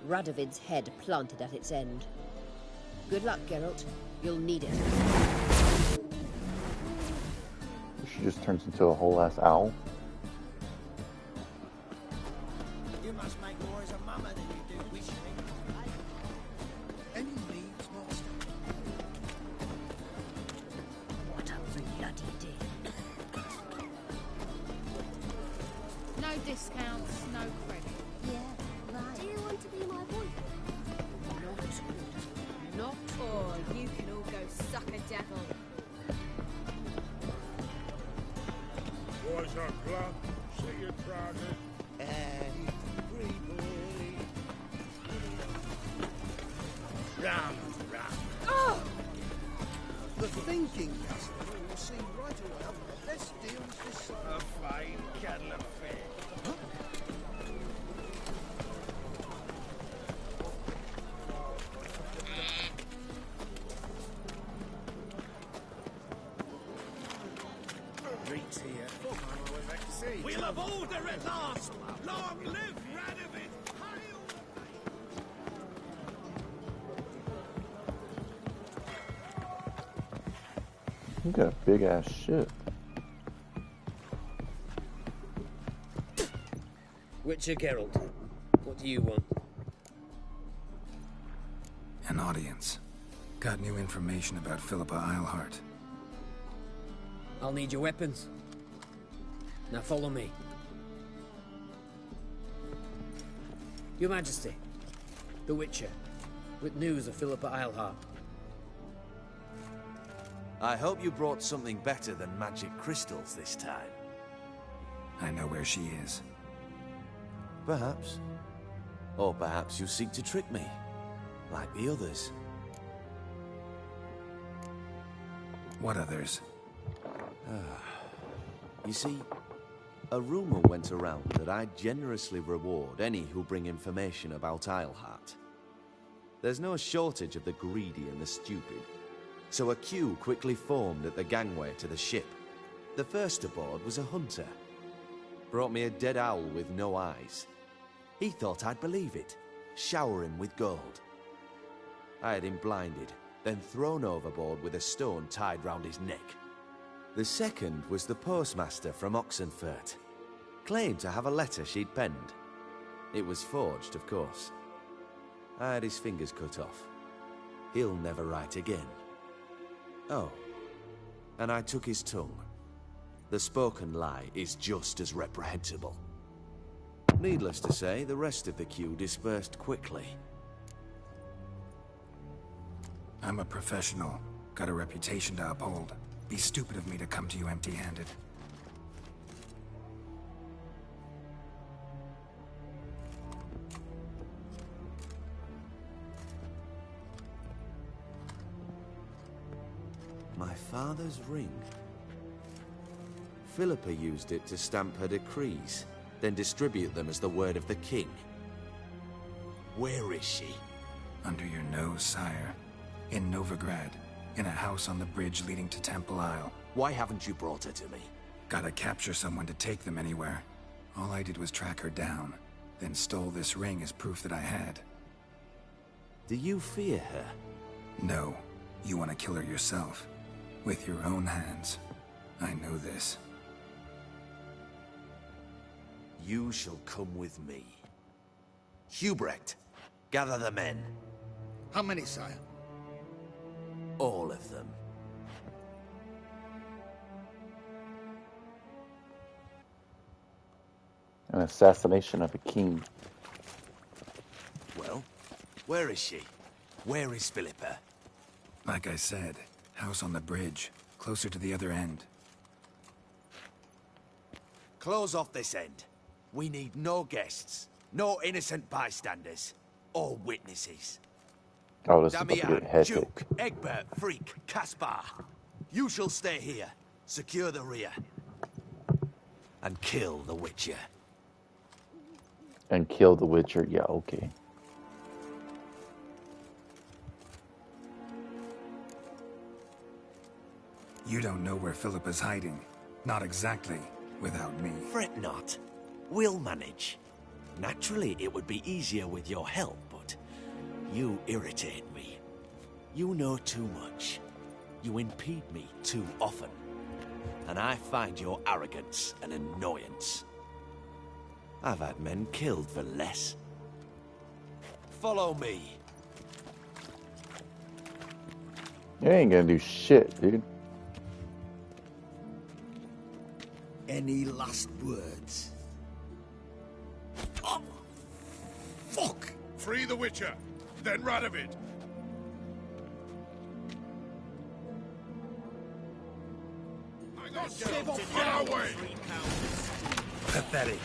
Radovid's head planted at its end. Good luck, Geralt. You'll need it. She just turns into a whole ass owl. You must make more as a mama than you do wishing. Any needs, master? What a bloody day. No discounts, no credit. Yeah, right. Do you want to be my boyfriend? Not. Or you can all go suck a devil. Boys are glad. See you, Private. Round, round. Oh! The thinking customer will see right away the best deals this summer. A fine cattle affair. Drinks here. We'll have order at last! Long live Radovid! You got a big ass ship. Witcher Geralt, what do you want? An audience. Got new information about Philippa Eilhart. I'll need your weapons. Now follow me. Your Majesty, the Witcher, with news of Philippa Eilhart. I hope you brought something better than magic crystals this time. I know where she is. Perhaps. Or perhaps you seek to trick me, like the others. What others? You see, a rumor went around that I generously reward any who bring information about Isleheart. There's no shortage of the greedy and the stupid, so a queue quickly formed at the gangway to the ship. The first aboard was a hunter. Brought me a dead owl with no eyes. He thought I'd believe it, shower him with gold. I had him blinded, then thrown overboard with a stone tied round his neck. The second was the postmaster from Oxenfurt. Claimed to have a letter she'd penned. It was forged, of course. I had his fingers cut off. He'll never write again. Oh, and I took his tongue. The spoken lie is just as reprehensible. Needless to say, the rest of the queue dispersed quickly. I'm a professional. Got a reputation to uphold. Be stupid of me to come to you empty-handed. My father's ring. Philippa used it to stamp her decrees, then distribute them as the word of the king. Where is she? Under your nose, sire. In Novigrad. In a house on the bridge leading to Temple Isle. Why haven't you brought her to me? Gotta capture someone to take them anywhere. All I did was track her down, then stole this ring as proof that I had. Do you fear her? No. You want to kill her yourself. With your own hands. I know this. You shall come with me. Hubrecht, gather the men. How many, sire? All of them. An assassination of a king. Well, where is she? Where is Philippa? Like I said, house on the bridge, closer to the other end. Close off this end. We need no guests, no innocent bystanders, or witnesses. Oh, this is about to Damian, get hectic. Duke, Egbert, Freak, Caspar. You shall stay here, secure the rear, and kill the Witcher. And kill the Witcher. Yeah, okay. You don't know where Philippa's hiding. Not exactly, without me. Fret not. We'll manage. Naturally, it would be easier with your help, but you irritate me. You know too much. You impede me too often. And I find your arrogance an annoyance. I've had men killed for less. Follow me. You ain't gonna do shit, dude. Any last words? Oh, fuck! Free the Witcher, then Radovid. I got on our way. Pathetic.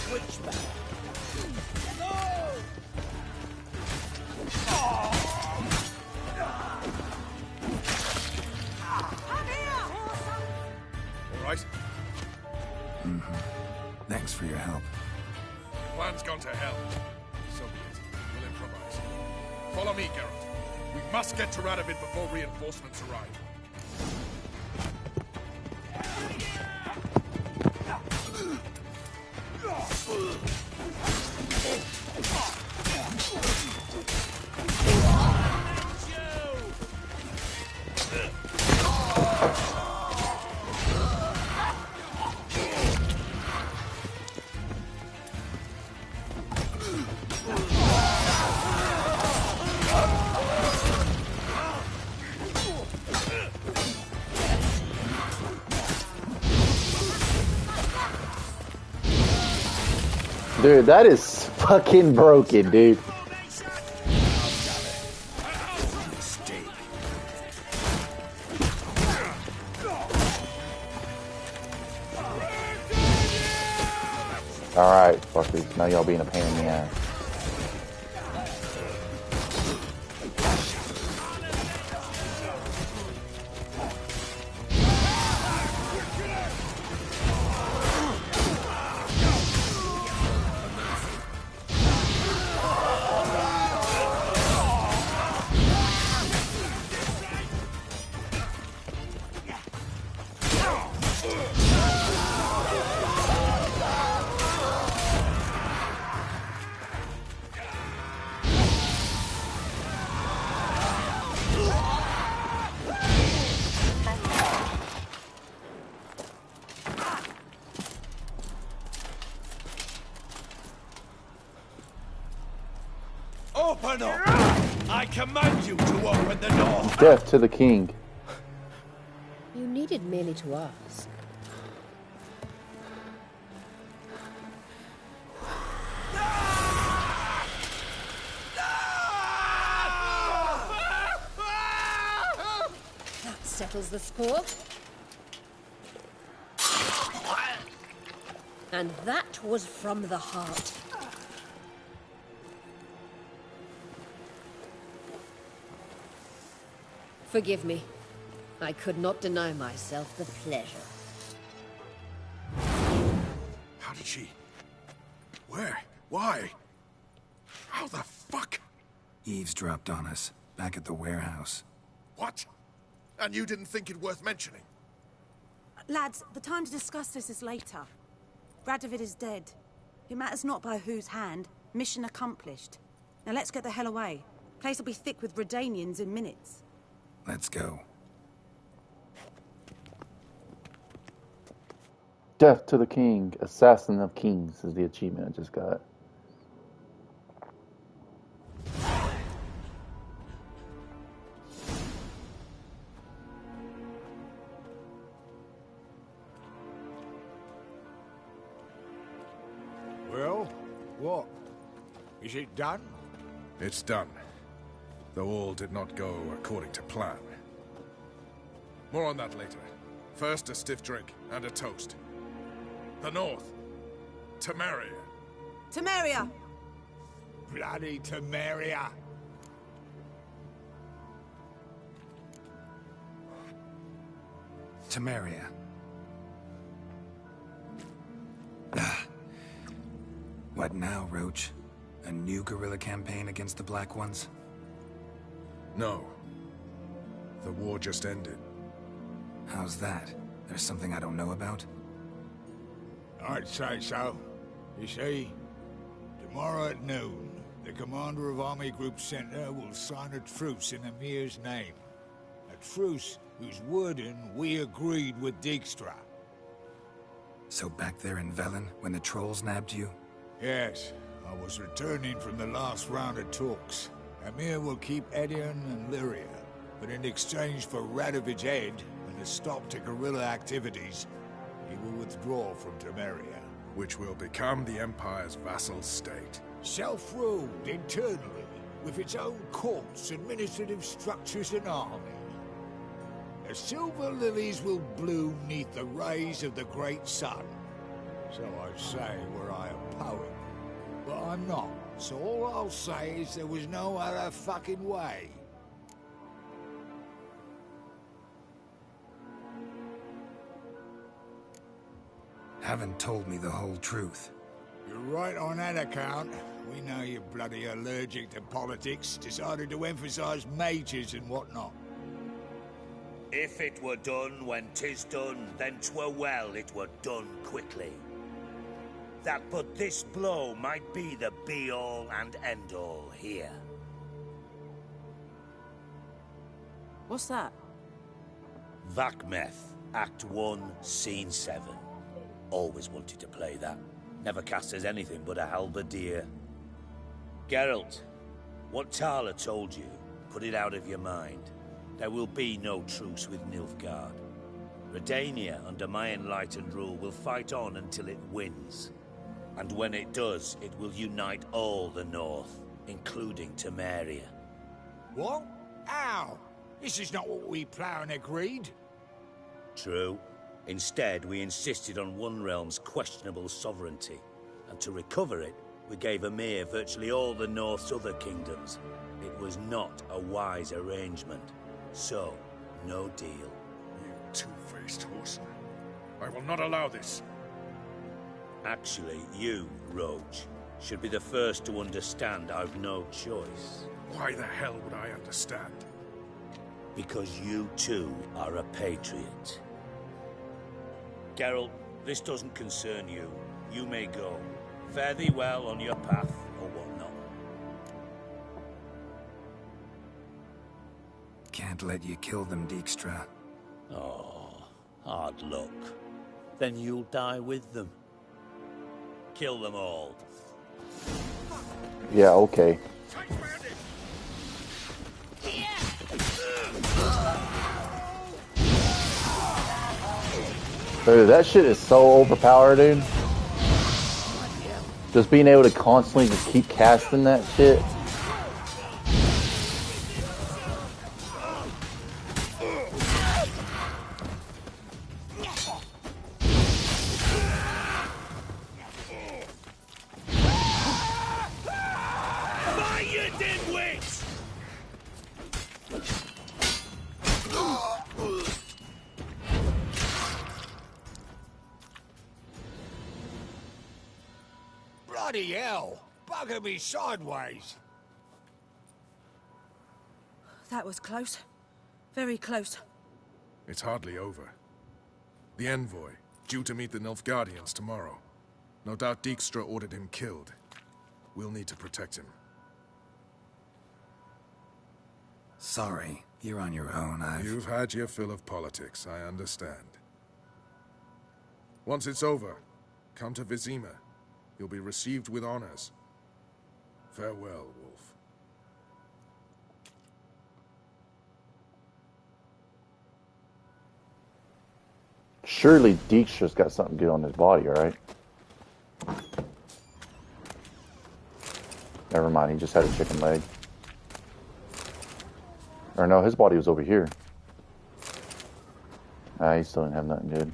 Switchback. All right. Thanks for your help. Plan's gone to hell. So be it. We'll improvise. Follow me, Geralt. We must get to Radovid before reinforcements arrive. Dude, that is fucking broken, dude. Alright, fuckers. Now y'all being a pain in the ass. Open up! I command you to open the door! Death to the king. You needed merely to ask. That settles the score. And that was from the heart. Forgive me. I could not deny myself the pleasure. How did she... Where? Why? How the fuck? Eavesdropped on us, back at the warehouse. What? And you didn't think it worth mentioning? Lads, the time to discuss this is later. Radovid is dead. It matters not by whose hand. Mission accomplished. Now let's get the hell away. Place will be thick with Redanians in minutes. Let's go. Death to the king. Assassin of kings is the achievement I just got. Well, what? Is it done? It's done. Though all did not go according to plan. More on that later. First, a stiff drink and a toast. The North. Temeria. Temeria! Bloody Temeria! Temeria. What now, Roach? A new guerrilla campaign against the Black Ones? No. The war just ended. How's that? There's something I don't know about? I'd say so. You see, tomorrow at noon, the commander of Army Group Center will sign a truce in Emir's name. A truce whose wording we agreed with Dijkstra. So back there in Velen, when the trolls nabbed you? Yes, I was returning from the last round of talks. Emir will keep Edion and Lyria, but in exchange for Radovid's head and a stop to guerrilla activities, he will withdraw from Temeria. Which will become the Empire's vassal state. Self-ruled internally, with its own courts, administrative structures and army. The silver lilies will bloom neath the rays of the great sun. So I say were I a poet. But I'm not, so all I'll say is there was no other fucking way. Haven't told me the whole truth. You're right on that account. We know you're bloody allergic to politics, decided to emphasize majors and whatnot. If it were done when 'tis done, then 'twere well it were done quickly. That but this blow might be the be-all and end-all here. What's that? Vakmeth, Act 1, Scene 7. Always wanted to play that. Never cast as anything but a halberdier. Geralt, what Tala told you, put it out of your mind. There will be no truce with Nilfgaard. Redania, under my enlightened rule, will fight on until it wins. And when it does, it will unite all the North, including Temeria. What? How? This is not what we planned and agreed. True. Instead, we insisted on one realm's questionable sovereignty. and to recover it, we gave Amir virtually all the North's other kingdoms. It was not a wise arrangement. So, no deal. You two-faced horse. I will not allow this. Actually, you, Roach, should be the first to understand I've no choice. Why the hell would I understand? Because you too are a patriot. Geralt, this doesn't concern you. You may go. Fare thee well on your path, or whatnot. Can't let you kill them, Dijkstra. Oh, hard luck. Then you'll die with them. Kill them all. Yeah, okay. Dude, that shit is so overpowered, dude. Just being able to constantly just keep casting that shit. Bloody hell! Bugger me sideways! That was close. Very close. It's hardly over. The envoy, due to meet the Nilfgaardians tomorrow. No doubt Dijkstra ordered him killed. We'll need to protect him. Sorry, you're on your own. You've had your fill of politics, I understand. Once it's over, come to Vizima. You'll be received with honors. Farewell, Wolf. Surely Dijkstra's got something good on his body, right? Never mind, he just had a chicken leg. Or no, his body was over here. Nah, he still didn't have nothing good.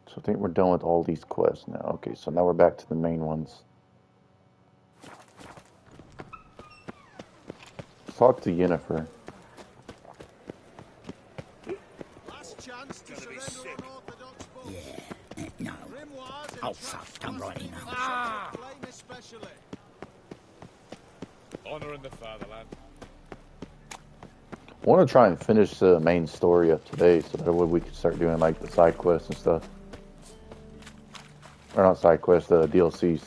So I think we're done with all these quests now. Okay, so now we're back to the main ones. Let's talk to Yennefer. No. Oh, fuck, don't write email. Honor in the fatherland. I want to try and finish the main story up today so that way we can start doing like the side quests and stuff. Or not side quests, the DLCs.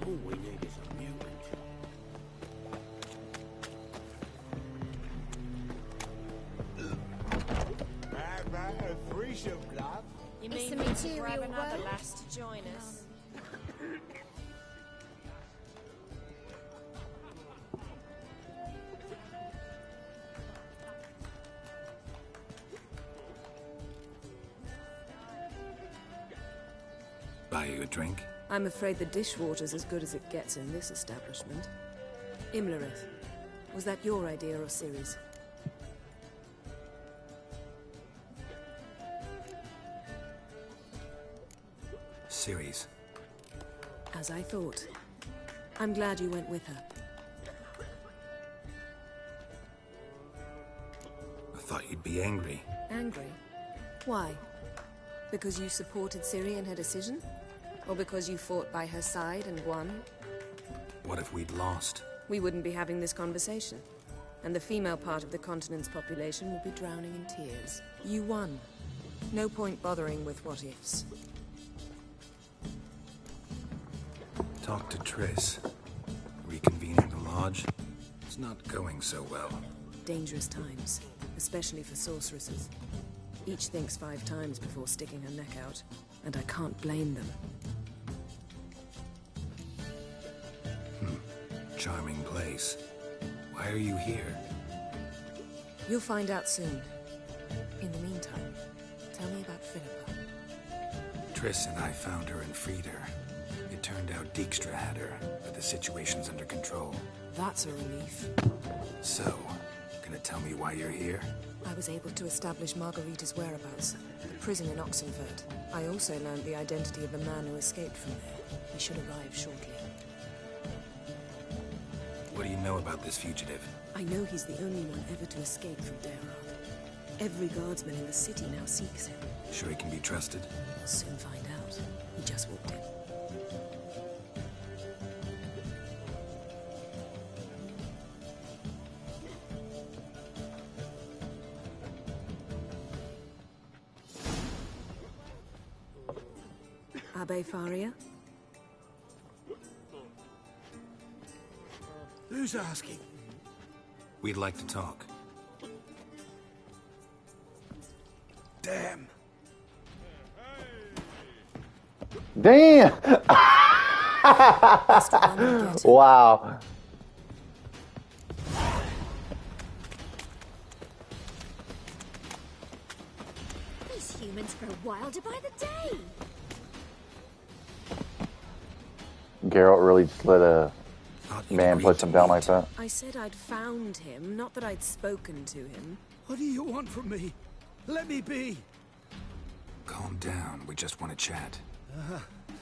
All we need is a mutant. You It's mean a we could material grab another world? lass to join us? Buy you a drink? I'm afraid the dishwater's as good as it gets in this establishment. Imlerith, was that your idea or Ciri's? Ciri's. As I thought. I'm glad you went with her. I thought you'd be angry. Angry? Why? Because you supported Ciri in her decision? Or because you fought by her side and won? What if we'd lost? We wouldn't be having this conversation. And the female part of the continent's population would be drowning in tears. You won. No point bothering with what-ifs. Talk to Triss. Reconvening the lodge. It's not going so well. Dangerous times, especially for sorceresses. Each thinks 5 times before sticking her neck out, and I can't blame them. Charming place. Why are you here? You'll find out soon. In the meantime, tell me about Philippa. Triss and I found her and freed her. It Turned out Dijkstra had her, but the situation's under control. That's a relief. So, gonna tell me why you're here? I was able to establish Margarita's whereabouts, the prison in Oxenfurt. I also learned the identity of the man who escaped from there. He should arrive shortly. What do you know about this fugitive? I know he's the only one ever to escape from Daerad. Every guardsman in the city now seeks him. Sure he can be trusted? We'll soon find out. He just walked in. Abbe Faria? Who's asking? We'd like to talk. Damn. Damn! Wow. These humans grow wilder by the day. Geralt really just let a man push him down like that. I said I'd found him, not that I'd spoken to him. What do you want from me? Let me be. Calm down. We just want to chat.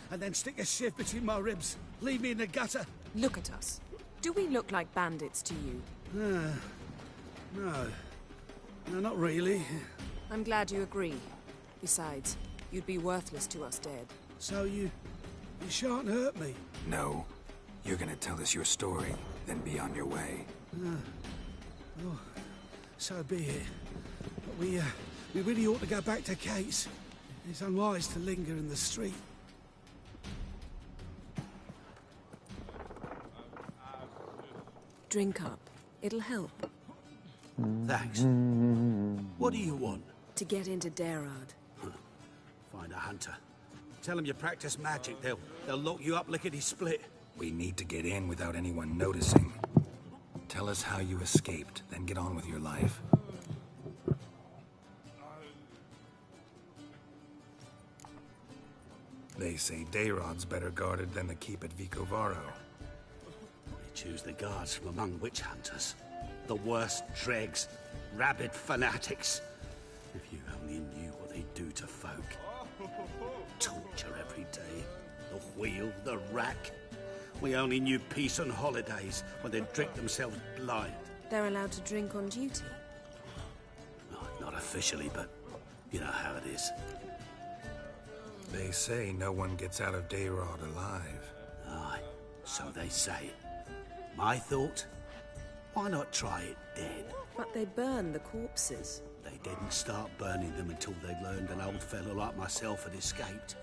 And then stick a shiv between my ribs. Leave me in the gutter. Look at us. Do we look like bandits to you? No. No, not really. I'm glad you agree. Besides, you'd be worthless to us dead. So you shan't hurt me. No. You're gonna tell us your story, then be on your way. Oh, so be it. But we really ought to go back to Kate's. It's unwise to linger in the street. Drink up. It'll help. Thanks. What do you want? To get into Daerad. Find a hunter. Tell them you practice magic. They'll lock you up lickety-split. We need to get in without anyone noticing. Tell us how you escaped, then get on with your life. They say Daerad's better guarded than the keep at Vicovaro. They choose the guards from among witch hunters. The worst dregs, rabid fanatics. If you only knew what they do to folk. Torture every day. The wheel, the rack. We only knew peace on holidays when they'd drink themselves blind. They're allowed to drink on duty? Not officially, but you know how it is. They say no one gets out of Daerad alive. Aye, so they say. My thought? Why not try it dead? But they burn the corpses. They didn't start burning them until they'd learned an old fellow like myself had escaped.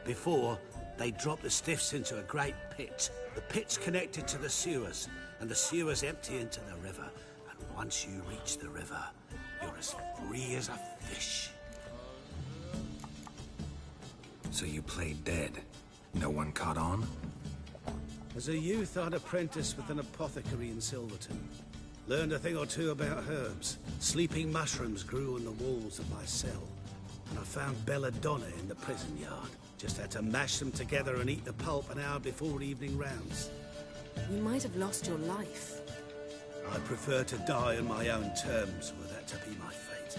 Before, they dropped the stiffs into a great pit. The pit's connected to the sewers, and the sewers empty into the river. And once you reach the river, you're as free as a fish. So you played dead. No one caught on? As a youth, I'd apprenticed with an apothecary in Silverton. Learned a thing or two about herbs. Sleeping mushrooms grew on the walls of my cell. And I found belladonna in the prison yard. Just had to mash them together and eat the pulp an hour before evening rounds. You might have lost your life. I prefer to die on my own terms, were that to be my fate.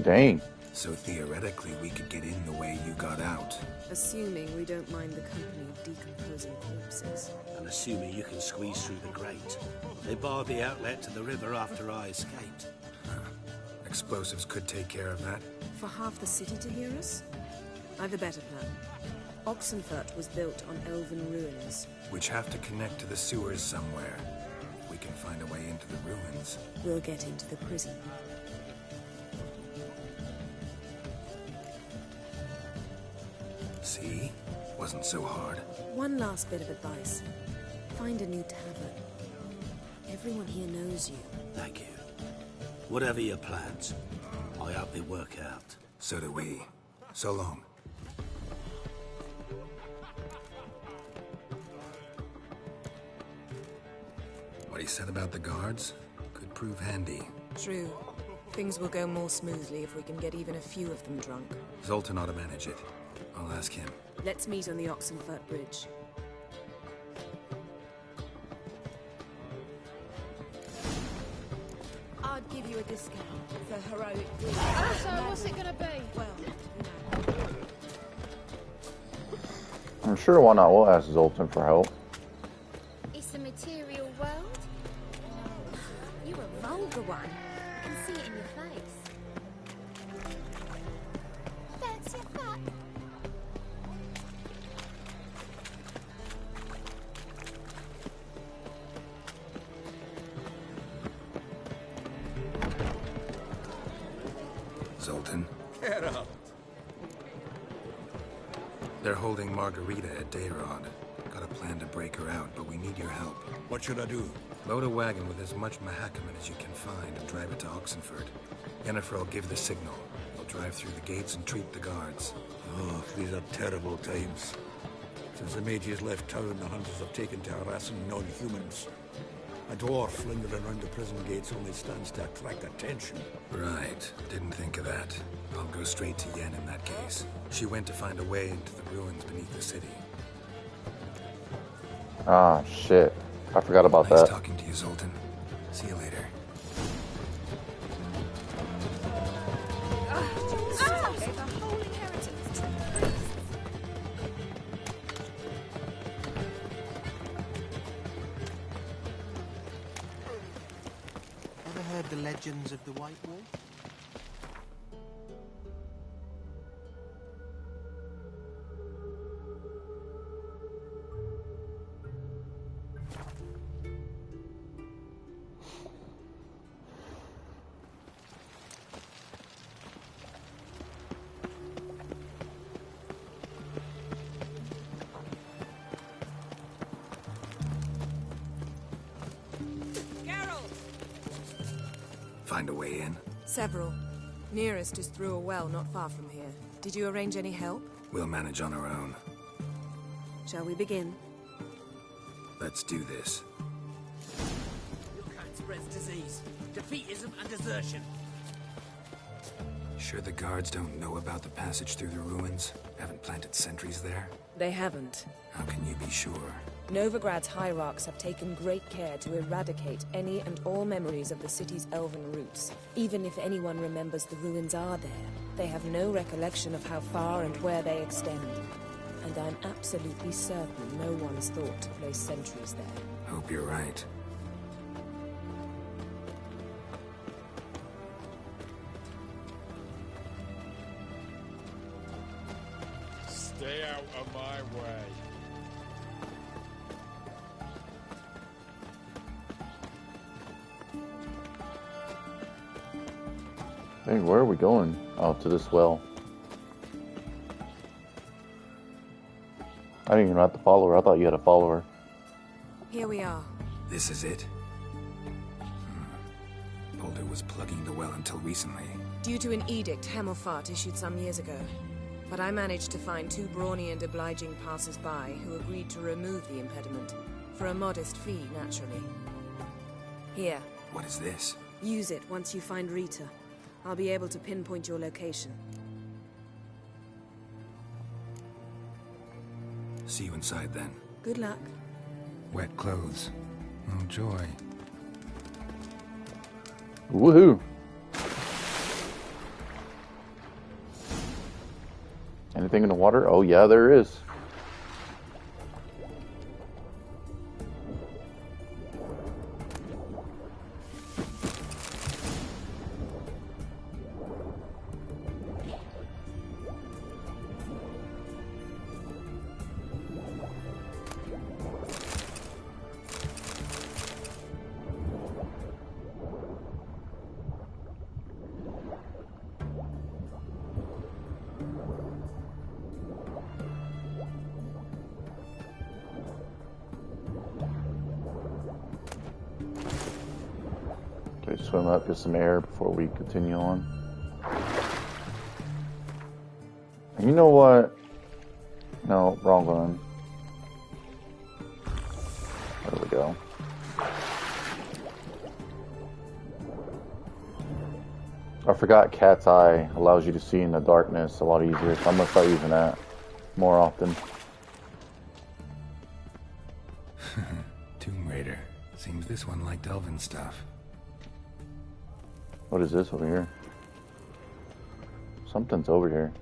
Dang. So theoretically, we could get in the way you got out. Assuming we don't mind the company of decomposing corpses. And assuming you can squeeze through the grate. They barred the outlet to the river after I escaped. Explosives could take care of that. For half the city to hear us? I've a better plan. Oxenfurt was built on elven ruins. Which have to connect to the sewers somewhere. We can find a way into the ruins. We'll get into the prison. See? Wasn't so hard. One last bit of advice. Find a new tavern. Everyone here knows you. Thank you. Whatever your plans, I hope they work out. So do we. So long. What he said about the guards could prove handy. True. Things will go more smoothly if we can get even a few of them drunk. Zoltan ought to manage it. I'll ask him. Let's meet on the Oxenfurt Bridge. I'd give you a discount for heroic deeds. So what's it gonna be? Well, I'm sure why not? We'll ask Zoltan for help. It's the material world. You're a vulgar one. I can see it in your face. That's your fact. Zoltan, Geralt. they're holding Margarita at Dayrod. Got a plan to break her out, but we need your help. What should I do? Load a wagon with as much Mahakaman as you can find and drive it to Oxenfurt. Yennefer will give the signal. We'll drive through the gates and treat the guards. Oh, these are terrible times. Since the mages left town, the hunters have taken to harassing non-humans. A dwarf lingering around the prison gates only stands to attract attention. Right. Didn't think of that. I'll go straight to Yen in that case. She went to find a way into the ruins beneath the city. Ah, shit. I forgot about Nice that. talking to you, Zoltan. See you later. Ever heard the legends of the White Wolf? Find a way in? several. Nearest is through a well not far from here. Did you arrange any help? We'll manage on our own. Shall we begin? Let's do this. Your kind spreads disease, defeatism, and desertion. Sure the guards don't know about the passage through the ruins? Haven't planted sentries there? They haven't. How can you be sure? Novigrad's hierarchs have taken great care to eradicate any and all memories of the city's elven roots. Even if anyone remembers the ruins are there, they have no recollection of how far and where they extend. And I'm absolutely certain no one's thought to place sentries there. Hope you're right. Stay out of my way. Hey, where are we going? Oh, to this well. I didn't even have to follow her. I thought you had to follow her. Here we are. This is it? Boulder was plugging the well until recently. Due to an edict Hemmelfart issued some years ago. But I managed to find two brawny and obliging passers-by who agreed to remove the impediment. For a modest fee, naturally. Here. What is this? Use it once you find Rita. I'll be able to pinpoint your location. See you inside then. Good luck. Wet clothes. Oh, joy. Woohoo! Anything in the water? Oh yeah, there is. Okay, swim up, get some air before we continue on. And you know what? No, wrong one. There we go. I forgot Cat's Eye allows you to see in the darkness a lot easier, so I'm gonna start using that. more often. Tomb Raider. Seems this one liked elven stuff. What is this over here? Something's over here.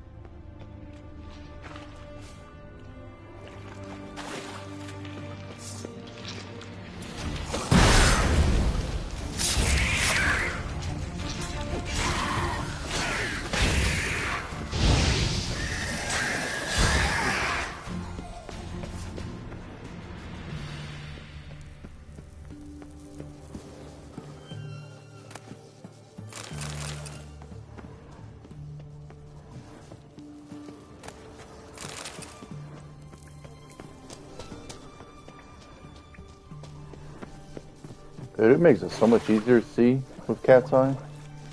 Dude, it makes it so much easier to see with cat's eye.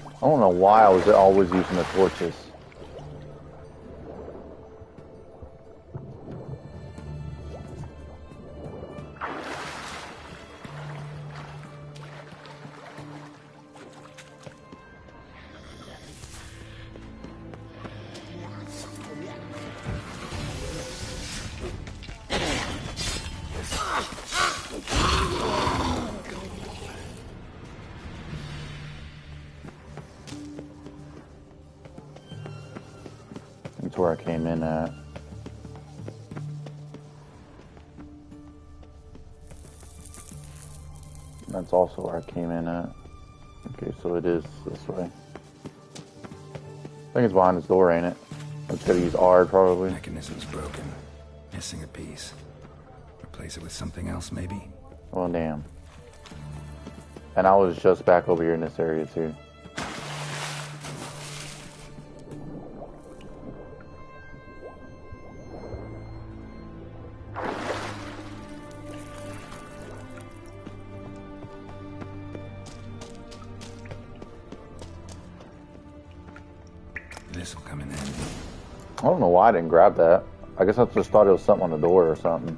I don't know why I was always using the torches. That's where I came in at. That's also where I came in at. Okay, so it is this way. I think it's behind this door, ain't it? I just gotta use R probably. Mechanism's broken. Missing a piece. Replace it with something else, maybe? Oh, damn. And I was just back over here in this area, too. This will come in handy. I don't know why I didn't grab that. I guess I just thought it was something on the door or something.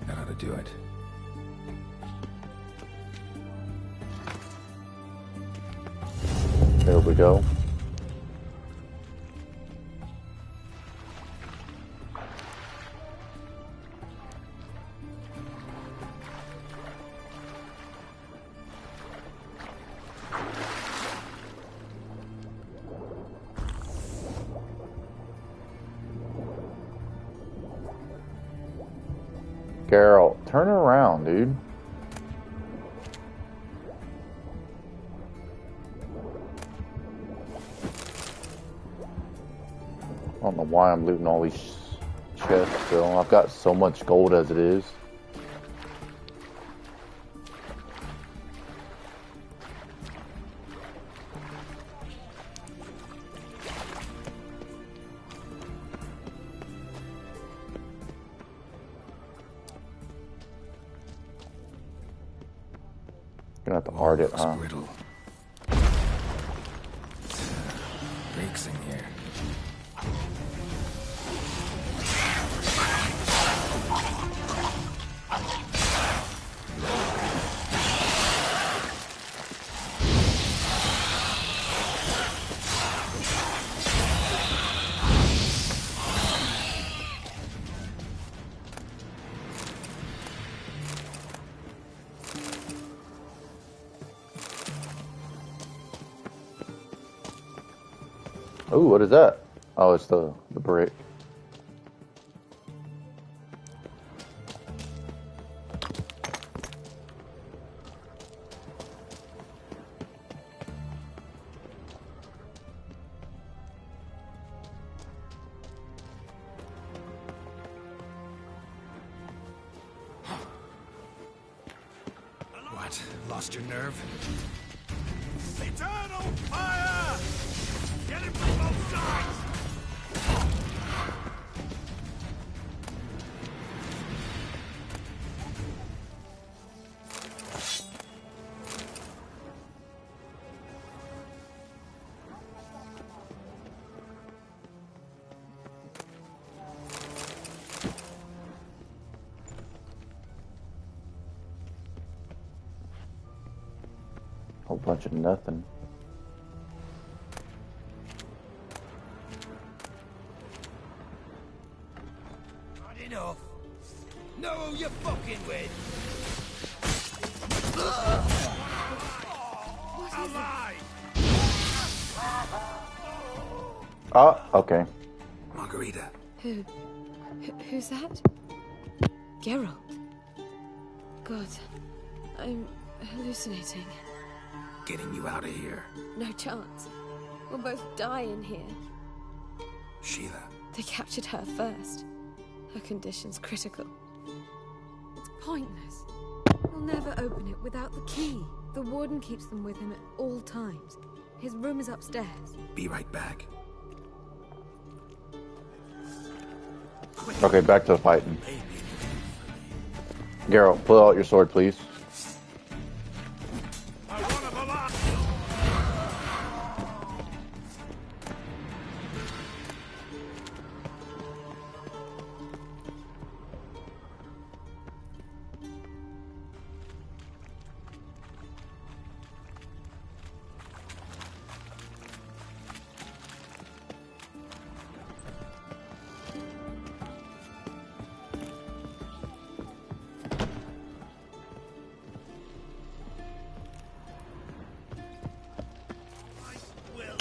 That ought to do it. There we go. Carol, turn around, dude. I don't know why I'm looting all these chests still. I've got so much gold as it is. Gonna have to art it, huh? Brittle. Breaks in here. Ooh, what is that? Oh, it's the brick. What? Lost your nerve? Eternal fire! Get him from both sides! Whole bunch of nothing. Not enough. Know who you're fucking with. What is it? Oh, okay. Margarita. Who's that? Geralt. God, I'm hallucinating. Getting you out of here. No chance. We'll both die in here. Sheila. They captured her first. Her condition's critical. It's pointless. We'll never open it without the key. The warden keeps them with him at all times. His room is upstairs. Be right back. Okay, back to the fighting. Geralt, pull out your sword, please.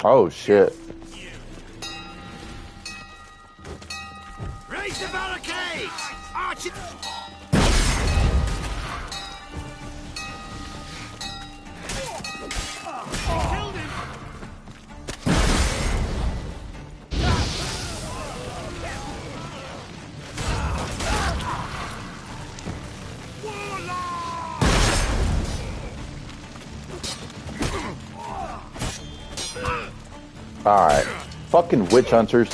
Oh shit. Raise the barricades! Archie! Killed him! Alright. Fucking witch hunters.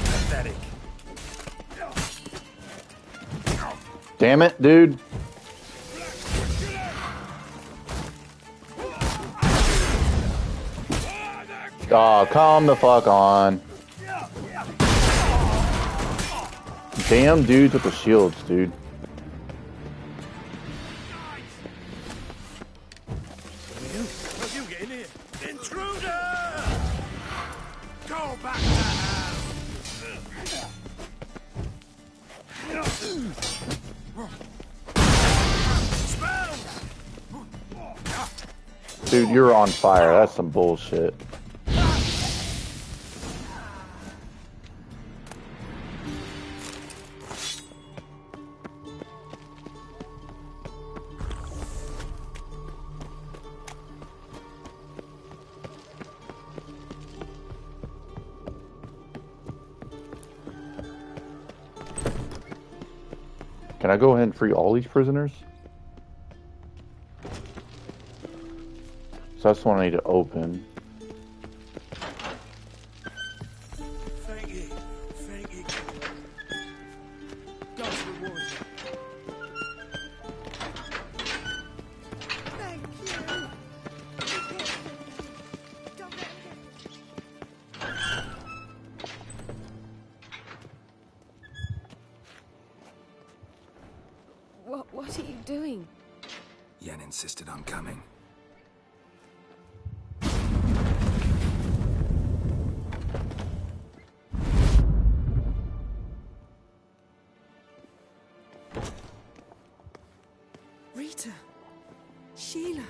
Pathetic. Damn it, dude. Oh, calm the fuck on. Damn dudes with the shields, dude. How'd you get in here? Intruder! Go back to hell! Dude, you're on fire. That's some bullshit. Can I go ahead and free all these prisoners? So that's the one I need to open. Thank you. Thank you. God's reward you. Thank you. Don't let What are you doing? Yen insisted on coming. Rita. Sheila.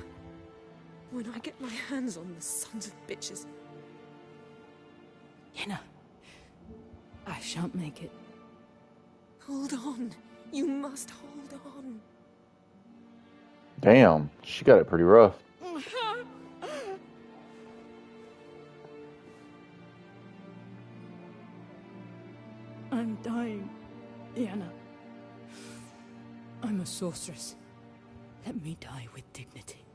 When I get my hands on the sons of bitches. Yenna. I shan't make it. Hold on. You must hold on. Damn, she got it pretty rough. I'm dying, Yenna. I'm a sorceress. Let me die with dignity.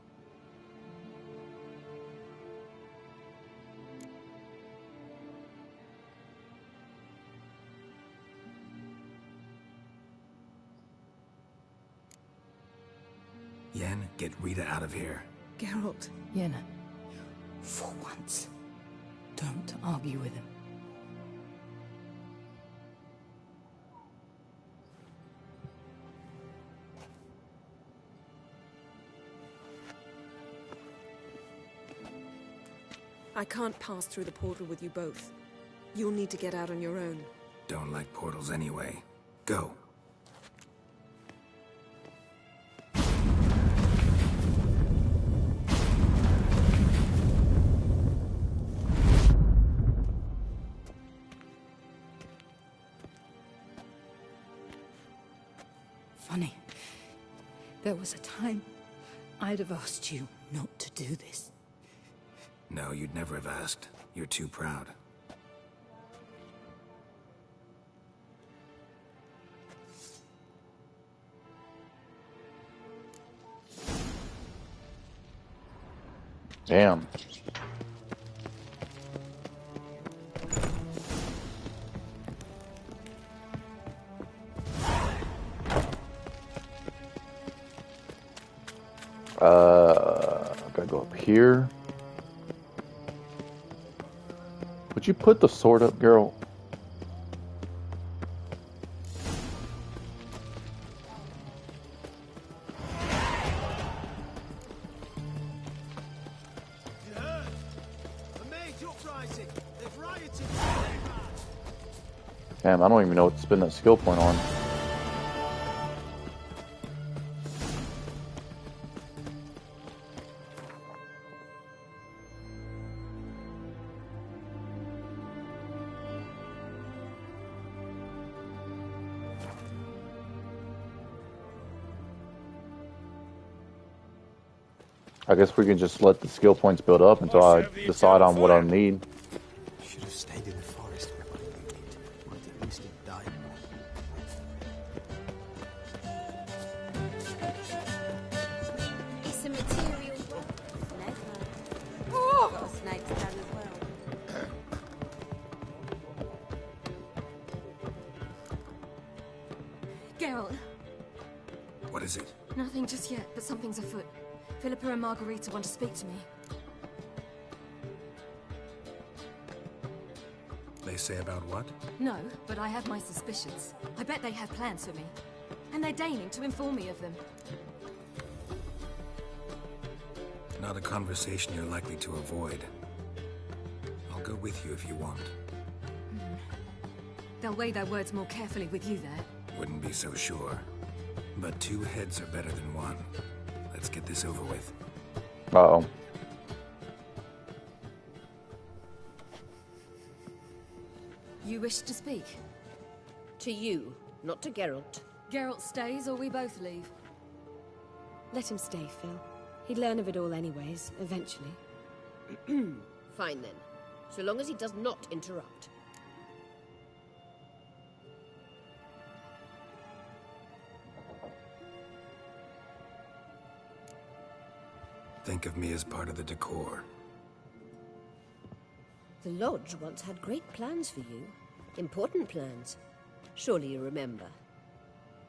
Yen? can, get Rita out of here. Geralt. Yenna, for once, don't argue with him. I can't pass through the portal with you both. You'll need to get out on your own. Don't like portals anyway. Go. Funny. There was a time I'd have asked you not to do this. No, you'd never have asked. You're too proud. Damn. Gotta go up here. Would you put the sword up, girl? You heard? A major uprising. They've rioted. Damn, I don't even know what to spend that skill point on. I guess we can just let the skill points build up until I decide on what I need. Should have stayed in the forest with what you need. Might at least have died. It's a material Snake man. Oh! Got a snake stand as well. Geralt. What is it? Nothing just yet, but something's afoot. Philippa and Margarita want to speak to me. They say about what? No, but I have my suspicions. I bet they have plans for me. And they're deigning to inform me of them. Not a conversation you're likely to avoid. I'll go with you if you want. They'll weigh their words more carefully with you there. Wouldn't be so sure. But two heads are better than one. Let's get this over with. Uh-oh. You wish to speak? To you, not to Geralt. Geralt stays or we both leave? Let him stay, Phil. He'd learn of it all anyways, eventually. Fine then. So long as he does not interrupt. Think of me as part of the decor. The Lodge once had great plans for you. Important plans. Surely you remember.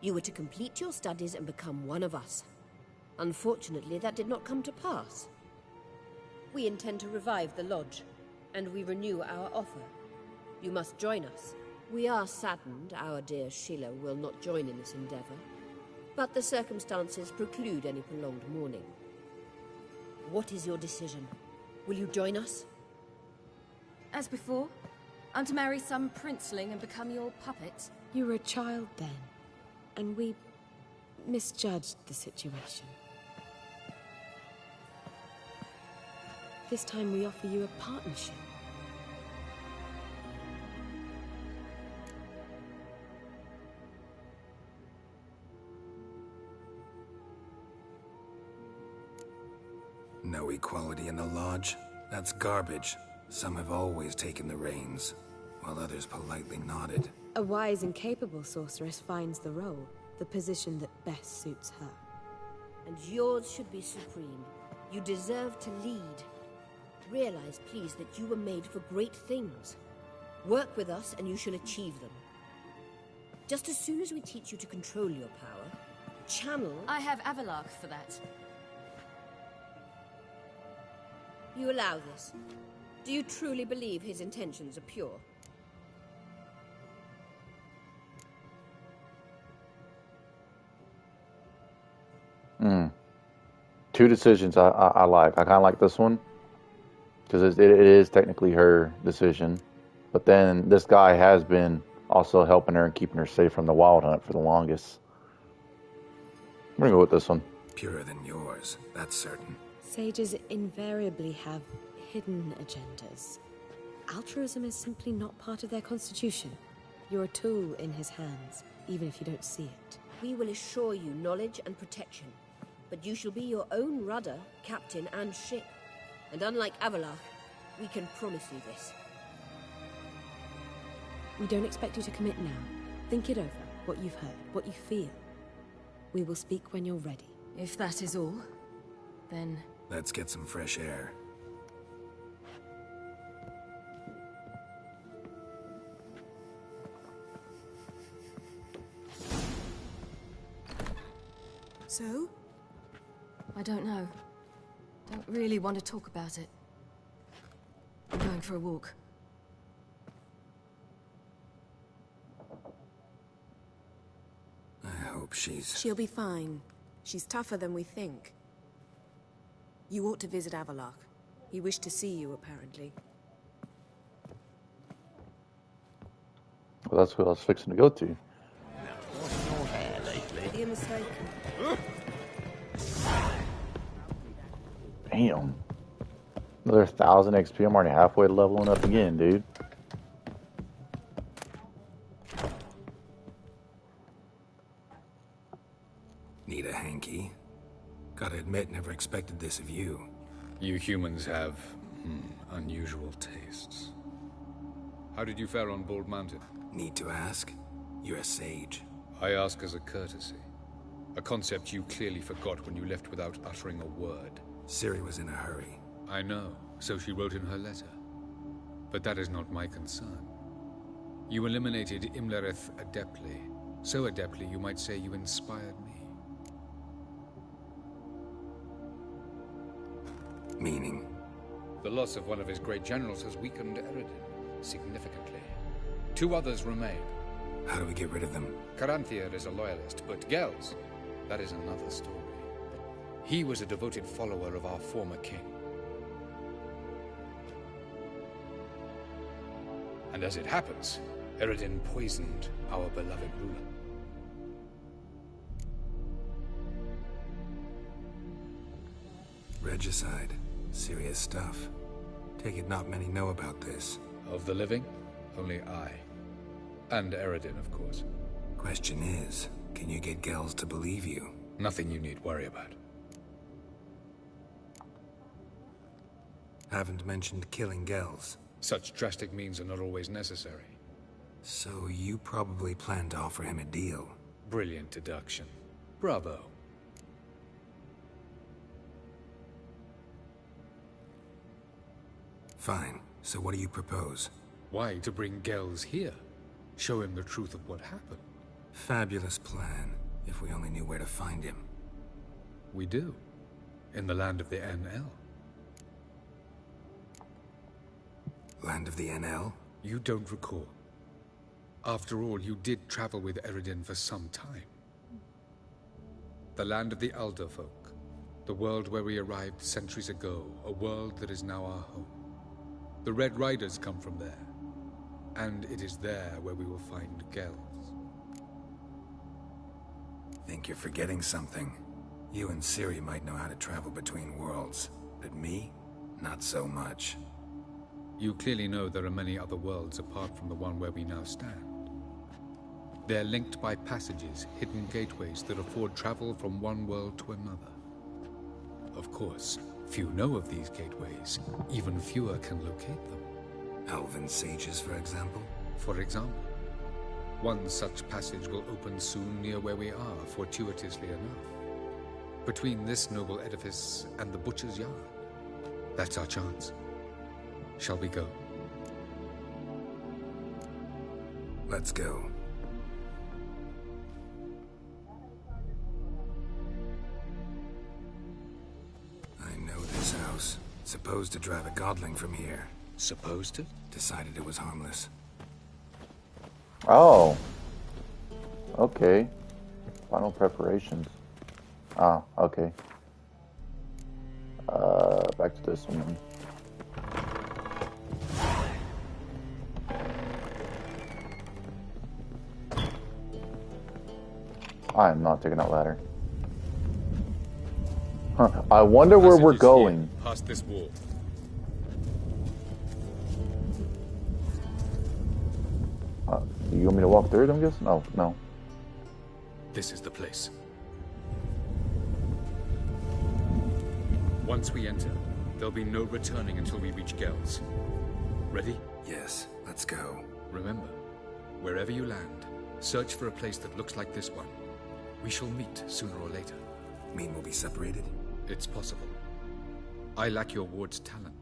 You were to complete your studies and become one of us. Unfortunately, that did not come to pass. We intend to revive the Lodge, and we renew our offer. You must join us. We are saddened our dear Sheila will not join in this endeavor, but the circumstances preclude any prolonged mourning. What is your decision? Will you join us? As before? I'm to marry some princeling and become your puppet? You were a child then, and we misjudged the situation. This time we offer you a partnership. No equality in the Lodge? That's garbage. Some have always taken the reins, while others politely nodded. A wise and capable sorceress finds the role, the position that best suits her. And yours should be supreme. You deserve to lead. Realize, please, that you were made for great things. Work with us and you shall achieve them. Just as soon as we teach you to control your power, channel... I have Avalark for that. You allow this? Do you truly believe his intentions are pure? Two decisions I like. I kind of like this one because it is technically her decision, but then this guy has been also helping her and keeping her safe from the wild hunt for the longest. I'm gonna go with this one. Purer than yours, that's certain. Sages invariably have hidden agendas. Altruism is simply not part of their constitution. You're a tool in his hands, even if you don't see it. We will assure you knowledge and protection, but you shall be your own rudder, captain, and ship. And unlike Avallac'h, we can promise you this. We don't expect you to commit now. Think it over, what you've heard, what you feel. We will speak when you're ready. If that is all, then... Let's get some fresh air. So? I don't know. Don't really want to talk about it. I'm going for a walk. I hope she's... She'll be fine. She's tougher than we think. You ought to visit Avallac'h. He wished to see you, apparently. Well, that's who I was fixing to go to. You're mistaken. Damn. Another 1,000 XP. I'm already halfway to leveling up again, dude. Need a hanky? Gotta admit, never expected this of you. You humans have unusual tastes. How did you fare on Bald Mountain? Need to ask? You're a sage. I ask as a courtesy. A concept you clearly forgot when you left without uttering a word. Ciri was in a hurry. I know, so she wrote in her letter. But that is not my concern. You eliminated Imlerith adeptly. So adeptly, you might say you inspired me. Meaning? The loss of one of his great generals has weakened Eredin significantly. 2 others remain. How do we get rid of them? Caranthier is a loyalist, but Gels, that is another story. He was a devoted follower of our former king. And as it happens, Eredin poisoned our beloved ruler. Regicide. Serious stuff. Take it not many know about this. Of the living, only I. And Eredin, of course. Question is, can you get Gels to believe you? Nothing you need worry about. Haven't mentioned killing Gels. Such drastic means are not always necessary. So you probably plan to offer him a deal. Brilliant deduction. Bravo. Fine. So what do you propose? Why, to bring Gels here. Show him the truth of what happened. Fabulous plan, if we only knew where to find him. We do. In the land of the NL. Land of the NL? You don't recall. After all, you did travel with Eredin for some time. The land of the Alderfolk. The world where we arrived centuries ago. A world that is now our home. The Red Riders come from there. And it is there where we will find Gels. Think you're forgetting something. You and Ciri might know how to travel between worlds. But me? Not so much. You clearly know there are many other worlds apart from the one where we now stand. They're linked by passages, hidden gateways that afford travel from one world to another. Of course, few know of these gateways. Even fewer can locate them. Elven sages, for example? For example. One such passage will open soon near where we are, fortuitously enough. Between this noble edifice and the butcher's yard. That's our chance. Shall we go? Let's go. I know this house. Supposed to drive a godling from here. Supposed to? Decided it was harmless. Oh. Okay. Final preparations. Ah, okay. Back to this one. I am not taking that ladder. Huh. I wonder where we're going. Past this wall. Do you want me to walk through it, I'm guessing? No, no. This is the place. Once we enter, there'll be no returning until we reach Gel's. Ready? Yes, let's go. Remember, wherever you land, search for a place that looks like this one. We shall meet sooner or later. Mean we'll be separated? It's possible. I lack your ward's talent.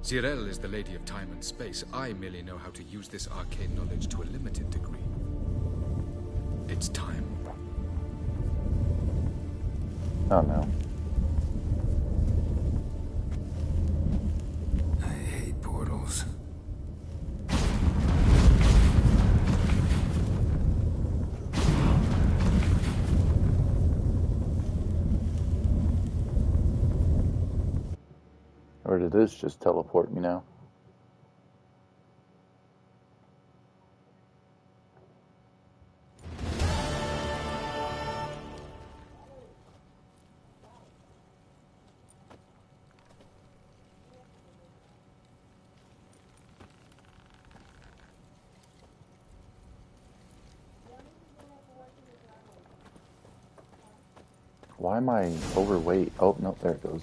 Zirel is the lady of time and space. I merely know how to use this arcane knowledge to a limited degree. It's time. Oh no. I hate portals. Or did this just teleport me now? Why am I overweight? Oh, no, there it goes.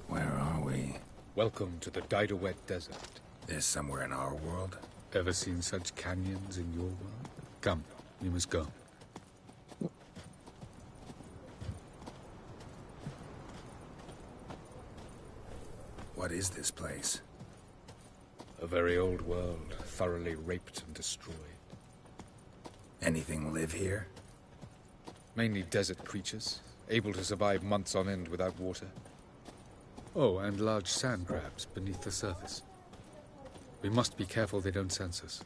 Where are we? Welcome to the Didowet Desert. This somewhere in our world? Ever seen such canyons in your world? Come, we must go. What is this place? A very old world, thoroughly raped and destroyed. Anything live here? Mainly desert creatures, able to survive months on end without water. Oh, and large sand crabs beneath the surface. We must be careful they don't sense us.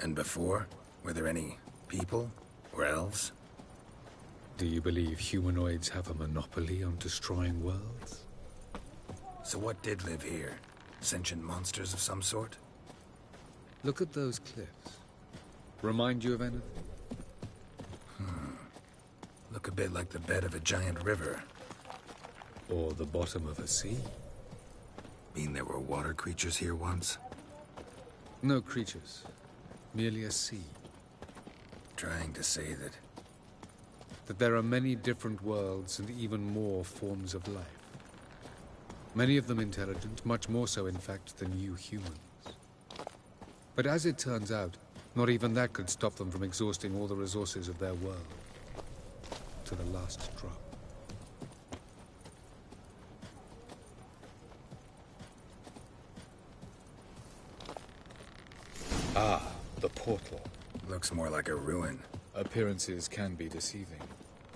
And before? Were there any people? Or elves? Do you believe humanoids have a monopoly on destroying worlds? So what did live here? Sentient monsters of some sort? Look at those cliffs. Remind you of anything? Look a bit like the bed of a giant river. Or the bottom of a sea. Mean there were water creatures here once? No creatures. Merely a sea. Trying to say that there are many different worlds and even more forms of life. Many of them intelligent, much more so in fact than you humans. But as it turns out, not even that could stop them from exhausting all the resources of their world. To the last drop. Ah, the portal. Looks more like a ruin. Appearances can be deceiving.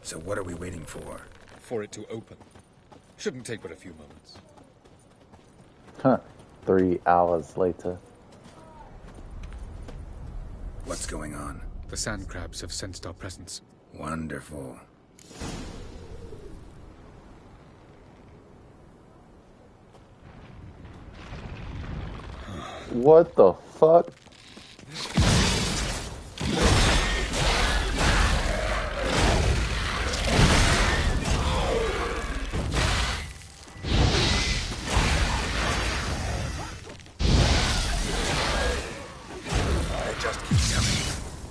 So what are we waiting for? For it to open. Shouldn't take but a few moments. Huh. 3 hours later. What's going on? The sand crabs have sensed our presence. Wonderful. What the fuck?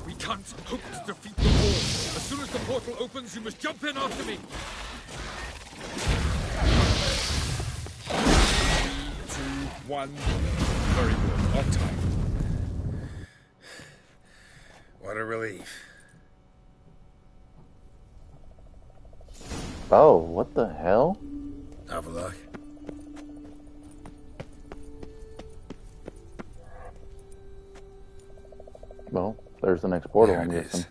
We can't hope to defeat the wall. As soon as the portal opens, you must jump in after me. 3, 2, 1. Very good. On time. What a relief. Oh, what the hell? Have a look. Well, there's the next portal, There I'm it guessing. is.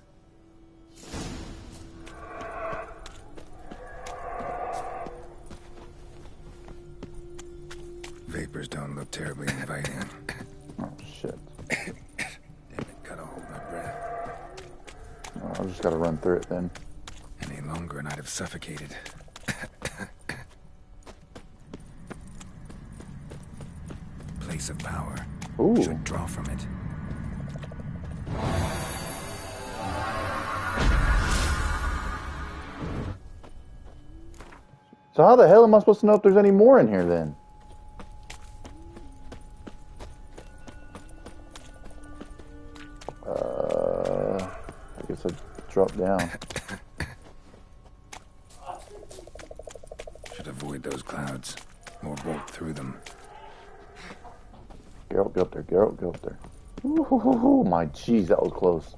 papers don't look terribly inviting. Oh, shit. Damn it, gotta hold my breath. Oh, I just gotta run through it then. Any longer and I'd have suffocated. Place of power. Ooh. Should draw from it. So how the hell am I supposed to know if there's any more in here then? I guess I drop down. Should avoid those clouds, or bolt through them. Geralt, go up there. Geralt, go up there. Ooh, my jeez, that was close.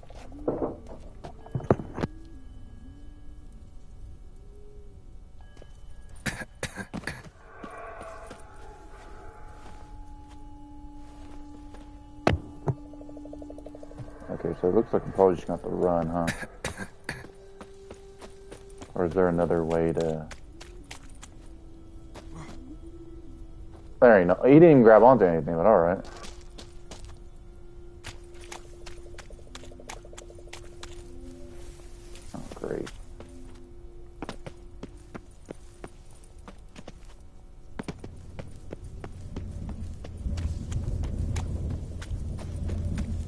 Okay, so it looks like I'm probably just gonna have to run, huh? Or is there another way to... There ain't no... He didn't even grab onto anything, but alright. Oh, great.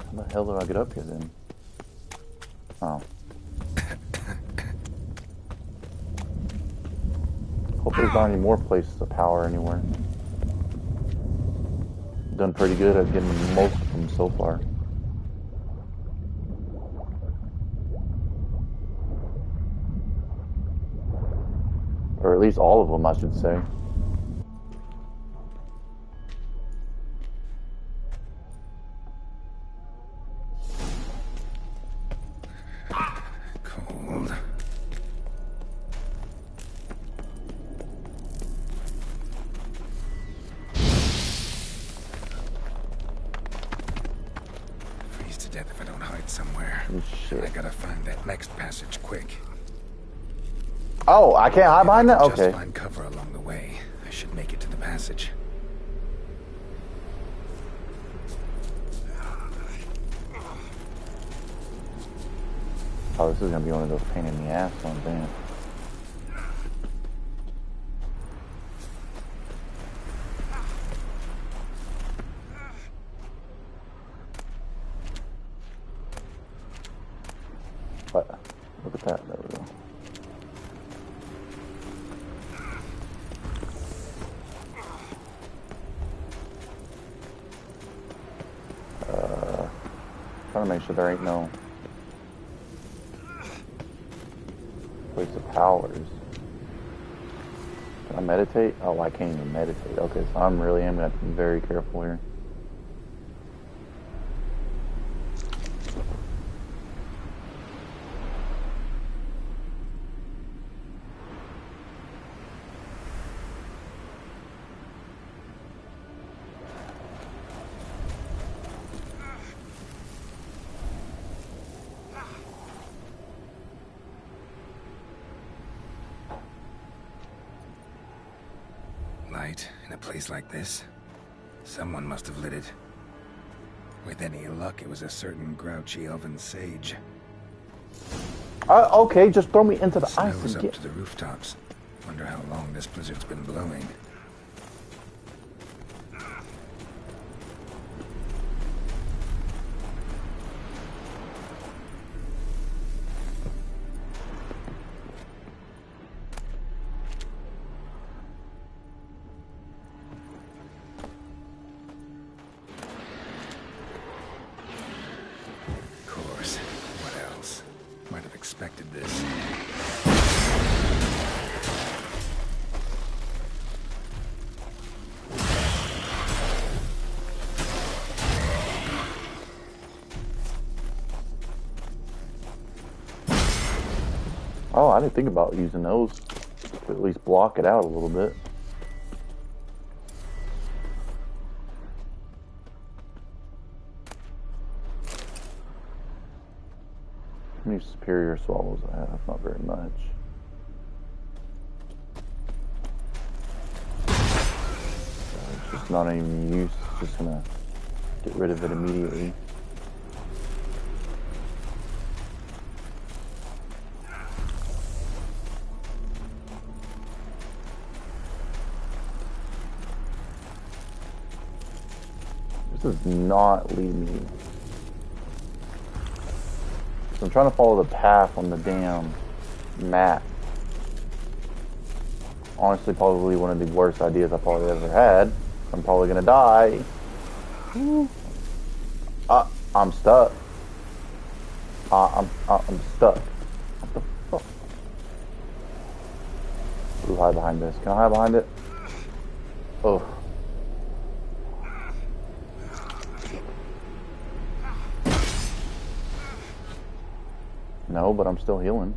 How the hell do I get up here then? Oh. Hope there's not any more places of power anywhere. Done pretty good at getting most of them so far. Or at least all of them, I should say. Cold. Freeze to death if I don't hide somewhere. Shit. I gotta find that next passage quick. Oh, I can't hide behind that? Just Okay. find cover along the way. I should make it to the passage. Oh, this is gonna be one of those pain in the ass ones, damn. What? Look at that. There we go. Trying to make sure there ain't no place of powers. Can I meditate? Oh, I can't even meditate. Okay, so I'm really am gonna have to be very careful here. Light in a place like this? Someone must have lit it. With any luck, it was a certain grouchy elven sage. Okay, just throw me into the ice Snow's and up get... to the rooftops. Wonder how long this blizzard's been blowing. Of course. What else? Might have expected this. Oh, I didn't think about using those to at least block it out a little bit. How many superior swallows I have? Not very much. It's just not any use. Just gonna get rid of it immediately. This does not lead me. So I'm trying to follow the path on the damn map. Honestly, probably one of the worst ideas I probably ever had. I'm probably gonna die. I'm stuck. I'm stuck. What the fuck? Ooh, hide behind this. Can I hide behind it? Oh. No, but I'm still healing.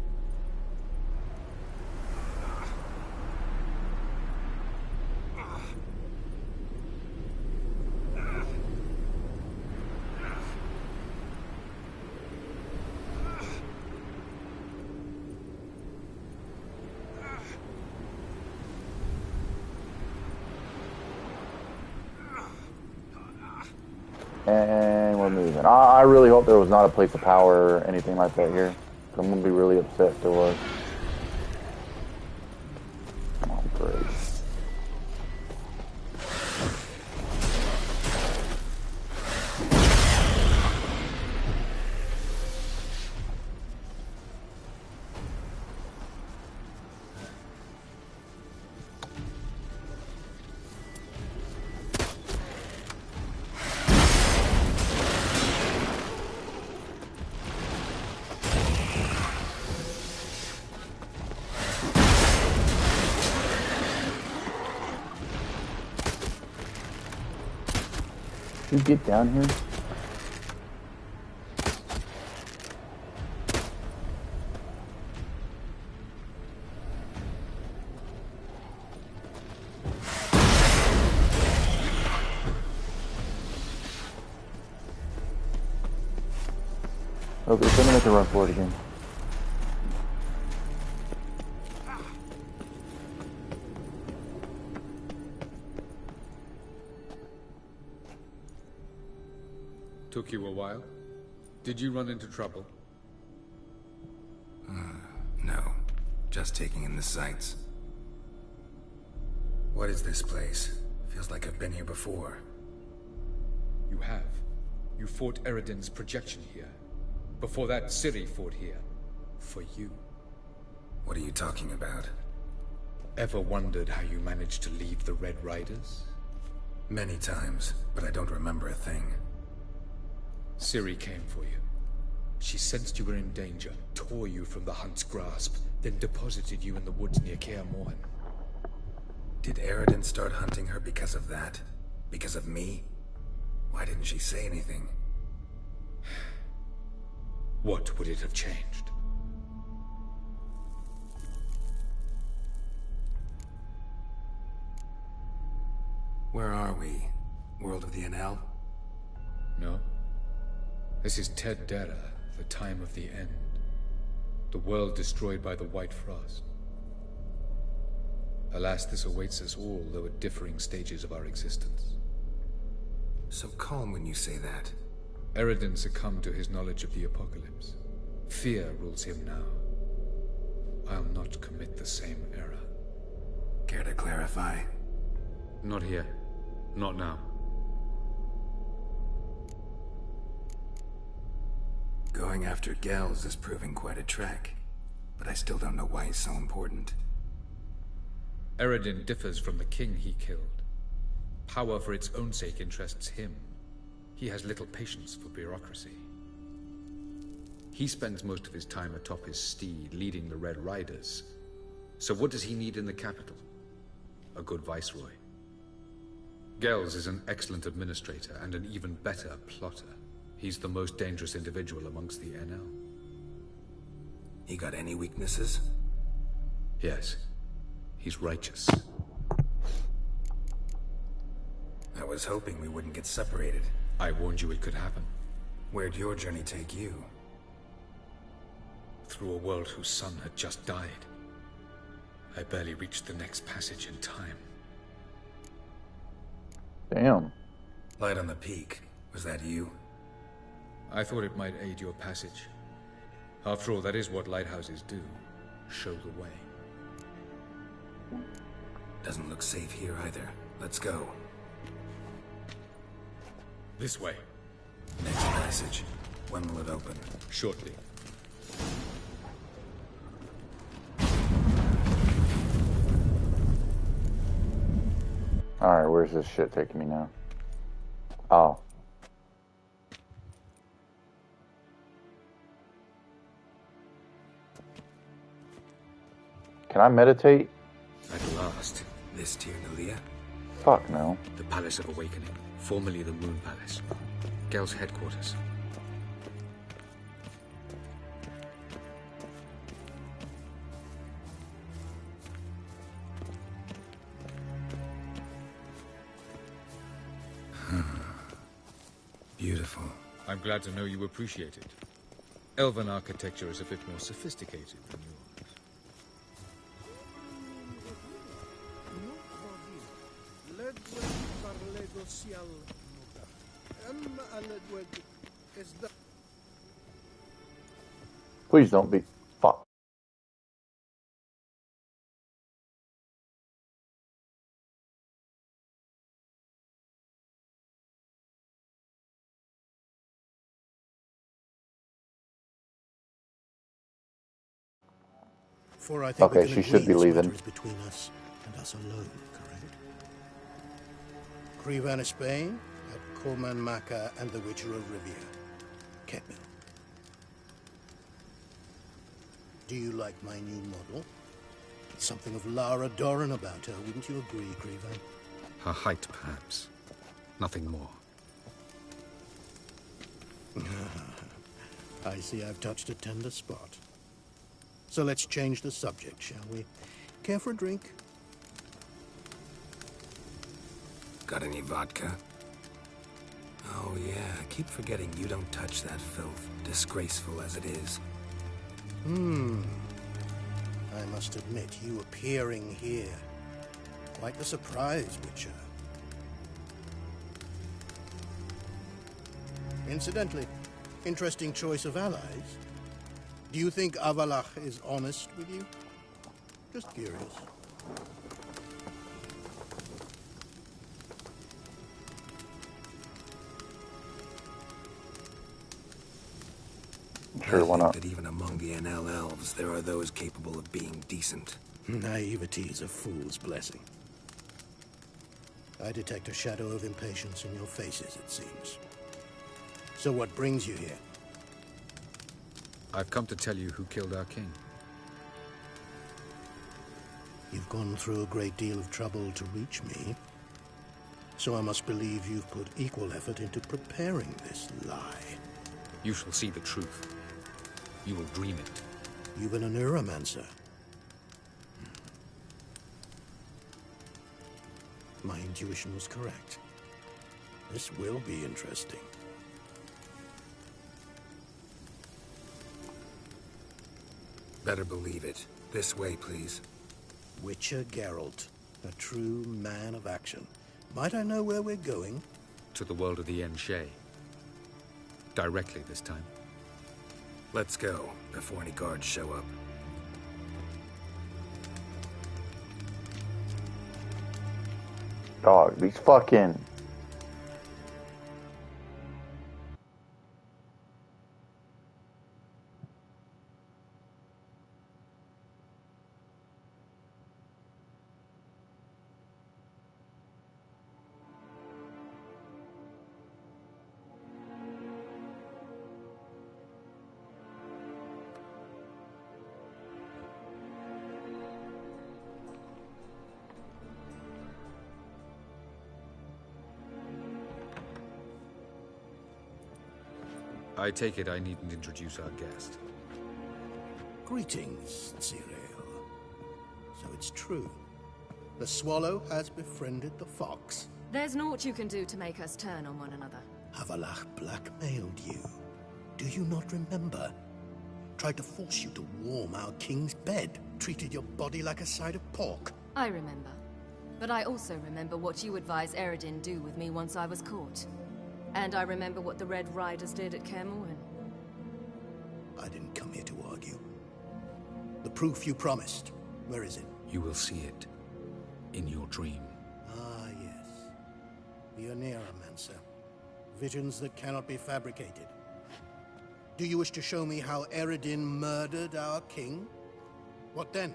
And we're moving. I really hope there was not a place of power or anything like that here. I'm gonna be really upset if there was. Oh, great. You get down here? Okay, so I'm gonna have to run for it again. Took you a while? Did you run into trouble? No. Just taking in the sights. What is this place? Feels like I've been here before. You have. You fought Eredin's projection here. Before that, Ciri fought here. For you. What are you talking about? Ever wondered how you managed to leave the Red Riders? Many times, but I don't remember a thing. Ciri came for you. She sensed you were in danger, tore you from the Hunt's grasp, then deposited you in the woods near Kaer Morhen. Did Eredin start hunting her because of that? Because of me? Why didn't she say anything? What would it have changed? Where are we? World of the Enel? No. This is Ted Dera, the time of the end. The world destroyed by the White Frost. Alas, this awaits us all, though at differing stages of our existence. So calm when you say that. Eredin succumbed to his knowledge of the apocalypse. Fear rules him now. I'll not commit the same error. Care to clarify? Not here. Not now. Going after Gels is proving quite a trek, but I still don't know why he's so important. Eredin differs from the king he killed. Power for its own sake interests him. He has little patience for bureaucracy. He spends most of his time atop his steed, leading the Red Riders. So what does he need in the capital? A good viceroy. Gels is an excellent administrator and an even better plotter. He's the most dangerous individual amongst the Enel. He got any weaknesses? Yes. He's righteous. I was hoping we wouldn't get separated. I warned you it could happen. Where'd your journey take you? Through a world whose son had just died. I barely reached the next passage in time. Damn. Light on the peak. Was that you? I thought it might aid your passage. After all, that is what lighthouses do. Show the way. Doesn't look safe here either. Let's go. This way. Next passage. When will it open? Shortly. Alright, where's this shit taking me now? Oh. Can I meditate? At last. This Tirnalia? Fuck no. The Palace of Awakening, formerly the Moon Palace. Gel's headquarters. Beautiful. I'm glad to know you appreciate it. Elven architecture is a bit more sophisticated than yours. Please don't be. Fuck. For I think Okay, we can she should be agree this leaving. matter is between us and us alone, correct? Crevan of Spain, at Colman Maca and the Witcher of Rivia. Ketmill. Do you like my new model? Something of Lara Doran about her, wouldn't you agree, Crevan? Her height, perhaps. Nothing more. I see I've touched a tender spot. So let's change the subject, shall we? Care for a drink? Got any vodka? Oh yeah, I keep forgetting you don't touch that filth, disgraceful as it is. I must admit, you appearing here. Quite the surprise, Witcher. Incidentally, interesting choice of allies. Do you think Avalach is honest with you? Just curious. Sure, why not? That even among the NL elves, there are those capable of being decent. Naivety is a fool's blessing. I detect a shadow of impatience in your faces, it seems. So what brings you here? I've come to tell you who killed our king. You've gone through a great deal of trouble to reach me. So I must believe you've put equal effort into preparing this lie. You shall see the truth. You will dream it. You've been a neuromancer. My intuition was correct. This will be interesting. Better believe it. This way, please. Witcher Geralt, a true man of action. Might I know where we're going? To the world of the Enshe. Directly this time. Let's go, before any guards show up. Dog, these fucking... I take it I needn't introduce our guest. Greetings, Cyril. So it's true. The swallow has befriended the fox. There's naught you can do to make us turn on one another. Avalach blackmailed you. Do you not remember? Tried to force you to warm our king's bed. Treated your body like a side of pork. I remember. But I also remember what you advised Eredin do with me once I was caught. And I remember what the Red Riders did at Kaer Morhen. I didn't come here to argue. The proof you promised, where is it? You will see it. In your dream. Ah, yes. The Oneiromancer. Visions that cannot be fabricated. Do you wish to show me how Eredin murdered our king? What then?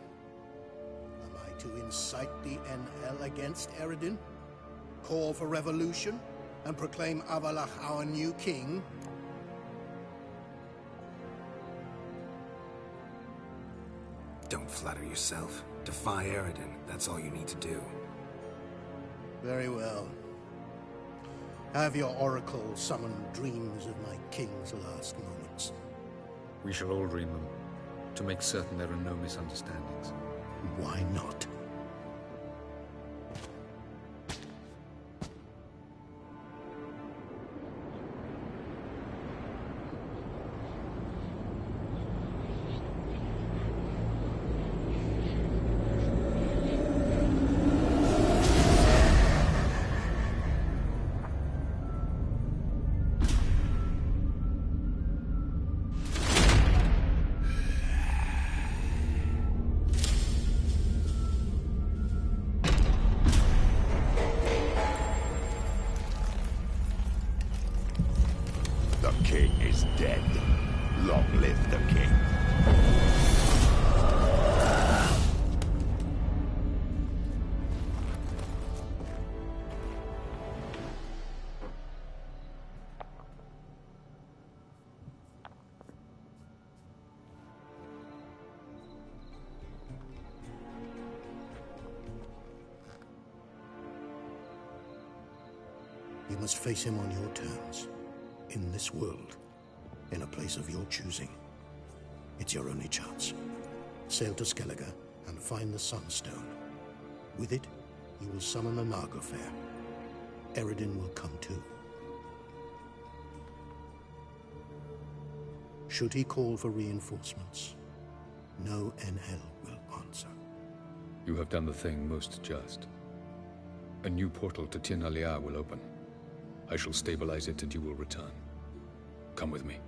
Am I to incite the NL against Eredin? Call for revolution? And proclaim Avalach our new king? Don't flatter yourself. Defy Eredin. That's all you need to do. Very well. Have your oracle summon dreams of my king's last moments. We shall all dream them, to make certain there are no misunderstandings. Why not? The king is dead. Long live the king. You must face him on your terms. In this world, in a place of your choosing. It's your only chance. Sail to Skellige and find the Sunstone. With it, you will summon a Nagelfair. Eredin will come too. Should he call for reinforcements, no NL will answer. You have done the thing most just. A new portal to Tir Nalia will open. I shall stabilize it and you will return. Come with me.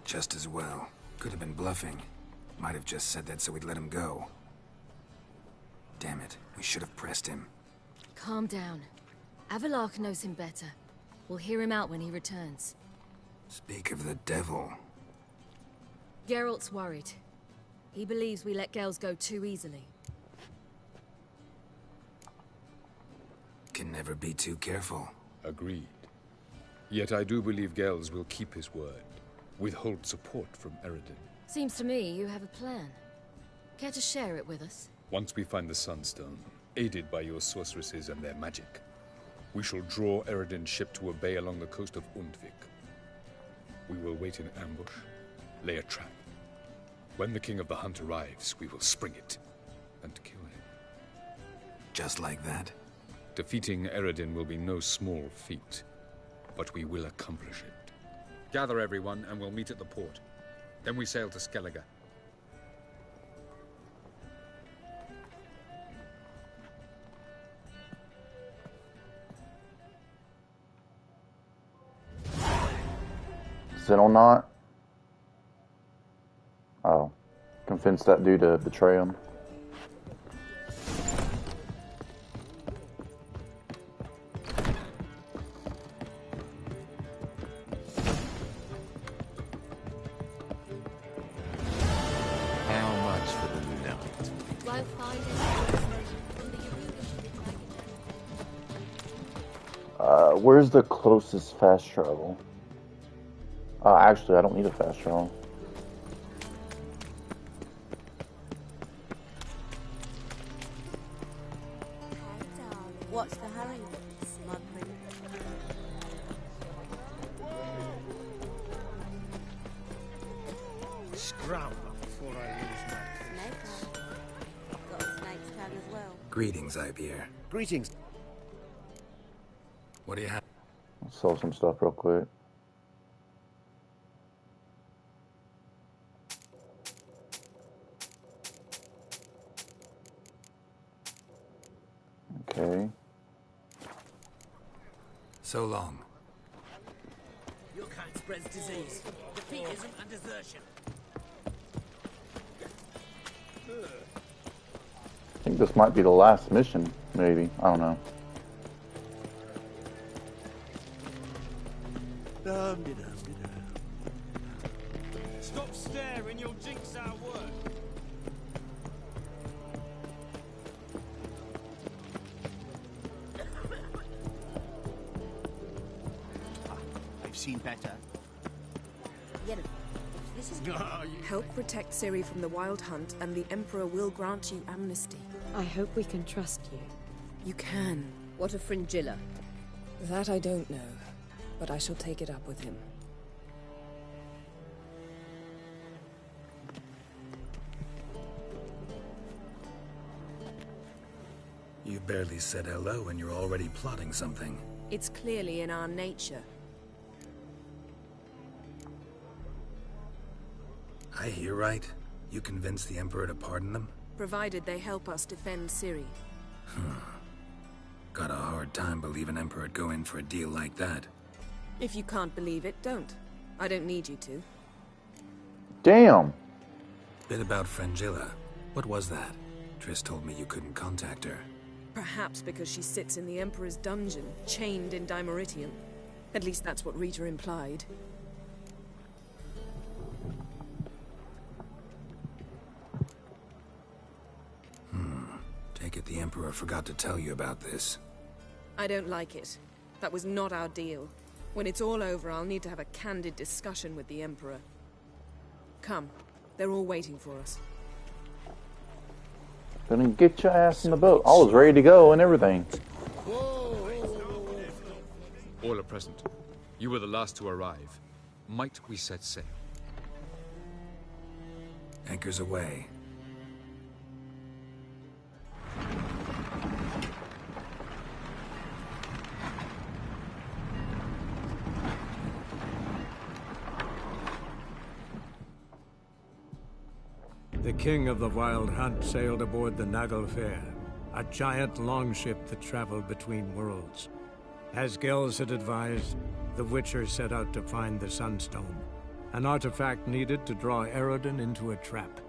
Just as well. Could have been bluffing. Might have just said that so we'd let him go. Damn it, we should have pressed him. Calm down. Avalach knows him better. We'll hear him out when he returns. Speak of the devil. Geralt's worried. He believes we let Gels go too easily. Can never be too careful. Agreed. Yet I do believe Gels will keep his word. Withhold support from Eredin. Seems to me you have a plan. Care to share it with us? Once we find the Sunstone, aided by your sorceresses and their magic, we shall draw Eredin's ship to a bay along the coast of Undvik. We will wait in ambush, lay a trap. When the King of the Hunt arrives, we will spring it and kill him. Just like that? Defeating Eredin will be no small feat, but we will accomplish it. Gather everyone, and we'll meet at the port. Then we sail to Skellige. Xenonaught? Oh. Convince that dude to betray him. Where's the closest fast travel? Actually, I don't need a fast travel. What's the hurry, my prince? Scram before I lose my Got a snake's tongue as well. Greetings, Ipierre. Greetings. What do you have? I'll sell some stuff real quick. Okay. So long. Your kind spreads disease. Defeatism and desertion. I think this might be the last mission, maybe. I don't know. Stop staring, you'll jinx our work. I've seen better. Yennefer, this is... Help protect Ciri from the Wild Hunt, and the Emperor will grant you amnesty. I hope we can trust you. You can. What of Fringilla? That I don't know, but I shall take it up with him. You barely said hello and you're already plotting something. It's clearly in our nature. I hear right? You convinced the Emperor to pardon them? Provided they help us defend Ciri. Got a hard time believing Emperor'd go in for a deal like that. If you can't believe it, don't. I don't need you to. Damn! Bit about Fringilla. What was that? Triss told me you couldn't contact her. Perhaps because she sits in the Emperor's dungeon, chained in Dimeritium. At least that's what Rita implied. Take it the Emperor forgot to tell you about this. I don't like it. That was not our deal. When it's all over, I'll need to have a candid discussion with the Emperor. Come. They're all waiting for us. Gonna get your ass in the boat. I was ready to go and everything. All are present. You were the last to arrive. Might we set sail? Anchors away. The king of the Wild Hunt sailed aboard the Naglfar, a giant longship that traveled between worlds. As Gels had advised, the Witcher set out to find the Sunstone, an artifact needed to draw Eredin into a trap.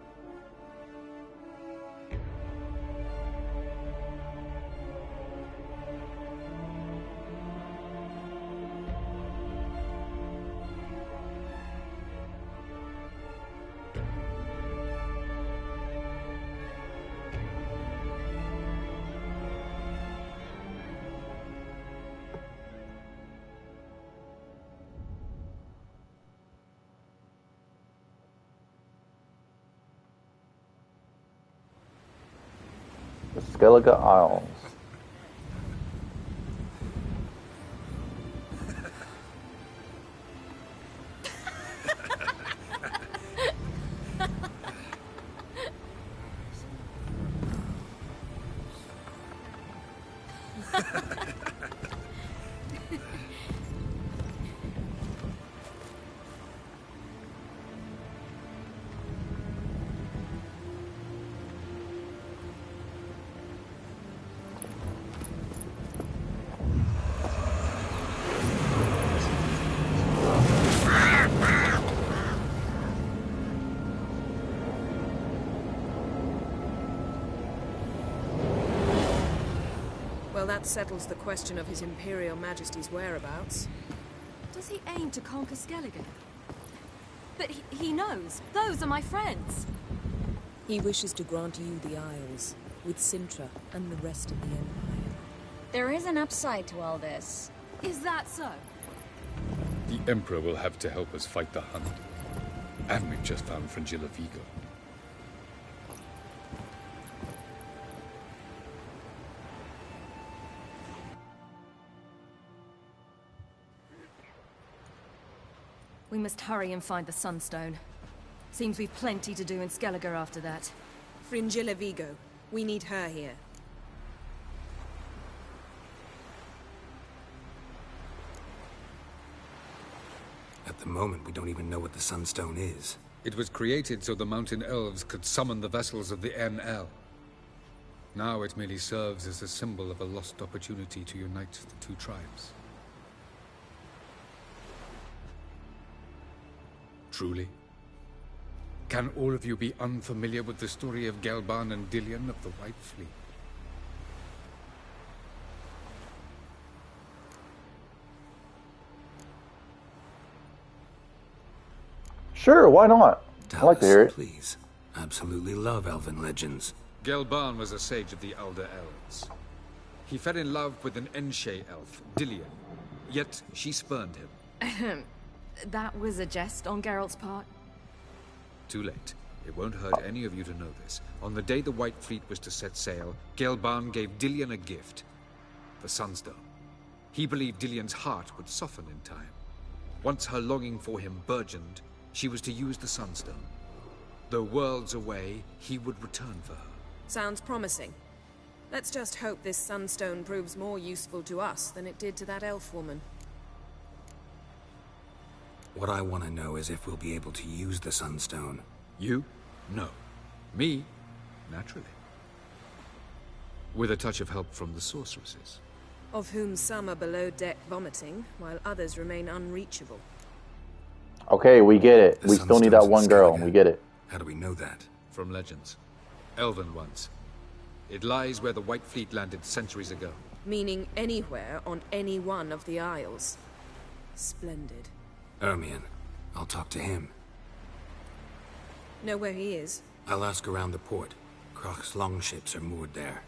The Skellige Isles. Well, that settles the question of His Imperial Majesty's whereabouts. Does he aim to conquer Skellige? But he knows. Those are my friends. He wishes to grant you the Isles, with Sintra and the rest of the Empire. There is an upside to all this. Is that so? The Emperor will have to help us fight the Hunt. And we've just found Fringilla Vigo. We must hurry and find the Sunstone. Seems we've plenty to do in Skelliger after that. Fringilla Vigo. We need her here. At the moment, we don't even know what the Sunstone is. It was created so the Mountain Elves could summon the vessels of the NL. Now it merely serves as a symbol of a lost opportunity to unite the two tribes. Truly? Can all of you be unfamiliar with the story of Gelban and Dillion of the White Fleet? Sure, why not? I'd like to hear it. Please. Absolutely love elven legends. Gelban was a sage of the Elder Elves. He fell in love with an Enshe elf, Dillion, yet she spurned him. That was a jest on Geralt's part? Too late. It won't hurt any of you to know this. On the day the White Fleet was to set sail, Gelban gave Dillion a gift. The Sunstone. He believed Dillion's heart would soften in time. Once her longing for him burgeoned, she was to use the Sunstone. Though worlds away, he would return for her. Sounds promising. Let's just hope this Sunstone proves more useful to us than it did to that elf woman. What I want to know is if we'll be able to use the Sunstone. You? No. Me? Naturally. With a touch of help from the sorceresses. Of whom some are below deck vomiting, while others remain unreachable. Okay, we get it. We still need that one girl. We get it. How do we know that? From legends. Elven ones. It lies where the White Fleet landed centuries ago. Meaning anywhere on any one of the Isles. Splendid. Ermion. I'll talk to him. Know where he is? I'll ask around the port. Croc's longships are moored there.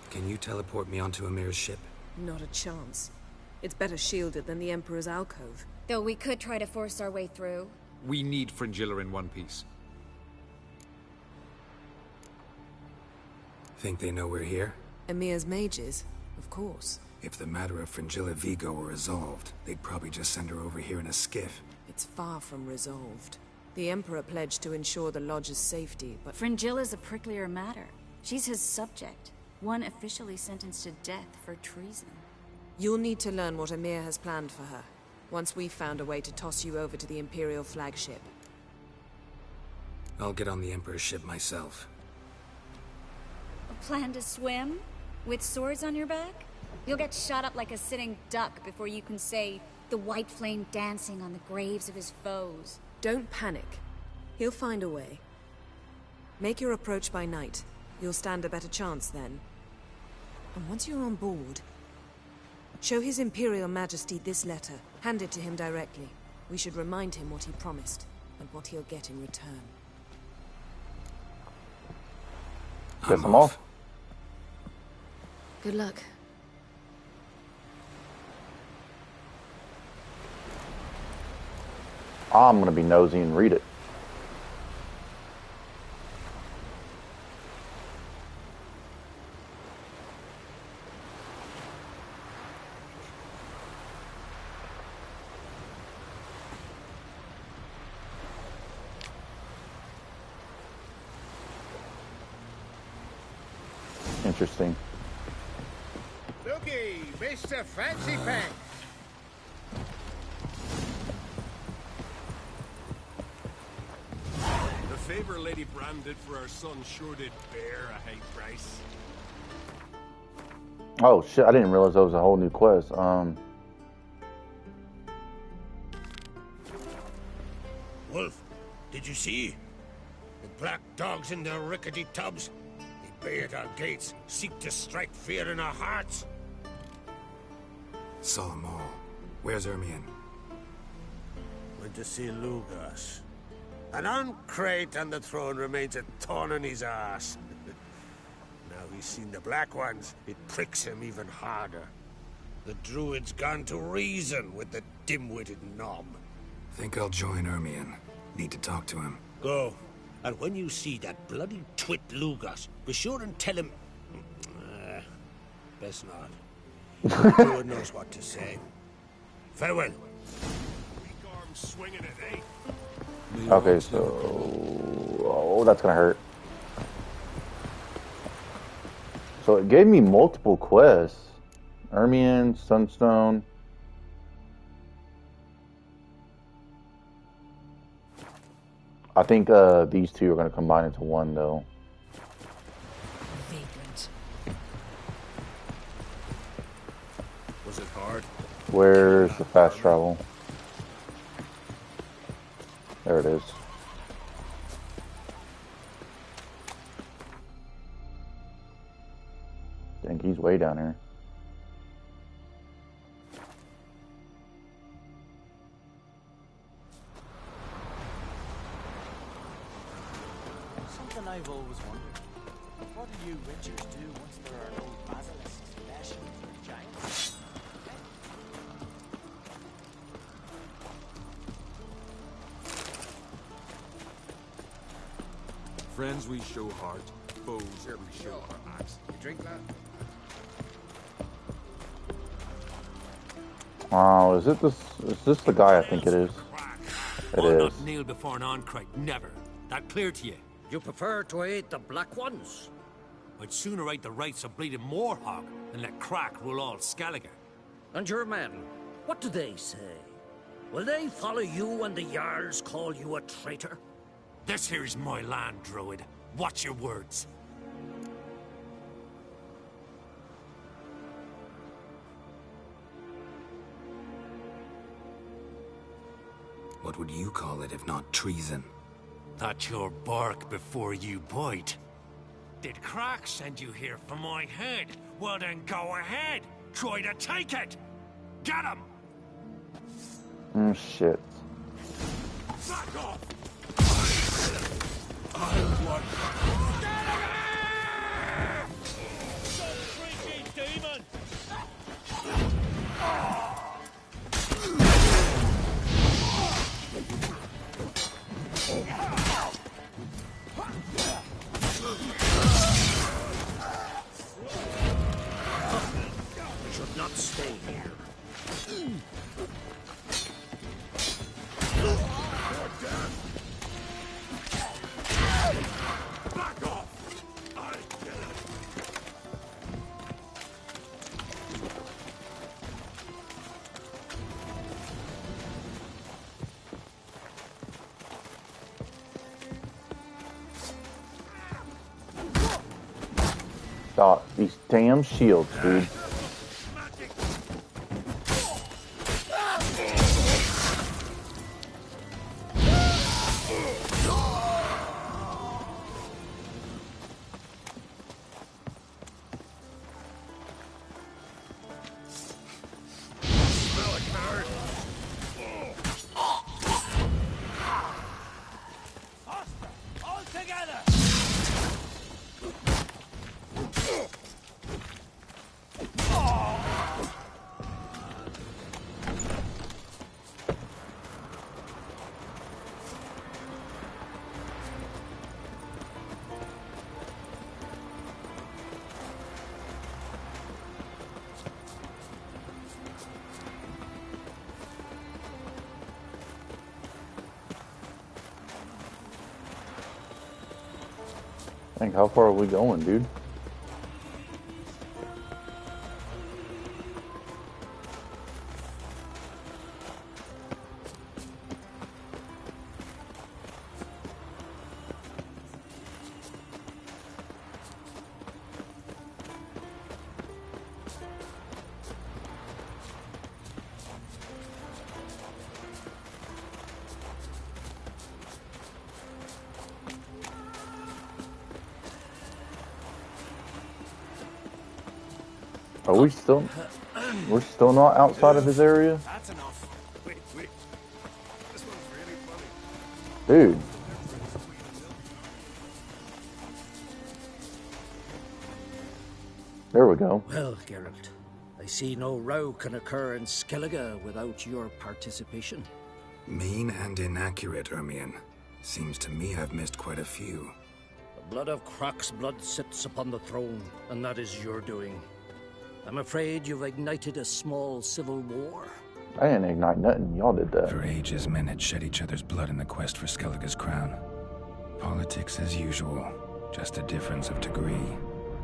Can you teleport me onto Amir's ship? Not a chance. It's better shielded than the Emperor's alcove. Though we could try to force our way through. We need Fringilla in one piece. Think they know we're here? Amir's mages, of course. If the matter of Fringilla Vigo were resolved, they'd probably just send her over here in a skiff. It's far from resolved. The Emperor pledged to ensure the Lodge's safety, but... Fringilla's a pricklier matter. She's his subject. One officially sentenced to death for treason. You'll need to learn what Amir has planned for her, once we've found a way to toss you over to the Imperial flagship. I'll get on the Emperor's ship myself. A plan to swim? With swords on your back? You'll get shot up like a sitting duck before you can say, the white flame dancing on the graves of his foes. Don't panic. He'll find a way. Make your approach by night. You'll stand a better chance then. And once you're on board, show His Imperial Majesty this letter. Hand it to him directly. We should remind him what he promised, and what he'll get in return. Guess I'm off. Good luck. I'm gonna be nosy and read it. Interesting. Looky, Mr. Fancy Pants. The favor Lady Bran did for our son sure did bear a high price. Oh shit, I didn't realize that was a whole new quest. Wolf, did you see? The black dogs in their rickety tubs. They bay at our gates, seek to strike fear in our hearts. Saw them all. Where's Ermion? Went to see Lugas. An uncrate on the throne remains a thorn in his ass. Now he's seen the Black Ones, it pricks him even harder. The Druid's gone to reason with the dim-witted knob. Think I'll join Ermion. Need to talk to him. Go. And when you see that bloody twit Lugas, be sure and tell him... best not. The Druid knows what to say. Farewell. swinging it, eh? Okay, so... Oh, that's gonna hurt. So it gave me multiple quests. Ermion, Sunstone. I think these two are gonna combine into one, though. Vagrant. Was it hard? Where's the fast travel? There it is. I think he's way down here. Something I've always wondered. What do you witchers do once there are no basilisks, bastions, or giants? Friends we show heart, foes we show our axe. You drink that? Oh, is this the guy I think it is? It I'll is. not kneel before an oncrite, never. That clear to you? You prefer to eat the black ones? I'd sooner eat the rights of bleeding Moorhog than let Crack rule all Skellige. And your men, what do they say? Will they follow you when the Jarls call you a traitor? This here's my land, Druid. Watch your words. What would you call it if not treason? That's your bark before you bite. Did Crack send you here for my head? Well then go ahead. Try to take it. Get him! Oh, shit. Back off! Some freaky demon! We should not stay here. Back off! I get it. Stop these damn shields, dude. All together! Think, how far are we going, dude? Are we still? We're still not outside of his area, That's enough. Wait. This one's really funny. dude. There we go. Well, Geralt, I see no row can occur in Skellige without your participation. Mean and inaccurate, Ermion. Seems to me I've missed quite a few. The blood of Croc's blood sits upon the throne, and that is your doing. I'm afraid you've ignited a small civil war. I didn't ignite nothing. Y'all did that. For ages, men had shed each other's blood in the quest for Skellige's crown. Politics as usual, just a difference of degree.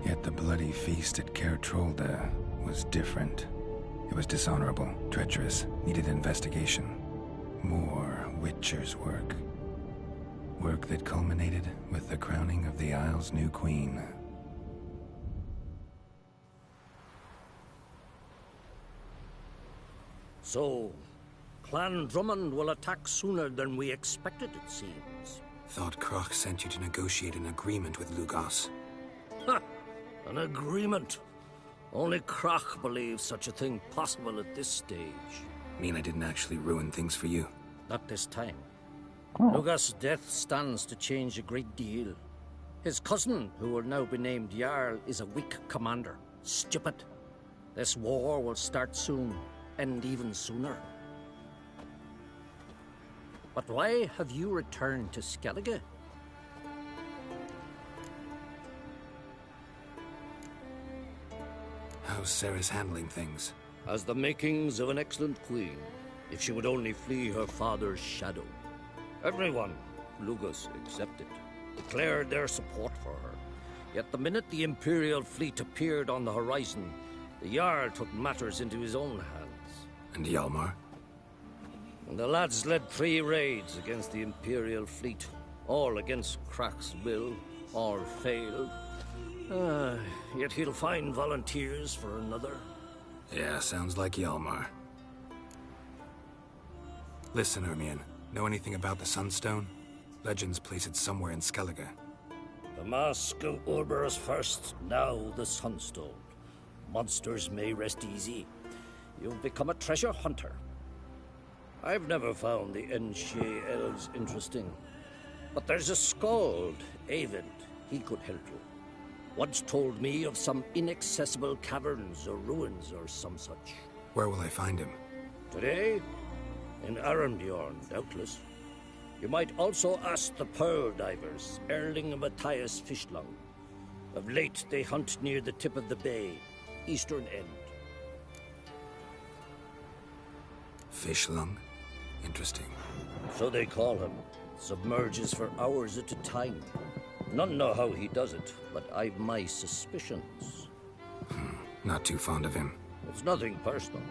Yet the bloody feast at Caer Trolda was different. It was dishonorable, treacherous, needed investigation. More Witcher's work. Work that culminated with the crowning of the Isle's new queen. So, Clan Drummond will attack sooner than we expected, it seems. Thought Kroch sent you to negotiate an agreement with Lugos. Ha! An agreement. Only Kroch believes such a thing possible at this stage. Mean I didn't actually ruin things for you? Not this time. Oh. Lugos' death stands to change a great deal. His cousin, who will now be named Jarl, is a weak commander. Stupid. This war will start soon, end even sooner. But why have you returned to Skellige? How's Sarah's handling things? Has the makings of an excellent queen, if she would only flee her father's shadow. Everyone, Lugos excepted, declared their support for her. Yet the minute the Imperial fleet appeared on the horizon, the Jarl took matters into his own hands. And Hjalmar? And the lads led 3 raids against the Imperial fleet, all against Kroch's will, all failed. Yet he'll find volunteers for another. Yeah, sounds like Hjalmar. Listen, Ermion, know anything about the Sunstone? Legends place it somewhere in Skellige. The Mask of Urberus first, now the Sunstone. Monsters may rest easy. You've become a treasure hunter. I've never found the Enshe elves interesting. But there's a skald, Avid. He could help you. Once told me of some inaccessible caverns or ruins or some such. Where will I find him? Today? In Arendbjorn, doubtless. You might also ask the Pearl Divers, Erling and Matthias Fishlung. Of late, they hunt near the tip of the bay, eastern end. Fishlung? Interesting. So they call him. Submerges for hours at a time. None know how he does it, but I've my suspicions. Not too fond of him. It's nothing personal.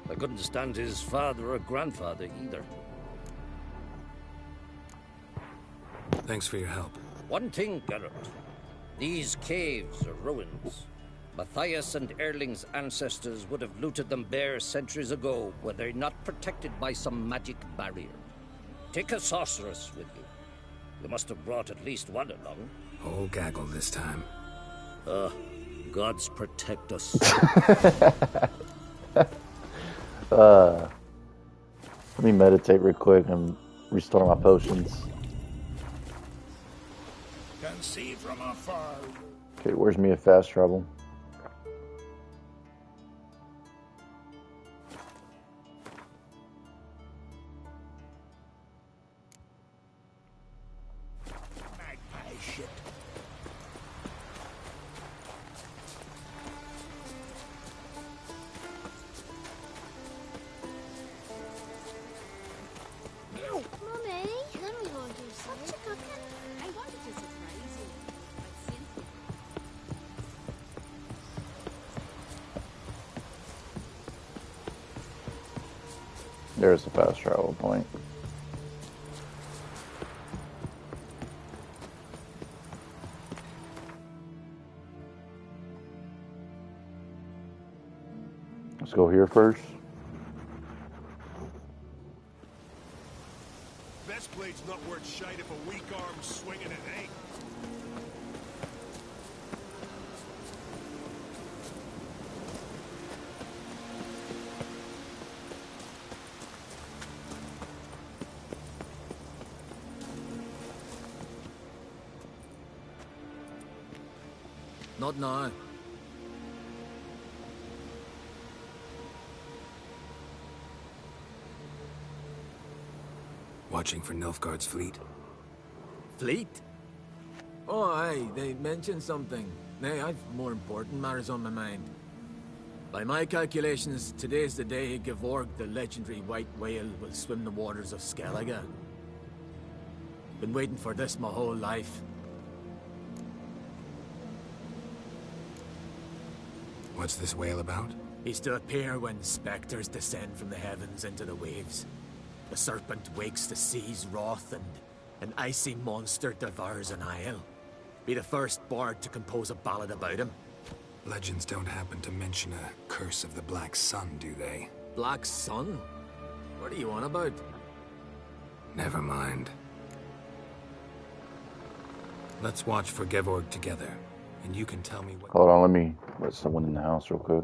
I couldn't stand his father or grandfather either. Thanks for your help. One thing, Geralt. These caves are ruins. Matthias and Erling's ancestors would have looted them bare centuries ago were they not protected by some magic barrier. Take a sorceress with you. You must have brought at least one along. Whole gaggle this time. Gods protect us. Let me meditate real quick and restore my potions. Can see from afar. Okay, where's me a fast travel? Mummy, let me hold you. Such a good I wanted to surprise you. But Cynthia... There's a fast travel point. Let's go here first. Best blade's not worth shite if a weak arm's swinging it ain't. Not now. Watching for Nilfgaard's fleet. Fleet? Oh, aye, they mentioned something. Nay, I've more important matters on my mind. By my calculations, today's the day Gevorg, the legendary white whale, will swim the waters of Skellige. Been waiting for this my whole life. What's this whale about? He's to appear when specters descend from the heavens into the waves. The serpent wakes the sea's wrath, and an icy monster devours an isle. Be the first bard to compose a ballad about him. Legends don't happen to mention a curse of the Black Sun, do they? Black Sun? What are you on about? Never mind. Let's watch for Gevorg together, and you can tell me what... Hold on, let me let someone in the house real quick.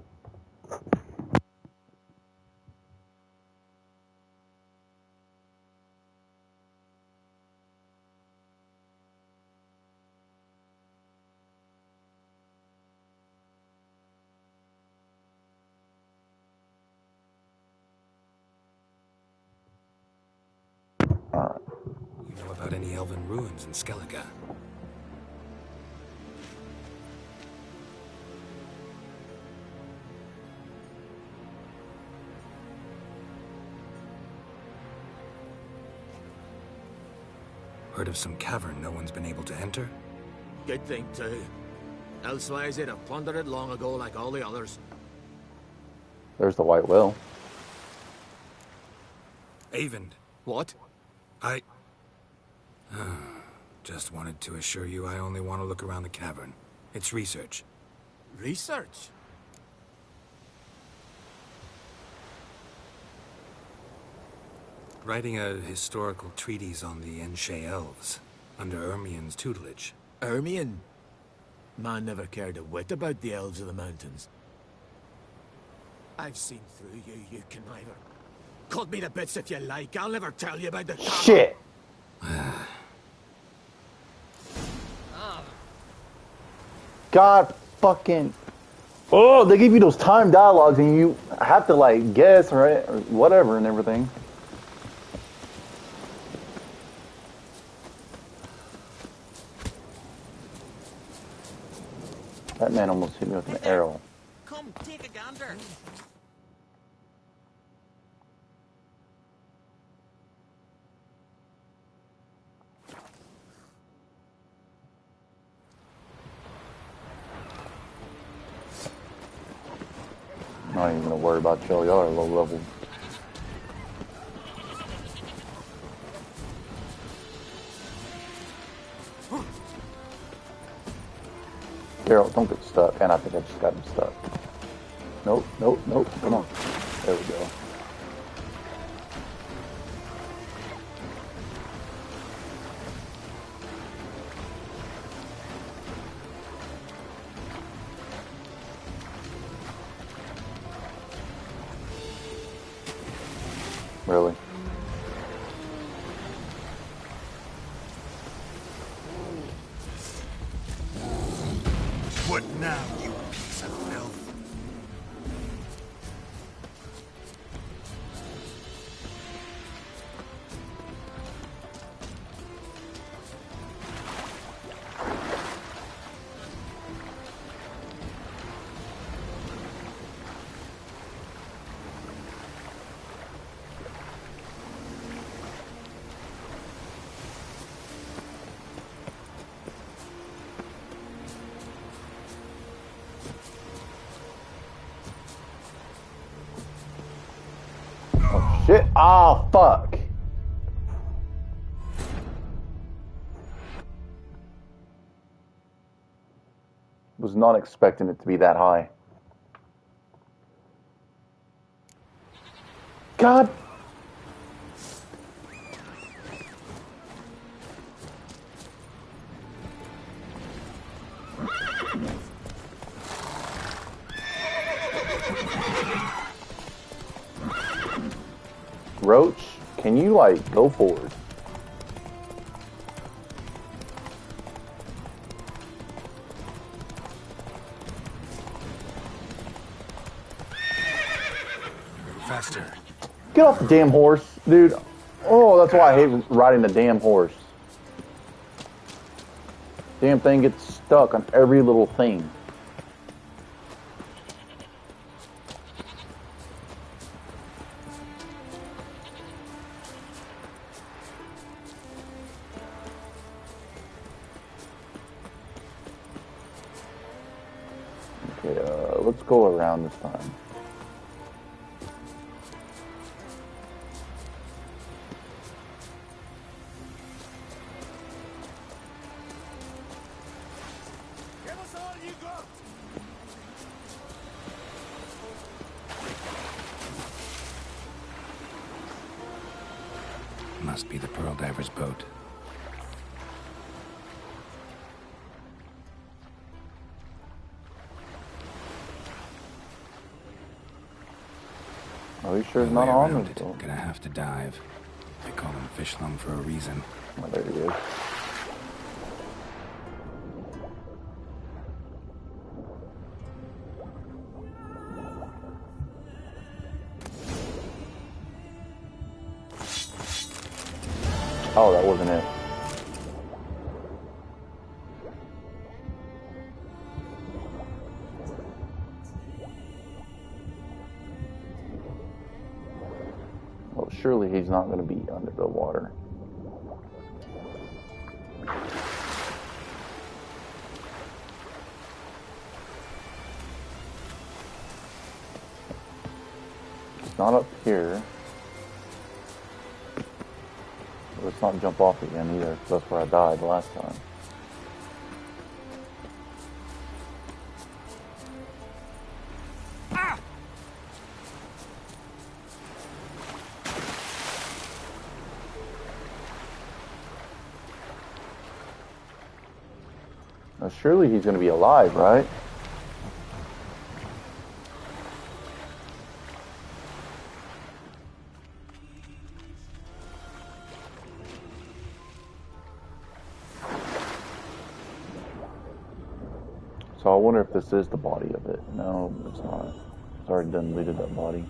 You know about any elven ruins in Skellige? Heard of some cavern no one's been able to enter? Good thing, too. Elsewise, they'd have plundered it long ago like all the others. There's the white whale. Avend. What? I... Just wanted to assure you I only want to look around the cavern. It's research. Research? Writing a historical treatise on the Enshe elves, under Ermien's tutelage. Ermien? Man never cared a whit about the elves of the mountains. I've seen through you, you conniver. Cut me to bits if you like, I'll never tell you about the... Shit! God fucking... Oh, they give you those time dialogues and you have to, like, guess, right? Or whatever and everything. That man almost hit me with an arrow. Come, take a gander. I'm not even gonna worry about y'all. Y'all are low level. Geralt, don't get stuck. And I think I just got him stuck. Nope, nope, nope. Come on. There we go. Really? What now, you piece of filth? Shit. Ah, fuck. Was not expecting it to be that high. God. Roach, can you, like, go forward? Faster. Get off the damn horse, dude. Oh, that's why I hate riding the damn horse. Damn thing gets stuck on every little thing. go around this time. Give us all you got! Must be the Pearl Diver's boat. Are you sure it's No not way on around this it. boat? Gonna have to dive. They call him fish lung for a reason. Oh, there he is. Oh, that wasn't it. Well, surely he's not going to be under the water. It's not up here. Let's not jump off again either, 'cause that's where I died last time. Now, surely he's going to be alive, right? So I wonder if this is the body of it. No, it's not. It's already done deleted that body.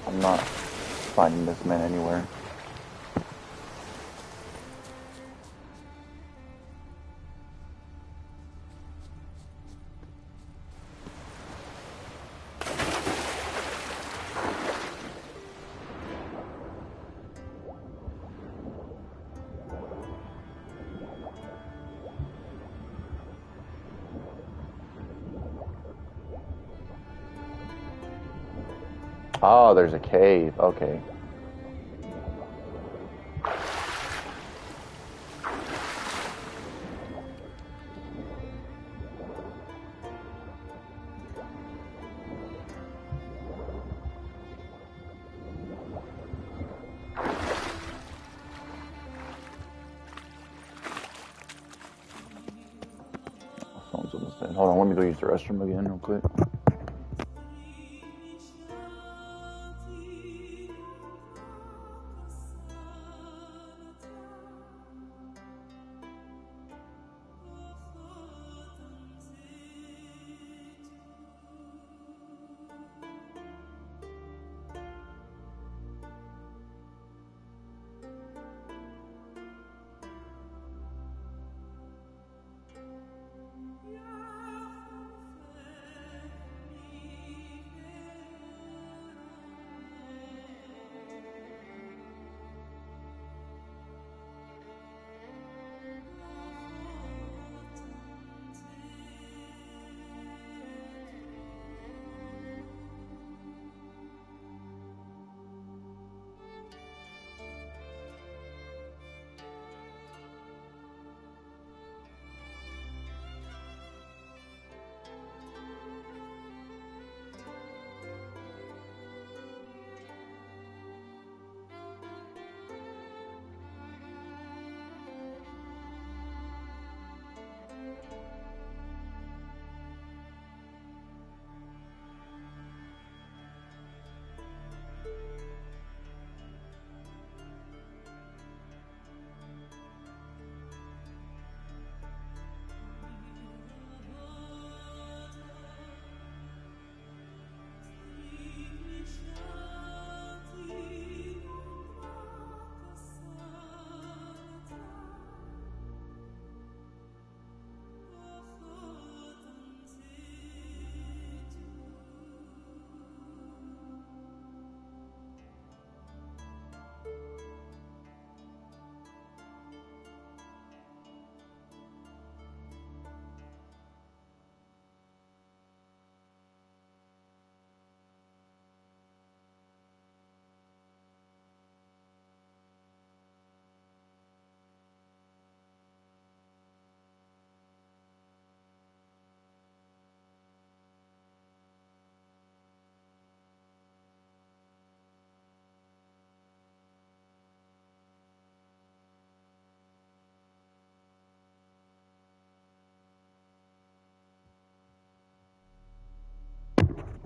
I'm not finding this man anywhere. Oh, there's a cave. Okay. Someone's almost dead. Hold on, let me go use the restroom again real quick.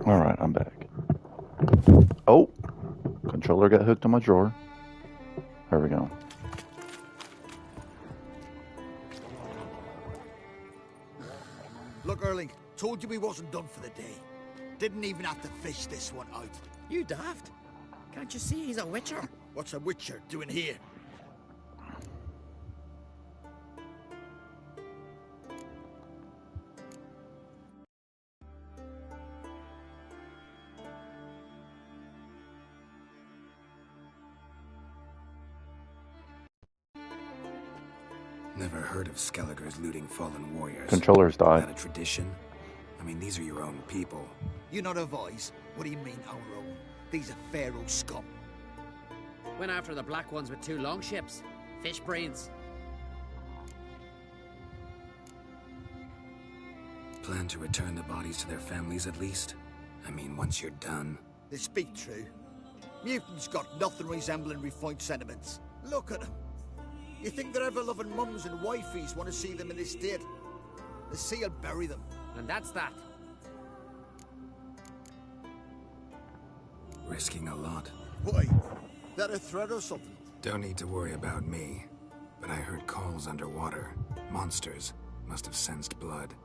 Alright, I'm back. Oh! Controller got hooked on my drawer. There we go. Look, Erling, told you we wasn't done for the day. Didn't even have to fish this one out. You daft. Can't you see he's a witcher? What's a witcher doing here? Never heard of Skelliger's looting fallen warriors. Controllers died. Is that a tradition? I mean, these are your own people. You not advise? What do you mean, our own? These are Pharaoh scum. Went after the black ones with 2 longships. Fish brains. Plan to return the bodies to their families at least? I mean, once you're done. They speak true. Mutants got nothing resembling refined sentiments. Look at them. You think their ever-loving mums and wifeys want to see them in this state? The sea will bury them. And that's that. Risking a lot. Why? That a threat or something? Don't need to worry about me. But I heard calls underwater. Monsters must have sensed blood.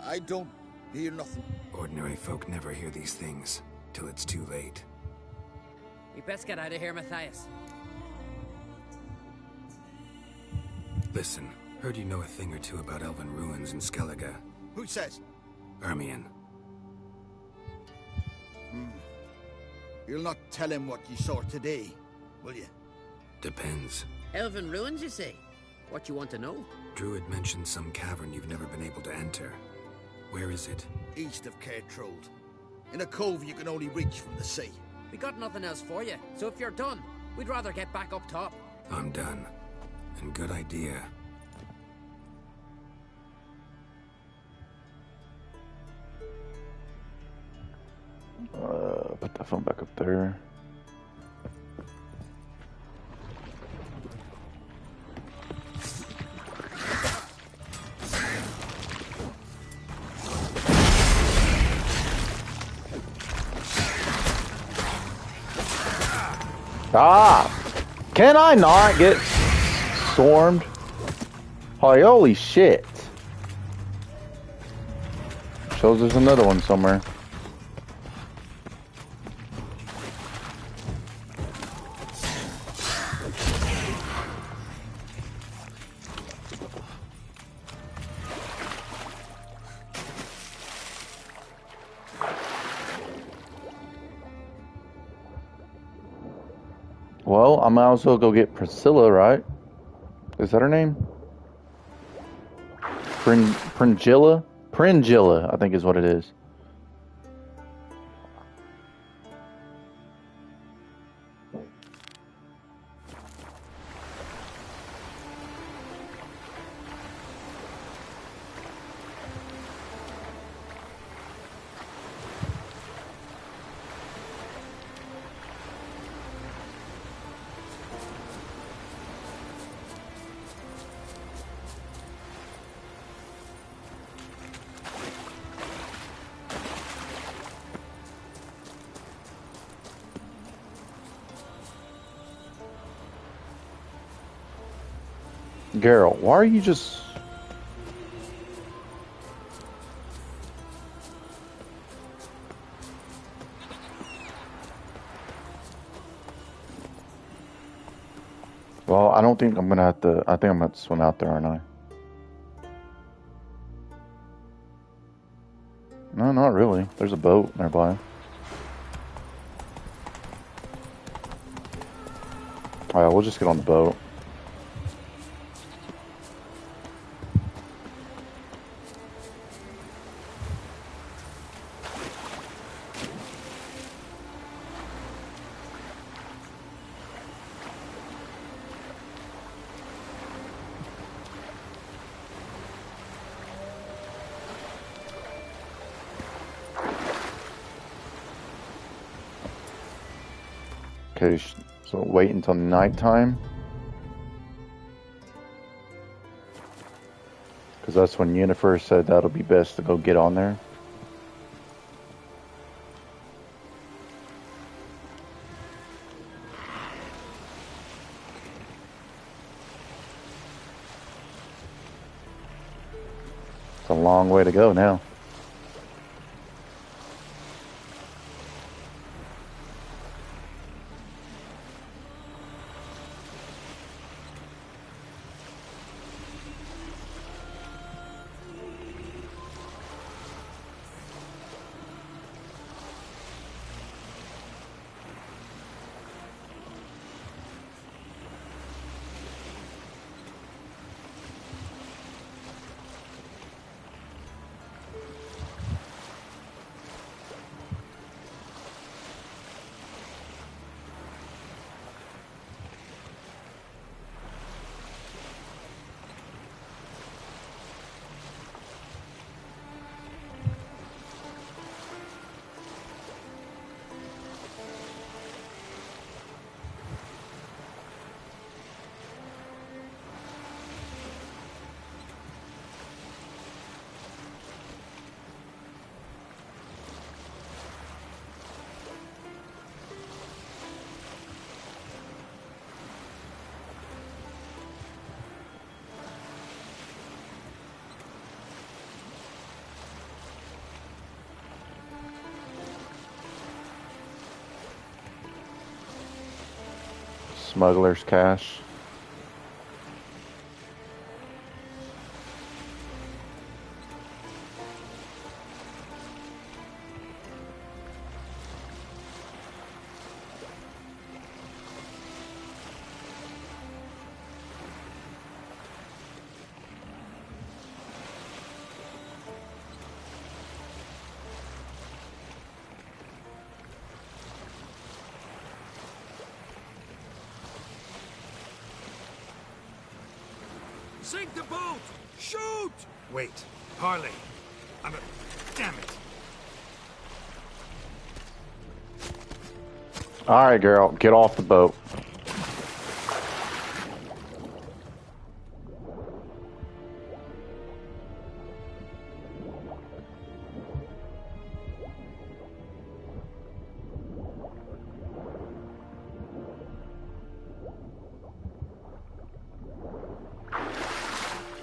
I don't hear nothing. Ordinary folk never hear these things till it's too late. We best get out of here, Matthias. Listen, heard you know a thing or two about elven ruins in Skellige. Who says? Ermion. You'll not tell him what you saw today, will you? Depends. Elven ruins, you say? What you want to know? Druid mentioned some cavern you've never been able to enter. Where is it? East of Cairtrold. In a cove you can only reach from the sea. We got nothing else for you, so if you're done, we'd rather get back up top. I'm done. And good idea. Put that phone back up there. Ah! Can I not get stormed? Holy shit. Shows there's another one somewhere. Well, I might as well go get Priscilla, right? Is that her name? Pringilla? Pringilla, I think is what it is. Geralt, why are you just... Well, I don't think I'm gonna have to... I think I'm gonna have to swim out there, aren't I? No, not really. There's a boat nearby. Alright, we'll just get on the boat. Okay, So wait until nighttime. Because that's when Yennefer said that'll be best to go get on there. It's a long way to go now. Smuggler's cash. Sink the boat! Shoot! Wait, Harley. Damn it. Alright, girl, get off the boat.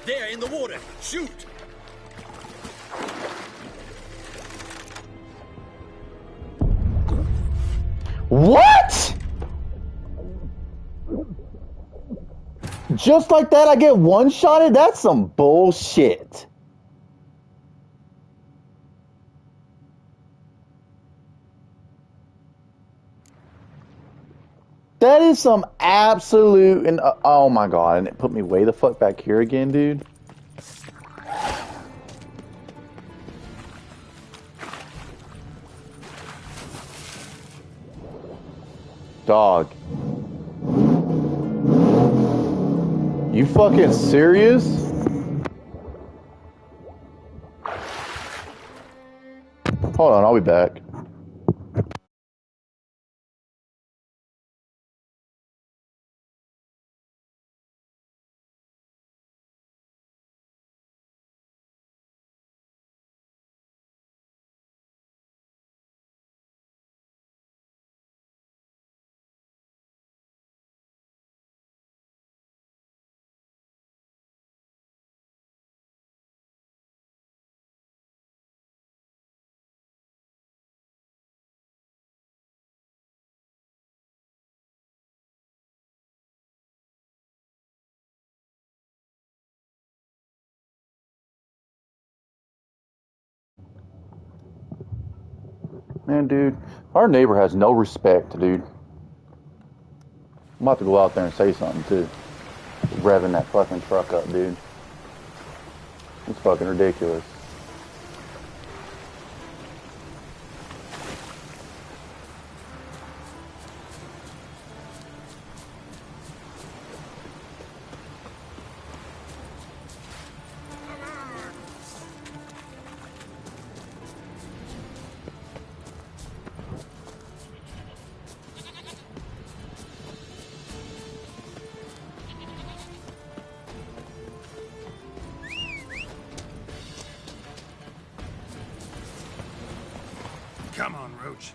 There, in the water! Shoot! What? Just like that, I get one-shotted? That's some bullshit. That is some absolute... and oh my god, and it put me way the fuck back here again, dude. Dog. You fucking serious? Hold on, I'll be back. Man, dude, our neighbor has no respect, dude. I'm about to go out there and say something, too. Revving that fucking truck up, dude. It's fucking ridiculous. Come on, Roach.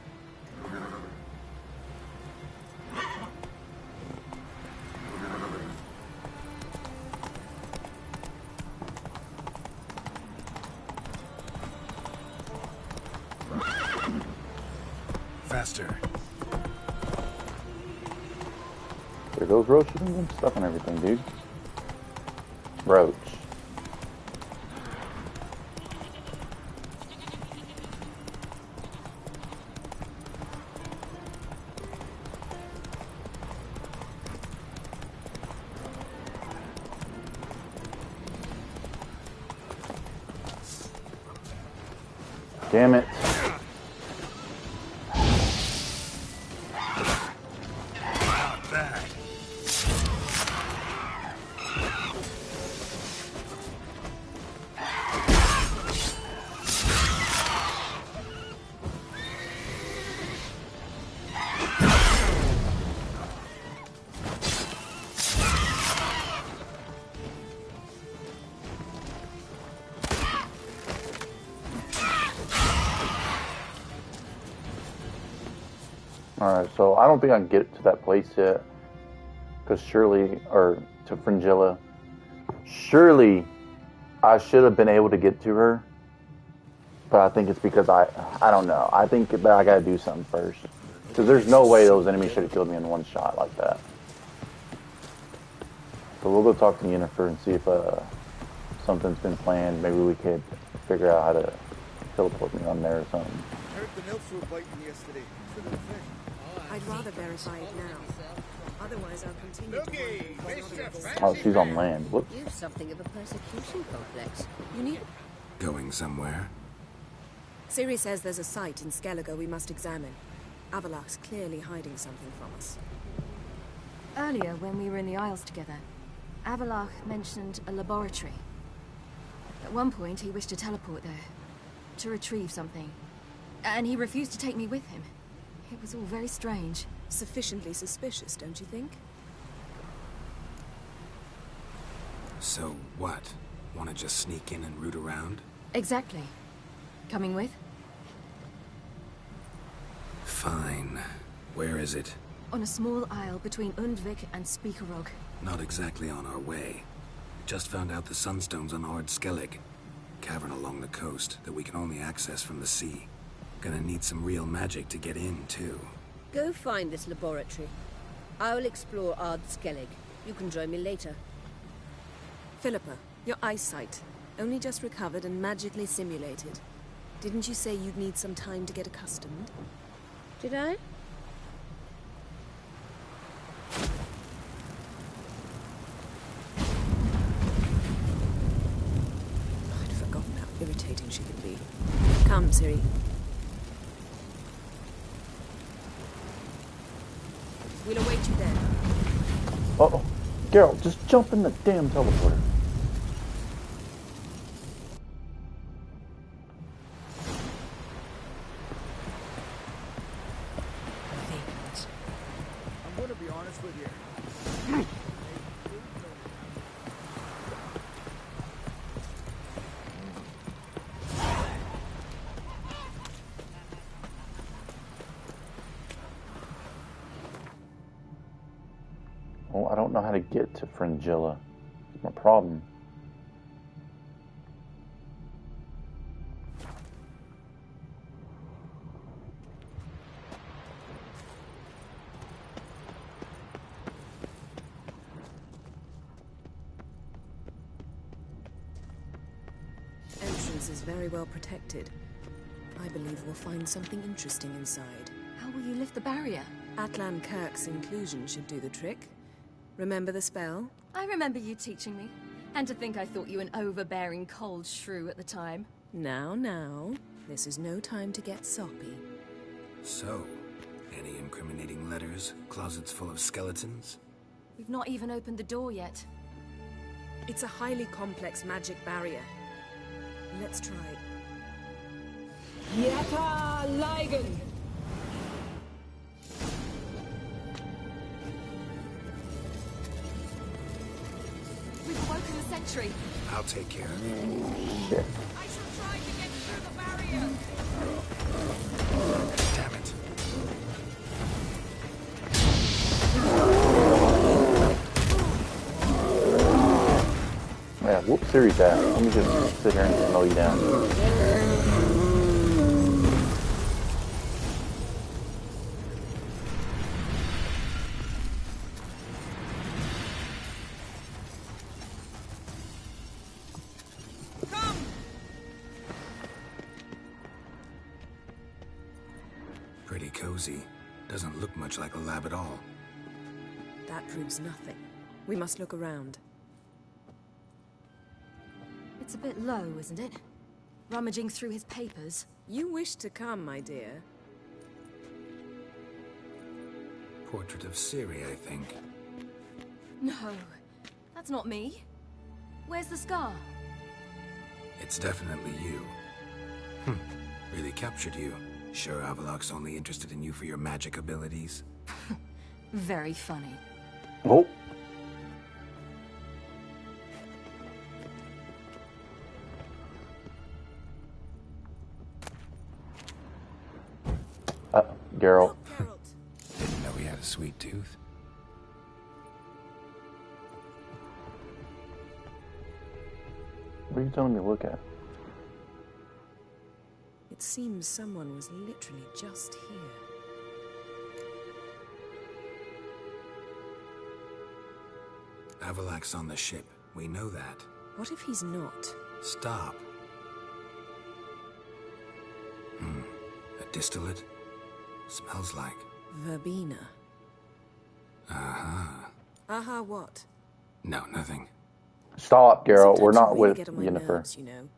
Faster. There goes Roach and stuff and everything, dude. Roach. Damn it. Not bad. Alright, so I don't think I can get to that place yet. Because surely, or to Fringilla, surely I should have been able to get to her. But I think it's because I don't know. I think that I gotta do something first. Because there's no way those enemies should have killed me in one shot like that. So we'll go talk to Yennefer and see if something's been planned. Maybe we could figure out how to teleport me on there or something. I heard the nymphs were biting yesterday. I'd rather verify it now. Otherwise, I'll continue to... Oh, she's on land. Whoops. You've something of a persecution complex. You need... Going somewhere? Ciri says there's a site in Skellige we must examine. Avallac'h's clearly hiding something from us. Earlier, when we were in the Isles together, Avallac'h mentioned a laboratory. At one point, he wished to teleport there, to retrieve something. And he refused to take me with him. It was all very strange. Sufficiently suspicious, don't you think? So what? Want to just sneak in and root around? Exactly. Coming with? Fine. Where is it? On a small isle between Undvik and Speakerog. Not exactly on our way. Just found out the sunstone's on Ard Skellig. Cavern along the coast that we can only access from the sea. Gonna need some real magic to get in, too. Go find this laboratory. I will explore Ard Skellig. You can join me later. Philippa, your eyesight. Only just recovered and magically simulated. Didn't you say you'd need some time to get accustomed? Did I? I'd forgotten how irritating she could be. Come, Ciri. We'll await you there. Uh-oh. Geralt, just jump in the damn teleporter. I'm gonna be honest with you. Oh, I don't know how to get to Fringilla. That's my problem. Entrance is very well protected. I believe we'll find something interesting inside. How will you lift the barrier? Atlan Kirk's inclusion should do the trick. Remember the spell? I remember you teaching me. And to think I thought you an overbearing cold shrew at the time. Now. This is no time to get soppy. So, any incriminating letters? Closets full of skeletons? We've not even opened the door yet. It's a highly complex magic barrier. Let's try. Yata Ligen! We've awoken the sentry. I'll take care of it. Shit. I shall try to get through the barrier. Whoop, Siri's at? Let me just sit here and mow you down. Pretty cozy. Doesn't look much like a lab at all. That proves nothing. We must look around. It's a bit low, isn't it? Rummaging through his papers. You wish to come, my dear. Portrait of Ciri, I think. No, that's not me. Where's the scar? It's definitely you. Really captured you. Sure Avalok's only interested in you for your magic abilities? Very funny. Oh. Geralt. Didn't know he had a sweet tooth. What are you telling me to look at? It seems someone was literally just here. Avalok's on the ship. We know that. What if he's not? Stop. A distillate? Smells like... Verbena. Uh-huh. Aha, what? No, nothing. Stop, Geralt. We're Sometimes not you really with get on my Yennefer. nerves, you know.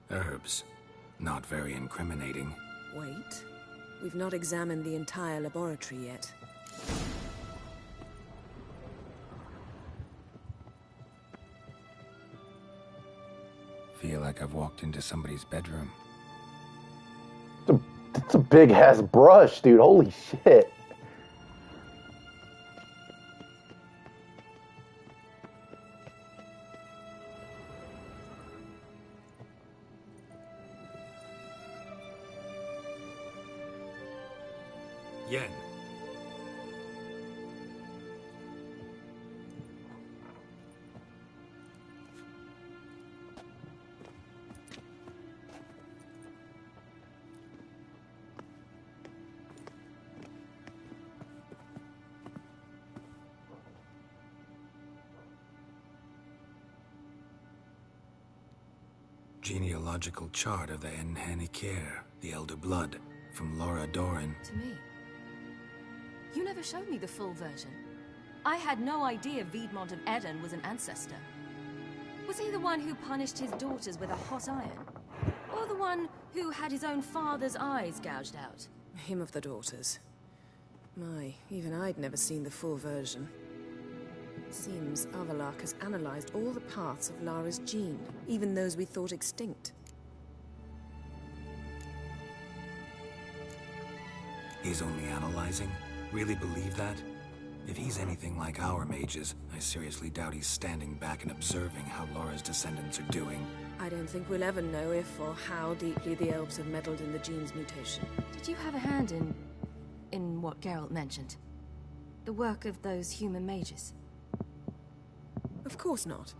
Herbs. Not very incriminating. Wait. We've not examined the entire laboratory yet. Feel like I've walked into somebody's bedroom. It's a big ass brush, dude. Holy shit. Yen. Genealogical chart of the Enhanikir, the Elder Blood, from Laura Doran. To me. You never showed me the full version. I had no idea Viedmont of Eden was an ancestor. Was he the one who punished his daughters with a hot iron? Or the one who had his own father's eyes gouged out? Him of the daughters. My, even I'd never seen the full version. Seems Avalok has analyzed all the parts of Lara's gene, even those we thought extinct. He's only analyzing? Really believe that? If he's anything like our mages, I seriously doubt he's standing back and observing how Laura's descendants are doing. I don't think we'll ever know if or how deeply the elves have meddled in the gene's mutation. Did you have a hand in what Geralt mentioned? The work of those human mages? Of course not.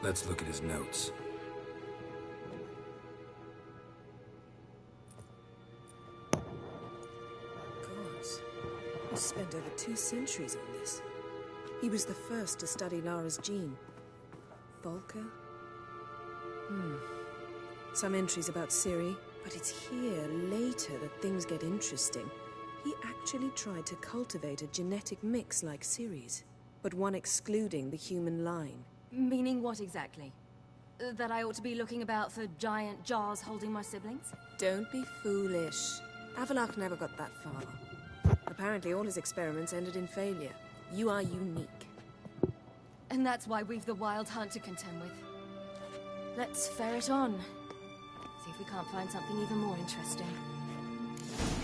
Let's look at his notes. Gods. He spent over 2 centuries on this. He was the first to study Lara's gene. Volker? Some entries about Ciri, but it's here, later, that things get interesting. He actually tried to cultivate a genetic mix like Ciri's, but one excluding the human line. Meaning what exactly? That I ought to be looking about for giant jars holding my siblings? Don't be foolish. Avalok never got that far. Apparently all his experiments ended in failure. You are unique. And that's why we've the Wild Hunt to contend with. Let's ferret on. See if we can't find something even more interesting.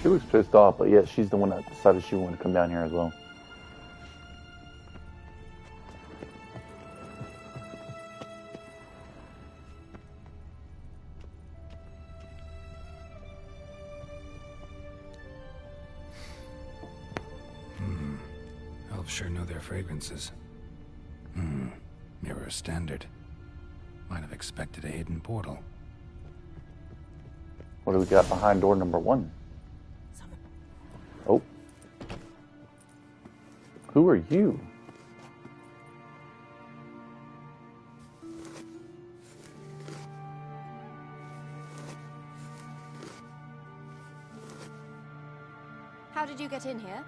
She looks pissed off, but yet she's the one that decided she wanted to come down here as well. Elves sure know their fragrances. Mirror standard. Might have expected a hidden portal. What do we got behind door number 1? Oh. Who are you? How did you get in here?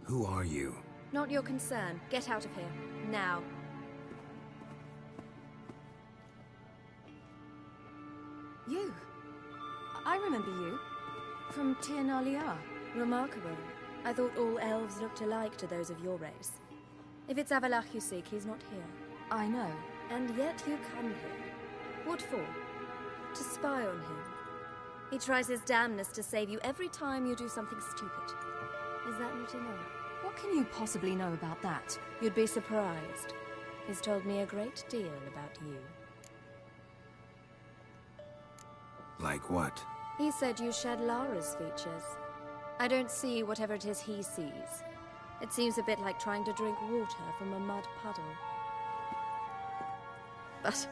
Who are you? Not your concern. Get out of here. Now. You. I remember you. From Tir Nalia. Remarkable. I thought all elves looked alike to those of your race. If it's Avalach you seek, he's not here. I know. And yet you come here. What for? To spy on him. He tries his damnedest to save you every time you do something stupid. Is that not enough? What can you possibly know about that? You'd be surprised. He's told me a great deal about you. Like what? He said you shared Lara's features. I don't see whatever it is he sees. It seems a bit like trying to drink water from a mud puddle. But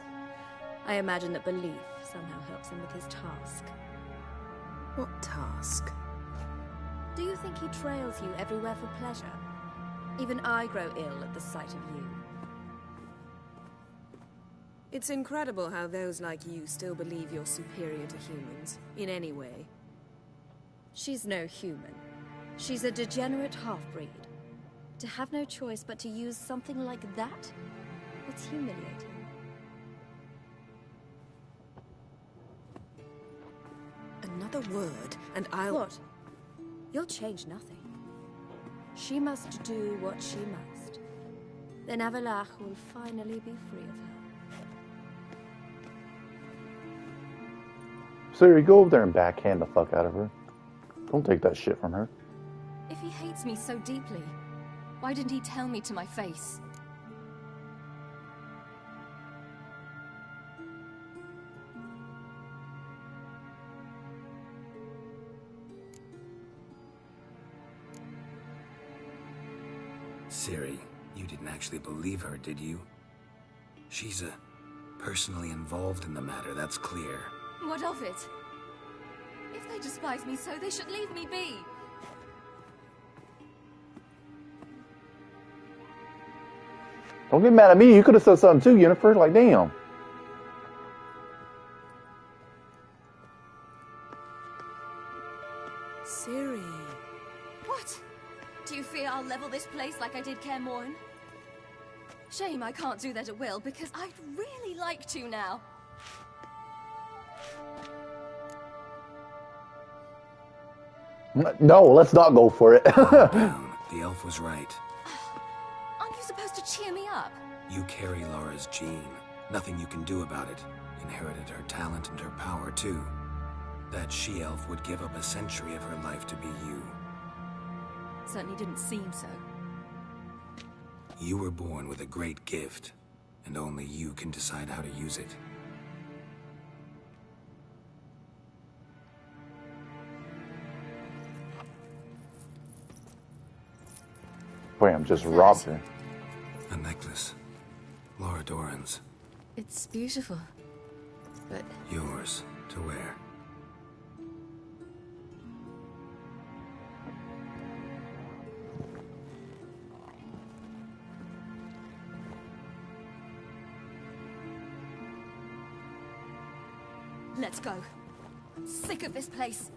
I imagine that belief somehow helps him with his task. What task? Do you think he trails you everywhere for pleasure? Even I grow ill at the sight of you. It's incredible how those like you still believe you're superior to humans, in any way. She's no human. She's a degenerate half-breed. To have no choice but to use something like that? It's humiliating. Another word, and I'll... What? You'll change nothing. She must do what she must. Then Avalach will finally be free of her. Siri, go over there and backhand the fuck out of her. Don't take that shit from her. If he hates me so deeply, why didn't he tell me to my face? Ciri, you didn't actually believe her, did you? She's personally involved in the matter, that's clear. What of it? If they despise me so, they should leave me be. Don't get mad at me. You could have said something too, Yennefer. Like, damn. Ciri. What? Do you fear I'll level this place like I did Kaer Morhen? Shame I can't do that at will, because I'd really like to now. No, let's not go for it. The elf was right. Aren't you supposed to cheer me up? You carry Lara's gene. Nothing you can do about it. Inherited her talent and her power, too. That she-elf would give up a century of her life to be you. Certainly didn't seem so. You were born with a great gift, and only you can decide how to use it. Bam, just robbed her. A necklace. Lara Doran's. It's beautiful, but... Yours to wear. Let's go. I'm sick of this place.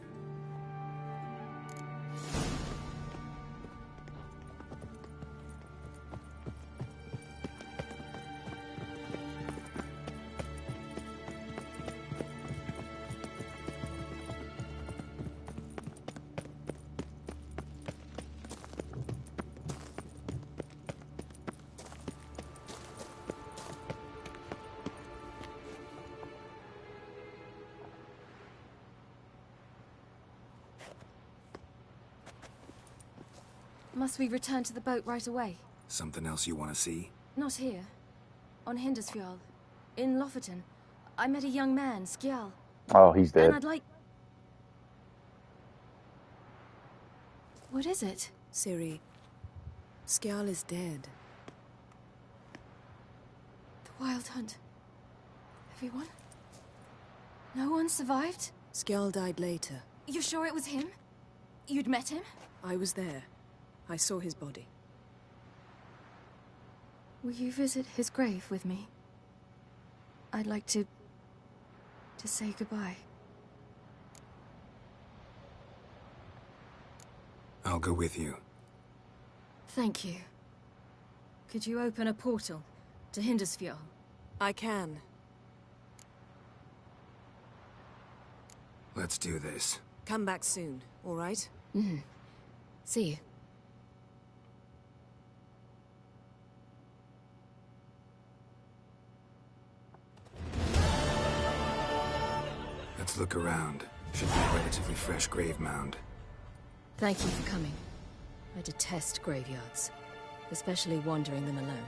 Must we return to the boat right away? Something else you want to see? Not here. On Hindersfjall. In Lofoten. I met a young man, Skjal. Oh, he's dead. And I'd like... What is it? Ciri, Skjal is dead. The Wild Hunt. Everyone? No one survived? Skjal died later. You sure it was him? You'd met him? I was there. I saw his body. Will you visit his grave with me? I'd like to say goodbye. I'll go with you. Thank you. Could you open a portal to Hindersfjord? I can. Let's do this. Come back soon, all right? Mm-hmm. See you. Let's look around. Should be a relatively fresh grave mound. Thank you for coming. I detest graveyards, especially wandering them alone.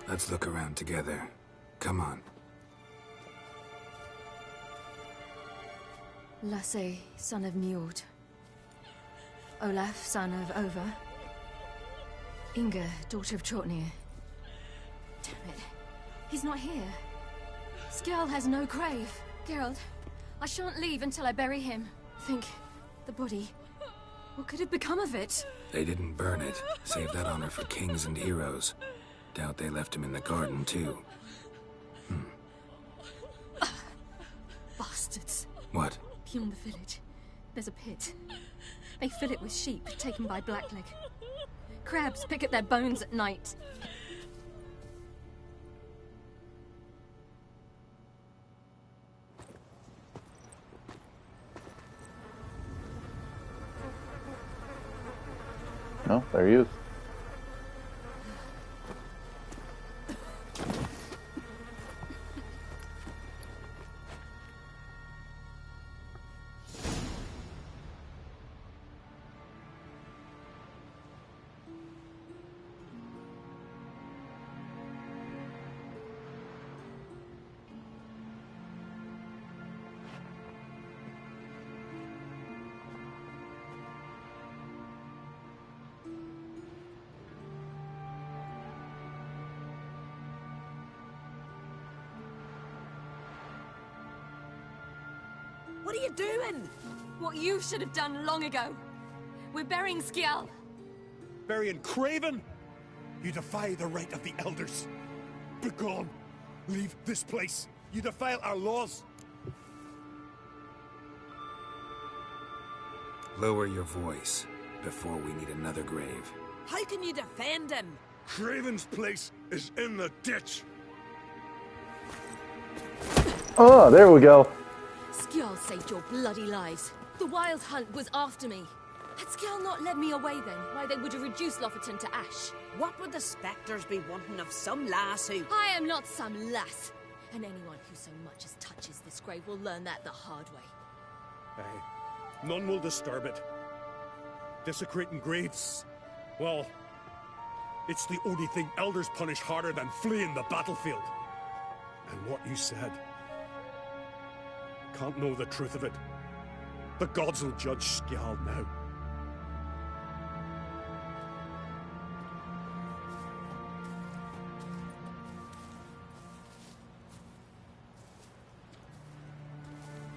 Let's look around together. Come on. Lasse, son of Njord. Olaf, son of Over. Inga, daughter of Trotnir. Damn it. He's not here. Skjal has no grave. Geralt, I shan't leave until I bury him. Think, the body. What could have become of it? They didn't burn it. Save that honor for kings and heroes. Doubt they left him in the garden, too. Bastards. What? Beyond the village, there's a pit. They fill it with sheep taken by Blackleg. Crabs pick at their bones at night. No, there he is. What are you doing? What you should have done long ago. We're burying Skjal. Burying Craven? You defy the right of the elders. Begone. Leave this place. You defile our laws. Lower your voice before we need another grave. How can you defend him? Craven's place is in the ditch. Oh, there we go. Skjal saved your bloody lives. The Wild Hunt was after me. Had Skjal not led me away then, why they would have reduced Lofoten to ash. What would the spectres be wanting of some lass who... I am not some lass. And anyone who so much as touches this grave will learn that the hard way. Aye. None will disturb it. Desecrating graves, well, it's the only thing elders punish harder than fleeing the battlefield. And what you said, can't know the truth of it. The gods will judge Skjal now.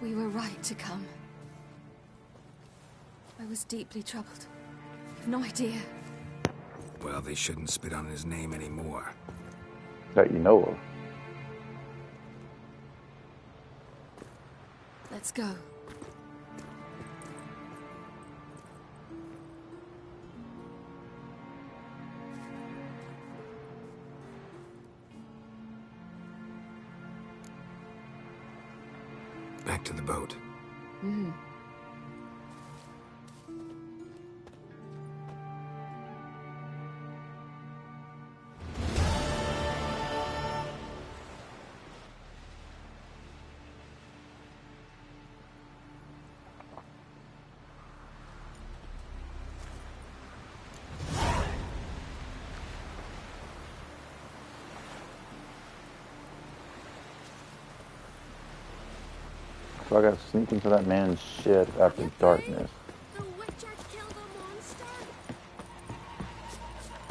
We were right to come. I was deeply troubled. You've no idea. Well, they shouldn't spit on his name anymore. That you know of. Let's go. Back to the boat. Mm-hmm. So I gotta sneak into that man's shed after darkness.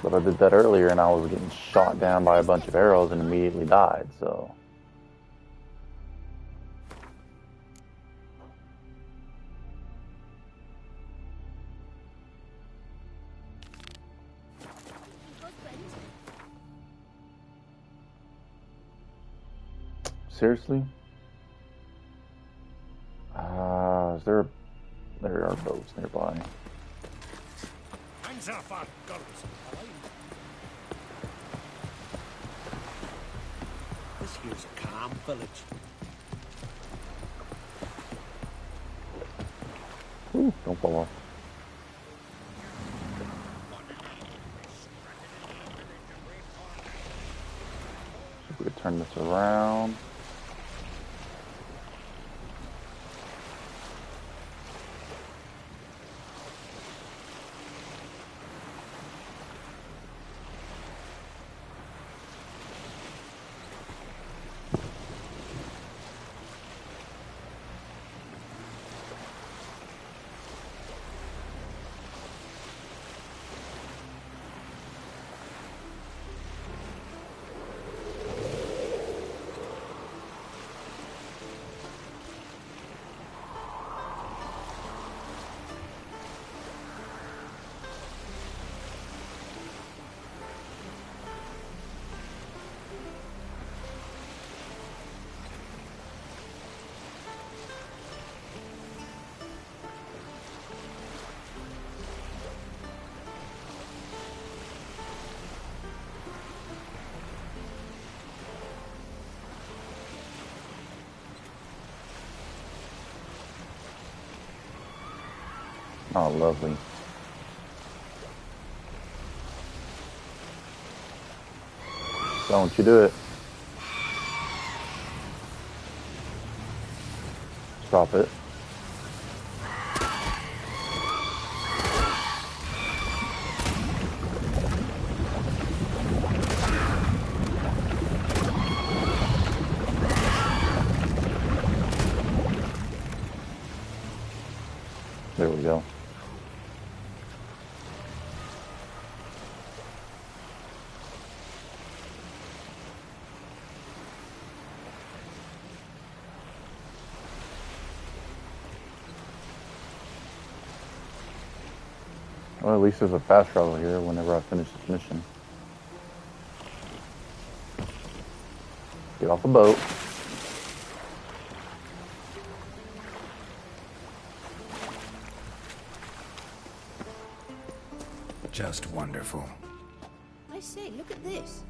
But I did that earlier and I was getting shot down by a bunch of arrows and immediately died, so. Seriously? There are boats nearby. Hands off our guns. This here's a calm village. Ooh, don't fall off. If we could turn this around. Oh, lovely. Don't you do it. Stop it. There we go. Well, at least there's a fast travel here whenever I finish this mission. Get off the boat. Just wonderful. I say, look at this.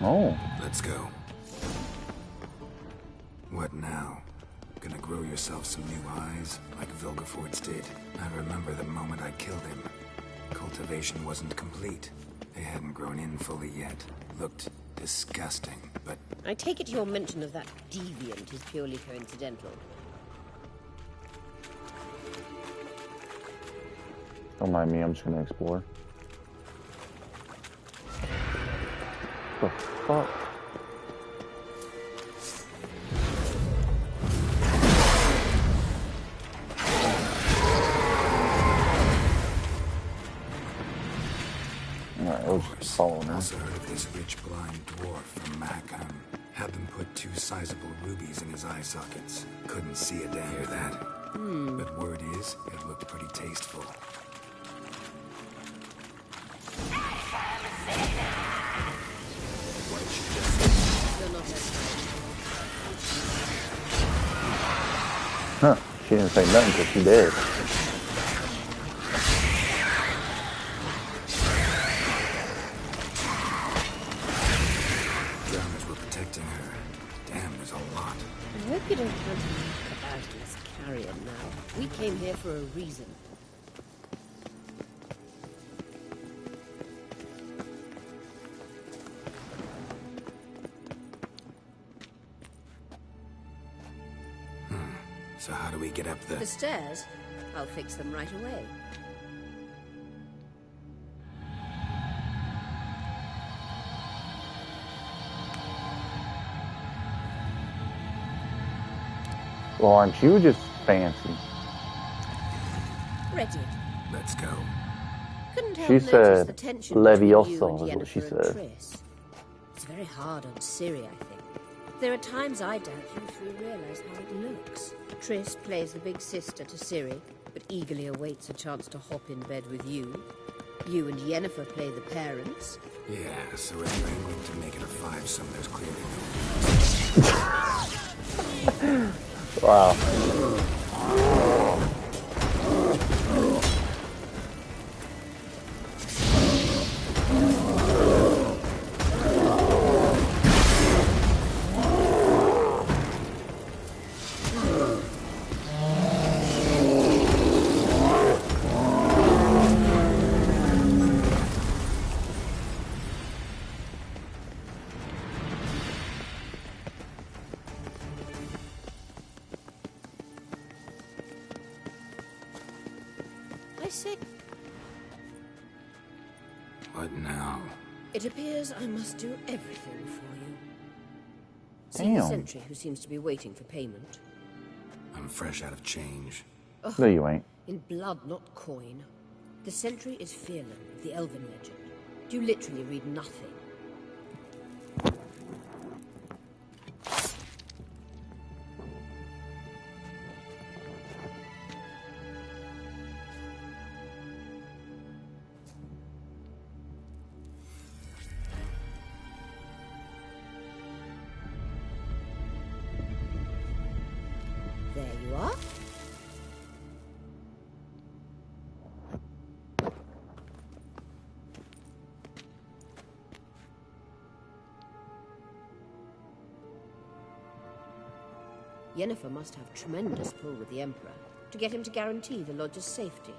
Oh. Let's go. What now? Gonna grow yourself some new eyes, like Vilgefortz did? I remember the moment I killed him. Cultivation wasn't complete. They hadn't grown in fully yet. Looked disgusting, but... I take it your mention of that deviant is purely coincidental. Don't mind me, I'm just gonna explore. What the fuck? Alright, we'll just follow him. Also heard of this rich blind dwarf from Macam. Had them put 2 sizable rubies in his eye sockets. Couldn't see a damn. Hear that? But word is, it looked pretty tasteful. What did she just say? You're not Huh, she didn't say nothing because she did. Drowners were protecting her. Damn, there's a lot. I hope you don't want to make about this carrion now. We came here for a reason. So how do we get up The stairs? I'll fix them right away. Well, aren't you just fancy? Ready. Let's go. Couldn't help She notice said the tension between you Levioso and is what she Yennefer and said. Triss. It's very hard on Ciri, I think. There are times I doubt you three realize how it looks. Triss plays the big sister to Ciri, but eagerly awaits a chance to hop in bed with you. You and Yennefer play the parents. Yeah, so if you're angling to make it a five-some, there's clearly no... Wow. I say, What now? it appears I must do everything for you. See the Damn. sentry who seems to be waiting for payment. I'm fresh out of change. No, you ain't. In blood, not coin. The sentry is Fearlan of the Elven legend. You literally read nothing. There you are. Yennefer must have tremendous pull with the Emperor to get him to guarantee the Lodge's safety.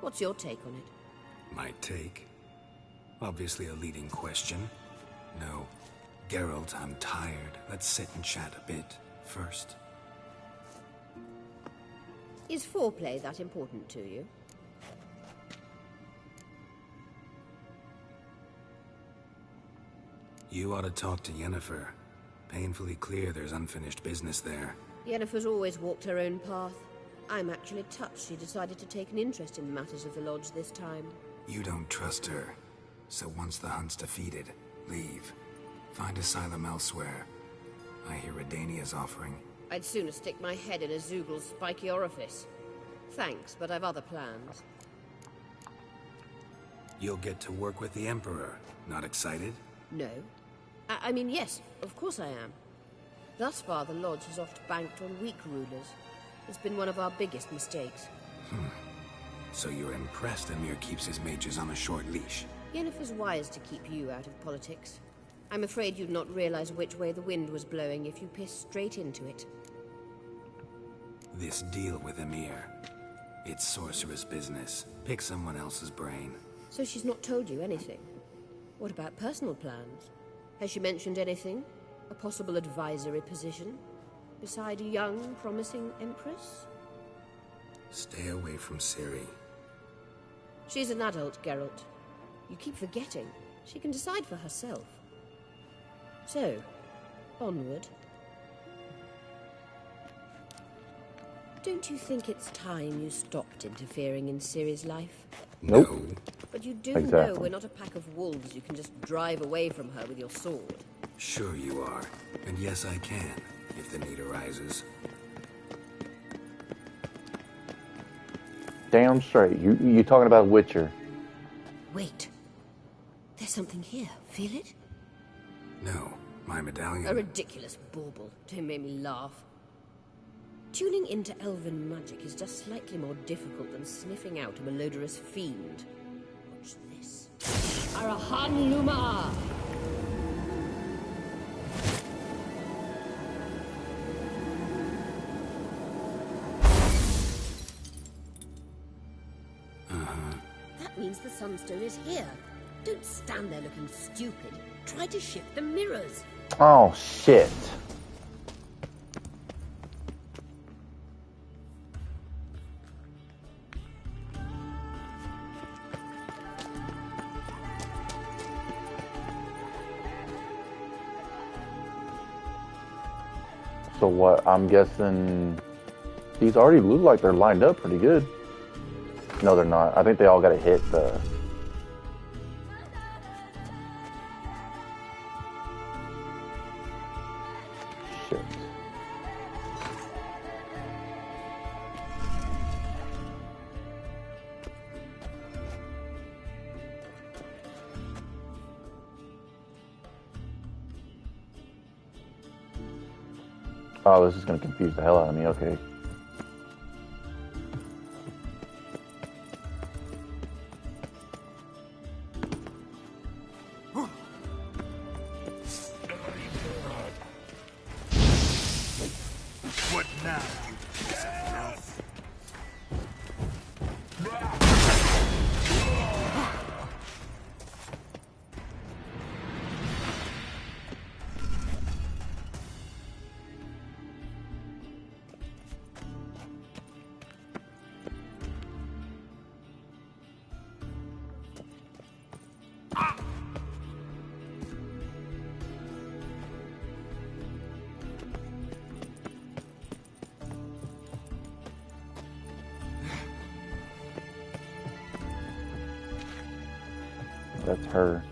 What's your take on it? My take? Obviously a leading question. No. Geralt, I'm tired. Let's sit and chat a bit first. Is foreplay that important to you? You ought to talk to Yennefer. Painfully clear there's unfinished business there. Yennefer's always walked her own path. I'm actually touched she decided to take an interest in matters of the Lodge this time. You don't trust her. So once the hunt's defeated, leave. Find asylum elsewhere. I hear Redania's offering. I'd sooner stick my head in a Zoogl's spiky orifice. Thanks, but I've other plans. You'll get to work with the Emperor. Not excited? No. I mean, yes, of course I am. Thus far, the Lodge has oft banked on weak rulers. It's been one of our biggest mistakes. So you're impressed Emir keeps his mages on a short leash? Yennefer's wise to keep you out of politics. I'm afraid you'd not realize which way the wind was blowing if you pissed straight into it. This deal with Emir. It's sorcerer's business. Pick someone else's brain. So she's not told you anything? What about personal plans? Has she mentioned anything? A possible advisory position? Beside a young, promising empress? Stay away from Ciri. She's an adult, Geralt. You keep forgetting. She can decide for herself. So, onward. Don't you think it's time you stopped interfering in Ciri's life? Nope. No. But you do Exactly. know we're not a pack of wolves you can just drive away from her with your sword. Sure you are. And yes, I can, if the need arises. Damn straight. You talking about Witcher? Wait. There's something here. Feel it? No, my medallion... A ridiculous bauble. Don't make me laugh. Tuning into elven magic is just slightly more difficult than sniffing out a malodorous fiend. Watch this. Arahan Luma! That means the Sunstone is here. Don't stand there looking stupid. Try to shift the mirrors. Oh, shit. So what, I'm guessing These already look like they're lined up pretty good. No, they're not. I think they all got to hit the... Shit. Oh, this is going to confuse the hell out of me. Okay. What now, you piece of filth? That's her.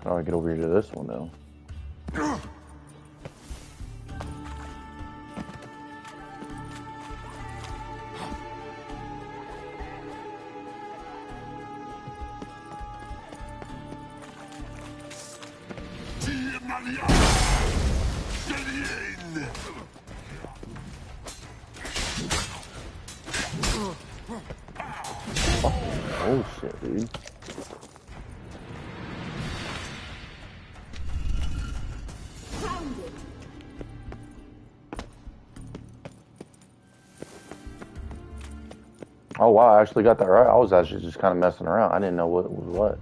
How do I get over here to this one, though? Oh shit, dude. Oh wow, I actually got that right. I was actually just kind of messing around. I didn't know what was what.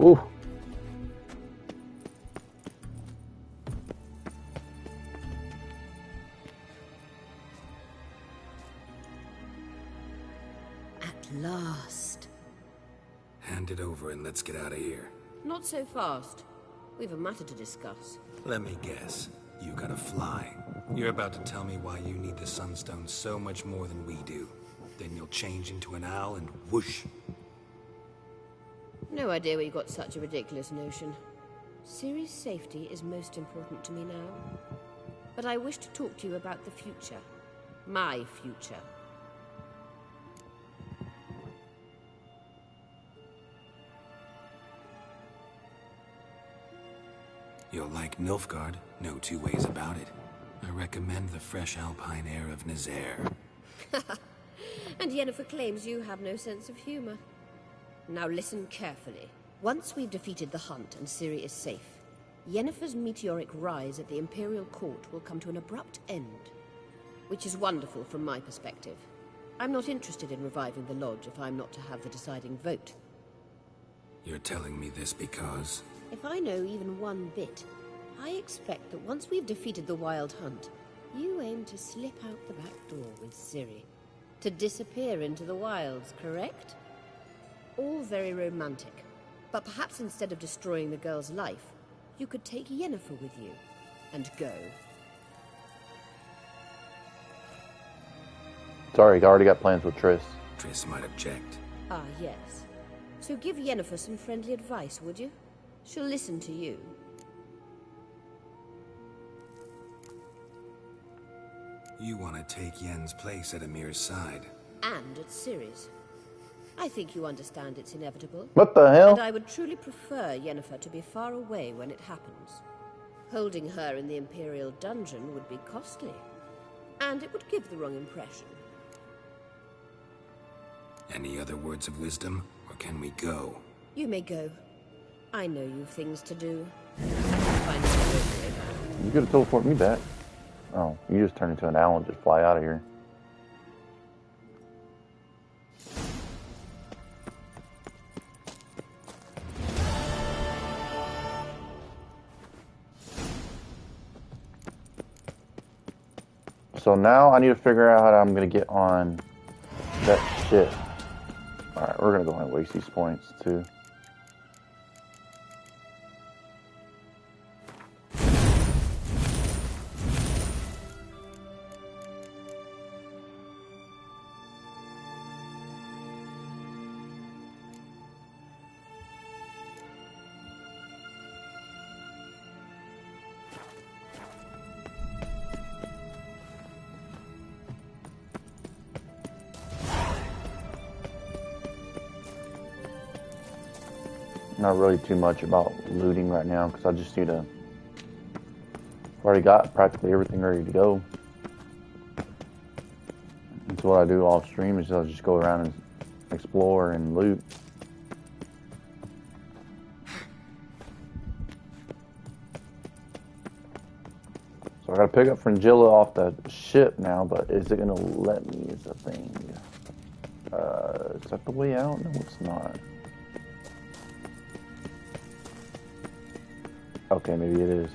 Ooh. At last. Hand it over and let's get out of here. Not so fast. We've a matter to discuss. Let me guess. You gotta fly. You're about to tell me why you need the Sunstone so much more than we do. Then you'll change into an owl and whoosh. No idea where you got such a ridiculous notion. Ciri's safety is most important to me now. But I wish to talk to you about the future. My future. You'll like Nilfgaard, no two ways about it. I recommend the fresh alpine air of Nazaire. And Yennefer claims you have no sense of humor. Now listen carefully. Once we've defeated the Hunt and Ciri is safe, Yennefer's meteoric rise at the Imperial Court will come to an abrupt end. Which is wonderful from my perspective. I'm not interested in reviving the Lodge if I'm not to have the deciding vote. You're telling me this because... If I know even one bit, I expect that once we've defeated the Wild Hunt, you aim to slip out the back door with Ciri. To disappear into the wilds, correct? All very romantic. But perhaps instead of destroying the girl's life, you could take Yennefer with you and go. Sorry, I already got plans with Triss. Triss might object. Ah, yes. So give Yennefer some friendly advice, would you? She'll listen to you. You want to take Yen's place at Amir's side. And at Ciri's. I think you understand it's inevitable. What the hell? And I would truly prefer Yennefer to be far away when it happens. Holding her in the Imperial dungeon would be costly. And it would give the wrong impression. Any other words of wisdom, or can we go? You may go. I know you've things to do. Find your way back. You could have teleported me back. Oh, you just turned into an owl and just fly out of here. so now I need to figure out how I'm gonna get on that shit. Alright, we're gonna go ahead and waste these points too. Not really too much about looting right now because I just need to. I've already got practically everything ready to go. That's what I do off stream is I'll just go around and explore and loot. So I gotta pick up Fringilla off the ship now, but is it gonna let me is the thing. Is that the way out? No, it's not. Okay, maybe it is.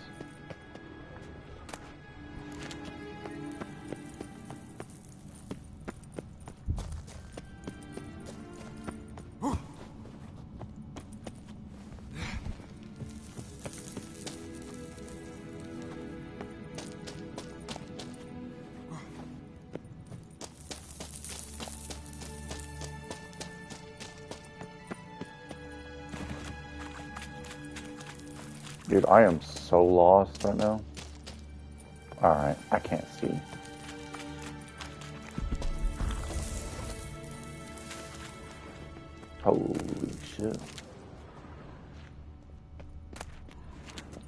Dude, I am so lost right now. Alright, I can't see. Holy shit.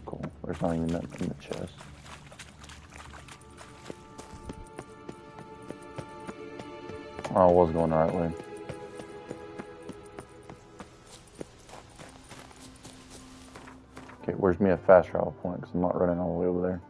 Cool. There's not even nothing in the chest. Oh, I was going the right way. Okay, where's me a fast travel point? Because I'm not running all the way over there.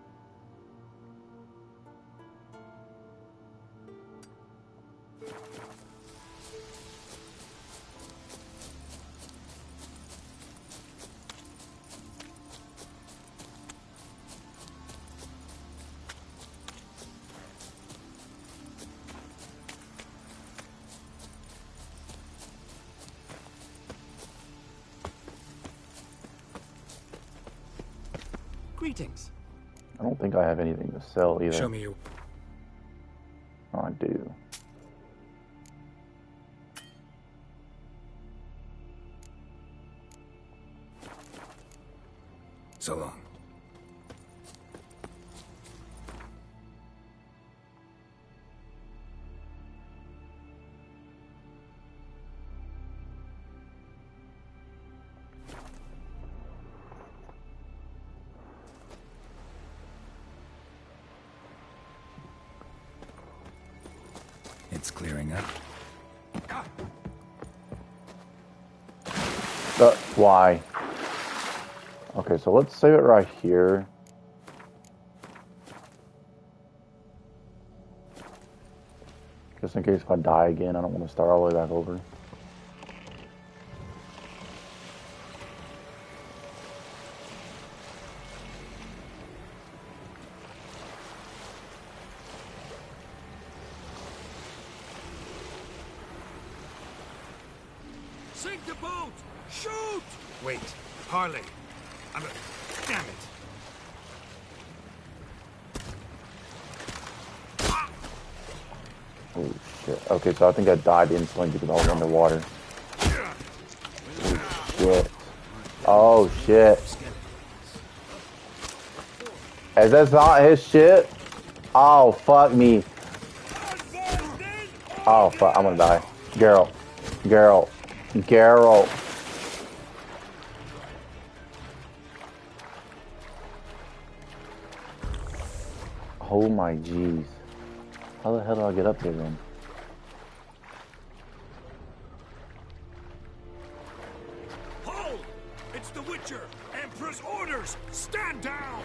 Greetings. I don't think I have anything to sell either. Show me you. Oh, I do. So long. It's clearing up. Why? Okay, so let's save it right here. Just in case if I die again, I don't want to start all the way back over. Sink the boat! Shoot! Wait, Harley. Damn it. Oh shit. Okay, so I think I died instantly because I was underwater. Oh shit. Oh shit. Is this not his shit? Oh fuck me. Oh fuck, I'm gonna die. Geralt. Geralt. Geralt. Oh my jeez. How the hell do I get up here then? Hold! It's the Witcher! Emperor's orders! Stand down!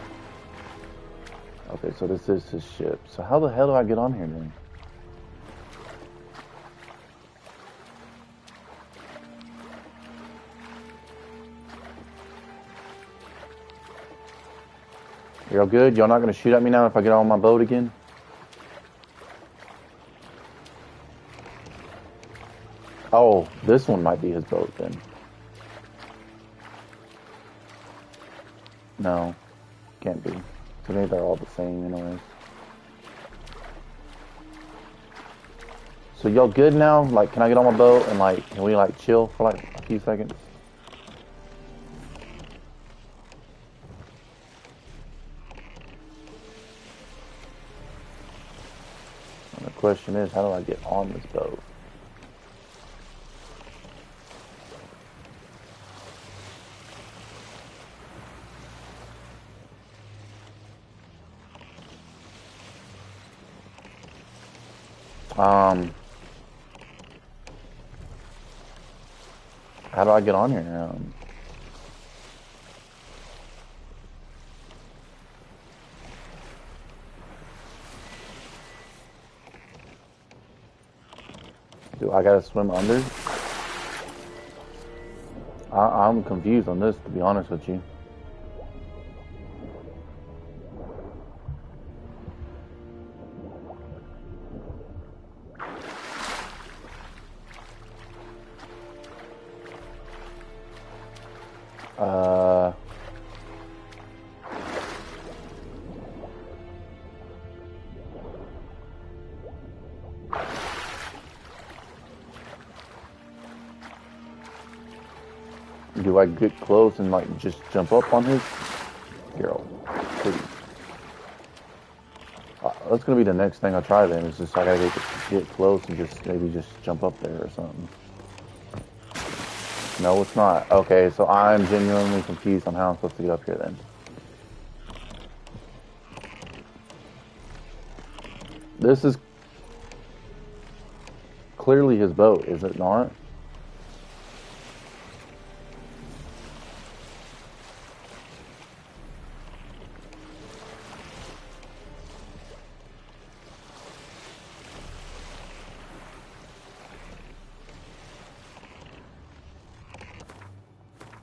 Okay, so this is his ship. So how the hell do I get on here then? Y'all good? Y'all not gonna shoot at me now if I get on my boat again? Oh, this one might be his boat then. No, can't be. I think they're all the same anyways. So y'all good now? Like, can I get on my boat and like, can we like chill for like a few seconds? And the question is, how do I get on this boat? How do I get on here? Do I gotta swim under? I'm confused on this, to be honest with you. Do I get close and like just jump up on his girl? Please. That's gonna be the next thing I try then. Is just I gotta get close and just maybe just jump up there or something. No, it's not. Okay, so I'm genuinely confused on how I'm supposed to get up here then. This is clearly his boat, is it not?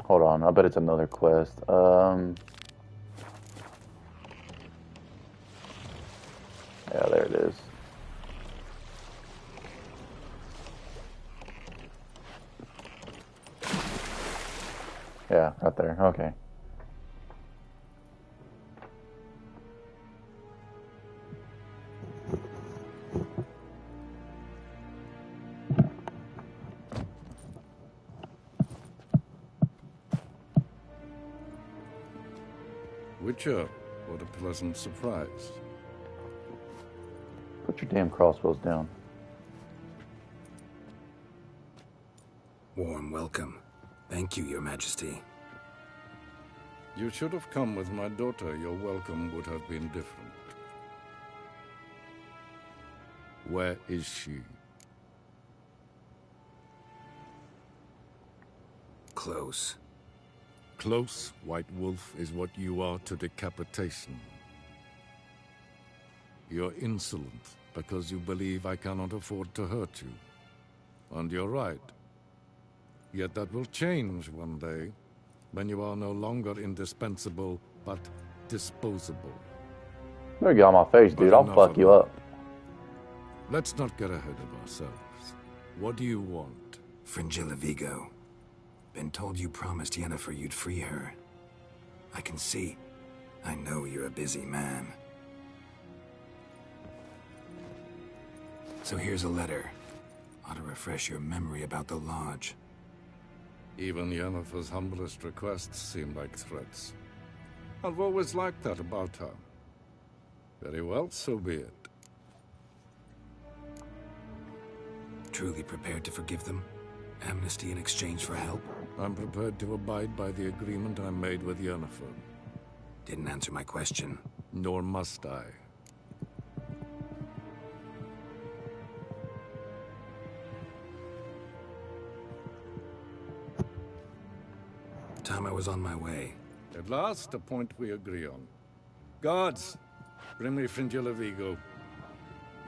Hold on, I bet it's another quest. Yeah, there it is. Yeah, right there. Okay. Witcher, what a pleasant surprise. Put your damn crossbows down. Warm welcome. Thank you, Your Majesty. You should have come with my daughter. Your welcome would have been different. Where is she? Close. Close, White Wolf, is what you are to decapitation. You're insolent because you believe I cannot afford to hurt you. And you're right. Yet that will change one day, when you are no longer indispensable, but disposable. Better get on my face, dude. I'll fuck you up. Let's not get ahead of ourselves. What do you want? Fringilla Vigo. Been told you promised Yennefer you'd free her. I can see. I know you're a busy man. So here's a letter. Ought to refresh your memory about the Lodge. Even Yennefer's humblest requests seem like threats. I've always liked that about her. Very well, so be it. Truly prepared to forgive them? Amnesty in exchange for help? I'm prepared to abide by the agreement I made with Yennefer. Didn't answer my question. Nor must I. Time I was on my way. At last, a point we agree on. Guards, bring me Fringilla Vigo.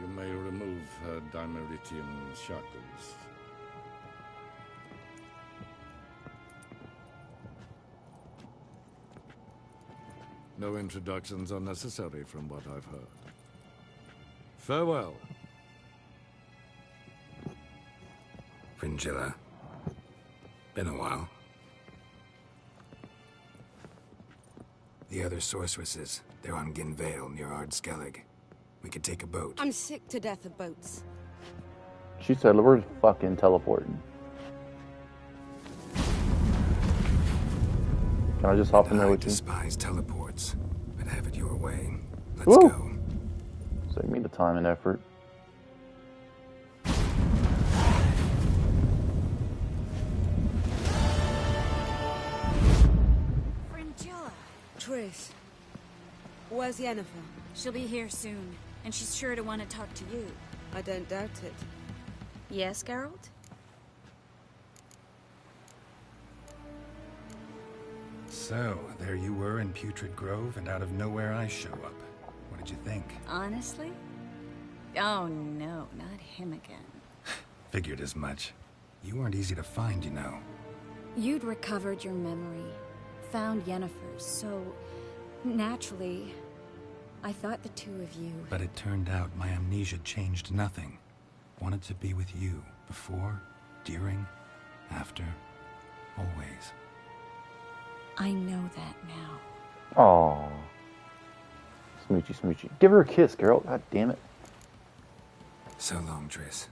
You may remove her Dimeritian shackles. No introductions are necessary from what I've heard. Farewell. Jilla. Been a while. The other sorceresses, they're on Ginvale near Ardskellig. We could take a boat. I'm sick to death of boats. She said, we're fucking teleporting. Can I just hop in there with you? I despise teleports, but have it your way. Let's Woo! go. Save me the time and effort. Fringilla. Triss, where's Yennefer? She'll be here soon, and she's sure to want to talk to you. I don't doubt it. Yes, Geralt? So, there you were in Putrid Grove, and out of nowhere I show up. What did you think? Honestly? Oh no, not him again. Figured as much. You weren't easy to find, you know. You'd recovered your memory, found Yennefer, so naturally, I thought the two of you... But it turned out my amnesia changed nothing. Wanted to be with you, before, during, after, always. I know that now. Aww. Smoochy, smoochy. Give her a kiss, Geralt. God damn it. So long, Triss.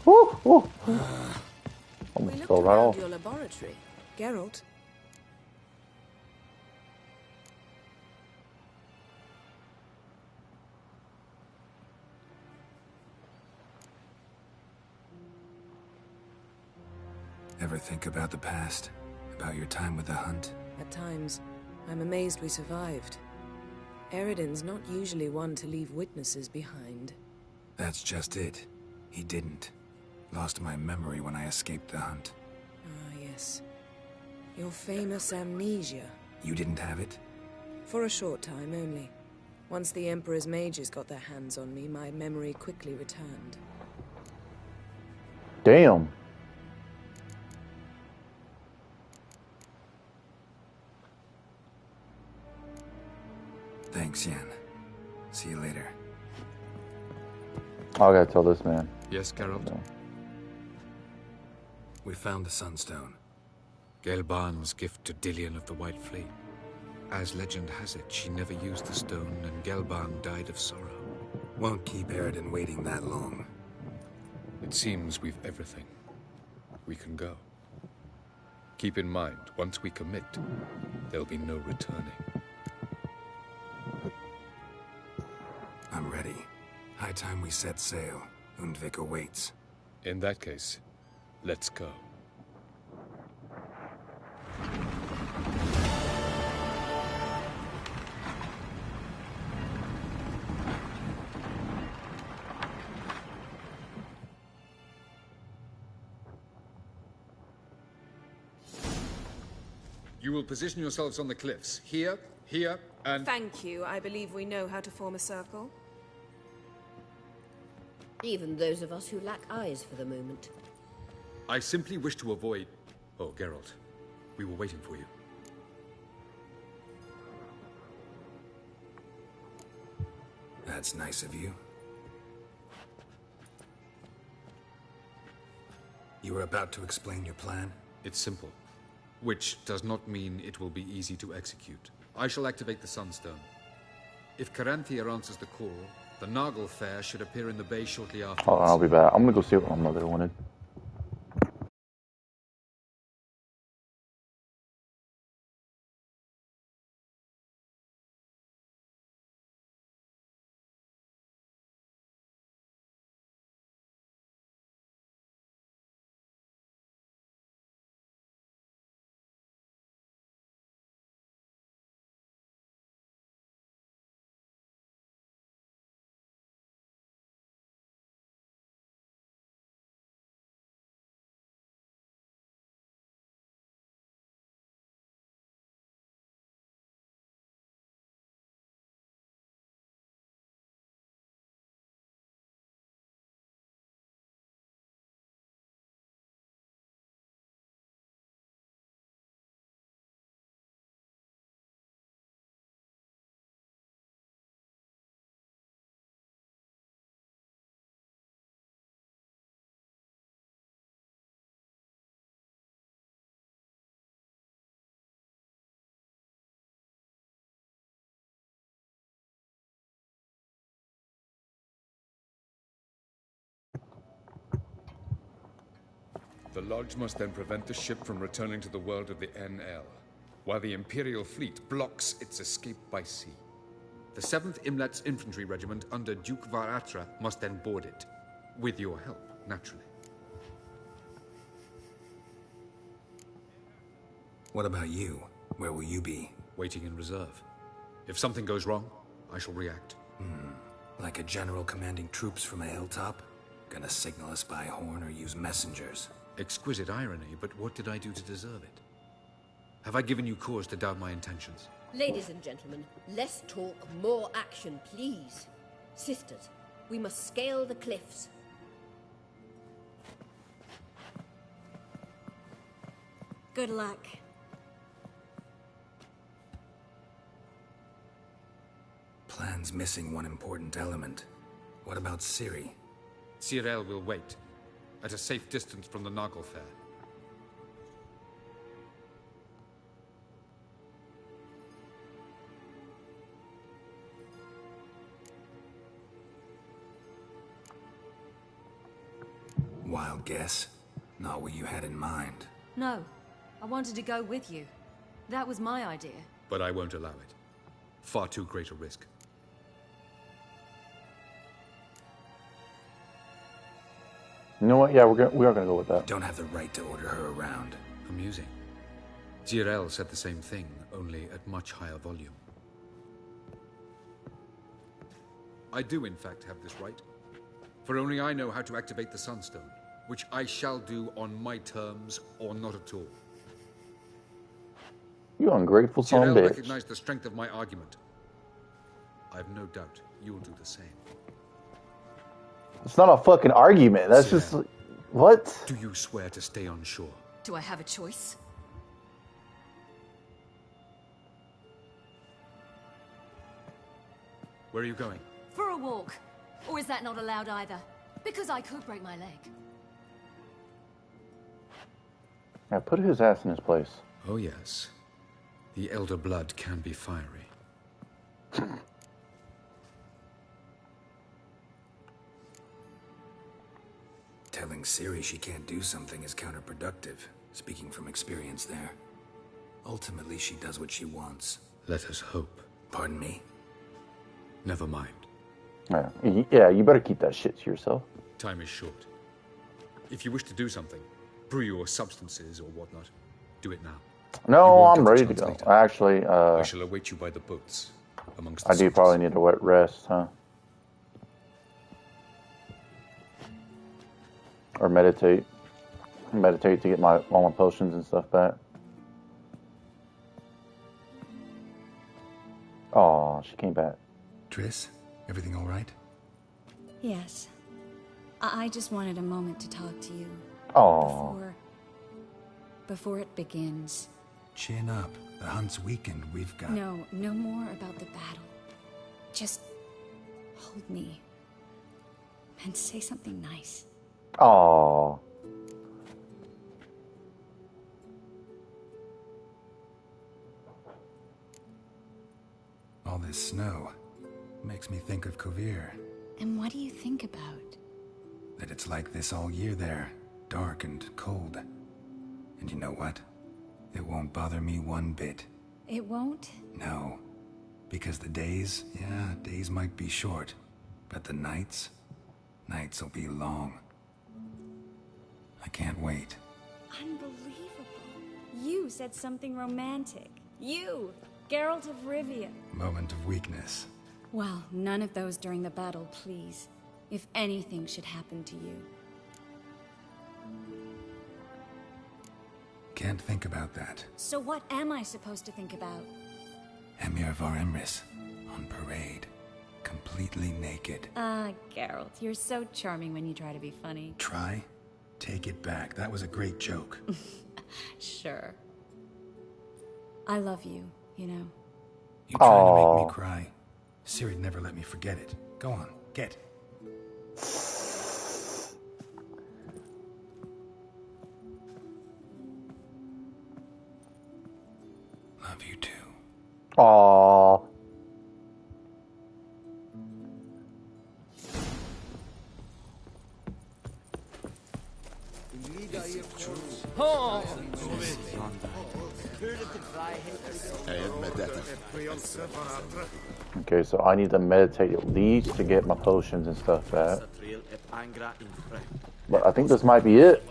Woo! Woo! We Almost looked fell right around off. your laboratory. Geralt, Ever think about the past? About your time with the Hunt? at times, I'm amazed we survived. Eridan's not usually one to leave witnesses behind. That's just it. He didn't. Lost my memory when I escaped the Hunt. Ah, yes. Your famous amnesia. You didn't have it? For a short time only. Once the Emperor's mages got their hands on me, my memory quickly returned. Damn. Thanks, Yen. See you later. I gotta tell this man. Yes, Geralt? No. We found the Sunstone. Gelban's gift to Dillion of the White Flame. As legend has it, she never used the stone, and Gelban died of sorrow. Won't keep Eridan waiting that long. It seems we've everything. We can go. Keep in mind, once we commit, there'll be no returning. I'm ready. High time we set sail. Undvik awaits. In that case, let's go. You will position yourselves on the cliffs. Here, here, and... Thank you. I believe we know how to form a circle. Even those of us who lack eyes for the moment. I simply wish to avoid... Oh, Geralt. We were waiting for you. That's nice of you. You were about to explain your plan? It's simple. Which does not mean it will be easy to execute. I shall activate the Sunstone. If Caranthea answers the call, the Nargle Fair should appear in the bay shortly afterwards. Oh, I'll be back. I'm gonna go see what my mother wanted. The Lodge must then prevent the ship from returning to the world of the NL, while the Imperial fleet blocks its escape by sea. The 7th Imlet's Infantry Regiment under Duke Varatra must then board it. With your help, naturally. What about you? Where will you be? Waiting in reserve. If something goes wrong, I shall react. Like a general commanding troops from a hilltop? Gonna signal us by horn or use messengers? Exquisite irony, but what did I do to deserve it? Have I given you cause to doubt my intentions? Ladies and gentlemen, less talk, more action, please. Sisters, we must scale the cliffs. Good luck. Plan's missing one important element. What about Ciri? Cyril will wait, at a safe distance from the Nagelfair. Wild guess? Not what you had in mind. No, I wanted to go with you. That was my idea. But I won't allow it. Far too great a risk. You know what? Yeah, we are gonna go with that. Don't have the right to order her around. Amusing. Cyril said the same thing, only at much higher volume. I do, in fact, have this right. For only I know how to activate the Sunstone, which I shall do on my terms or not at all. You ungrateful son of a Cyril bitch. recognized the strength of my argument. I've no doubt you'll do the same. It's not a fucking argument. That's Cyril, just what? Do you swear to stay on shore? Do I have a choice? Where are you going? For a walk. Or is that not allowed either? Because I could break my leg. Yeah, put his ass in his place. Oh yes. The elder blood can be fiery. Telling Ciri she can't do something is counterproductive, speaking from experience there. Ultimately, she does what she wants. Let us hope. Pardon me? Never mind. Yeah, you better keep that shit to yourself. Time is short. If you wish to do something, brew your substances or whatnot, do it now. No, I'm ready to go. later. Actually, I shall await you by the boats, amongst the I do soldiers. probably need a wet rest, huh? Or meditate. Meditate to get all my potions and stuff back. Oh, she came back. Triss, everything all right? Yes. I just wanted a moment to talk to you. Oh. Before it begins. Chin up. The hunt's weakened. We've got... No more about the battle. Just hold me. And say something nice. Oh. All this snow makes me think of Kovir. And what do you think about? That it's like this all year there. Dark and cold. And you know what? It won't bother me one bit. It won't? No. Because the days might be short. But the nights will be long. I can't wait. Unbelievable. You said something romantic. You, Geralt of Rivia. Moment of weakness. Well, none of those during the battle, please. If anything should happen to you. Can't think about that. So what am I supposed to think about? Emir Var Emrys on parade. Completely naked. Ah, Geralt, you're so charming when you try to be funny. Try? Take it back. That was a great joke. Sure. I love you, you know. You trying to make me cry? Ciri'd never let me forget it. Go on, get. Love you too. Aww. Oh! Okay, so I need to meditate at least to get my potions and stuff back. But I think this might be it.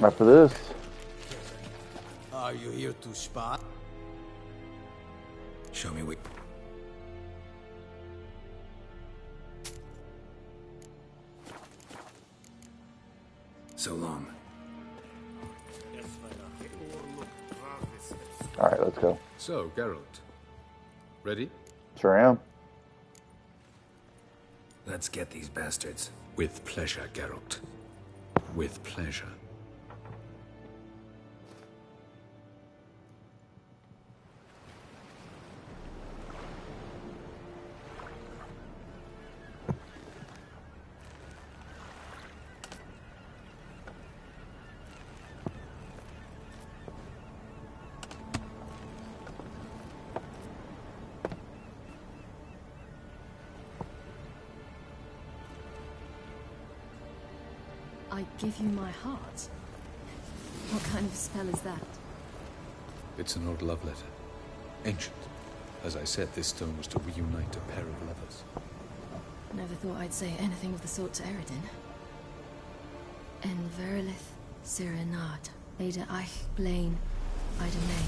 After this. Are you here to spy? Show me what... So long. Alright, let's go. So, Geralt. Ready? Sure am. Let's get these bastards. With pleasure, Geralt. With pleasure. I give you my heart. What kind of spell is that? It's an old love letter. Ancient. As I said, this stone was to reunite a pair of lovers. Never thought I'd say anything of the sort to Eredin. En verilith Sirenad, Ada Eich Blaine, Ida May.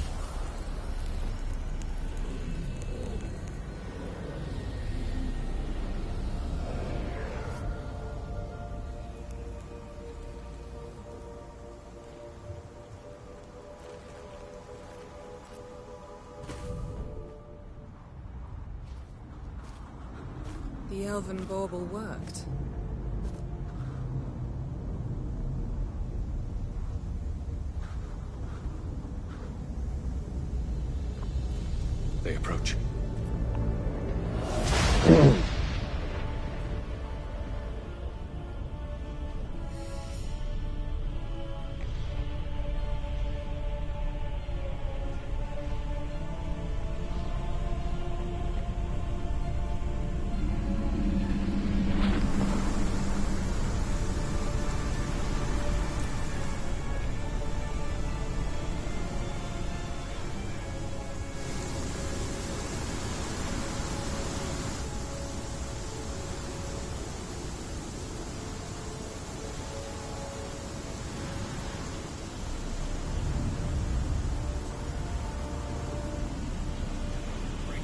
The elven bauble worked. They approach.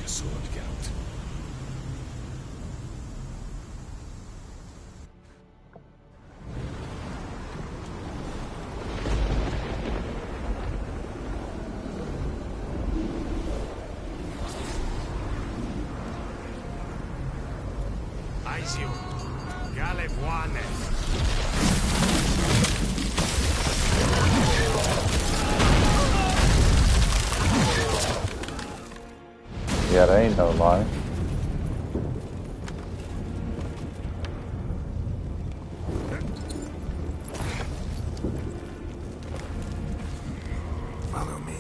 Sword, Geralt. Aizio, Galebuane. Yeah, that ain't no lie. Follow me.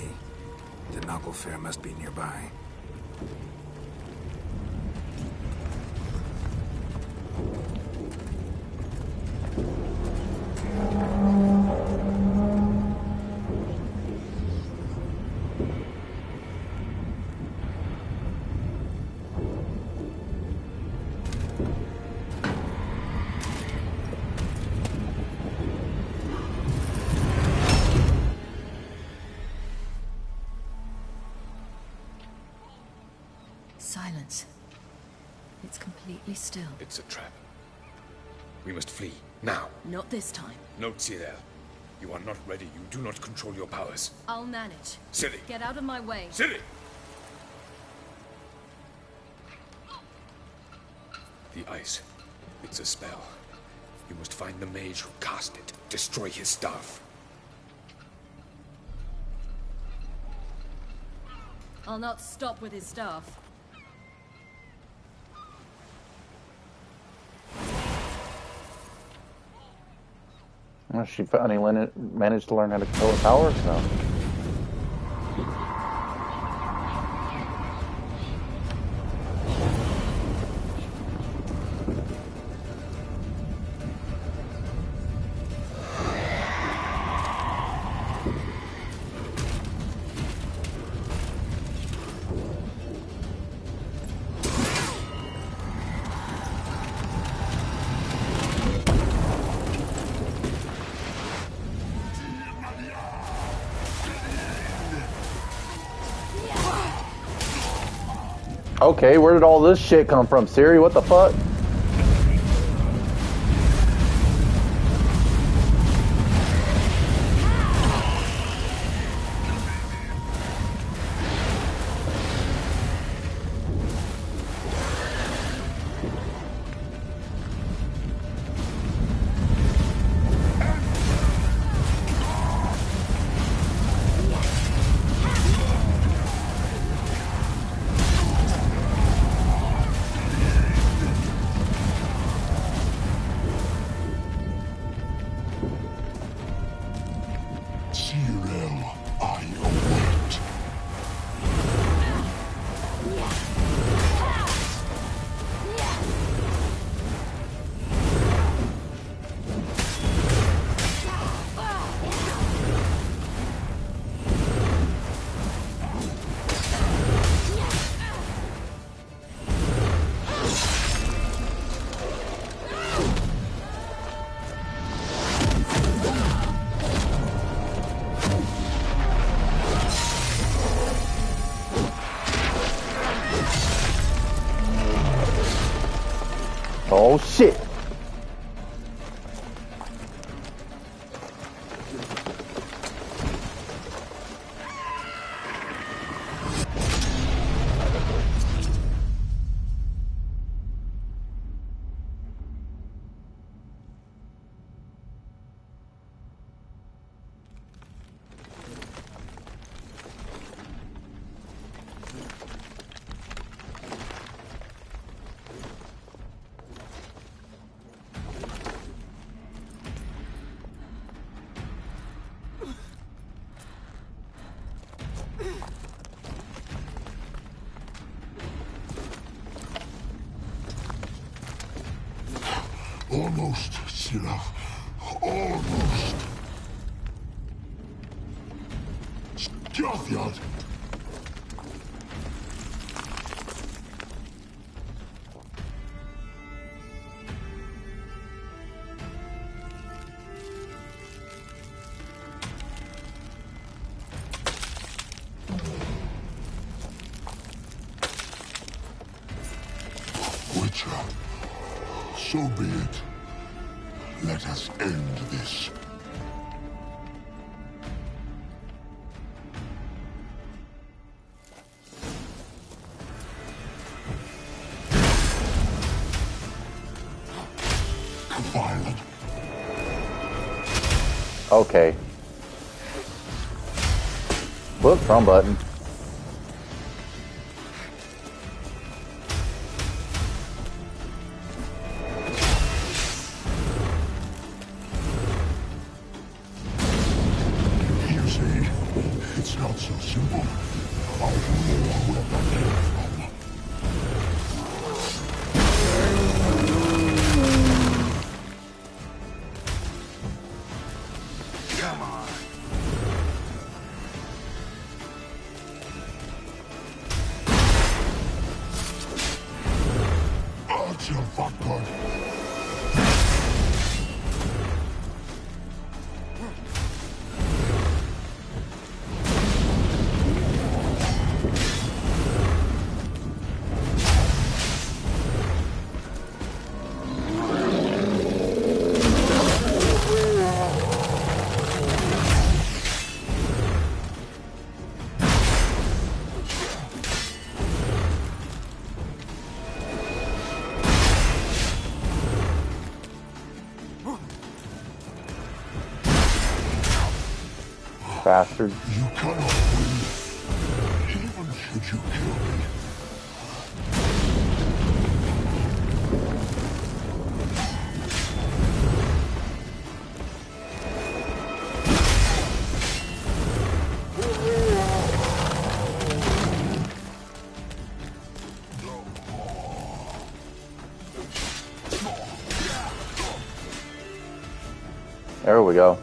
The Knuckle Fair must be nearby. Silence. It's completely still. It's a trap. We must flee, now. Not this time. Note, Cyril. You are not ready. You do not control your powers. I'll manage. Ciri! Get out of my way. Ciri! The ice. It's a spell. You must find the mage who cast it. Destroy his staff. I'll not stop with his staff. Well, she finally managed to learn how to control her powers now. Okay, where did all this shit come from, Siri? What the fuck? Oh shit! Almost, Sirach. Almost. Scafiad. Witcher, so be it. Let us end this. Violent. Okay. Whoops, wrong button. You see, it's not so simple. I don't know where that came from. Come on. That's your fuckbud. Bastard. You cannot win, even should you kill me. There we go.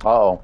Uh-oh.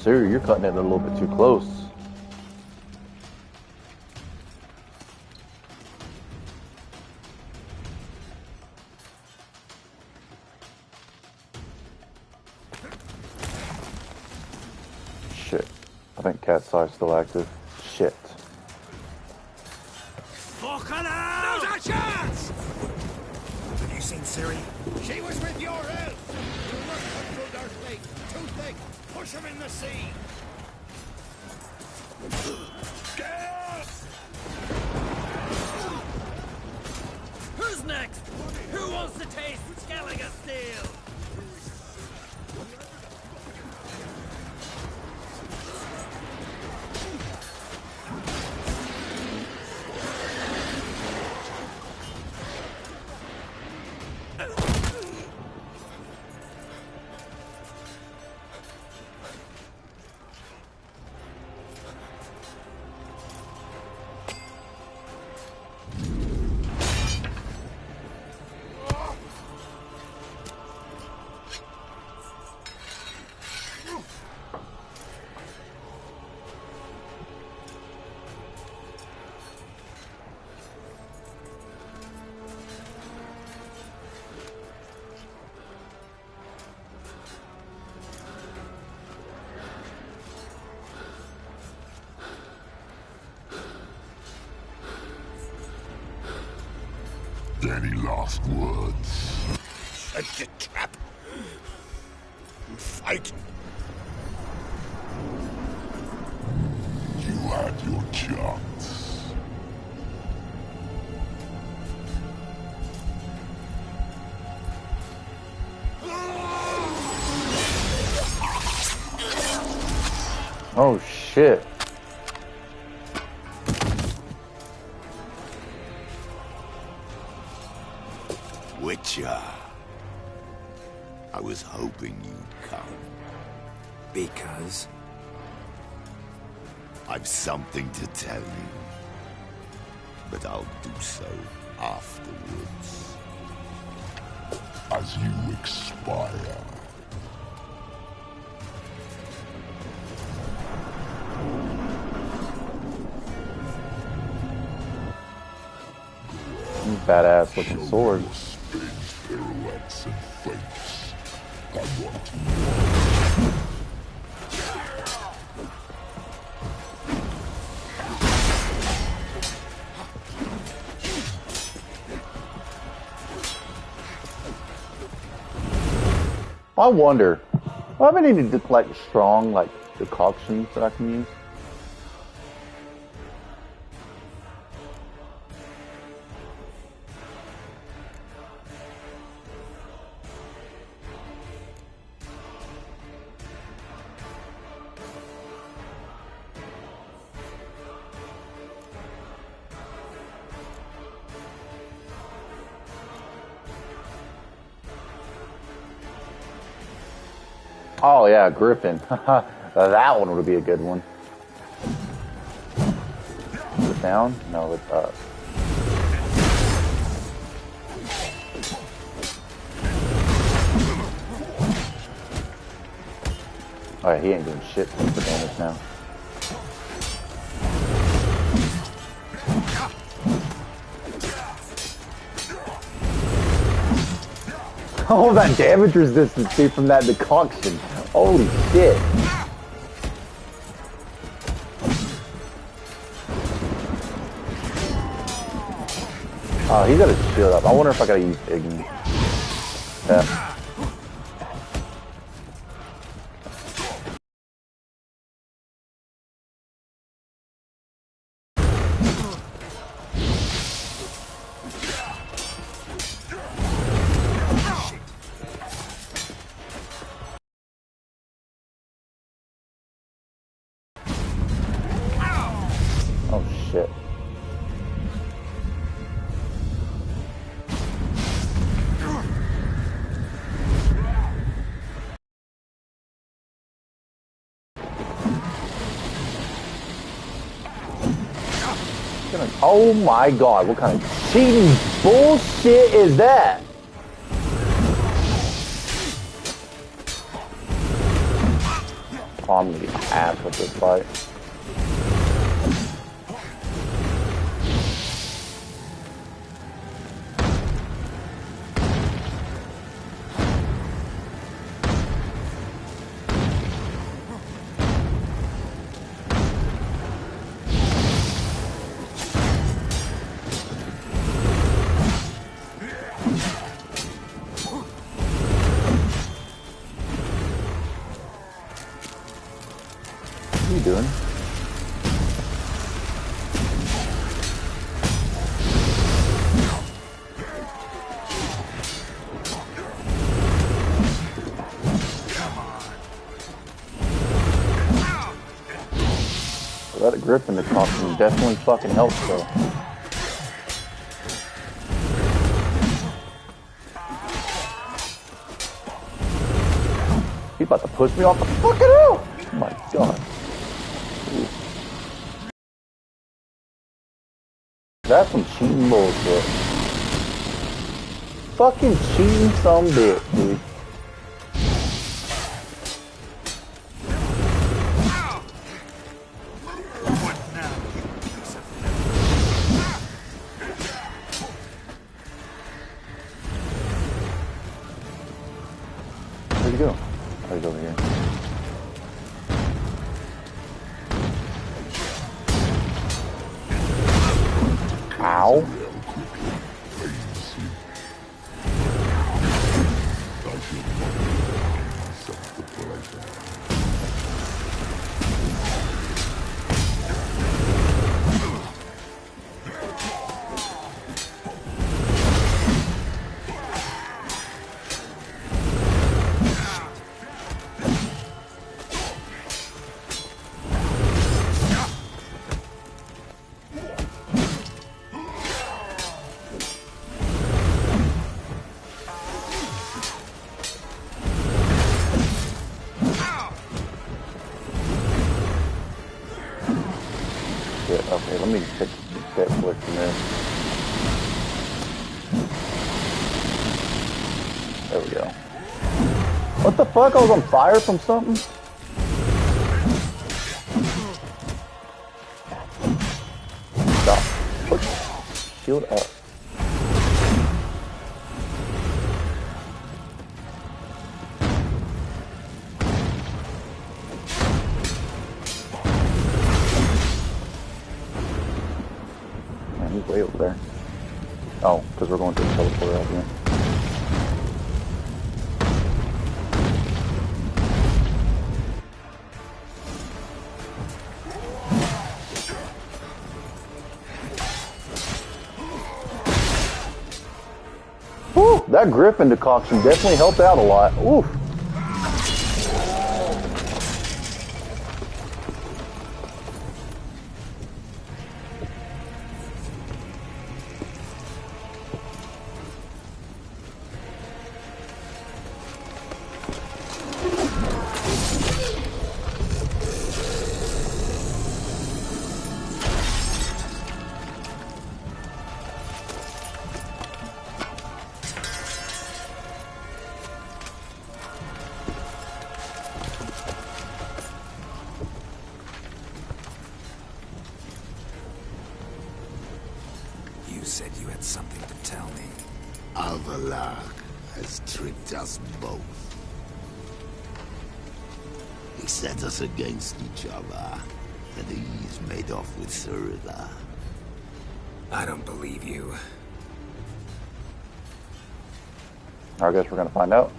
Sir, you're cutting it a little bit too close. Shit. I think Cat's Eye's still active. Shit. Fucking hell! Not a chance! Have you seen Ciri? She was with your elf! You must control their fleet. Too thick. Push him in the sea. Gas! Who's next? Who wants to taste Skellige steel? Any last words? Set the trap. Fight. You had your chance. Oh shit. Witcher. I was hoping you'd come. Because? I've something to tell you. But I'll do so afterwards. As you expire. Badass looking sword. Pirouettes and fakes. I want to I wonder, do I have any like strong like decoctions that I can use? Oh yeah, Griffin. That one would be a good one. Is it down? No, it's up. Alright, he ain't doing shit for damage now. Oh, that damage resistance dude from that decoction. Holy shit. Oh, he got his shield up. I wonder if I gotta use Igni. Yeah. Oh shit. Oh my god, what kind of cheating bullshit is that? Oh, I'm gonna get ass with this fight. What are you doing? That grip in the costume definitely fucking helps though. He's about to push me off the fucking hill! Oh my god. That's some cheating bullshit. Fucking cheating some bitch, dude. Where'd he go? Oh, he's over here. Ow. Okay, let me take that switch from there. There we go. What the fuck? I was on fire from something? Stop. Put shield up. Way over there. Oh, because we're going to the teleporter out here. Whew, that Griffin decoction definitely helped out a lot. Oof. You said you had something to tell me. Alvalar has tricked us both. He set us against each other, and he's made off with Cyrilla. I don't believe you. I guess we're gonna find out.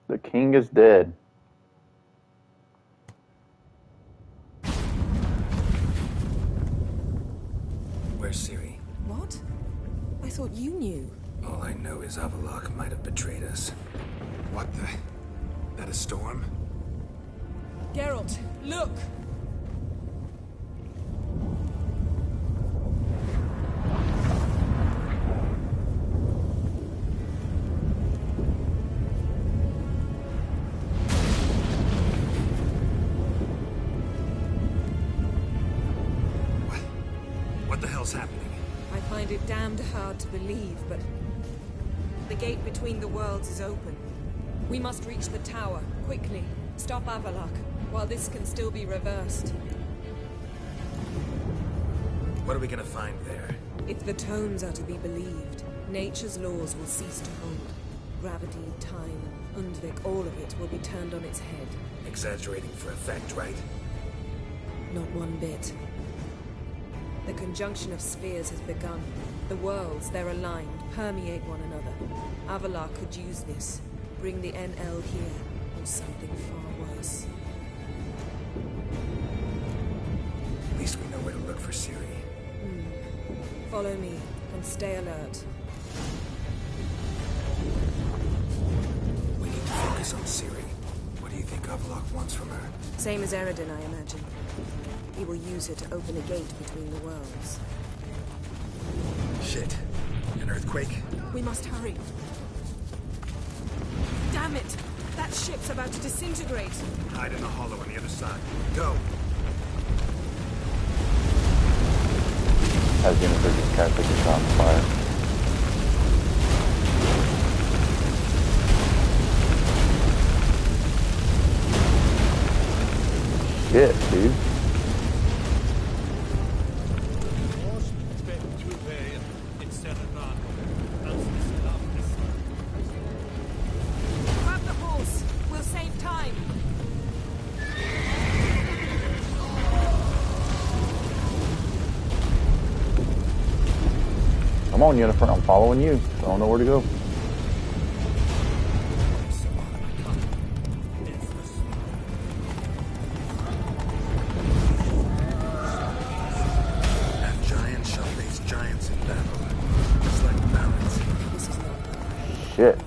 The king is dead. Where's Ciri? What? I thought you knew. All I know is Avallac'h might have betrayed us. What the? That a storm? Geralt, look! hell's happening? I find it damned hard to believe, but the gate between the worlds is open. We must reach the tower, quickly. Stop Avalok, while this can still be reversed. What are we gonna find there? If the tomes are to be believed, nature's laws will cease to hold. Gravity, time, Undvik, all of it will be turned on its head. Exaggerating for effect, right? Not one bit. The conjunction of spheres has begun. The worlds, they're aligned, permeate one another. Avalok could use this. Bring the NL here, or something far worse. At least we know where to look for Ciri. Follow me, and stay alert. We need to focus on Ciri. What do you think Avalok wants from her? Same as Eredin, I imagine. He will use it to open a gate between the worlds. Shit. An earthquake? We must hurry. Damn it! That ship's about to disintegrate. Hide in the hollow on the other side. Go! As Jennifer just catches us on fire. Shit, dude. Grab the horse. We'll save time. Come on, Jennifer. I'm following you. I don't know where to go. Half giant shall face giants in battle. It's like balance. This is not Shit.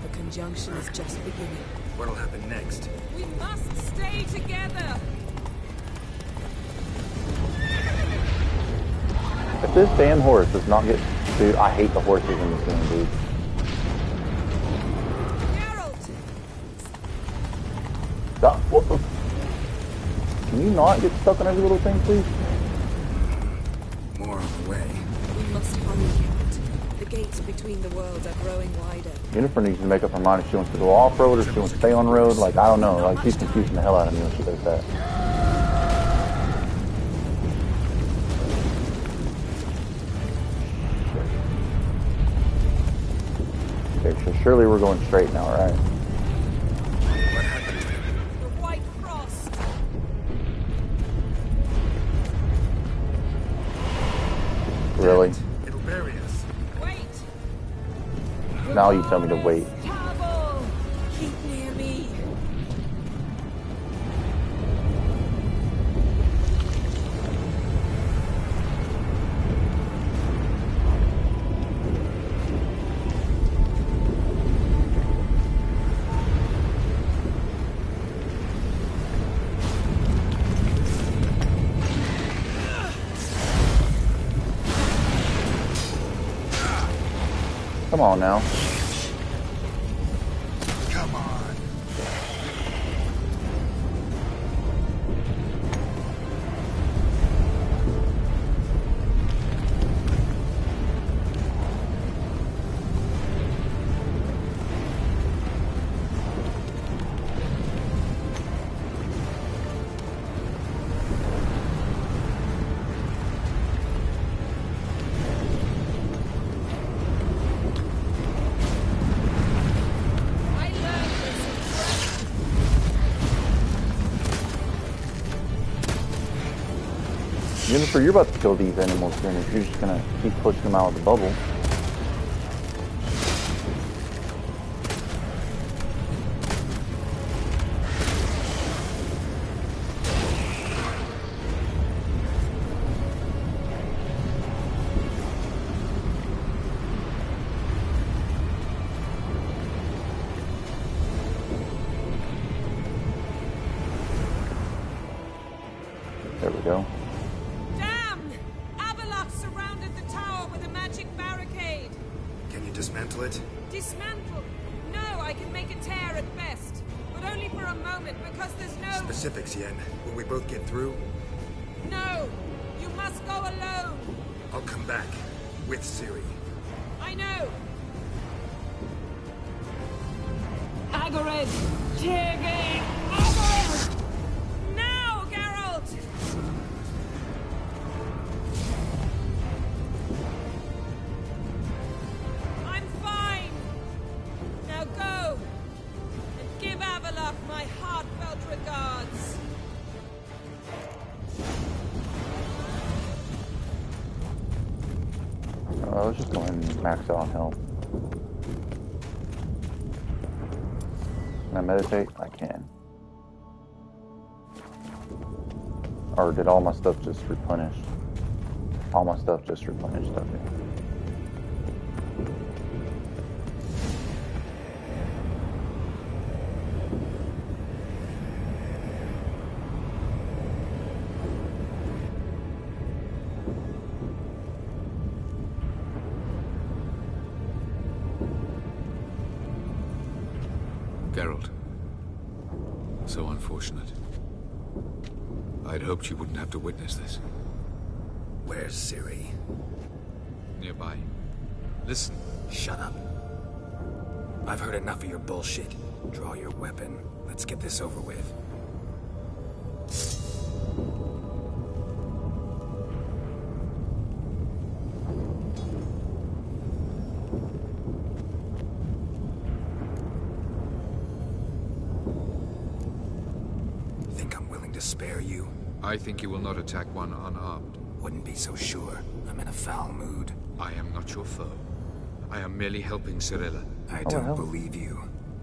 The conjunction is just beginning. What'll happen next? We must stay together. If this damn horse does not get... Dude, I hate the horses in this game, dude. Stop. What the... Can you not get stuck on every little thing, please? More on the way. We must hurry, Geralt. The gates between the worlds are growing wider. Jennifer needs to make up her mind if she wants to go off-road or if she wants to stay on road. Like, I don't know. Like, she's confusing the hell out of me when she does that. Okay, so surely we're going straight now, right? What happened to him? The White Frost. Really? It'll bury us. Wait. Now you tell me to wait. Cannibal. Keep near me. Come on now. Come on. Jennifer, you're about to kill these animals soon if you're just gonna keep pushing them out of the bubble. There we go. Damn! Avalok surrounded the tower with a magic barricade. Can you dismantle it? Dismantle? No, I can make a tear at best. But only for a moment, because there's no... Specifics, Yen. Will we both get through? No! You must must go alone! I'll come back. With Ciri. I know! Agared! Tigane! Agared! Now, Geralt! I'm fine! Now go! And give Avalok my heartfelt regards! Let's just go ahead and max out on health. Can I meditate? I can. Or did all my stuff just replenish? All my stuff just replenished, okay. Geralt. So unfortunate. I'd hoped you wouldn't have to witness this. Where's Ciri? Nearby. Listen. Shut up. I've heard enough of your bullshit. Draw your weapon. Let's get this over with. Think I'm willing to spare you? I think you will not attack one unarmed. Wouldn't be so sure. I'm in a foul mood. I am not your foe. I am merely helping Cirilla. I don't believe you.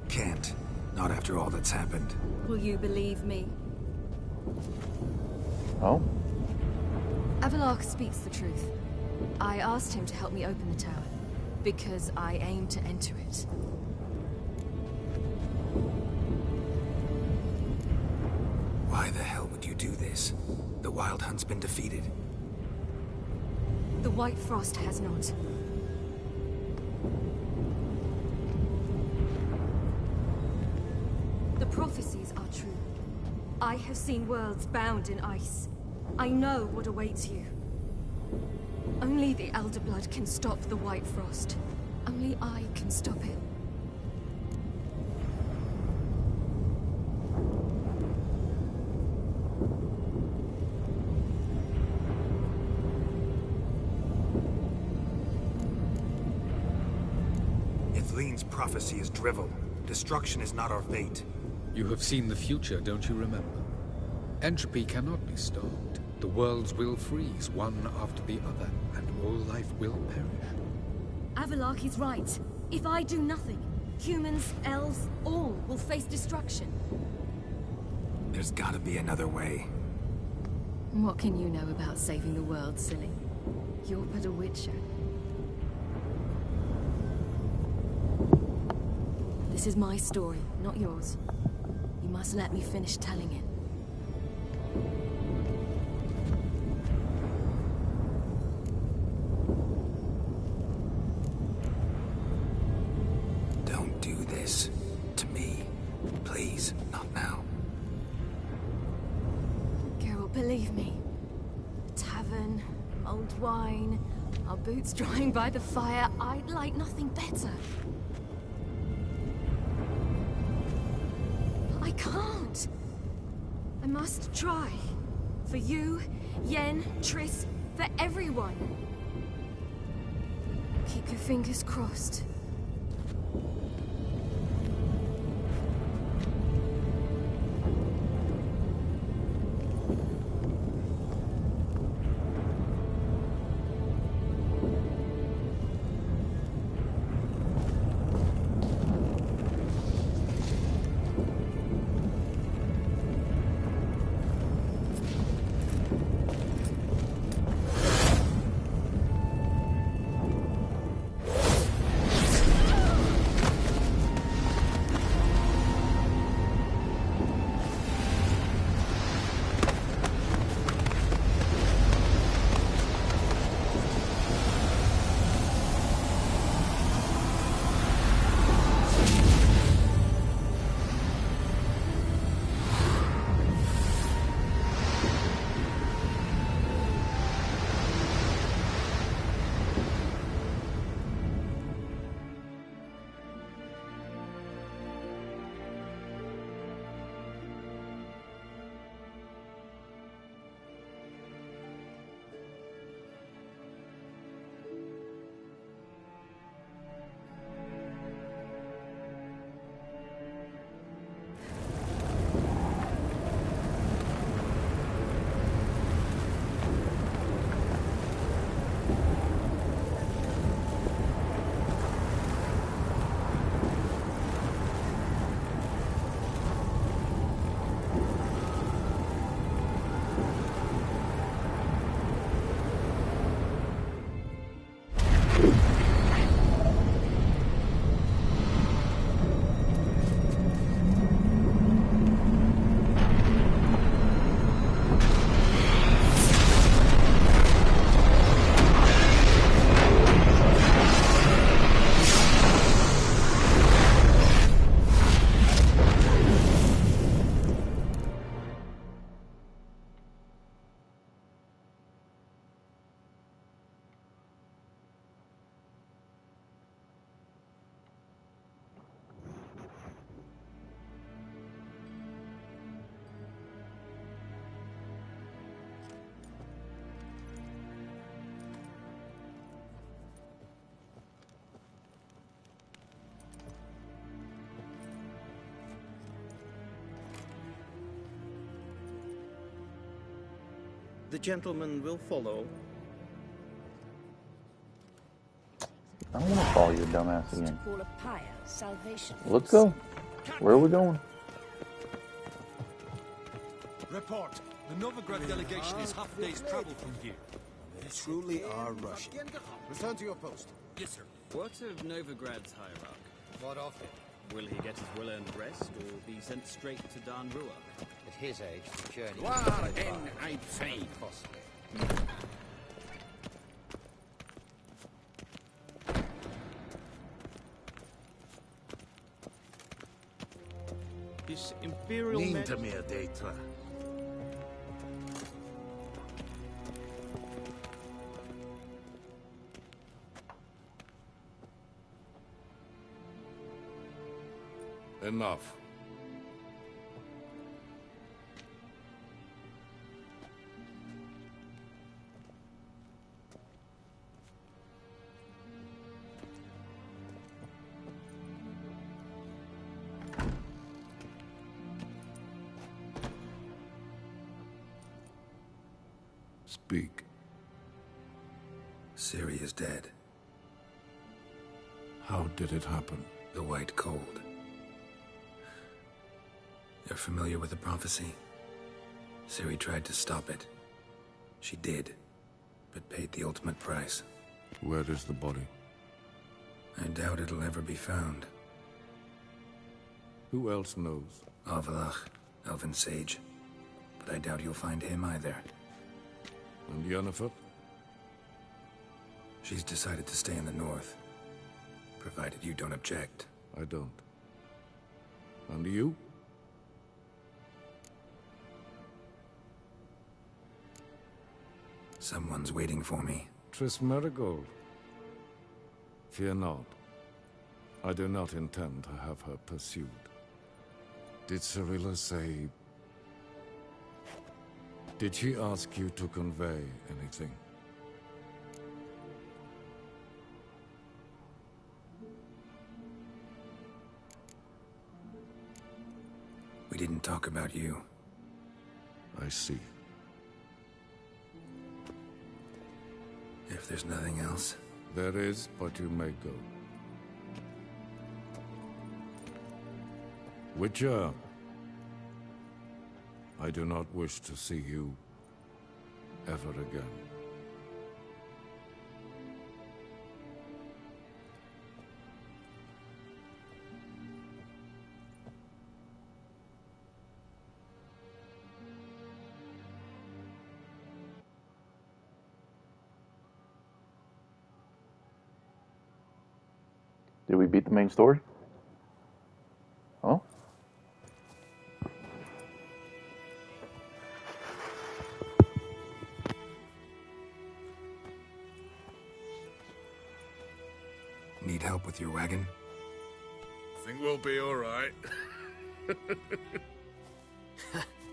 Can't. Not after all that's happened. Will you believe me? Oh? Avalok speaks the truth. I asked him to help me open the tower, because I aim to enter it. Why the hell would you do this? The Wild Hunt's been defeated. The White Frost has not. The prophecies are true. I have seen worlds bound in ice. I know what awaits you. Only the Elder Blood can stop the White Frost. Only I can stop it. Lean's prophecy is drivel. Destruction is not our fate. You have seen the future, don't you remember? Entropy cannot be stopped. The worlds will freeze, one after the other, and all life will perish. Avalok is right. If I do nothing, humans, elves, all will face destruction. There's gotta be another way. What can you know about saving the world, silly? You're but a witcher. This is my story, not yours. You must let me finish telling it. Don't do this. To me. Please, not now. Geralt, believe me. A tavern, mulled wine, our boots drying by the fire. I'd like nothing better. I can't. I must try. For you, Yen, Triss, for everyone. Keep your fingers crossed. The gentleman will follow. I don't want to follow you, dumbass, again. Call a pyre, salvation. Let's go. Where are we going? Report. The Novigrad delegation is half a day's travel from here. They truly are rushing. Return to your post. Yes, sir. What of Novigrad's hierarch? What of him? Will he get his well-earned rest, or be sent straight to Dan Ruach? At his age, the journey... War in ein Feind. Costly. His Imperial Nintamir Data. Enough. Speak. Ciri is dead. How did it happen? The White Cold. You're familiar with the prophecy? Ciri tried to stop it. She did, but paid the ultimate price. Where is the body? I doubt it'll ever be found. Who else knows? Avalach, Elven Sage. But I doubt you'll find him either. And Yennefer? She's decided to stay in the north. Provided you don't object. I don't. And you? Someone's waiting for me. Triss Merigold. Fear not. I do not intend to have her pursued. Did Cirilla say... Did she ask you to convey anything? We didn't talk about you. I see. If there's nothing else... There is, but you may go. Witcher, I do not wish to see you ever again. Did we beat the main story? Oh? Need help with your wagon? Think we'll be all right.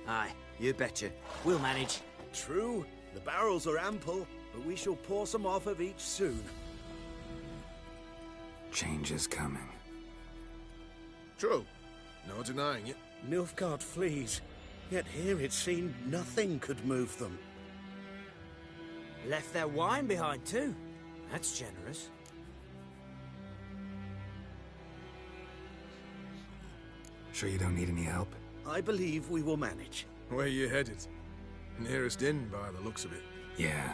Aye, you betcha. We'll manage. True, the barrels are ample, but we shall pour some off of each soon. Change is coming. True. No denying it. Nilfgaard flees, yet here it seemed nothing could move them. Left their wine behind too. That's generous. Sure you don't need any help? I believe we will manage. Where you headed? Nearest inn, by the looks of it. Yeah.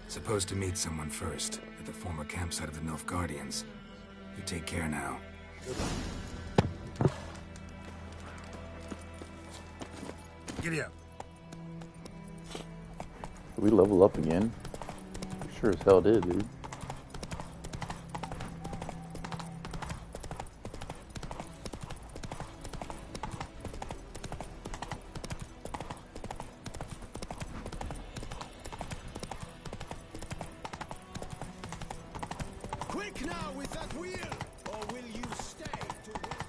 Supposed to meet someone first, at the former campsite of the Nilfgaardians. You take care now. Giddy up. Did we level up again? Sure as hell did, dude. Quick now with that wheel! Or will you stay to work?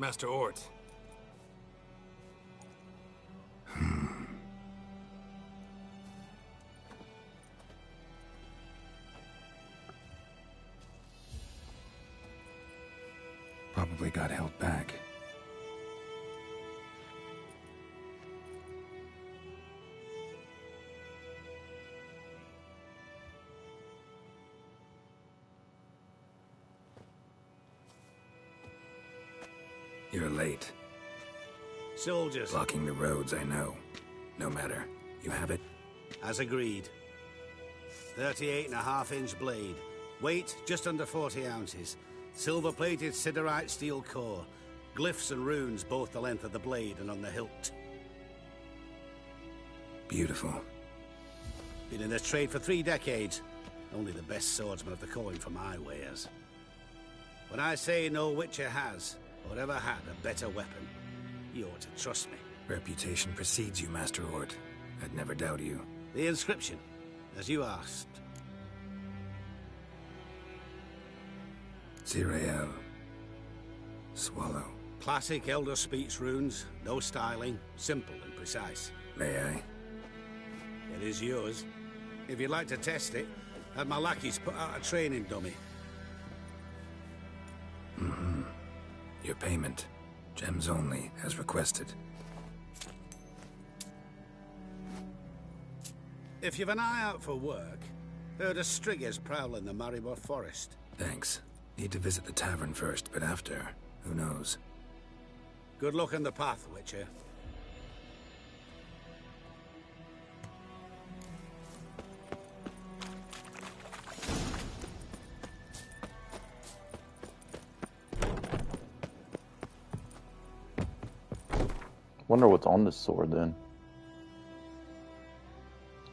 Master Ort. Probably got held back. You're late. Soldiers. Blocking the roads, I know. No matter. You have it? As agreed. 38.5-inch blade. Weight just under 40 ounces. Silver-plated siderite steel core. Glyphs and runes both the length of the blade and on the hilt. Beautiful. Been in this trade for 3 decades. Only the best swordsman of the coin for my wares. When I say no Witcher has, or ever had, a better weapon, you ought to trust me. Reputation precedes you, Master Ort. I'd never doubt you. The inscription, as you asked. Zirael. Swallow. Classic Elder Speech runes, no styling, simple and precise. May I? It is yours. If you'd like to test it, have my lackeys put out a training dummy. Mm-hmm. Your payment. Gems only, as requested. If you've an eye out for work, heard of Striggers prowling the Maribor Forest. Thanks. Need to visit the tavern first, but after, who knows? Good luck on the path, Witcher. Wonder what's on this sword then.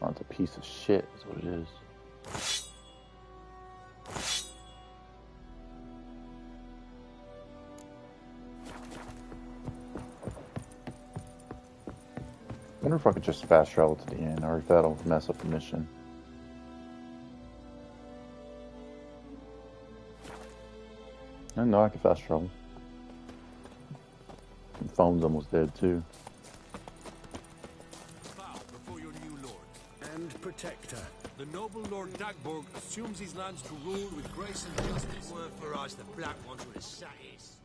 Oh, it's a piece of shit, is what it is. Wonder if I could just fast travel to the end, or if that'll mess up the mission. I know I can fast travel. The phone's almost dead too. Bow before your new lord and protector. The noble Lord Dagborg assumes these lands to rule with grace and justice. Word for us, the black ones were the satis.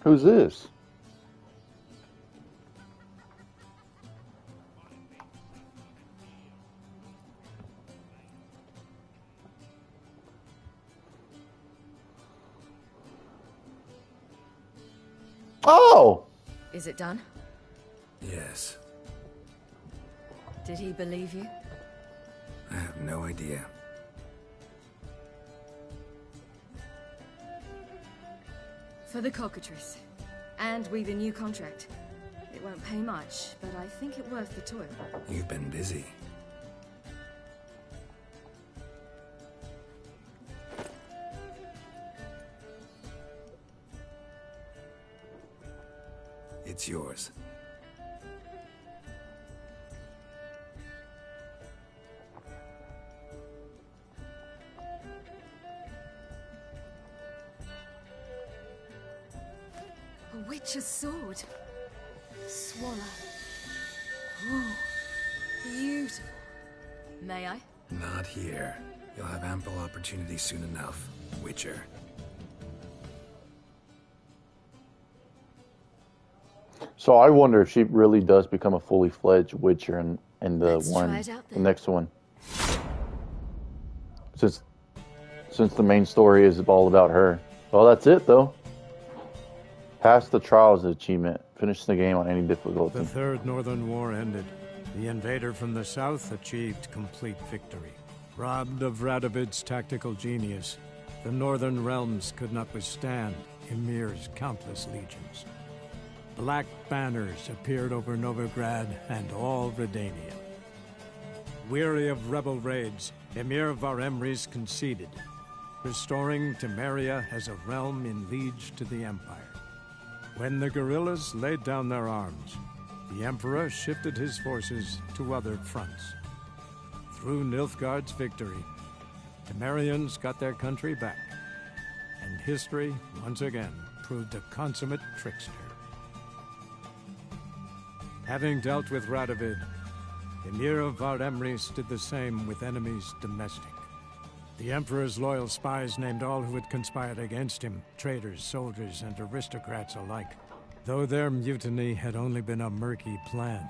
Who's this? Oh! Is it done? Yes. Did he believe you? I have no idea. For the cockatrice. And we've a new contract. It won't pay much, but I think it worth the toil. You've been busy. It's yours. A witch's sword. Swallow. Ooh, beautiful. May I? Not here. You'll have ample opportunity soon enough, Witcher. So I wonder if she really does become a fully fledged Witcher in the the next one. Since the main story is all about her. Well, that's it though. Pass the trials achievement. Finish the game on any difficulty. The Third Northern War ended. The invader from the south achieved complete victory. Robbed of Radovid's tactical genius, the Northern realms could not withstand Ymir's countless legions. Black banners appeared over Novigrad and all Redania. Weary of rebel raids, Emir Var-Emreis conceded, restoring Temeria as a realm in liege to the Empire. When the guerrillas laid down their arms, the Emperor shifted his forces to other fronts. Through Nilfgaard's victory, Temerians got their country back, and history, once again, proved a consummate trickster. Having dealt with Radovid, Emir of Var Emreis did the same with enemies domestic. The Emperor's loyal spies named all who had conspired against him, traitors, soldiers, and aristocrats alike. Though their mutiny had only been a murky plan,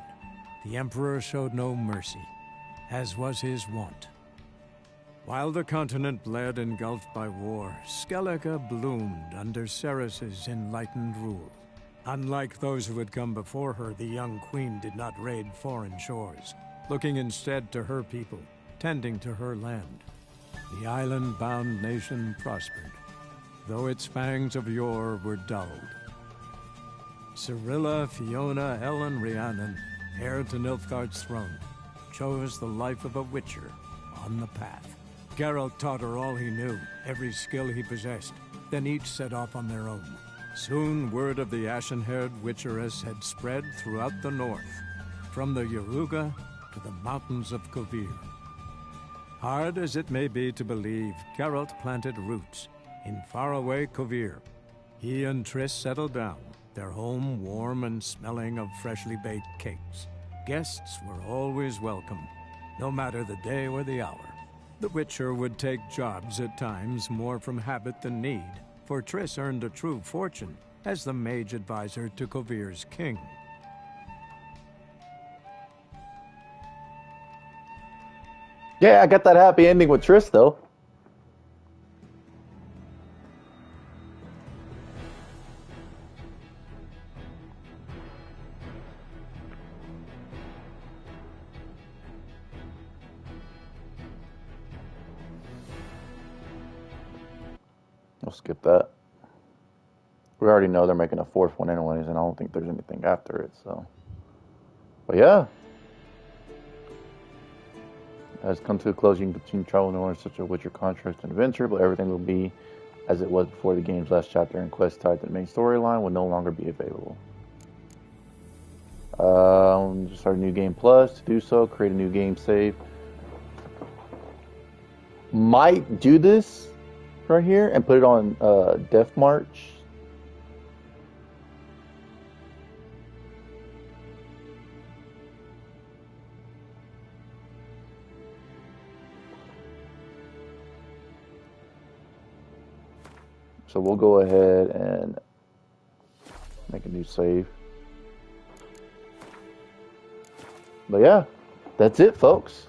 the Emperor showed no mercy, as was his wont. While the continent bled engulfed by war, Skellige bloomed under Ceres's enlightened rule. Unlike those who had come before her, the young queen did not raid foreign shores, looking instead to her people, tending to her land. The island-bound nation prospered, though its fangs of yore were dulled. Cirilla, Fiona, Ellen, Rhiannon, heir to Nilfgaard's throne, chose the life of a witcher on the path. Geralt taught her all he knew, every skill he possessed, then each set off on their own. Soon word of the ashen-haired witcheress had spread throughout the north, from the Yaruga to the mountains of Kovir. Hard as it may be to believe, Geralt planted roots in faraway Kovir. He and Triss settled down, their home warm and smelling of freshly baked cakes. Guests were always welcome, no matter the day or the hour. The Witcher would take jobs at times more from habit than need, for Triss earned a true fortune as the mage advisor to Kovir's king. Yeah, I got that happy ending with Triss, though. I'll skip that. We already know they're making a fourth one anyways, and I don't think there's anything after it, so. But yeah. Has come to a close. You can continue traveling on such a Witcher contract and adventure, but everything will be as it was before the game's last chapter, and quests tied to the main storyline will no longer be available. Just start a new game plus. To do so, create a new game save. Might do this right here and put it on Death March. So we'll go ahead and make a new save. But yeah, that's it, folks.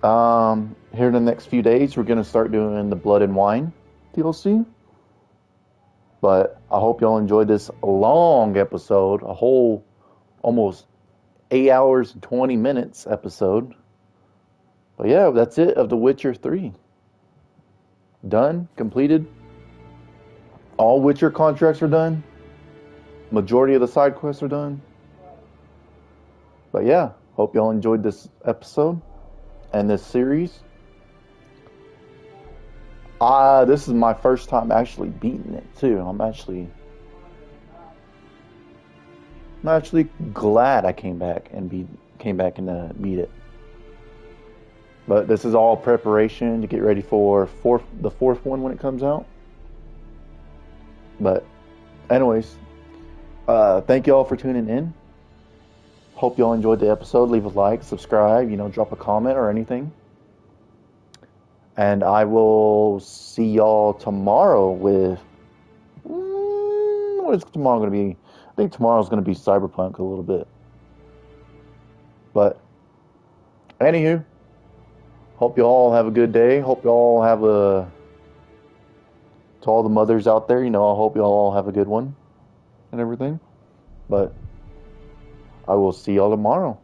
Here in the next few days, we're going to start doing the Blood and Wine DLC. But I hope y'all enjoyed this long episode, a whole almost 8 hours and 20 minutes episode. But yeah, that's it of The Witcher 3. Done, completed. All Witcher contracts are done. Majority of the side quests are done. But yeah, hope y'all enjoyed this episode and this series. This is my first time actually beating it too. I'm actually glad I came back and beat it. But this is all preparation to get ready for the fourth one when it comes out. But anyways, thank you all for tuning in. Hope y'all enjoyed the episode. Leave a like, subscribe, drop a comment or anything. And I will see y'all tomorrow with... what is tomorrow going to be? I think tomorrow's going to be Cyberpunk a little bit. But, anywho, hope you all have a good day. Hope you all have a... To all the mothers out there, I hope you all have a good one and everything. But I will see y'all tomorrow.